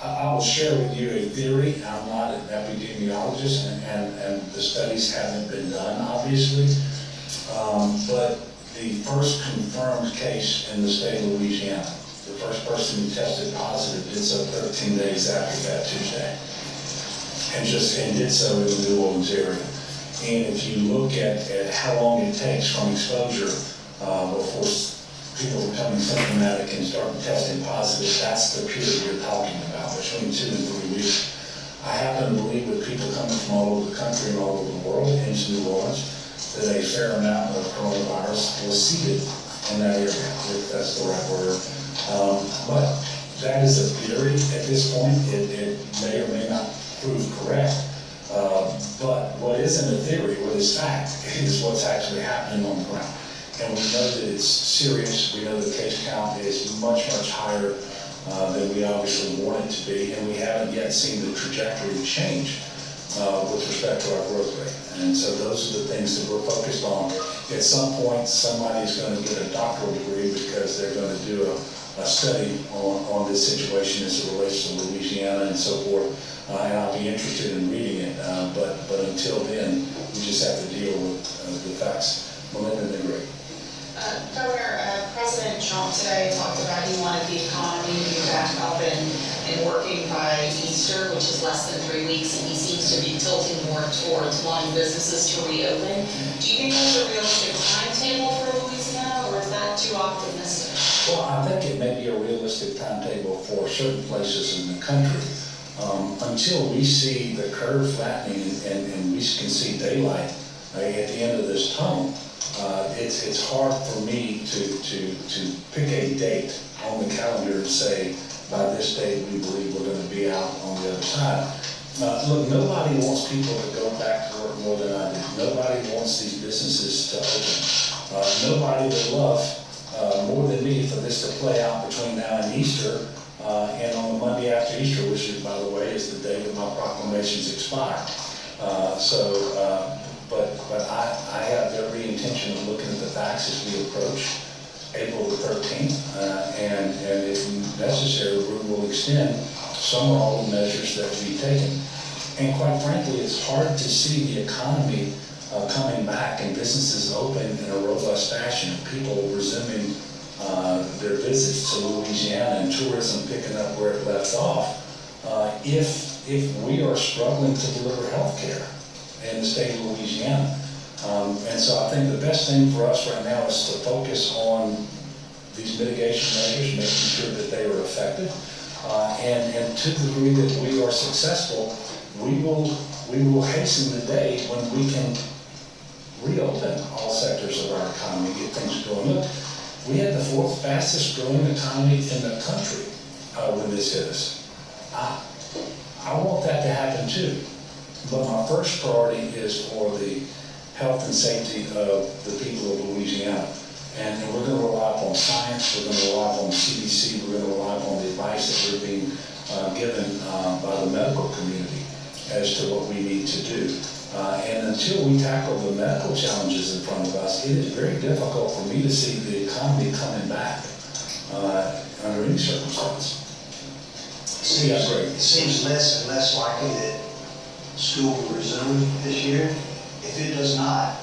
I will share with you a theory. I'm not an epidemiologist, and the studies haven't been done, obviously. But the first confirmed case in the state of Louisiana, the first person who tested positive did so 13 days after that Tuesday, and did so in the New Orleans area. And if you look at how long it takes from exposure before people becoming symptomatic and starting testing positive, that's the period you're talking about, between 2 and 3 weeks. I happen to believe with people coming from all over the country and all over the world into New Orleans, that a fair amount of coronavirus was seeded in that area, if that's the right word. But that is a theory at this point. It may or may not prove correct. But what isn't a theory, what is fact, is what's actually happening on the ground. And we know that it's serious. We know the case count is much, much higher than we obviously want it to be. And we haven't yet seen the trajectory change with respect to our growth rate. And so those are the things that we're focused on. At some point, somebody's going to get a doctoral degree because they're going to do a study on this situation as it relates to Louisiana and so forth. And I'll be interested in reading it. But until then, we just have to deal with the facts. Melinda, they're great. Governor, President Trump today talked about he wanted the economy to be back up and and working by Easter, which is less than 3 weeks, and he seems to be tilting more towards wanting businesses to reopen. Do you think that's a realistic timetable for Louisiana, or is that too optimistic? Well, I think it may be a realistic timetable for certain places in the country. Until we see the curve flattening and we can see daylight at the end of this tunnel, it's hard for me to pick a date on the calendar and say, by this date, we believe we're going to be out on the other side. Look, nobody wants people to go back to work more than I do. Nobody wants these businesses to open. Nobody would love more than me for this to play out between now and Easter, and on the Monday after Easter, which is, by the way, is the day that my proclamations expire. But I have every intention of looking at the facts as we approach April the 13th, and if necessary, we will extend some or all the measures that we taken. And quite frankly, it's hard to see the economy coming back and businesses open in a robust fashion, people resuming their visits to Louisiana and tourism picking up where it left off, if we are struggling to deliver health care in the state of Louisiana. And so I think the best thing for us right now is to focus on these mitigation measures, making sure that they are effective. And to the degree that we are successful, we will hasten the day when we can reopen all sectors of our economy, get things going. Look, we had the 4th fastest growing economy in the country when this hit us. I want that to happen too. But my first priority is for the health and safety of the people of Louisiana. And we're going to rely upon science, we're going to rely upon the CDC, we're going to rely upon the advice that we're being given by the medical community as to what we need to do. And until we tackle the medical challenges in front of us, it is very difficult for me to see the economy coming back under any circumstance. It seems less and less likely that school will resume this year. If it does not,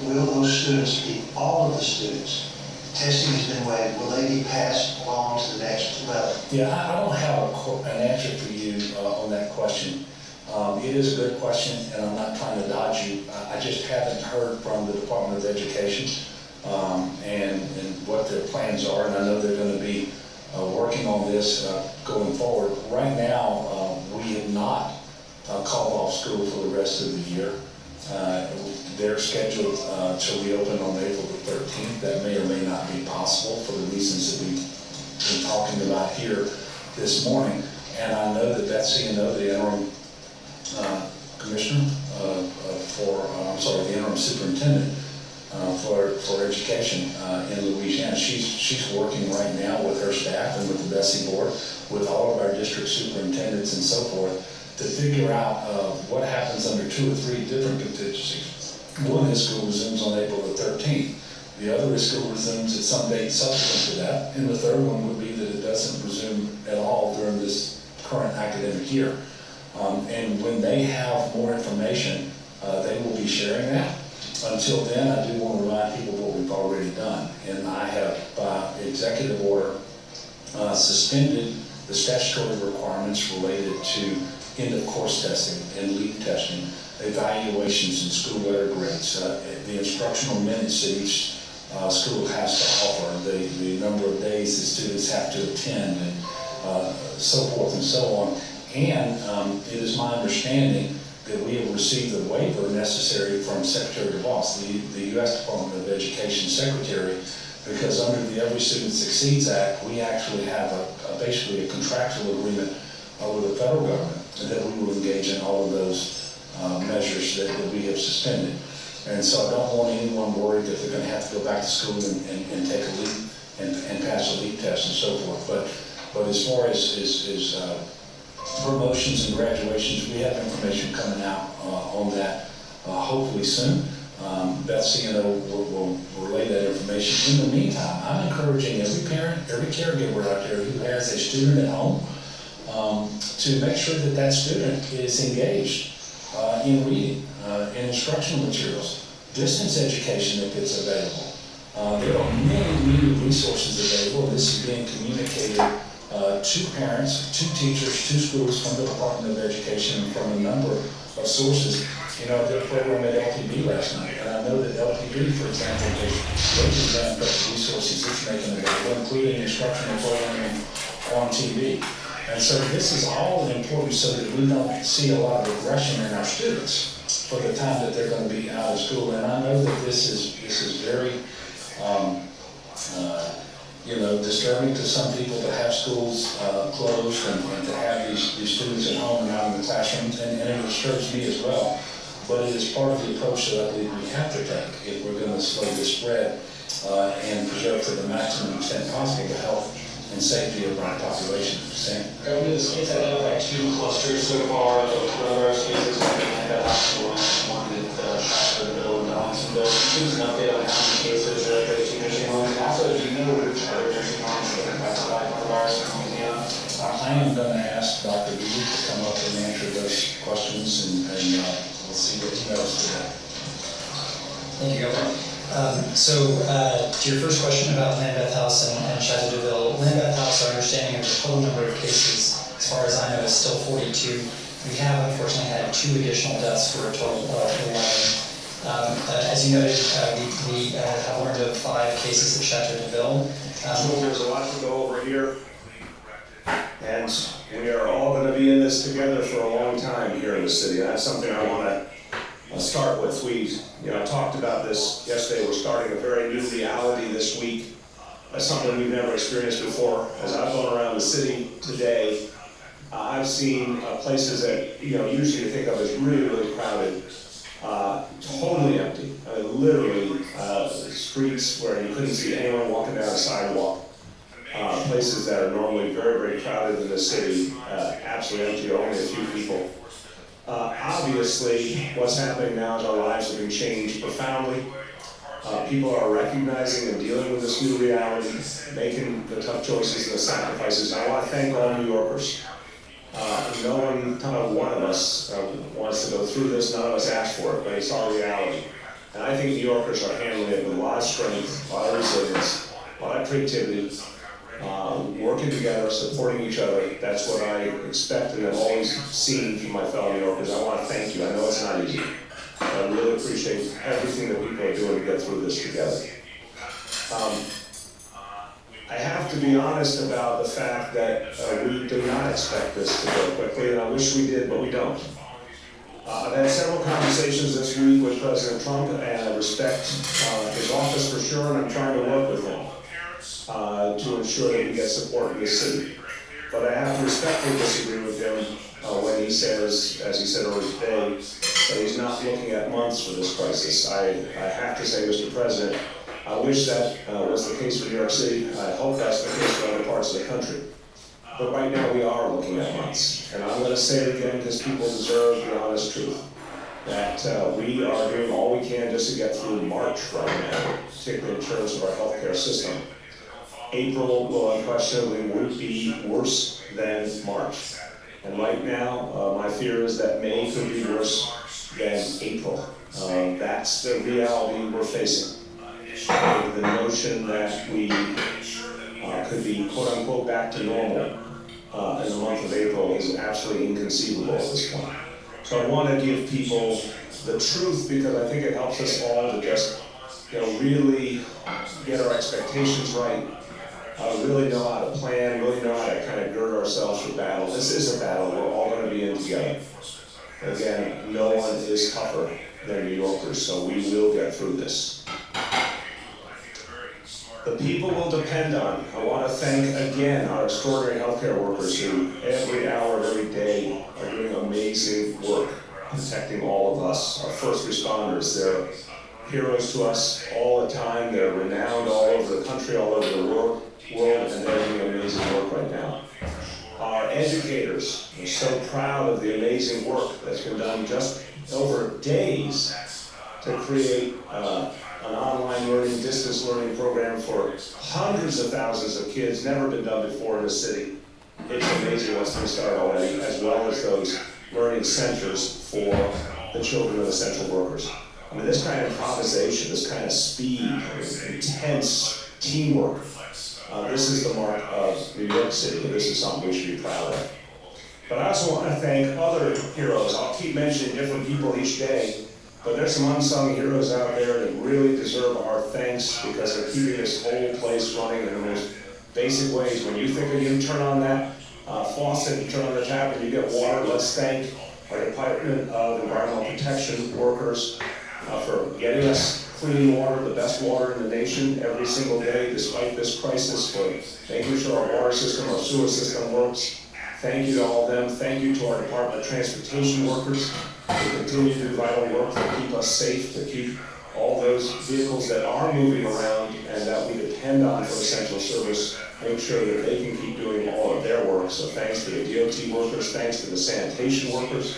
will those students be, all of the students, testing has been waived, will they be passed along to the next level? Yeah, I don't have an answer for you on that question. It is a good question, and I'm not trying to dodge you. I just haven't heard from the Department of Education and what their plans are, and I know they're going to be working on this going forward. Right now, we have not called off school for the rest of the year. They're scheduled to reopen on April the 13th. That may or may not be possible for the reasons that we've been talking about here this morning. And I know that Betsy Eno, the interim commissioner the interim superintendent for education in Louisiana, she's working right now with her staff and with the Betsy board, with all of our district superintendents and so forth, to figure out what happens under 2 or 3 different contingencies. One is school resumes on April the 13th. The other is school resumes at some date subsequent to that. And the third one would be that it doesn't resume at all during this current academic year. And when they have more information, they will be sharing that. Until then, I do want to remind people what we've already done. And I have, by executive order, suspended the statutory requirements related to end-of-course testing and leave testing, evaluations and school letter grades, the instructional minutes that each school has to offer, the number of days that students have to attend, and so forth and so on. And it is my understanding that we have received the waiver necessary from Secretary DeVos, the U.S. Department of Education Secretary, because under the Every Student Succeeds Act, we actually have basically a contractual agreement with the federal government that we will engage in all of those measures that we have suspended. And so I don't want anyone worried that they're going to have to go back to school and take a leap and pass a leap test and so forth. But as far as promotions and graduations, we have information coming out on that hopefully soon. Betsy will relay that information. In the meantime, I'm encouraging every parent, every caregiver out there who has a student at home to make sure that that student is engaged in reading, in instructional materials, distance education if it's available. There are many resources available. This is being communicated 2 parents, 2 teachers, 2 schools from the Department of Education, and from a number of sources. You know, I did a program at LTB last night, and I know that LTB, for example, is looking at the resources it's making available, including instructional programming on TV. And so this is all important so that we don't see a lot of regression in our students for the time that they're going to be out of school. And I know that this is very disturbing to some people to have schools closed and to have these students at home and not in the classrooms, and it disturbs me as well. But it is part of the approach that I believe we have to take if we're going to slow the spread and preserve to the maximum extent possible the health and safety of our population. Sam? Governor, the state's identified 2 clusters so far of coronavirus cases, one in that hospital and one at Shasberville and Donaldsonville. Give us an update on how many cases are at those 2 nursing homes, and also, do you know which other nursing homes have been affected by coronavirus in Louisiana? I am going to ask Dr. Beebe to come up and answer those questions, and we'll see what he knows today. Thank you, Governor. To your first question about Lambeth House and Chateau-Deville, Lambeth House, our understanding of the total number of cases, as far as I know, is still 42. We have unfortunately had 2 additional deaths for a total of 11. As you noted, we have learned of 5 cases at Chateau-Deville. There's a lot to go over here, and we are all going to be in this together for a long time here in the city. That's something I want to start with. I talked about this yesterday. We're starting a very new reality this week. That's something we've never experienced before. As I've gone around the city today, I've seen places that usually you think of as really, really crowded, totally empty. Literally streets where you couldn't see anyone walking down a sidewalk. Places that are normally very, very crowded in the city, absolutely empty, only a few people. Obviously, what's happening now is our lives have been changed profoundly. People are recognizing and dealing with this new reality, making the tough choices and the sacrifices. And I want to thank all New Yorkers. No one of us wants to go through this. None of us asked for it, but it's our reality. And I think New Yorkers are handling it with a lot of strength, a lot of resilience, a lot of creativity. Working together, supporting each other. That's what I expect and have always seen from my fellow New Yorkers. I want to thank you. I know it's not easy. I really appreciate everything that people are doing to get through this together. I have to be honest about the fact that we do not expect this to go quickly, and I wish we did, but we don't. I've had several conversations this week with President Trump, and I respect his office for sure, and I'm trying to work with him to ensure that we get support in this city. But I have to respectfully disagree with him when he says, as he said earlier today, that he's not looking at months for this crisis. I have to say, Mr. President, I wish that was the case for New York City. I hope that's the case for other parts of the country. But right now we are looking at months. And I'm going to say it again because people deserve the honest truth. That we are doing all we can just to get through March right now, particularly in terms of our healthcare system. April will unquestionably be worse than March. And right now, my fear is that May could be worse than April. That's the reality we're facing. The notion that we could be quote-unquote back to normal in the month of April is absolutely inconceivable at this point. So I want to give people the truth because I think it helps us all to just really get our expectations right, really know how to plan, really know how to kind of gird ourselves for battle. This is a battle we're all going to be in together. Again, no one is tougher than New Yorkers, so we will get through this. The people will depend on. I want to thank again our extraordinary healthcare workers who every hour of every day are doing amazing work protecting all of us. Our first responders, they're heroes to us all the time. They're renowned all over the country, all over the world, and they're doing amazing work right now. Our educators are so proud of the amazing work that's been done just over days to create an online learning, distance learning program for hundreds of thousands of kids, never been done before in the city. It's amazing what's been started already, as well as those learning centers for the children of essential workers. I mean, this kind of improvisation, this kind of speed, intense teamwork, This is the mark of New York City, and this is something we should be proud of. But I also want to thank other heroes. I'll keep mentioning different people each day, but there's some unsung heroes out there that really deserve our thanks because they're keeping this whole place running in the most basic ways. When you think of you turn on that faucet, you turn on the tap and you get water, let's thank our Department of Environmental Protection workers for getting us clean water, the best water in the nation every single day despite this crisis, for making sure our water system, our sewer system works. Thank you to all of them. Thank you to our Department of Transportation workers who continue to do vital work to keep us safe, to keep all those vehicles that are moving around and that we depend on for essential service, make sure that they can keep doing all of their work. So thanks to the DOT workers, thanks to the sanitation workers.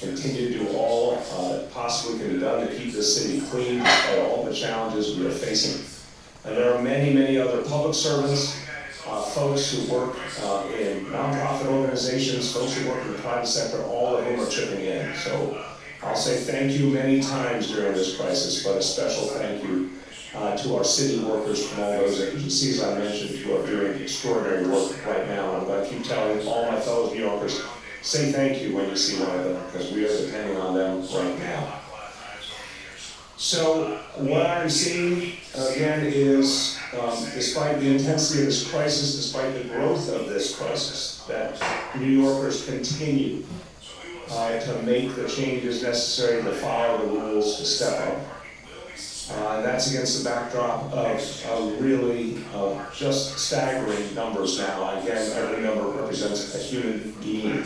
Continue to do all that possibly can be done to keep this city clean despite all the challenges we are facing. And there are many, many other public servants, folks who work in nonprofit organizations, folks who work in the private sector, all of whom are chipping in. So I'll say thank you many times during this crisis, but a special thank you to our city workers from all those agencies I mentioned who are doing extraordinary work right now. I'm going to keep telling all my fellow New Yorkers, say thank you when you see one of them, because we are depending on them right now. So what I'm seeing, again, is despite the intensity of this crisis, despite the growth of this crisis, that New Yorkers continue to make the changes necessary to follow the rules, to step up. And that's against the backdrop of really just staggering numbers now. Again, every number represents a human being.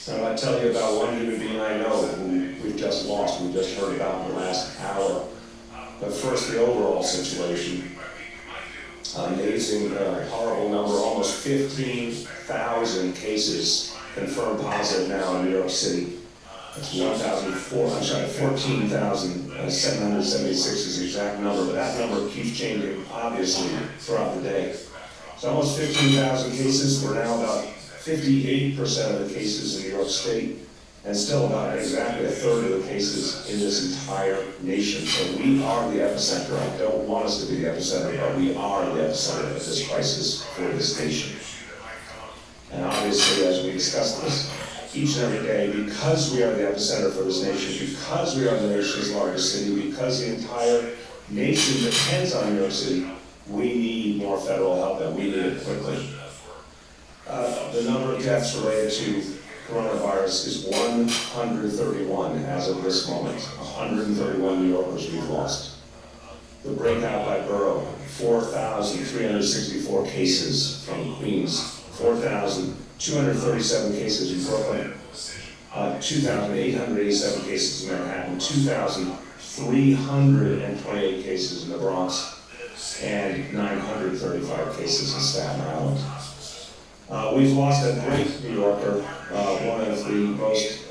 And I'll tell you about one human being I know who we've just lost, we just heard about in the last hour. But first, the overall situation. Amazing, horrible number, almost 15,000 cases confirmed positive now in New York City. That's 14,776 is the exact number, but that number keeps changing, obviously, throughout the day. So almost 15,000 cases. We're now about 58% of the cases in New York State, and still about exactly a third of the cases in this entire nation. So we are the epicenter. I don't want us to be the epicenter, but we are the epicenter of this crisis for this nation. And obviously, as we discuss this each and every day, because we are the epicenter for this nation, because we are the nation's largest city, because the entire nation depends on New York City, we need more federal help, and we need it quickly. The number of deaths related to coronavirus is 131 as of this moment. 131 New Yorkers we've lost. The breakout by borough, 4,364 cases from Queens, 4,237 cases in Brooklyn, 2,887 cases in Manhattan, 2,328 cases in the Bronx, and 935 cases in Staten Island. We've lost a great New Yorker, one of the most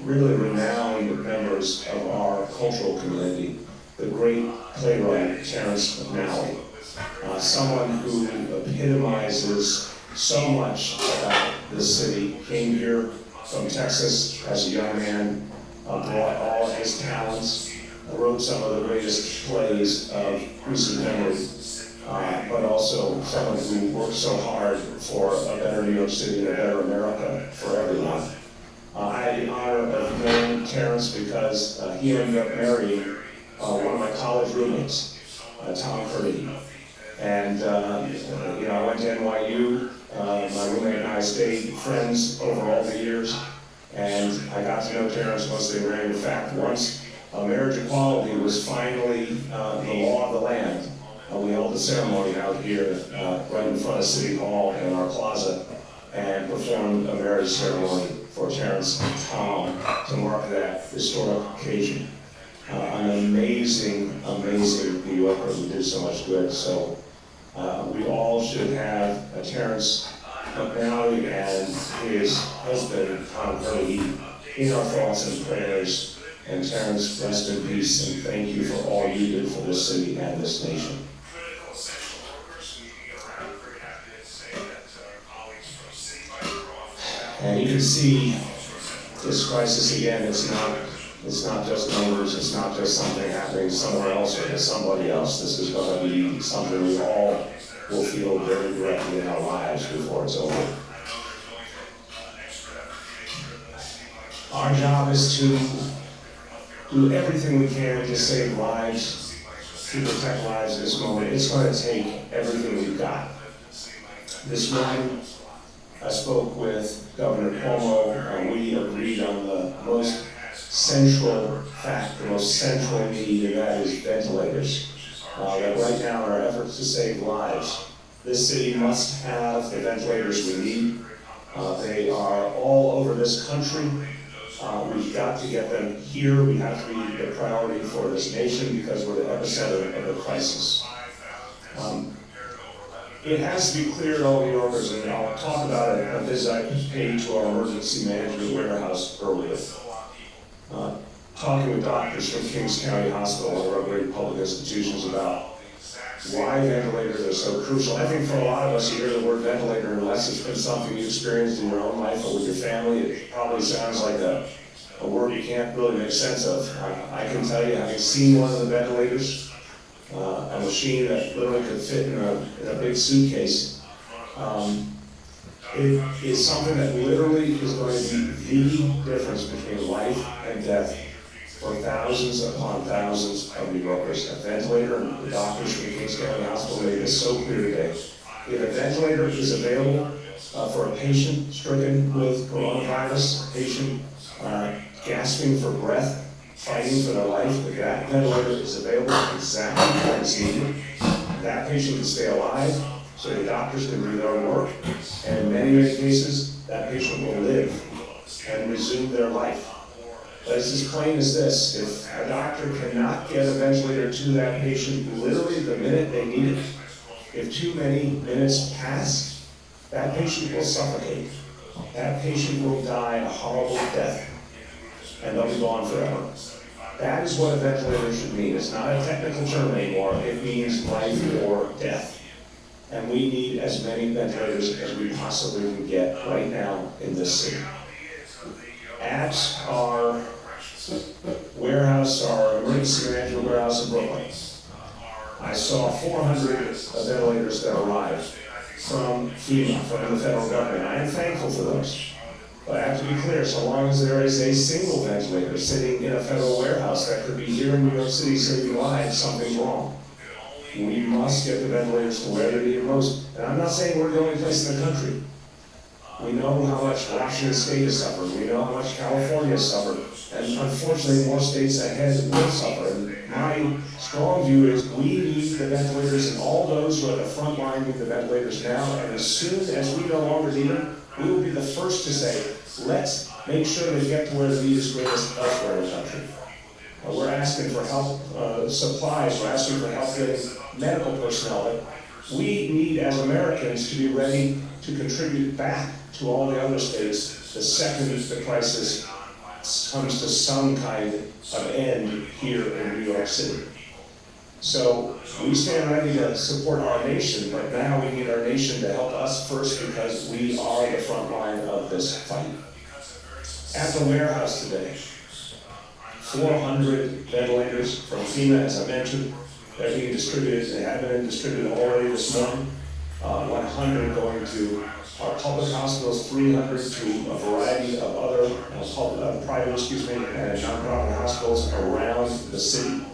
really renowned members of our cultural community, the great playwright Terrence McNally, someone who epitomizes so much about this city. Came here from Texas as a young man, brought all of his talents, wrote some of the greatest plays of recent memory. But also someone who worked so hard for a better New York City and a better America for everyone. I had the honor of knowing Terrence because he ended up marrying one of my college roommates, Tom Purdy. And I went to NYU. My roommate and I stayed friends over all the years, and I got to know Terrence once they married. In fact, once marriage equality was finally the law of the land. We held a ceremony out here right in front of City Hall in our plaza and performed a marriage ceremony for Terrence and Tom to mark that historic occasion. An amazing, amazing New Yorker who did so much good. So we all should have Terrence McNally and his husband, Tom Purdy, in our thoughts and prayers. And Terrence, rest in peace, and thank you for all you did for this city and this nation. And you can see this crisis again, it's not just numbers, it's not just something happening somewhere else or to somebody else. This is going to be something we all will feel very directly in our lives before it's over. Our job is to do everything we can to save lives, to protect lives in this moment. It's going to take everything we've got. This morning, I spoke with Governor Cuomo. We agreed on the most central fact, the most central need, and that is ventilators. That right now, in our efforts to save lives, this city must have the ventilators we need. They are all over this country. We've got to get them here. We have to be the priority for this nation because we're the epicenter of the crisis. It has to be clear to all New Yorkers, and I'll talk about it a visit I paid to our emergency management warehouse earlier. Talking with doctors from Kings County Hospital, one of our great public institutions, about why ventilators are so crucial. I think for a lot of us, you hear the word ventilator, unless it's been something you experienced in your own life or with your family, it probably sounds like a word you can't really make sense of. I can tell you, having seen one of the ventilators, a machine that literally could fit in a big suitcase, it is something that literally is going to be the difference between life and death for thousands upon thousands of New Yorkers. A ventilator, and the doctors from Kings County Hospital made this so clear today. If a ventilator is available for a patient stricken with coronavirus, a patient gasping for breath, fighting for their life, if that ventilator is available exactly when it's needed, that patient can stay alive, so the doctors can do their work, and in many, many cases, that patient will live and resume their life. But it's as plain as this: if a doctor cannot get a ventilator to that patient literally the minute they need it, if too many minutes pass, that patient will suffocate. That patient will die a horrible death, and they'll be gone forever. That is what a ventilator should mean. It's not a technical term anymore. It means life or death. And we need as many ventilators as we possibly can get right now in this city. At our warehouse, our emergency management warehouse in Brooklyn, I saw 400 ventilators that arrived from FEMA, from the federal government. I am thankful for those. But I have to be clear, so long as there is a single ventilator sitting in a federal warehouse that could be here in New York City saving lives, something's wrong. We must get the ventilators to where they're needed most. And I'm not saying we're the only place in the country. We know how much Washington State has suffered. We know how much California has suffered. And unfortunately, more states ahead will suffer. And my strong view is we need the ventilators, and all those who are at the front line need the ventilators now. And as soon as we no longer need them, we will be the first to say, let's make sure they get to where the need is greatest elsewhere in the country. We're asking for help supplies, we're asking for help getting medical personnel. But we need, as Americans, to be ready to contribute back to all the other states the second the crisis comes to some kind of end here in New York City. So we stand ready to support our nation, but now we need our nation to help us first because we are the front line of this fight. At the warehouse today, 400 ventilators from FEMA, as I mentioned. They're being distributed. They have been distributed already this morning. 100 going to our public hospitals, 300 to a variety of other private, and nonprofit hospitals around the city,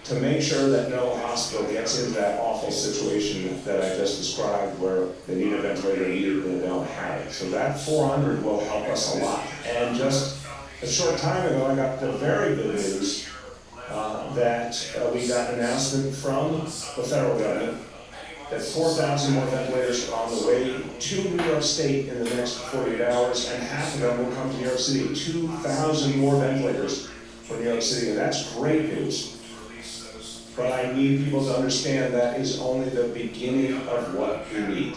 to make sure that no hospital gets into that awful situation that I just described, where they need a ventilator and they don't have it. So that 400 will help us a lot. And just a short time ago, I got the very good news that we got an announcement from the federal government that 4,000 more ventilators are on the way to New York State in the next 48 hours, and half of them will come to New York City. 2,000 more ventilators for New York City, and that's great news. But I need people to understand that is only the beginning of what we need.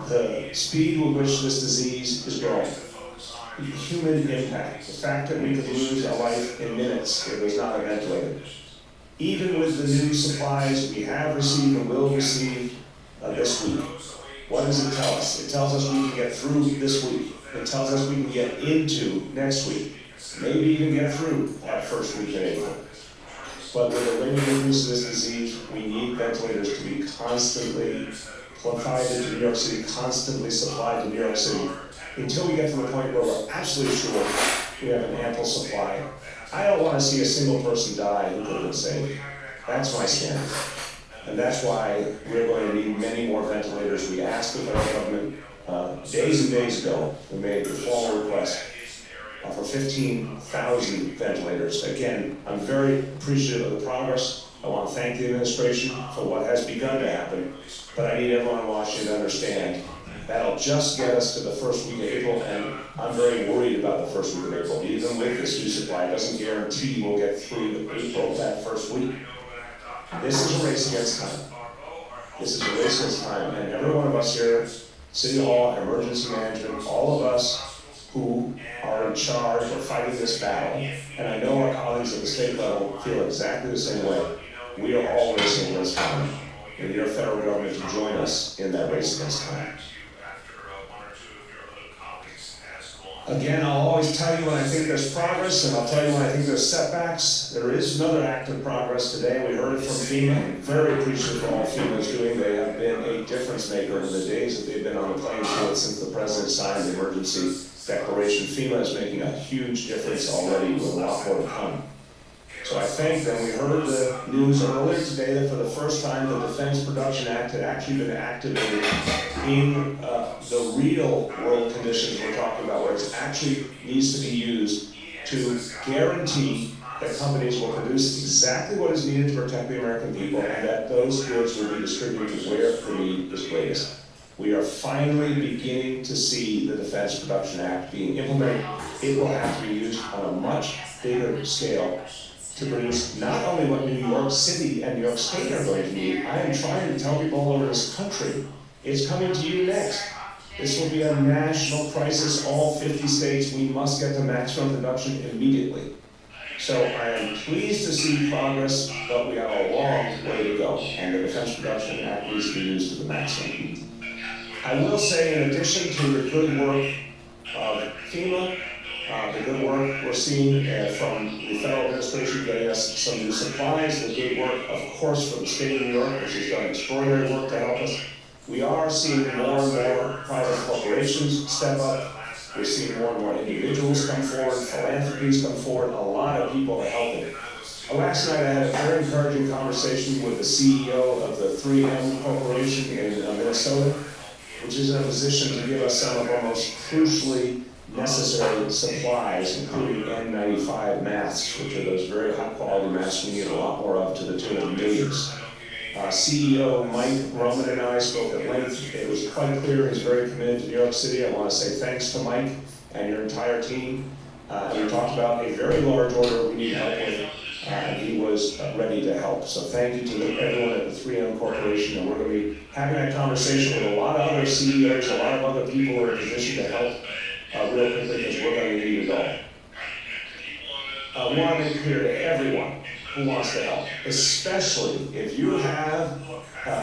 The speed with which this disease is growing, the human impact, the fact that we could lose a life in minutes if there's not a ventilator. Even with the new supplies we have received and will receive this week, what does it tell us? It tells us we can get through this week. It tells us we can get into next week. Maybe even get through that first week in April. But with the rate of increase of this disease, we need ventilators to be constantly provided to New York City, constantly supplied to New York City, until we get to the point where we're absolutely sure we have an ample supply. I don't want to see a single person die who could have been saved. That's my standard. And that's why we're going to need many more ventilators. We asked the federal government days and days ago, we made the formal request for 15,000 ventilators. Again, I'm very appreciative of the progress. I want to thank the administration for what has begun to happen, but I need everyone in Washington to understand that'll just get us to the first week of April, and I'm very worried about the first week of April. Even with this new supply, it doesn't guarantee we'll get through April that first week. This is a race against time. This is a race against time, and every one of us here, City Hall, Emergency Management, all of us who are in charge of fighting this battle, and I know our colleagues at the state level feel exactly the same way. We are all racing against time. We need our federal government to join us in that race against time. Again, I'll always tell you when I think there's progress, and I'll tell you when I think there's setbacks. There is another act of progress today. We heard it from FEMA. I'm very appreciative of all FEMA is doing. They have been a difference maker in the days that they've been on the playing field since the president signed the emergency declaration. FEMA is making a huge difference already with a lot more to come. So I thank them. We heard the news earlier today that for the first time the Defense Production Act had actually been activated in the real world conditions we're talking about, where it actually needs to be used to guarantee that companies will produce exactly what is needed to protect the American people, and that those goods will be distributed where the need is greatest. We are finally beginning to see the Defense Production Act being implemented. It will have to be used on a much bigger scale to produce not only what New York City and New York State are going to need. I am trying to tell people all over this country, it's coming to you next. This will be a national crisis. All 50 states, we must get to maximum production immediately. So I am pleased to see progress, but we have a long way to go, and the Defense Production Act needs to be used to the maximum. I will say, in addition to the good work of FEMA, the good work we're seeing from the federal administration getting us some new supplies, the good work, of course, from the state of New York, which has done extraordinary work to help us. We are seeing more and more private corporations step up. We're seeing more and more individuals come forward, philanthropies come forward, a lot of people are helping. Last night I had a very encouraging conversation with the CEO of the 3M Corporation in Minnesota, which is in a position to give us some of our most crucially necessary supplies, including N95 masks, which are those very high-quality masks we need a lot more of, to the tune of millions. CEO Mike Roman and I spoke at length. It was quite clear he's very committed to New York City. I want to say thanks to Mike and your entire team. We talked about a very large order we need help with, and he was ready to help. So thank you to everyone at the 3M Corporation, and we're going to be having that conversation with a lot of other CEOs, a lot of other people who are in a position to help real quickly, because we're going to need it all. I want to make clear to everyone who wants to help, especially if you have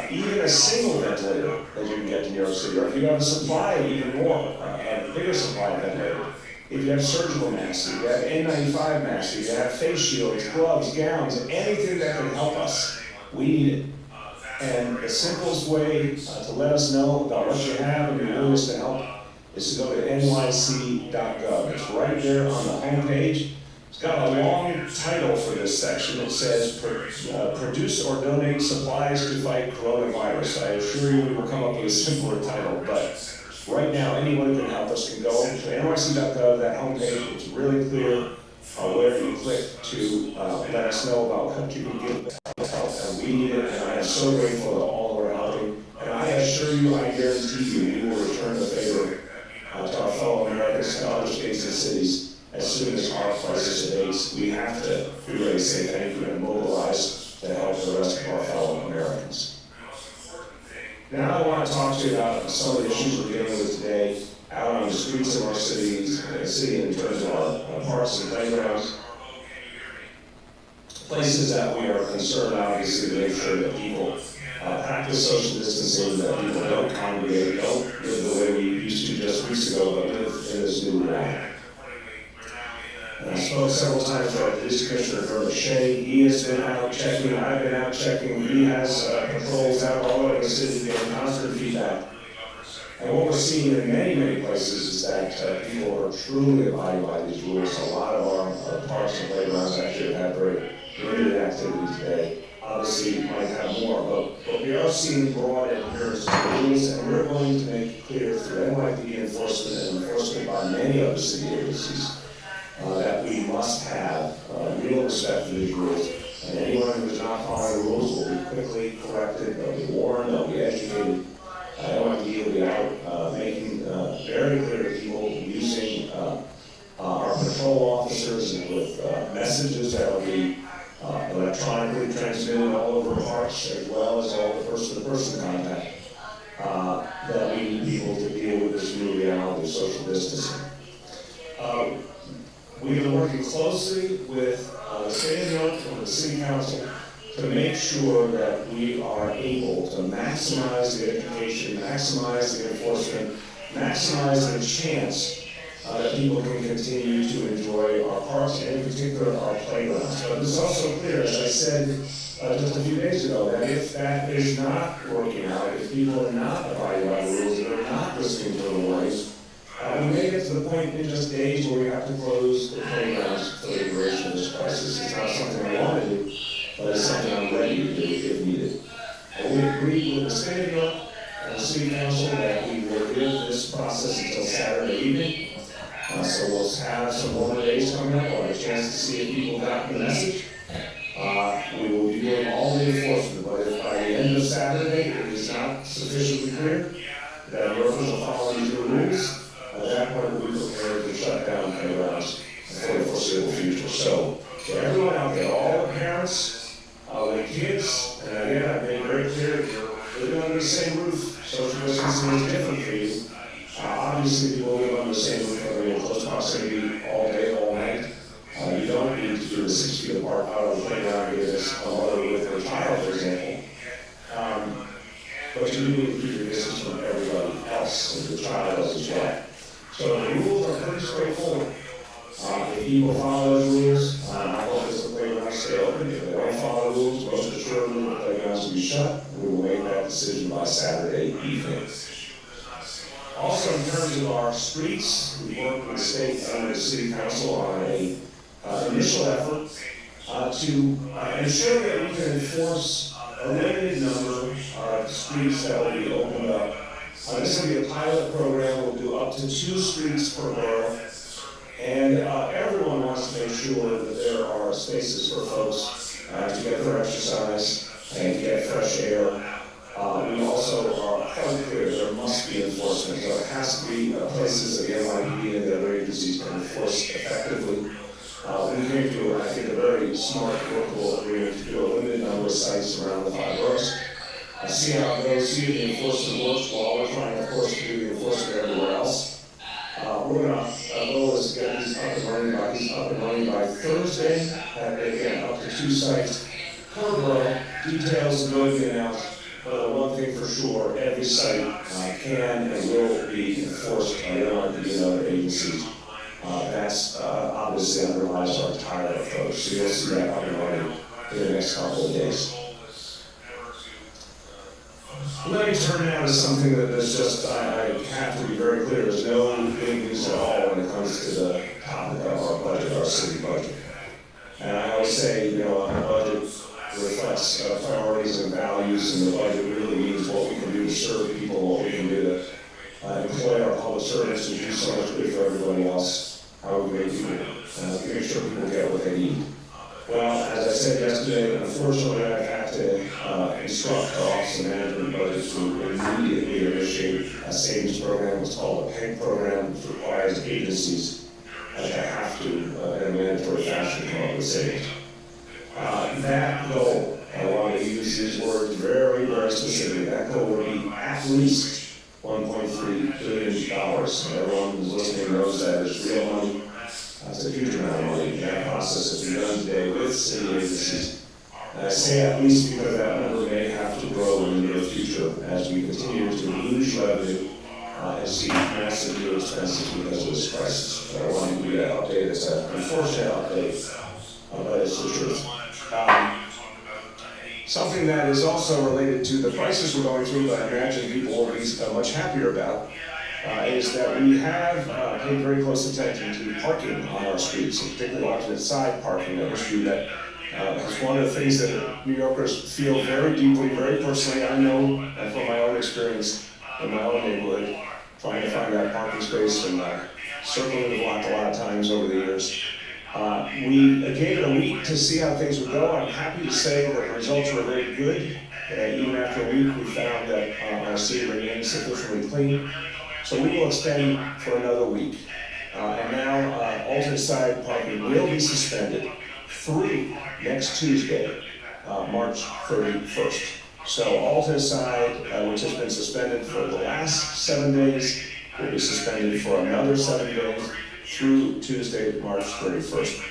even a single ventilator that you can get to New York City, or if you have a supply, even more, a bigger supply of ventilator. If you have surgical masks, if you have N95 masks, if you have face shields, gloves, gowns, anything that can help us, we need it. And the simplest way to let us know about what you have and your willingness to help is to go to nyc.gov. It's right there on the homepage. It's got a long title for this section. It says, produce or donate supplies to fight coronavirus. I assure you we will come up with a simpler title, but right now anyone who can help us can go to nyc.gov, that homepage. It's really clear where you click to let us know about what you can give to help. And we need it, and I am so grateful to all who are helping. And I assure you, I guarantee you, we will return the favor to our fellow Americans and other states and cities as soon as our crisis abates. We have to really say thank you and mobilize to help the rest of our fellow Americans. Now I want to talk to you about some of the issues we're dealing with today out on the streets of our city in terms of our parks and playgrounds. Places that we are concerned, obviously, to make sure that people practice social distancing, that people don't congregate, don't live the way we used to just weeks ago, but live in this new reality. And I spoke several times with Police Commissioner Dermot Shea. He has been out checking, I've been out checking, he has patrols out all over the city getting constant feedback. And what we're seeing in many, many places is that people are truly abiding by these rules. A lot of our parks and playgrounds actually have had very limited activity today. Obviously, we might have more, but we are seeing broad adherence to the rules, and we're going to make it clear through NYPD enforcement and enforcement by many other city agencies that we must have real respect for these rules. And anyone who is not following the rules will be quickly corrected, they'll be warned, they'll be educated. NYPD will be out making very clear to people using our patrol officers and with messages that will be electronically transmitted all over parks, as well as all the person-to-person contact, that we need people to deal with this new reality of social distancing. We've been working closely with the state of New York and the city council to make sure that we are able to maximize the education, maximize the enforcement, maximize the chance that people can continue to enjoy our parks and in particular our playgrounds. But it's also clear, as I said just a few days ago, that if that is not working out, if people are not abiding by the rules and are not listening to the warnings, we may get to the point in just days where we have to close the playgrounds for the duration of this crisis. It's not something I want to do, but it's something I'm ready to do if needed. And we agreed with the state of New York and the city council that we will give this process until Saturday evening. So we'll have some more days coming up. We'll have a chance to see if people got the message. We will be doing all the enforcement, but if by the end of Saturday it is not sufficiently clear that New Yorkers will follow these new rules, at that point we'll be prepared to shut down playgrounds for the foreseeable future. So for everyone out there, all the parents with kids, and again, I've made very clear, if you're living under the same roof, social distancing is different for you. Obviously, people live under the same roof, whether you're in close proximity all day, all night. You don't need to do the 6 feet apart out on the playground because a mother with her child, for example. But you do need to keep your distance from everybody else, and the child does as well. So the rules are pretty straightforward. If people follow those rules, I hope that the playgrounds stay open. If they don't follow the rules, most assuredly the playgrounds will be shut. We will make that decision by Saturday evening. Also, in terms of our streets, we worked with the state and the city council on an initial effort to ensure that we can enforce a limited number of streets that will be opened up. This will be a pilot program. We'll do up to 2 streets per borough. And everyone wants to make sure that there are spaces for folks to get their exercise and to get fresh air. We also are quite clear there must be enforcement. So it has to be places that the NYPD and the other agencies can enforce effectively. We came to, I think, a very smart, workable agreement to do a limited number of sites around the 5 boroughs. See how it goes, see if the enforcement works, while we're trying, of course, to do the enforcement everywhere else. We're going to, goal is to get these up and running by Thursday. Again, up to 2 sites per borough. Details are going to be announced. But one thing for sure, every site can and will be enforced by NYPD and other agencies. That's obviously underlies our entire approach. So you'll see that up and running in the next couple of days. Let me turn now to something that is just, I have to be very clear, there's no big news at all when it comes to the topic of our budget, our city budget. And I always say, a budget reflects priorities and values, and the budget really means what we can do to serve people, what we can do to employ our public servants to do so much good for everybody else, how we make sure people get what they need. Well, as I said yesterday, unfortunately I've had to instruct our Office of Management Budget to immediately initiate a savings program. It's called a PEG program, which requires agencies to have to, in a mandatory fashion, come up with savings. That goal, I want to use these words very, very specifically, that goal would be at least $1.3 billion. And everyone who's listening knows that is real money. That's a huge amount of money. That process has been done today with city agencies. And I say at least because that number may have to grow in the near future as we continue to lose revenue It's massively expensive because of this crisis. I want to give you an update. It's an unfortunate update, but it's the truth. Something that is also related to the crisis we're going through, but I imagine people will be much happier about, is that we have paid very close attention to parking on our streets, and particularly alternate side parking, an issue that is one of the things that New Yorkers feel very deeply, very personally. I know from my own experience in my own neighborhood, trying to find that parking space and circling the block a lot of times over the years. We gave it a week to see how things would go. I'm happy to say that the results were very good. Even after a week, we found that our city remains sufficiently clean. So we will extend for another week. And now alternate side parking will be suspended through next Tuesday, March 31st. So alternate side, which has been suspended for the last 7 days, will be suspended for another 7 days through Tuesday, March 31st.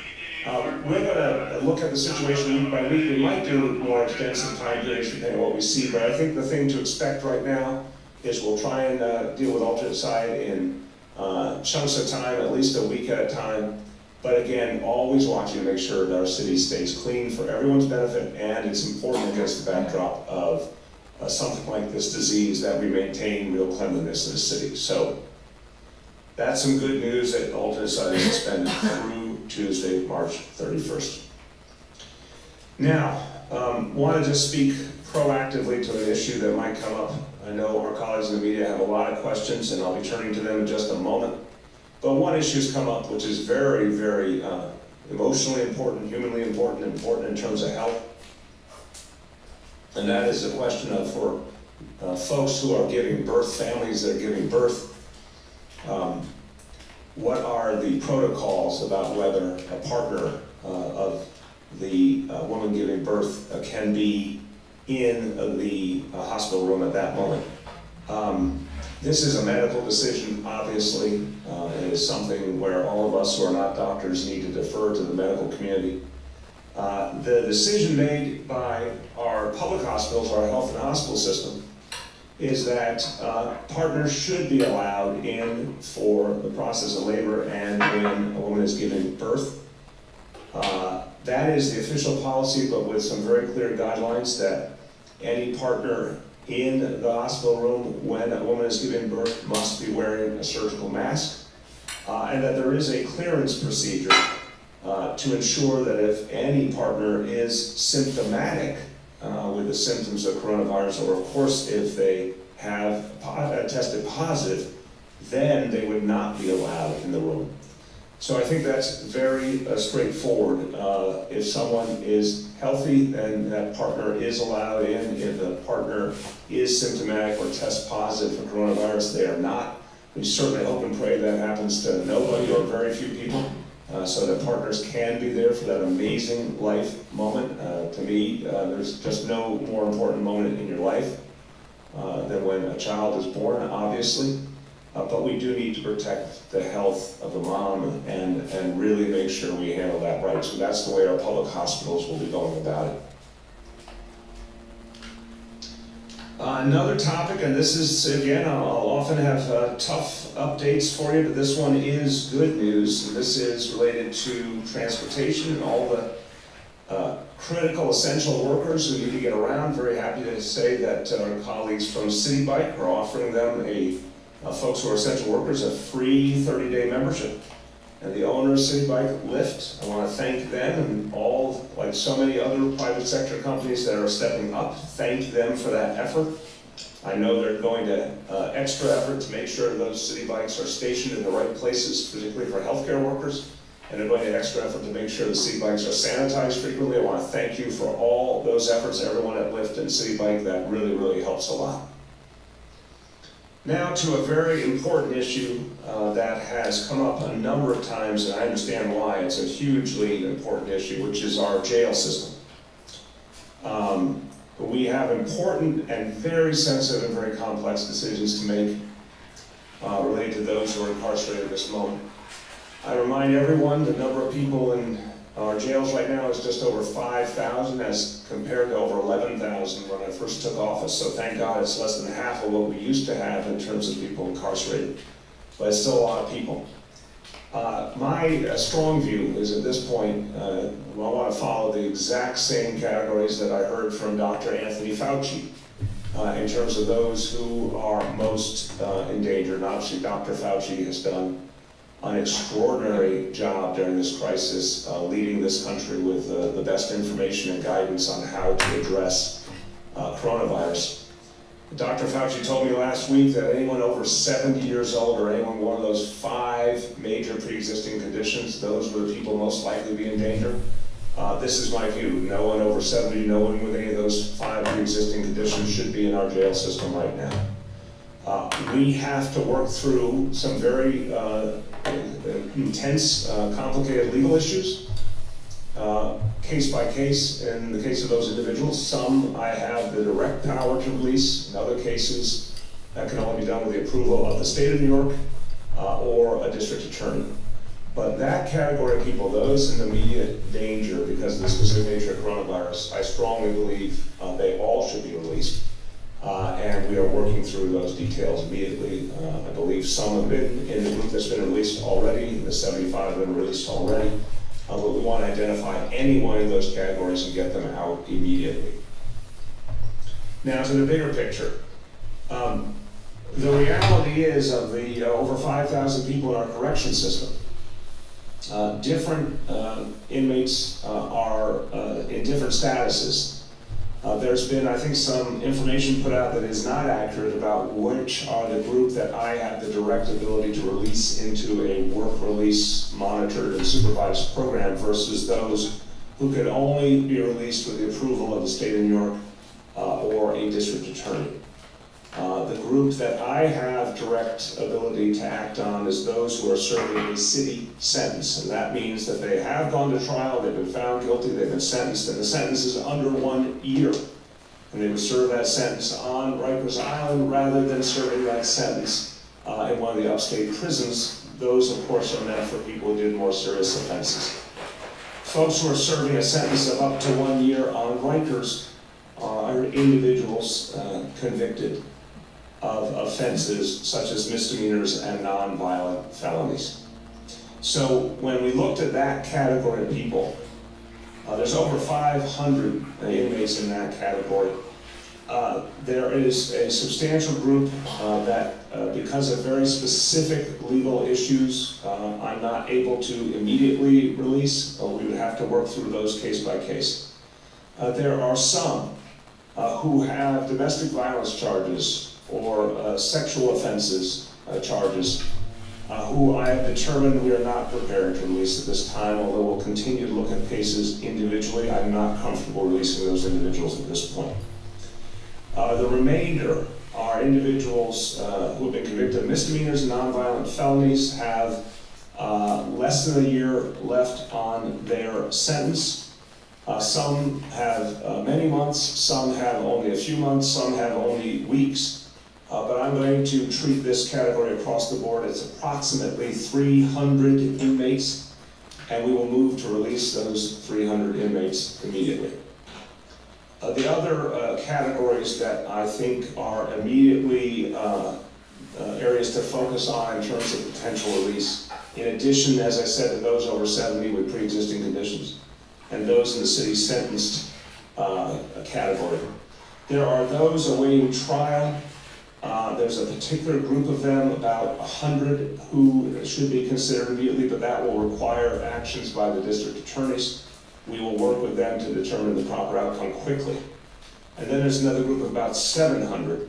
We're going to look at the situation week by week. We might do more extensive time periods depending on what we see, but I think the thing to expect right now is we'll try and deal with alternate side in chunks of time, at least a week at a time. But again, always watching to make sure that our city stays clean for everyone's benefit, and it's important against the backdrop of something like this disease that we maintain real cleanliness in the city. So that's some good news that alternate side is suspended through Tuesday, March 31st. Now, want to just speak proactively to an issue that might come up. I know our colleagues in the media have a lot of questions, and I'll be turning to them in just a moment. But one issue has come up which is very, very emotionally important, humanly important, important in terms of health. And that is the question of for folks who are giving birth, families that are giving birth, what are the protocols about whether a partner of the woman giving birth can be in the hospital room at that moment. This is a medical decision, obviously. It is something where all of us who are not doctors need to defer to the medical community. The decision made by our public hospitals, our health and hospital system, is that partners should be allowed in for the process of labor and when a woman is giving birth. That is the official policy, but with some very clear guidelines that any partner in the hospital room when a woman is giving birth must be wearing a surgical mask, and that there is a clearance procedure to ensure that if any partner is symptomatic with the symptoms of coronavirus, or of course if they have tested positive, then they would not be allowed in the room. So I think that's very straightforward. If someone is healthy, then that partner is allowed in. If the partner is symptomatic or tests positive for coronavirus, they are not. We certainly hope and pray that happens to nobody or very few people, so that partners can be there for that amazing life moment. To me, there's just no more important moment in your life than when a child is born, obviously. But we do need to protect the health of the mom and really make sure we handle that right. So that's the way our public hospitals will be going about it. Another topic, and this is, again, I'll often have tough updates for you, but this one is good news. And this is related to transportation and all the critical, essential workers who need to get around. Very happy to say that our colleagues from City Bike are offering them folks who are essential workers a free 30-day membership. And the owner of City Bike, Lyft, I want to thank them and all, like so many other private sector companies that are stepping up, thank them for that effort. I know they're going to extra effort to make sure those City Bikes are stationed in the right places, particularly for healthcare workers. And they're going to extra effort to make sure the City Bikes are sanitized frequently. I want to thank you for all those efforts, everyone at Lyft and City Bike. That really, really helps a lot. Now to a very important issue that has come up a number of times, and I understand why. It's a hugely important issue, which is our jail system. We have important and very sensitive and very complex decisions to make related to those who are incarcerated at this moment. I remind everyone the number of people in Our jails right now is just over 5,000 as compared to over 11,000 when I first took office. So thank God it's less than half of what we used to have in terms of people incarcerated. But it's still a lot of people. My strong view is at this point, I want to follow the exact same categories that I heard from Dr. Anthony Fauci in terms of those who are most in danger. And obviously Dr. Fauci has done an extraordinary job during this crisis, leading this country with the best information and guidance on how to address coronavirus. Dr. Fauci told me last week that anyone over 70 years old or anyone with one of those 5 major pre-existing conditions, those were the people most likely to be in danger. This is my view. No one over 70, no one with any of those 5 pre-existing conditions should be in our jail system right now. We have to work through some very intense, complicated legal issues, case by case. In the case of those individuals, some I have the direct power to release. In other cases, that can only be done with the approval of the state of New York or a district attorney. But that category of people, those in immediate danger because of the specific nature of coronavirus, I strongly believe they all should be released. And we are working through those details immediately. I believe some have been in the group that's been released already, the 75 have been released already. But we want to identify any one of those categories and get them out immediately. Now to the bigger picture. The reality is of the over 5,000 people in our correction system, different inmates are in different statuses. There's been, I think, some information put out that is not accurate about which are the group that I have the direct ability to release into a work release monitored and supervised program versus those who could only be released with the approval of the state of New York or a district attorney. The group that I have direct ability to act on is those who are serving a city sentence, and that means that they have gone to trial, they've been found guilty, they've been sentenced, and the sentence is under 1 year. And they would serve that sentence on Rikers Island rather than serving that sentence in one of the upstate prisons. Those, of course, are meant for people who did more serious offenses. Folks who are serving a sentence of up to 1 year on Rikers are individuals convicted of offenses such as misdemeanors and nonviolent felonies. So when we looked at that category of people, there's over 500 inmates in that category. There is a substantial group that, because of very specific legal issues, I'm not able to immediately release. We would have to work through those case by case. There are some who have domestic violence charges or sexual offenses charges, who I have determined we are not prepared to release at this time, although we'll continue to look at cases individually. I'm not comfortable releasing those individuals at this point. The remainder are individuals who have been convicted of misdemeanors and nonviolent felonies, have less than a year left on their sentence. Some have many months, some have only a few months, some have only weeks. But I'm going to treat this category across the board as approximately 300 inmates, and we will move to release those 300 inmates immediately. The other categories that I think are immediately areas to focus on in terms of potential release, in addition, as I said, to those over 70 with pre-existing conditions, and those in the city sentenced category. There are those awaiting trial. There's a particular group of them, about 100, who should be considered immediately, but that will require actions by the district attorneys. We will work with them to determine the proper outcome quickly. And then there's another group of about 700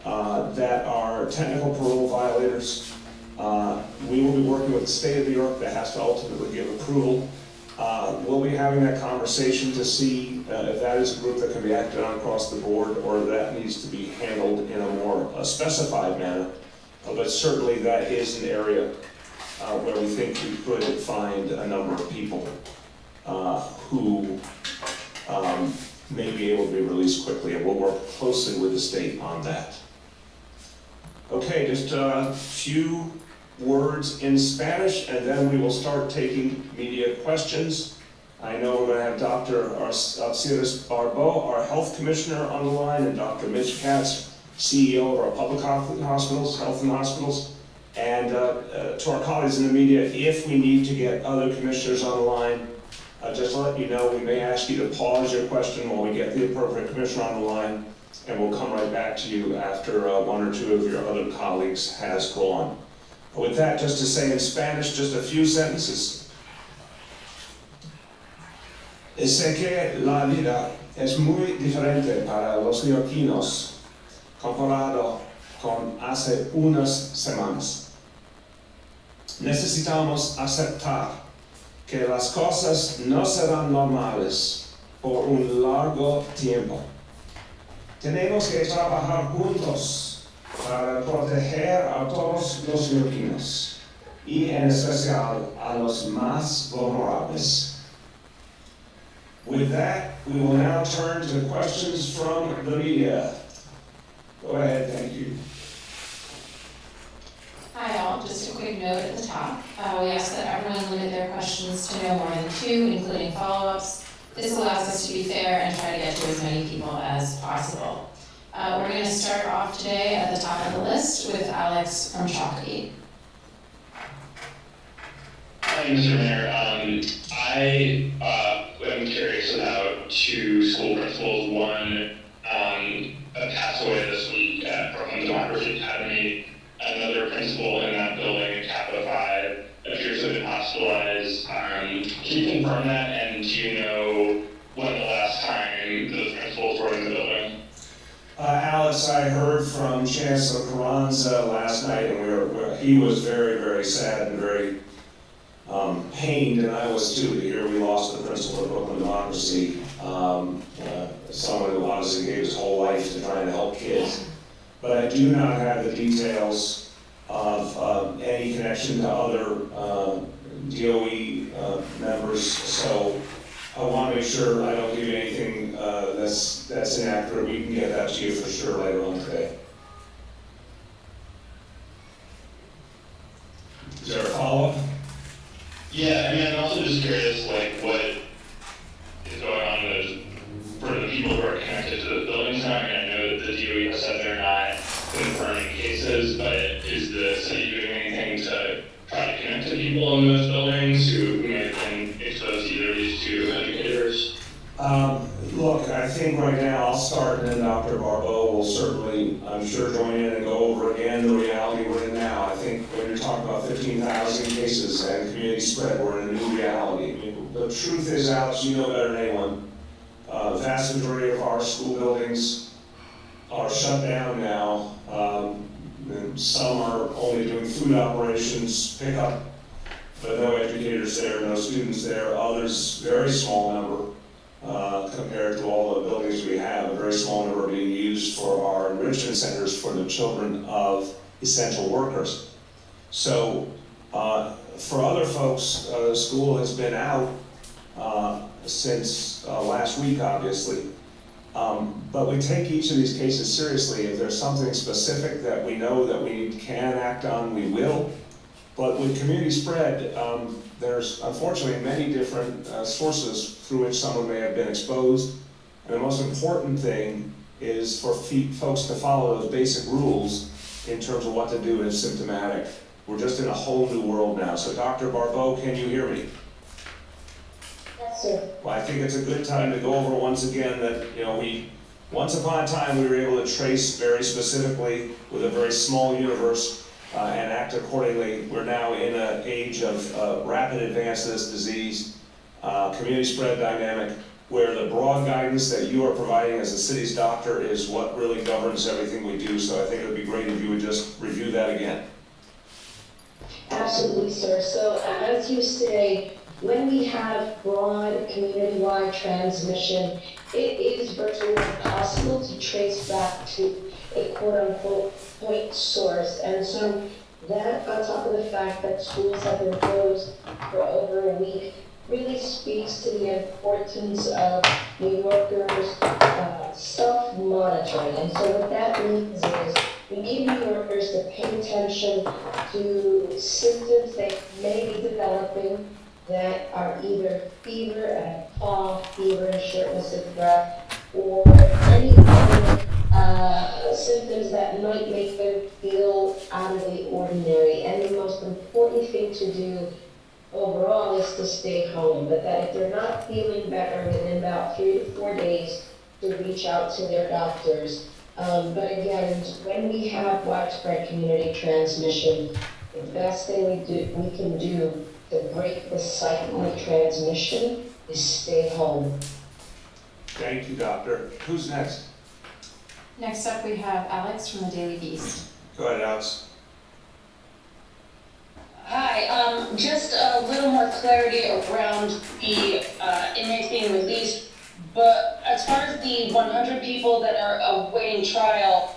that are technical parole violators. We will be working with the state of New York that has to ultimately give approval. We'll be having that conversation to see if that is a group that can be acted on across the board or if that needs to be handled in a more specified manner. But certainly that is an area where we think we could find a number of people who may be able to be released quickly, and we'll work closely with the state on that. Okay, just a few words in Spanish, and then we will start taking media questions. I know we're going to have Dr. Alcides Barbeau, our health commissioner, on the line, and Dr. Mitch Katz, CEO of our public hospitals, health and hospitals. And to our colleagues in the media, if we need to get other commissioners on the line, just to let you know, we may ask you to pause your question while we get the appropriate commissioner on the line, and we'll come right back to you after one or two of your other colleagues has gone. With that, just to say in Spanish, just a few sentences. Sé que la vida es muy diferente para los neoyorquinos comparado con hace unas semanas. Necesitamos aceptar que las cosas no serán normales por un largo tiempo. Tenemos que trabajar juntos para proteger a todos los neoyorquinos y en especial a los más vulnerables. With that, we will now turn to questions from the media. Go ahead, thank you. Hi all, just a quick note at the top. We ask that everyone limit their questions to no more than 2, including follow-ups. This allows us to be fair and try to get to as many people as possible. We're going to start off today at the top of the list with Alex from Chalkbeat. Hi, Mr. Mayor. I am curious about 2 school principals. One passed away this week at Brooklyn Democracy Academy. Another principal in that building at Kappa 5 appears to have been hospitalized. Can you confirm that? And do you know when the last time those principals were in the building? Alex, I heard from Chancellor Carranza last night, and he was very, very sad and very pained, and I was too, to hear we lost the principal of Brooklyn Democracy, someone who honestly gave his whole life to trying to help kids. But I do not have the details of any connection to other DOE members, so I want to make sure I don't give you anything that's inaccurate. We can get that to you for sure later on today. Is there a follow-up? Yeah, I mean, I'm also just curious, like, what is going on for the people who are connected to the buildings now. I mean, I know that the DOE has said they're not confirming cases, but is the city doing anything to try to connect to people in those buildings who may have been exposed to either of these 2 educators? Look, I think right now I'll start, and then Dr. Barbeau will certainly, I'm sure, join in and go over again the reality we're in now. I think when you're talking about 15,000 cases and community spread, we're in a new reality. I mean, the truth is, Alex, you know better than anyone, the vast majority of our school buildings are shut down now. And some are only doing food operations, pickup, but no educators there, no students there. Others, very small number. Compared to all the buildings we have, a very small number are being used for our enrichment centers for the children of essential workers. So for other folks, the school has been out since last week, obviously. But we take each of these cases seriously. If there's something specific that we know that we can act on, we will. But with community spread, there's unfortunately many different sources through which someone may have been exposed. And the most important thing is for folks to follow those basic rules in terms of what to do if symptomatic. We're just in a whole new world now. So Dr. Barbeau, can you hear me? Yes, sir. Well, I think it's a good time to go over once again that, once upon a time we were able to trace very specifically with a very small universe and act accordingly. We're now in an age of rapid advance of this disease, community spread dynamic, where the broad guidance that you are providing as the city's doctor is what really governs everything we do. So I think it would be great if you would just review that again. Absolutely, sir. So as you say, when we have broad community-wide transmission, it is virtually impossible to trace back to a quote-unquote point source. And so that, on top of the fact that schools have been closed for over a week, really speaks to the importance of New Yorkers self-monitoring. And so what that means is we need New Yorkers to pay attention to symptoms they may be developing that are either fever and cough, fever and shortness of breath, or any other symptoms that might make them feel out of the ordinary. And the most important thing to do overall is to stay home, but that if they're not feeling better within about 3 to 4 days, to reach out to their doctors. But again, when we have widespread community transmission, the best thing we can do to break the cycle of transmission is stay home. Thank you, doctor. Who's next? Next up, we have Alex from the Daily Beast. Go ahead, Alex. Hi, just a little more clarity around the inmates being released. But as far as the 100 people that are awaiting trial,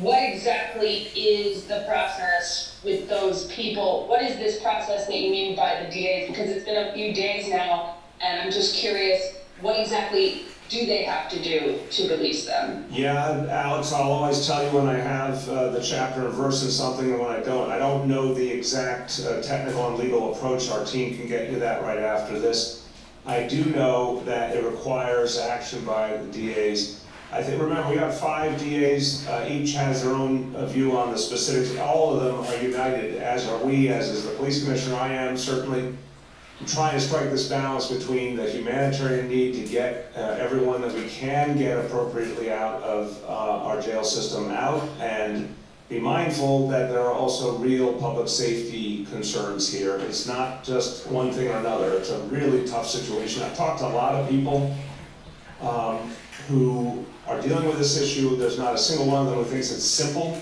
what exactly is the process with those people? What is this process that you mean by the DAs? Because it's been a few days now, and I'm just curious, what exactly do they have to do to release them? Yeah, Alex, I'll always tell you when I have the chapter and verse in something and when I don't. I don't know the exact technical and legal approach. Our team can get you that right after this. I do know that it requires action by the DAs. I think, remember, we got 5 DAs, each has their own view on the specifics. All of them are united, as are we, as is the police commissioner. I am certainly trying to strike this balance between the humanitarian need to get everyone that we can get appropriately out of our jail system out, and be mindful that there are also real public safety concerns here. It's not just one thing or another. It's a really tough situation. I've talked to a lot of people who are dealing with this issue. There's not a single one of them who thinks it's simple.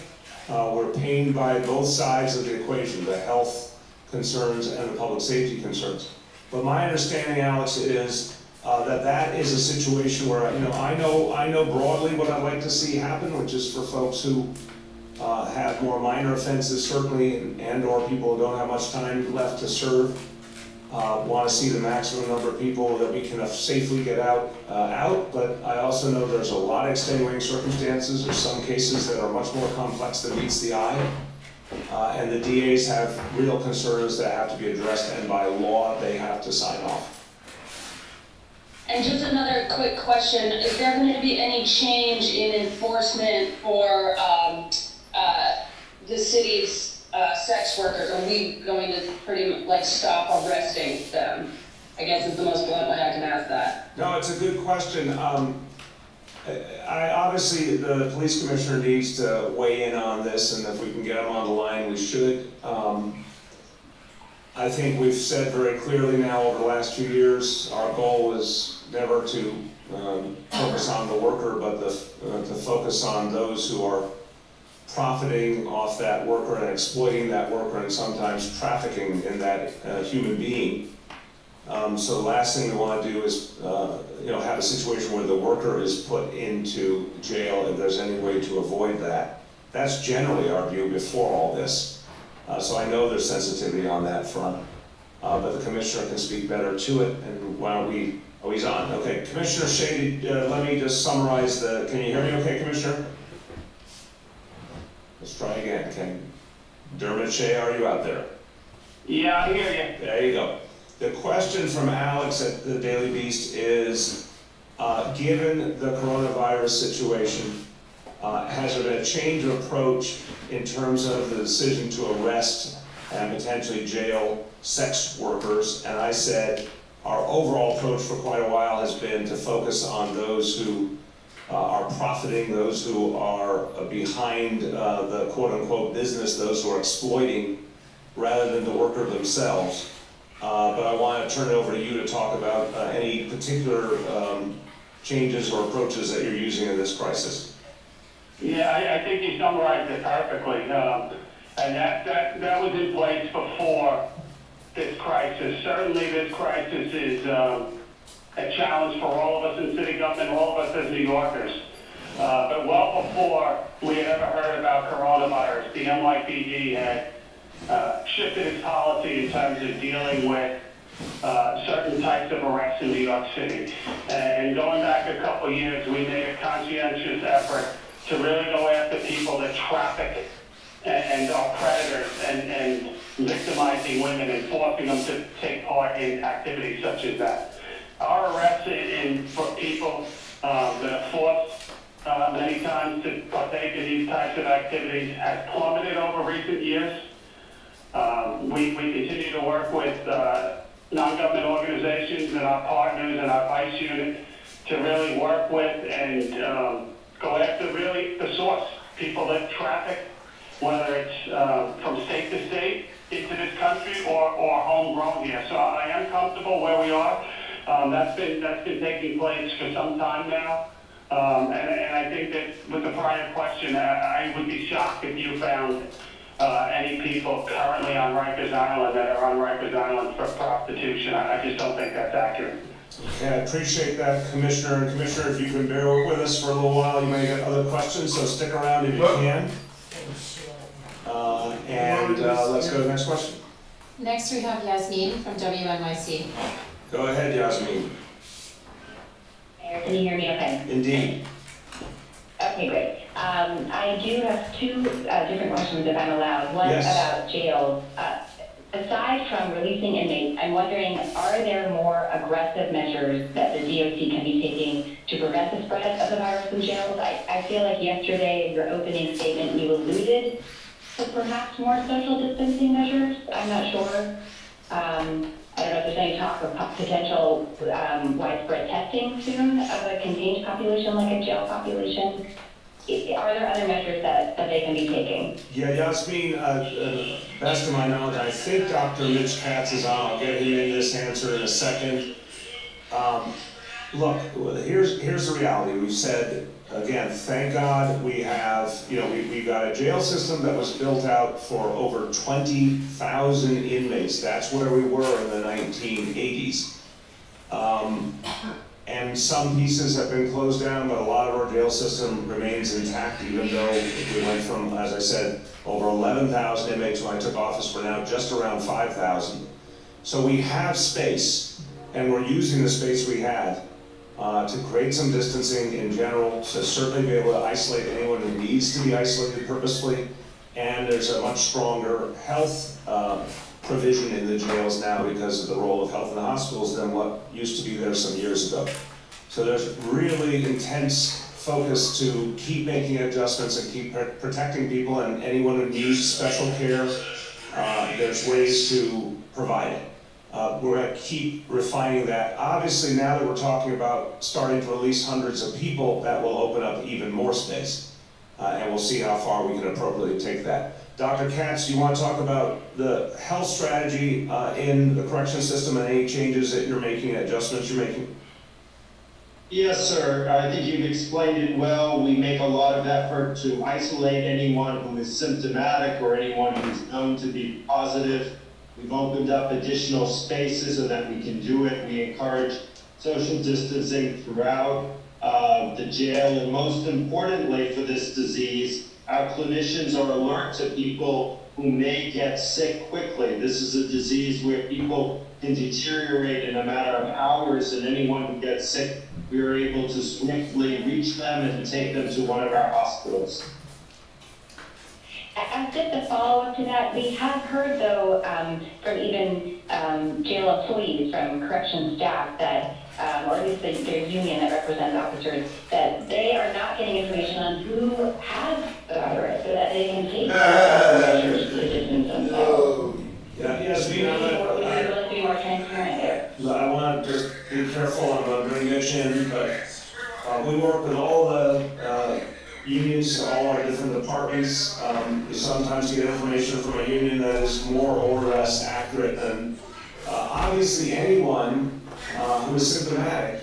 We're pained by both sides of the equation, the health concerns and the public safety concerns. But my understanding, Alex, is that is a situation where I know broadly what I'd like to see happen, which is for folks who have more minor offenses, certainly, and/or people who don't have much time left to serve, want to see the maximum number of people that we can safely get out. But I also know there's a lot of extenuating circumstances. There's some cases that are much more complex than meets the eye. And the DAs have real concerns that have to be addressed, and by law, they have to sign off. And just another quick question, is there going to be any change in enforcement for the city's sex workers? Are we going to pretty much stop arresting them? I guess is the most blunt way I can ask that. No, it's a good question. Obviously, the police commissioner needs to weigh in on this, and if we can get him on the line, we should. I think we've said very clearly now over the last few years, our goal is never to focus on the worker, but to focus on those who are profiting off that worker and exploiting that worker, and sometimes trafficking in that human being. So the last thing we want to do is have a situation where the worker is put into jail if there's any way to avoid that. That's generally our view before all this. So I know there's sensitivity on that front, but the commissioner can speak better to it. And why don't we, he's on. Okay, Commissioner Shea, let me just summarize can you hear me okay, Commissioner? Let's try again. Dermot Shea, are you out there? Yeah, I hear you. There you go. The question from Alex at the Daily Beast is, given the coronavirus situation, has there been a change of approach in terms of the decision to arrest and potentially jail sex workers? And I said, our overall approach for quite a while has been to focus on those who are profiting, those who are behind the quote-unquote business, those who are exploiting, rather than the worker themselves. But I want to turn it over to you to talk about any particular changes or approaches that you're using in this crisis. Yeah, I think you summarized it perfectly. And that was in place before this crisis. Certainly this crisis is a challenge for all of us in city government, all of us as New Yorkers. But well before we had ever heard about coronavirus, the NYPD had shifted its policy in terms of dealing with certain types of arrests in New York City. And going back a couple years, we made a conscientious effort to really go after people that traffic and are predators and victimizing women and forcing them to take part in activities such as that. Our arrests for people that are forced many times to partake in these types of activities has plummeted over recent years. We continue to work with non-government organizations and our partners and our vice unit to really work with and go after really the source, people that traffic, whether it's from state to state into this country or homegrown here. So I am comfortable where we are. That's been taking place for some time now. And I think that with the prior question, I would be shocked if you found any people currently on Rikers Island that are on Rikers Island for prostitution. I just don't think that's accurate. Okay, I appreciate that, Commissioner. And Commissioner, if you can bear with us for a little while, you may get other questions, so stick around if you can. Let's go to the next question. Next, we have Yasmin from WNYC. Go ahead, Yasmin. Can you hear me okay? Indeed. Okay, great. I do have two different questions, if I'm allowed. One Yes. about jails. Aside from releasing inmates, I'm wondering, are there more aggressive measures that the DOC can be taking to prevent the spread of the virus in jails? I feel like yesterday in your opening statement you alluded to perhaps more social distancing measures. I'm not sure. I don't know if there's any talk of potential widespread testing soon of a contained population like a jail population. Are there other measures that they can be taking? Yeah, Yasmin, best of my knowledge, I think Dr. Mitch Katz is on. I'll get him in this answer in a second. Look, here's the reality. We've said, again, thank God we have, we've got a jail system that was built out for over 20,000 inmates. That's where we were in the 1980s. And some pieces have been closed down, but a lot of our jail system remains intact, even though we went from, as I said, over 11,000 inmates when I took office. We're now just around 5,000. So we have space, and we're using the space we have to create some distancing in general, to certainly be able to isolate anyone who needs to be isolated purposefully. And there's a much stronger health provision in the jails now because of the role of health in the hospitals than what used to be there some years ago. So there's really intense focus to keep making adjustments and keep protecting people, and anyone who needs special care, there's ways to provide it. We're going to keep refining that. Obviously, now that we're talking about starting to release hundreds of people, that will open up even more space. And we'll see how far we can appropriately take that. Dr. Katz, do you want to talk about the health strategy in the correction system and any changes that you're making, adjustments you're making? Yes, sir. I think you've explained it well. We make a lot of effort to isolate anyone who is symptomatic or anyone who's known to be positive. We've opened up additional spaces so that we can do it. We encourage social distancing throughout the jail, and most importantly for this disease, our clinicians are alert to people who may get sick quickly. This is a disease where people can deteriorate in a matter of hours, and anyone who gets sick, we are able to swiftly reach them and take them to one of our hospitals. As just a follow-up to that, we have heard, though, from even jail employees, from correction staff, that, or at least their union that represents officers, that they are not getting information on who has the virus so that they can take measures to distance themselves. Yeah, yes, Would you be willing to be more transparent there? I want to just be careful. I'm going to bring Mitch in, but we work with all the unions, all our different departments. You sometimes get information from a union that is more or less accurate than obviously anyone who is symptomatic.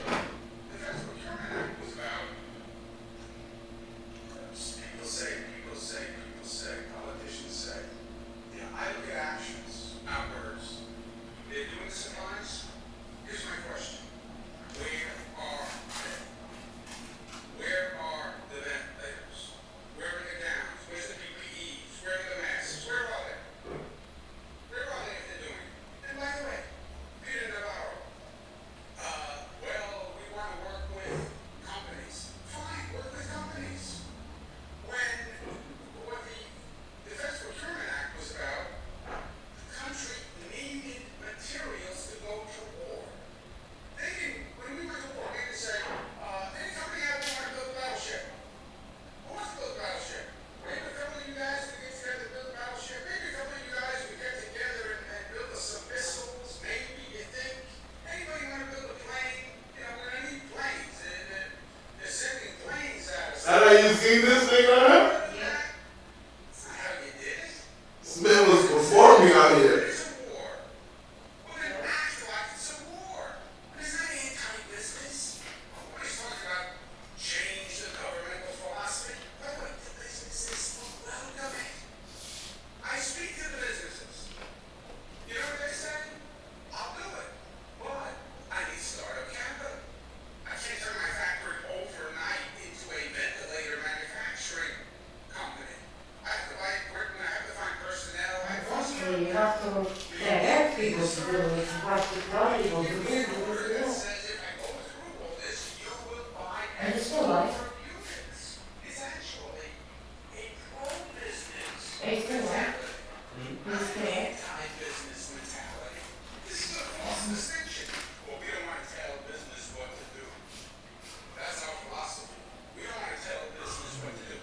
Politicians say, I look at actions, not words. They're doing this in lies. Here's my question. Where are they? Where are the ventilators? Where are the gowns? Where's the PPEs? Where are the masks? Where are they? Where are they if they're doing it? And by the way, Peter Navarro, well, we see this thing on her? This man was performing out here. I speak to the businesses. You know what they say? I'll do it. But I need startup capital. I can't turn my factory overnight into a ventilator manufacturing company. I have to buy equipment, I have to find personnel, I have to. Actually, you have to direct people to do it, you have to tell people to do it. And it's still life. It's actually a pro-business. It's still life. It's still life. Anti-business mentality. This is a false distinction. Well, we don't want to tell business what to do. That's our philosophy. We don't want to tell business what to do.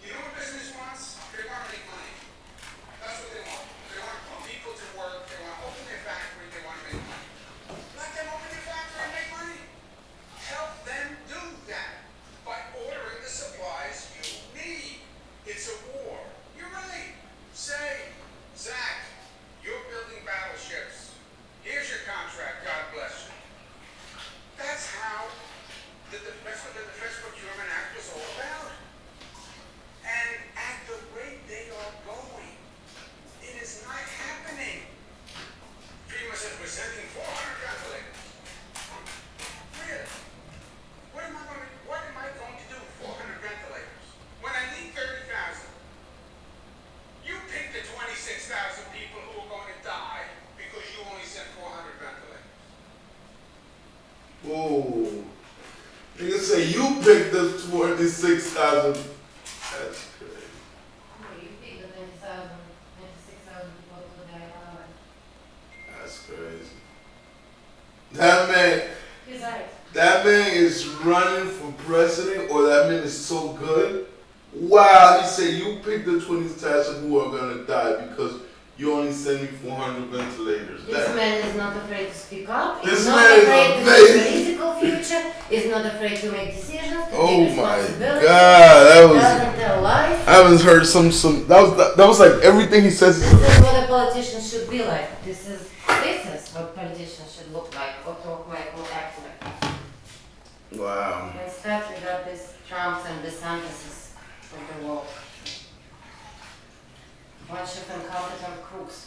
You know what business wants? They want to make money. That's what they want. They want to put people to work. They want to open their factory. They want to make money. Let them open their factory and make money. Help them do that by ordering the supplies you need. It's a war. You're right. Say, Zach, you're building battleships. Here's your contract. God bless you. That's how that's what the Defense Procurement Act was all about. And at the rate they are going, it is not happening. FEMA says we're sending 400 ventilators. Really? What am I going to do with 400 ventilators when I need 30,000? You pick the 26,000 people who are going to die because you only sent 400 ventilators. Whoa. Nigga say you picked the 26,000. That's crazy. You pick the 26,000 people to die alive. That's crazy. That man is running for president, or that man is so good. Wow, he said you picked the 20,000 who are gonna die because you only send me 400 ventilators. This man is not afraid to speak up. This He's not man is afraid to amazing. make political future. He's not afraid to make decisions. To Oh take my responsibility. God, that was. Doesn't tell lies. I haven't heard some. That was like everything he says. This is what a politician should be like. This is what politicians should look like, or talk like, or act like. Wow. Instead, we got these Trumps and DeSantis of the world. Bunch of incompetent crooks.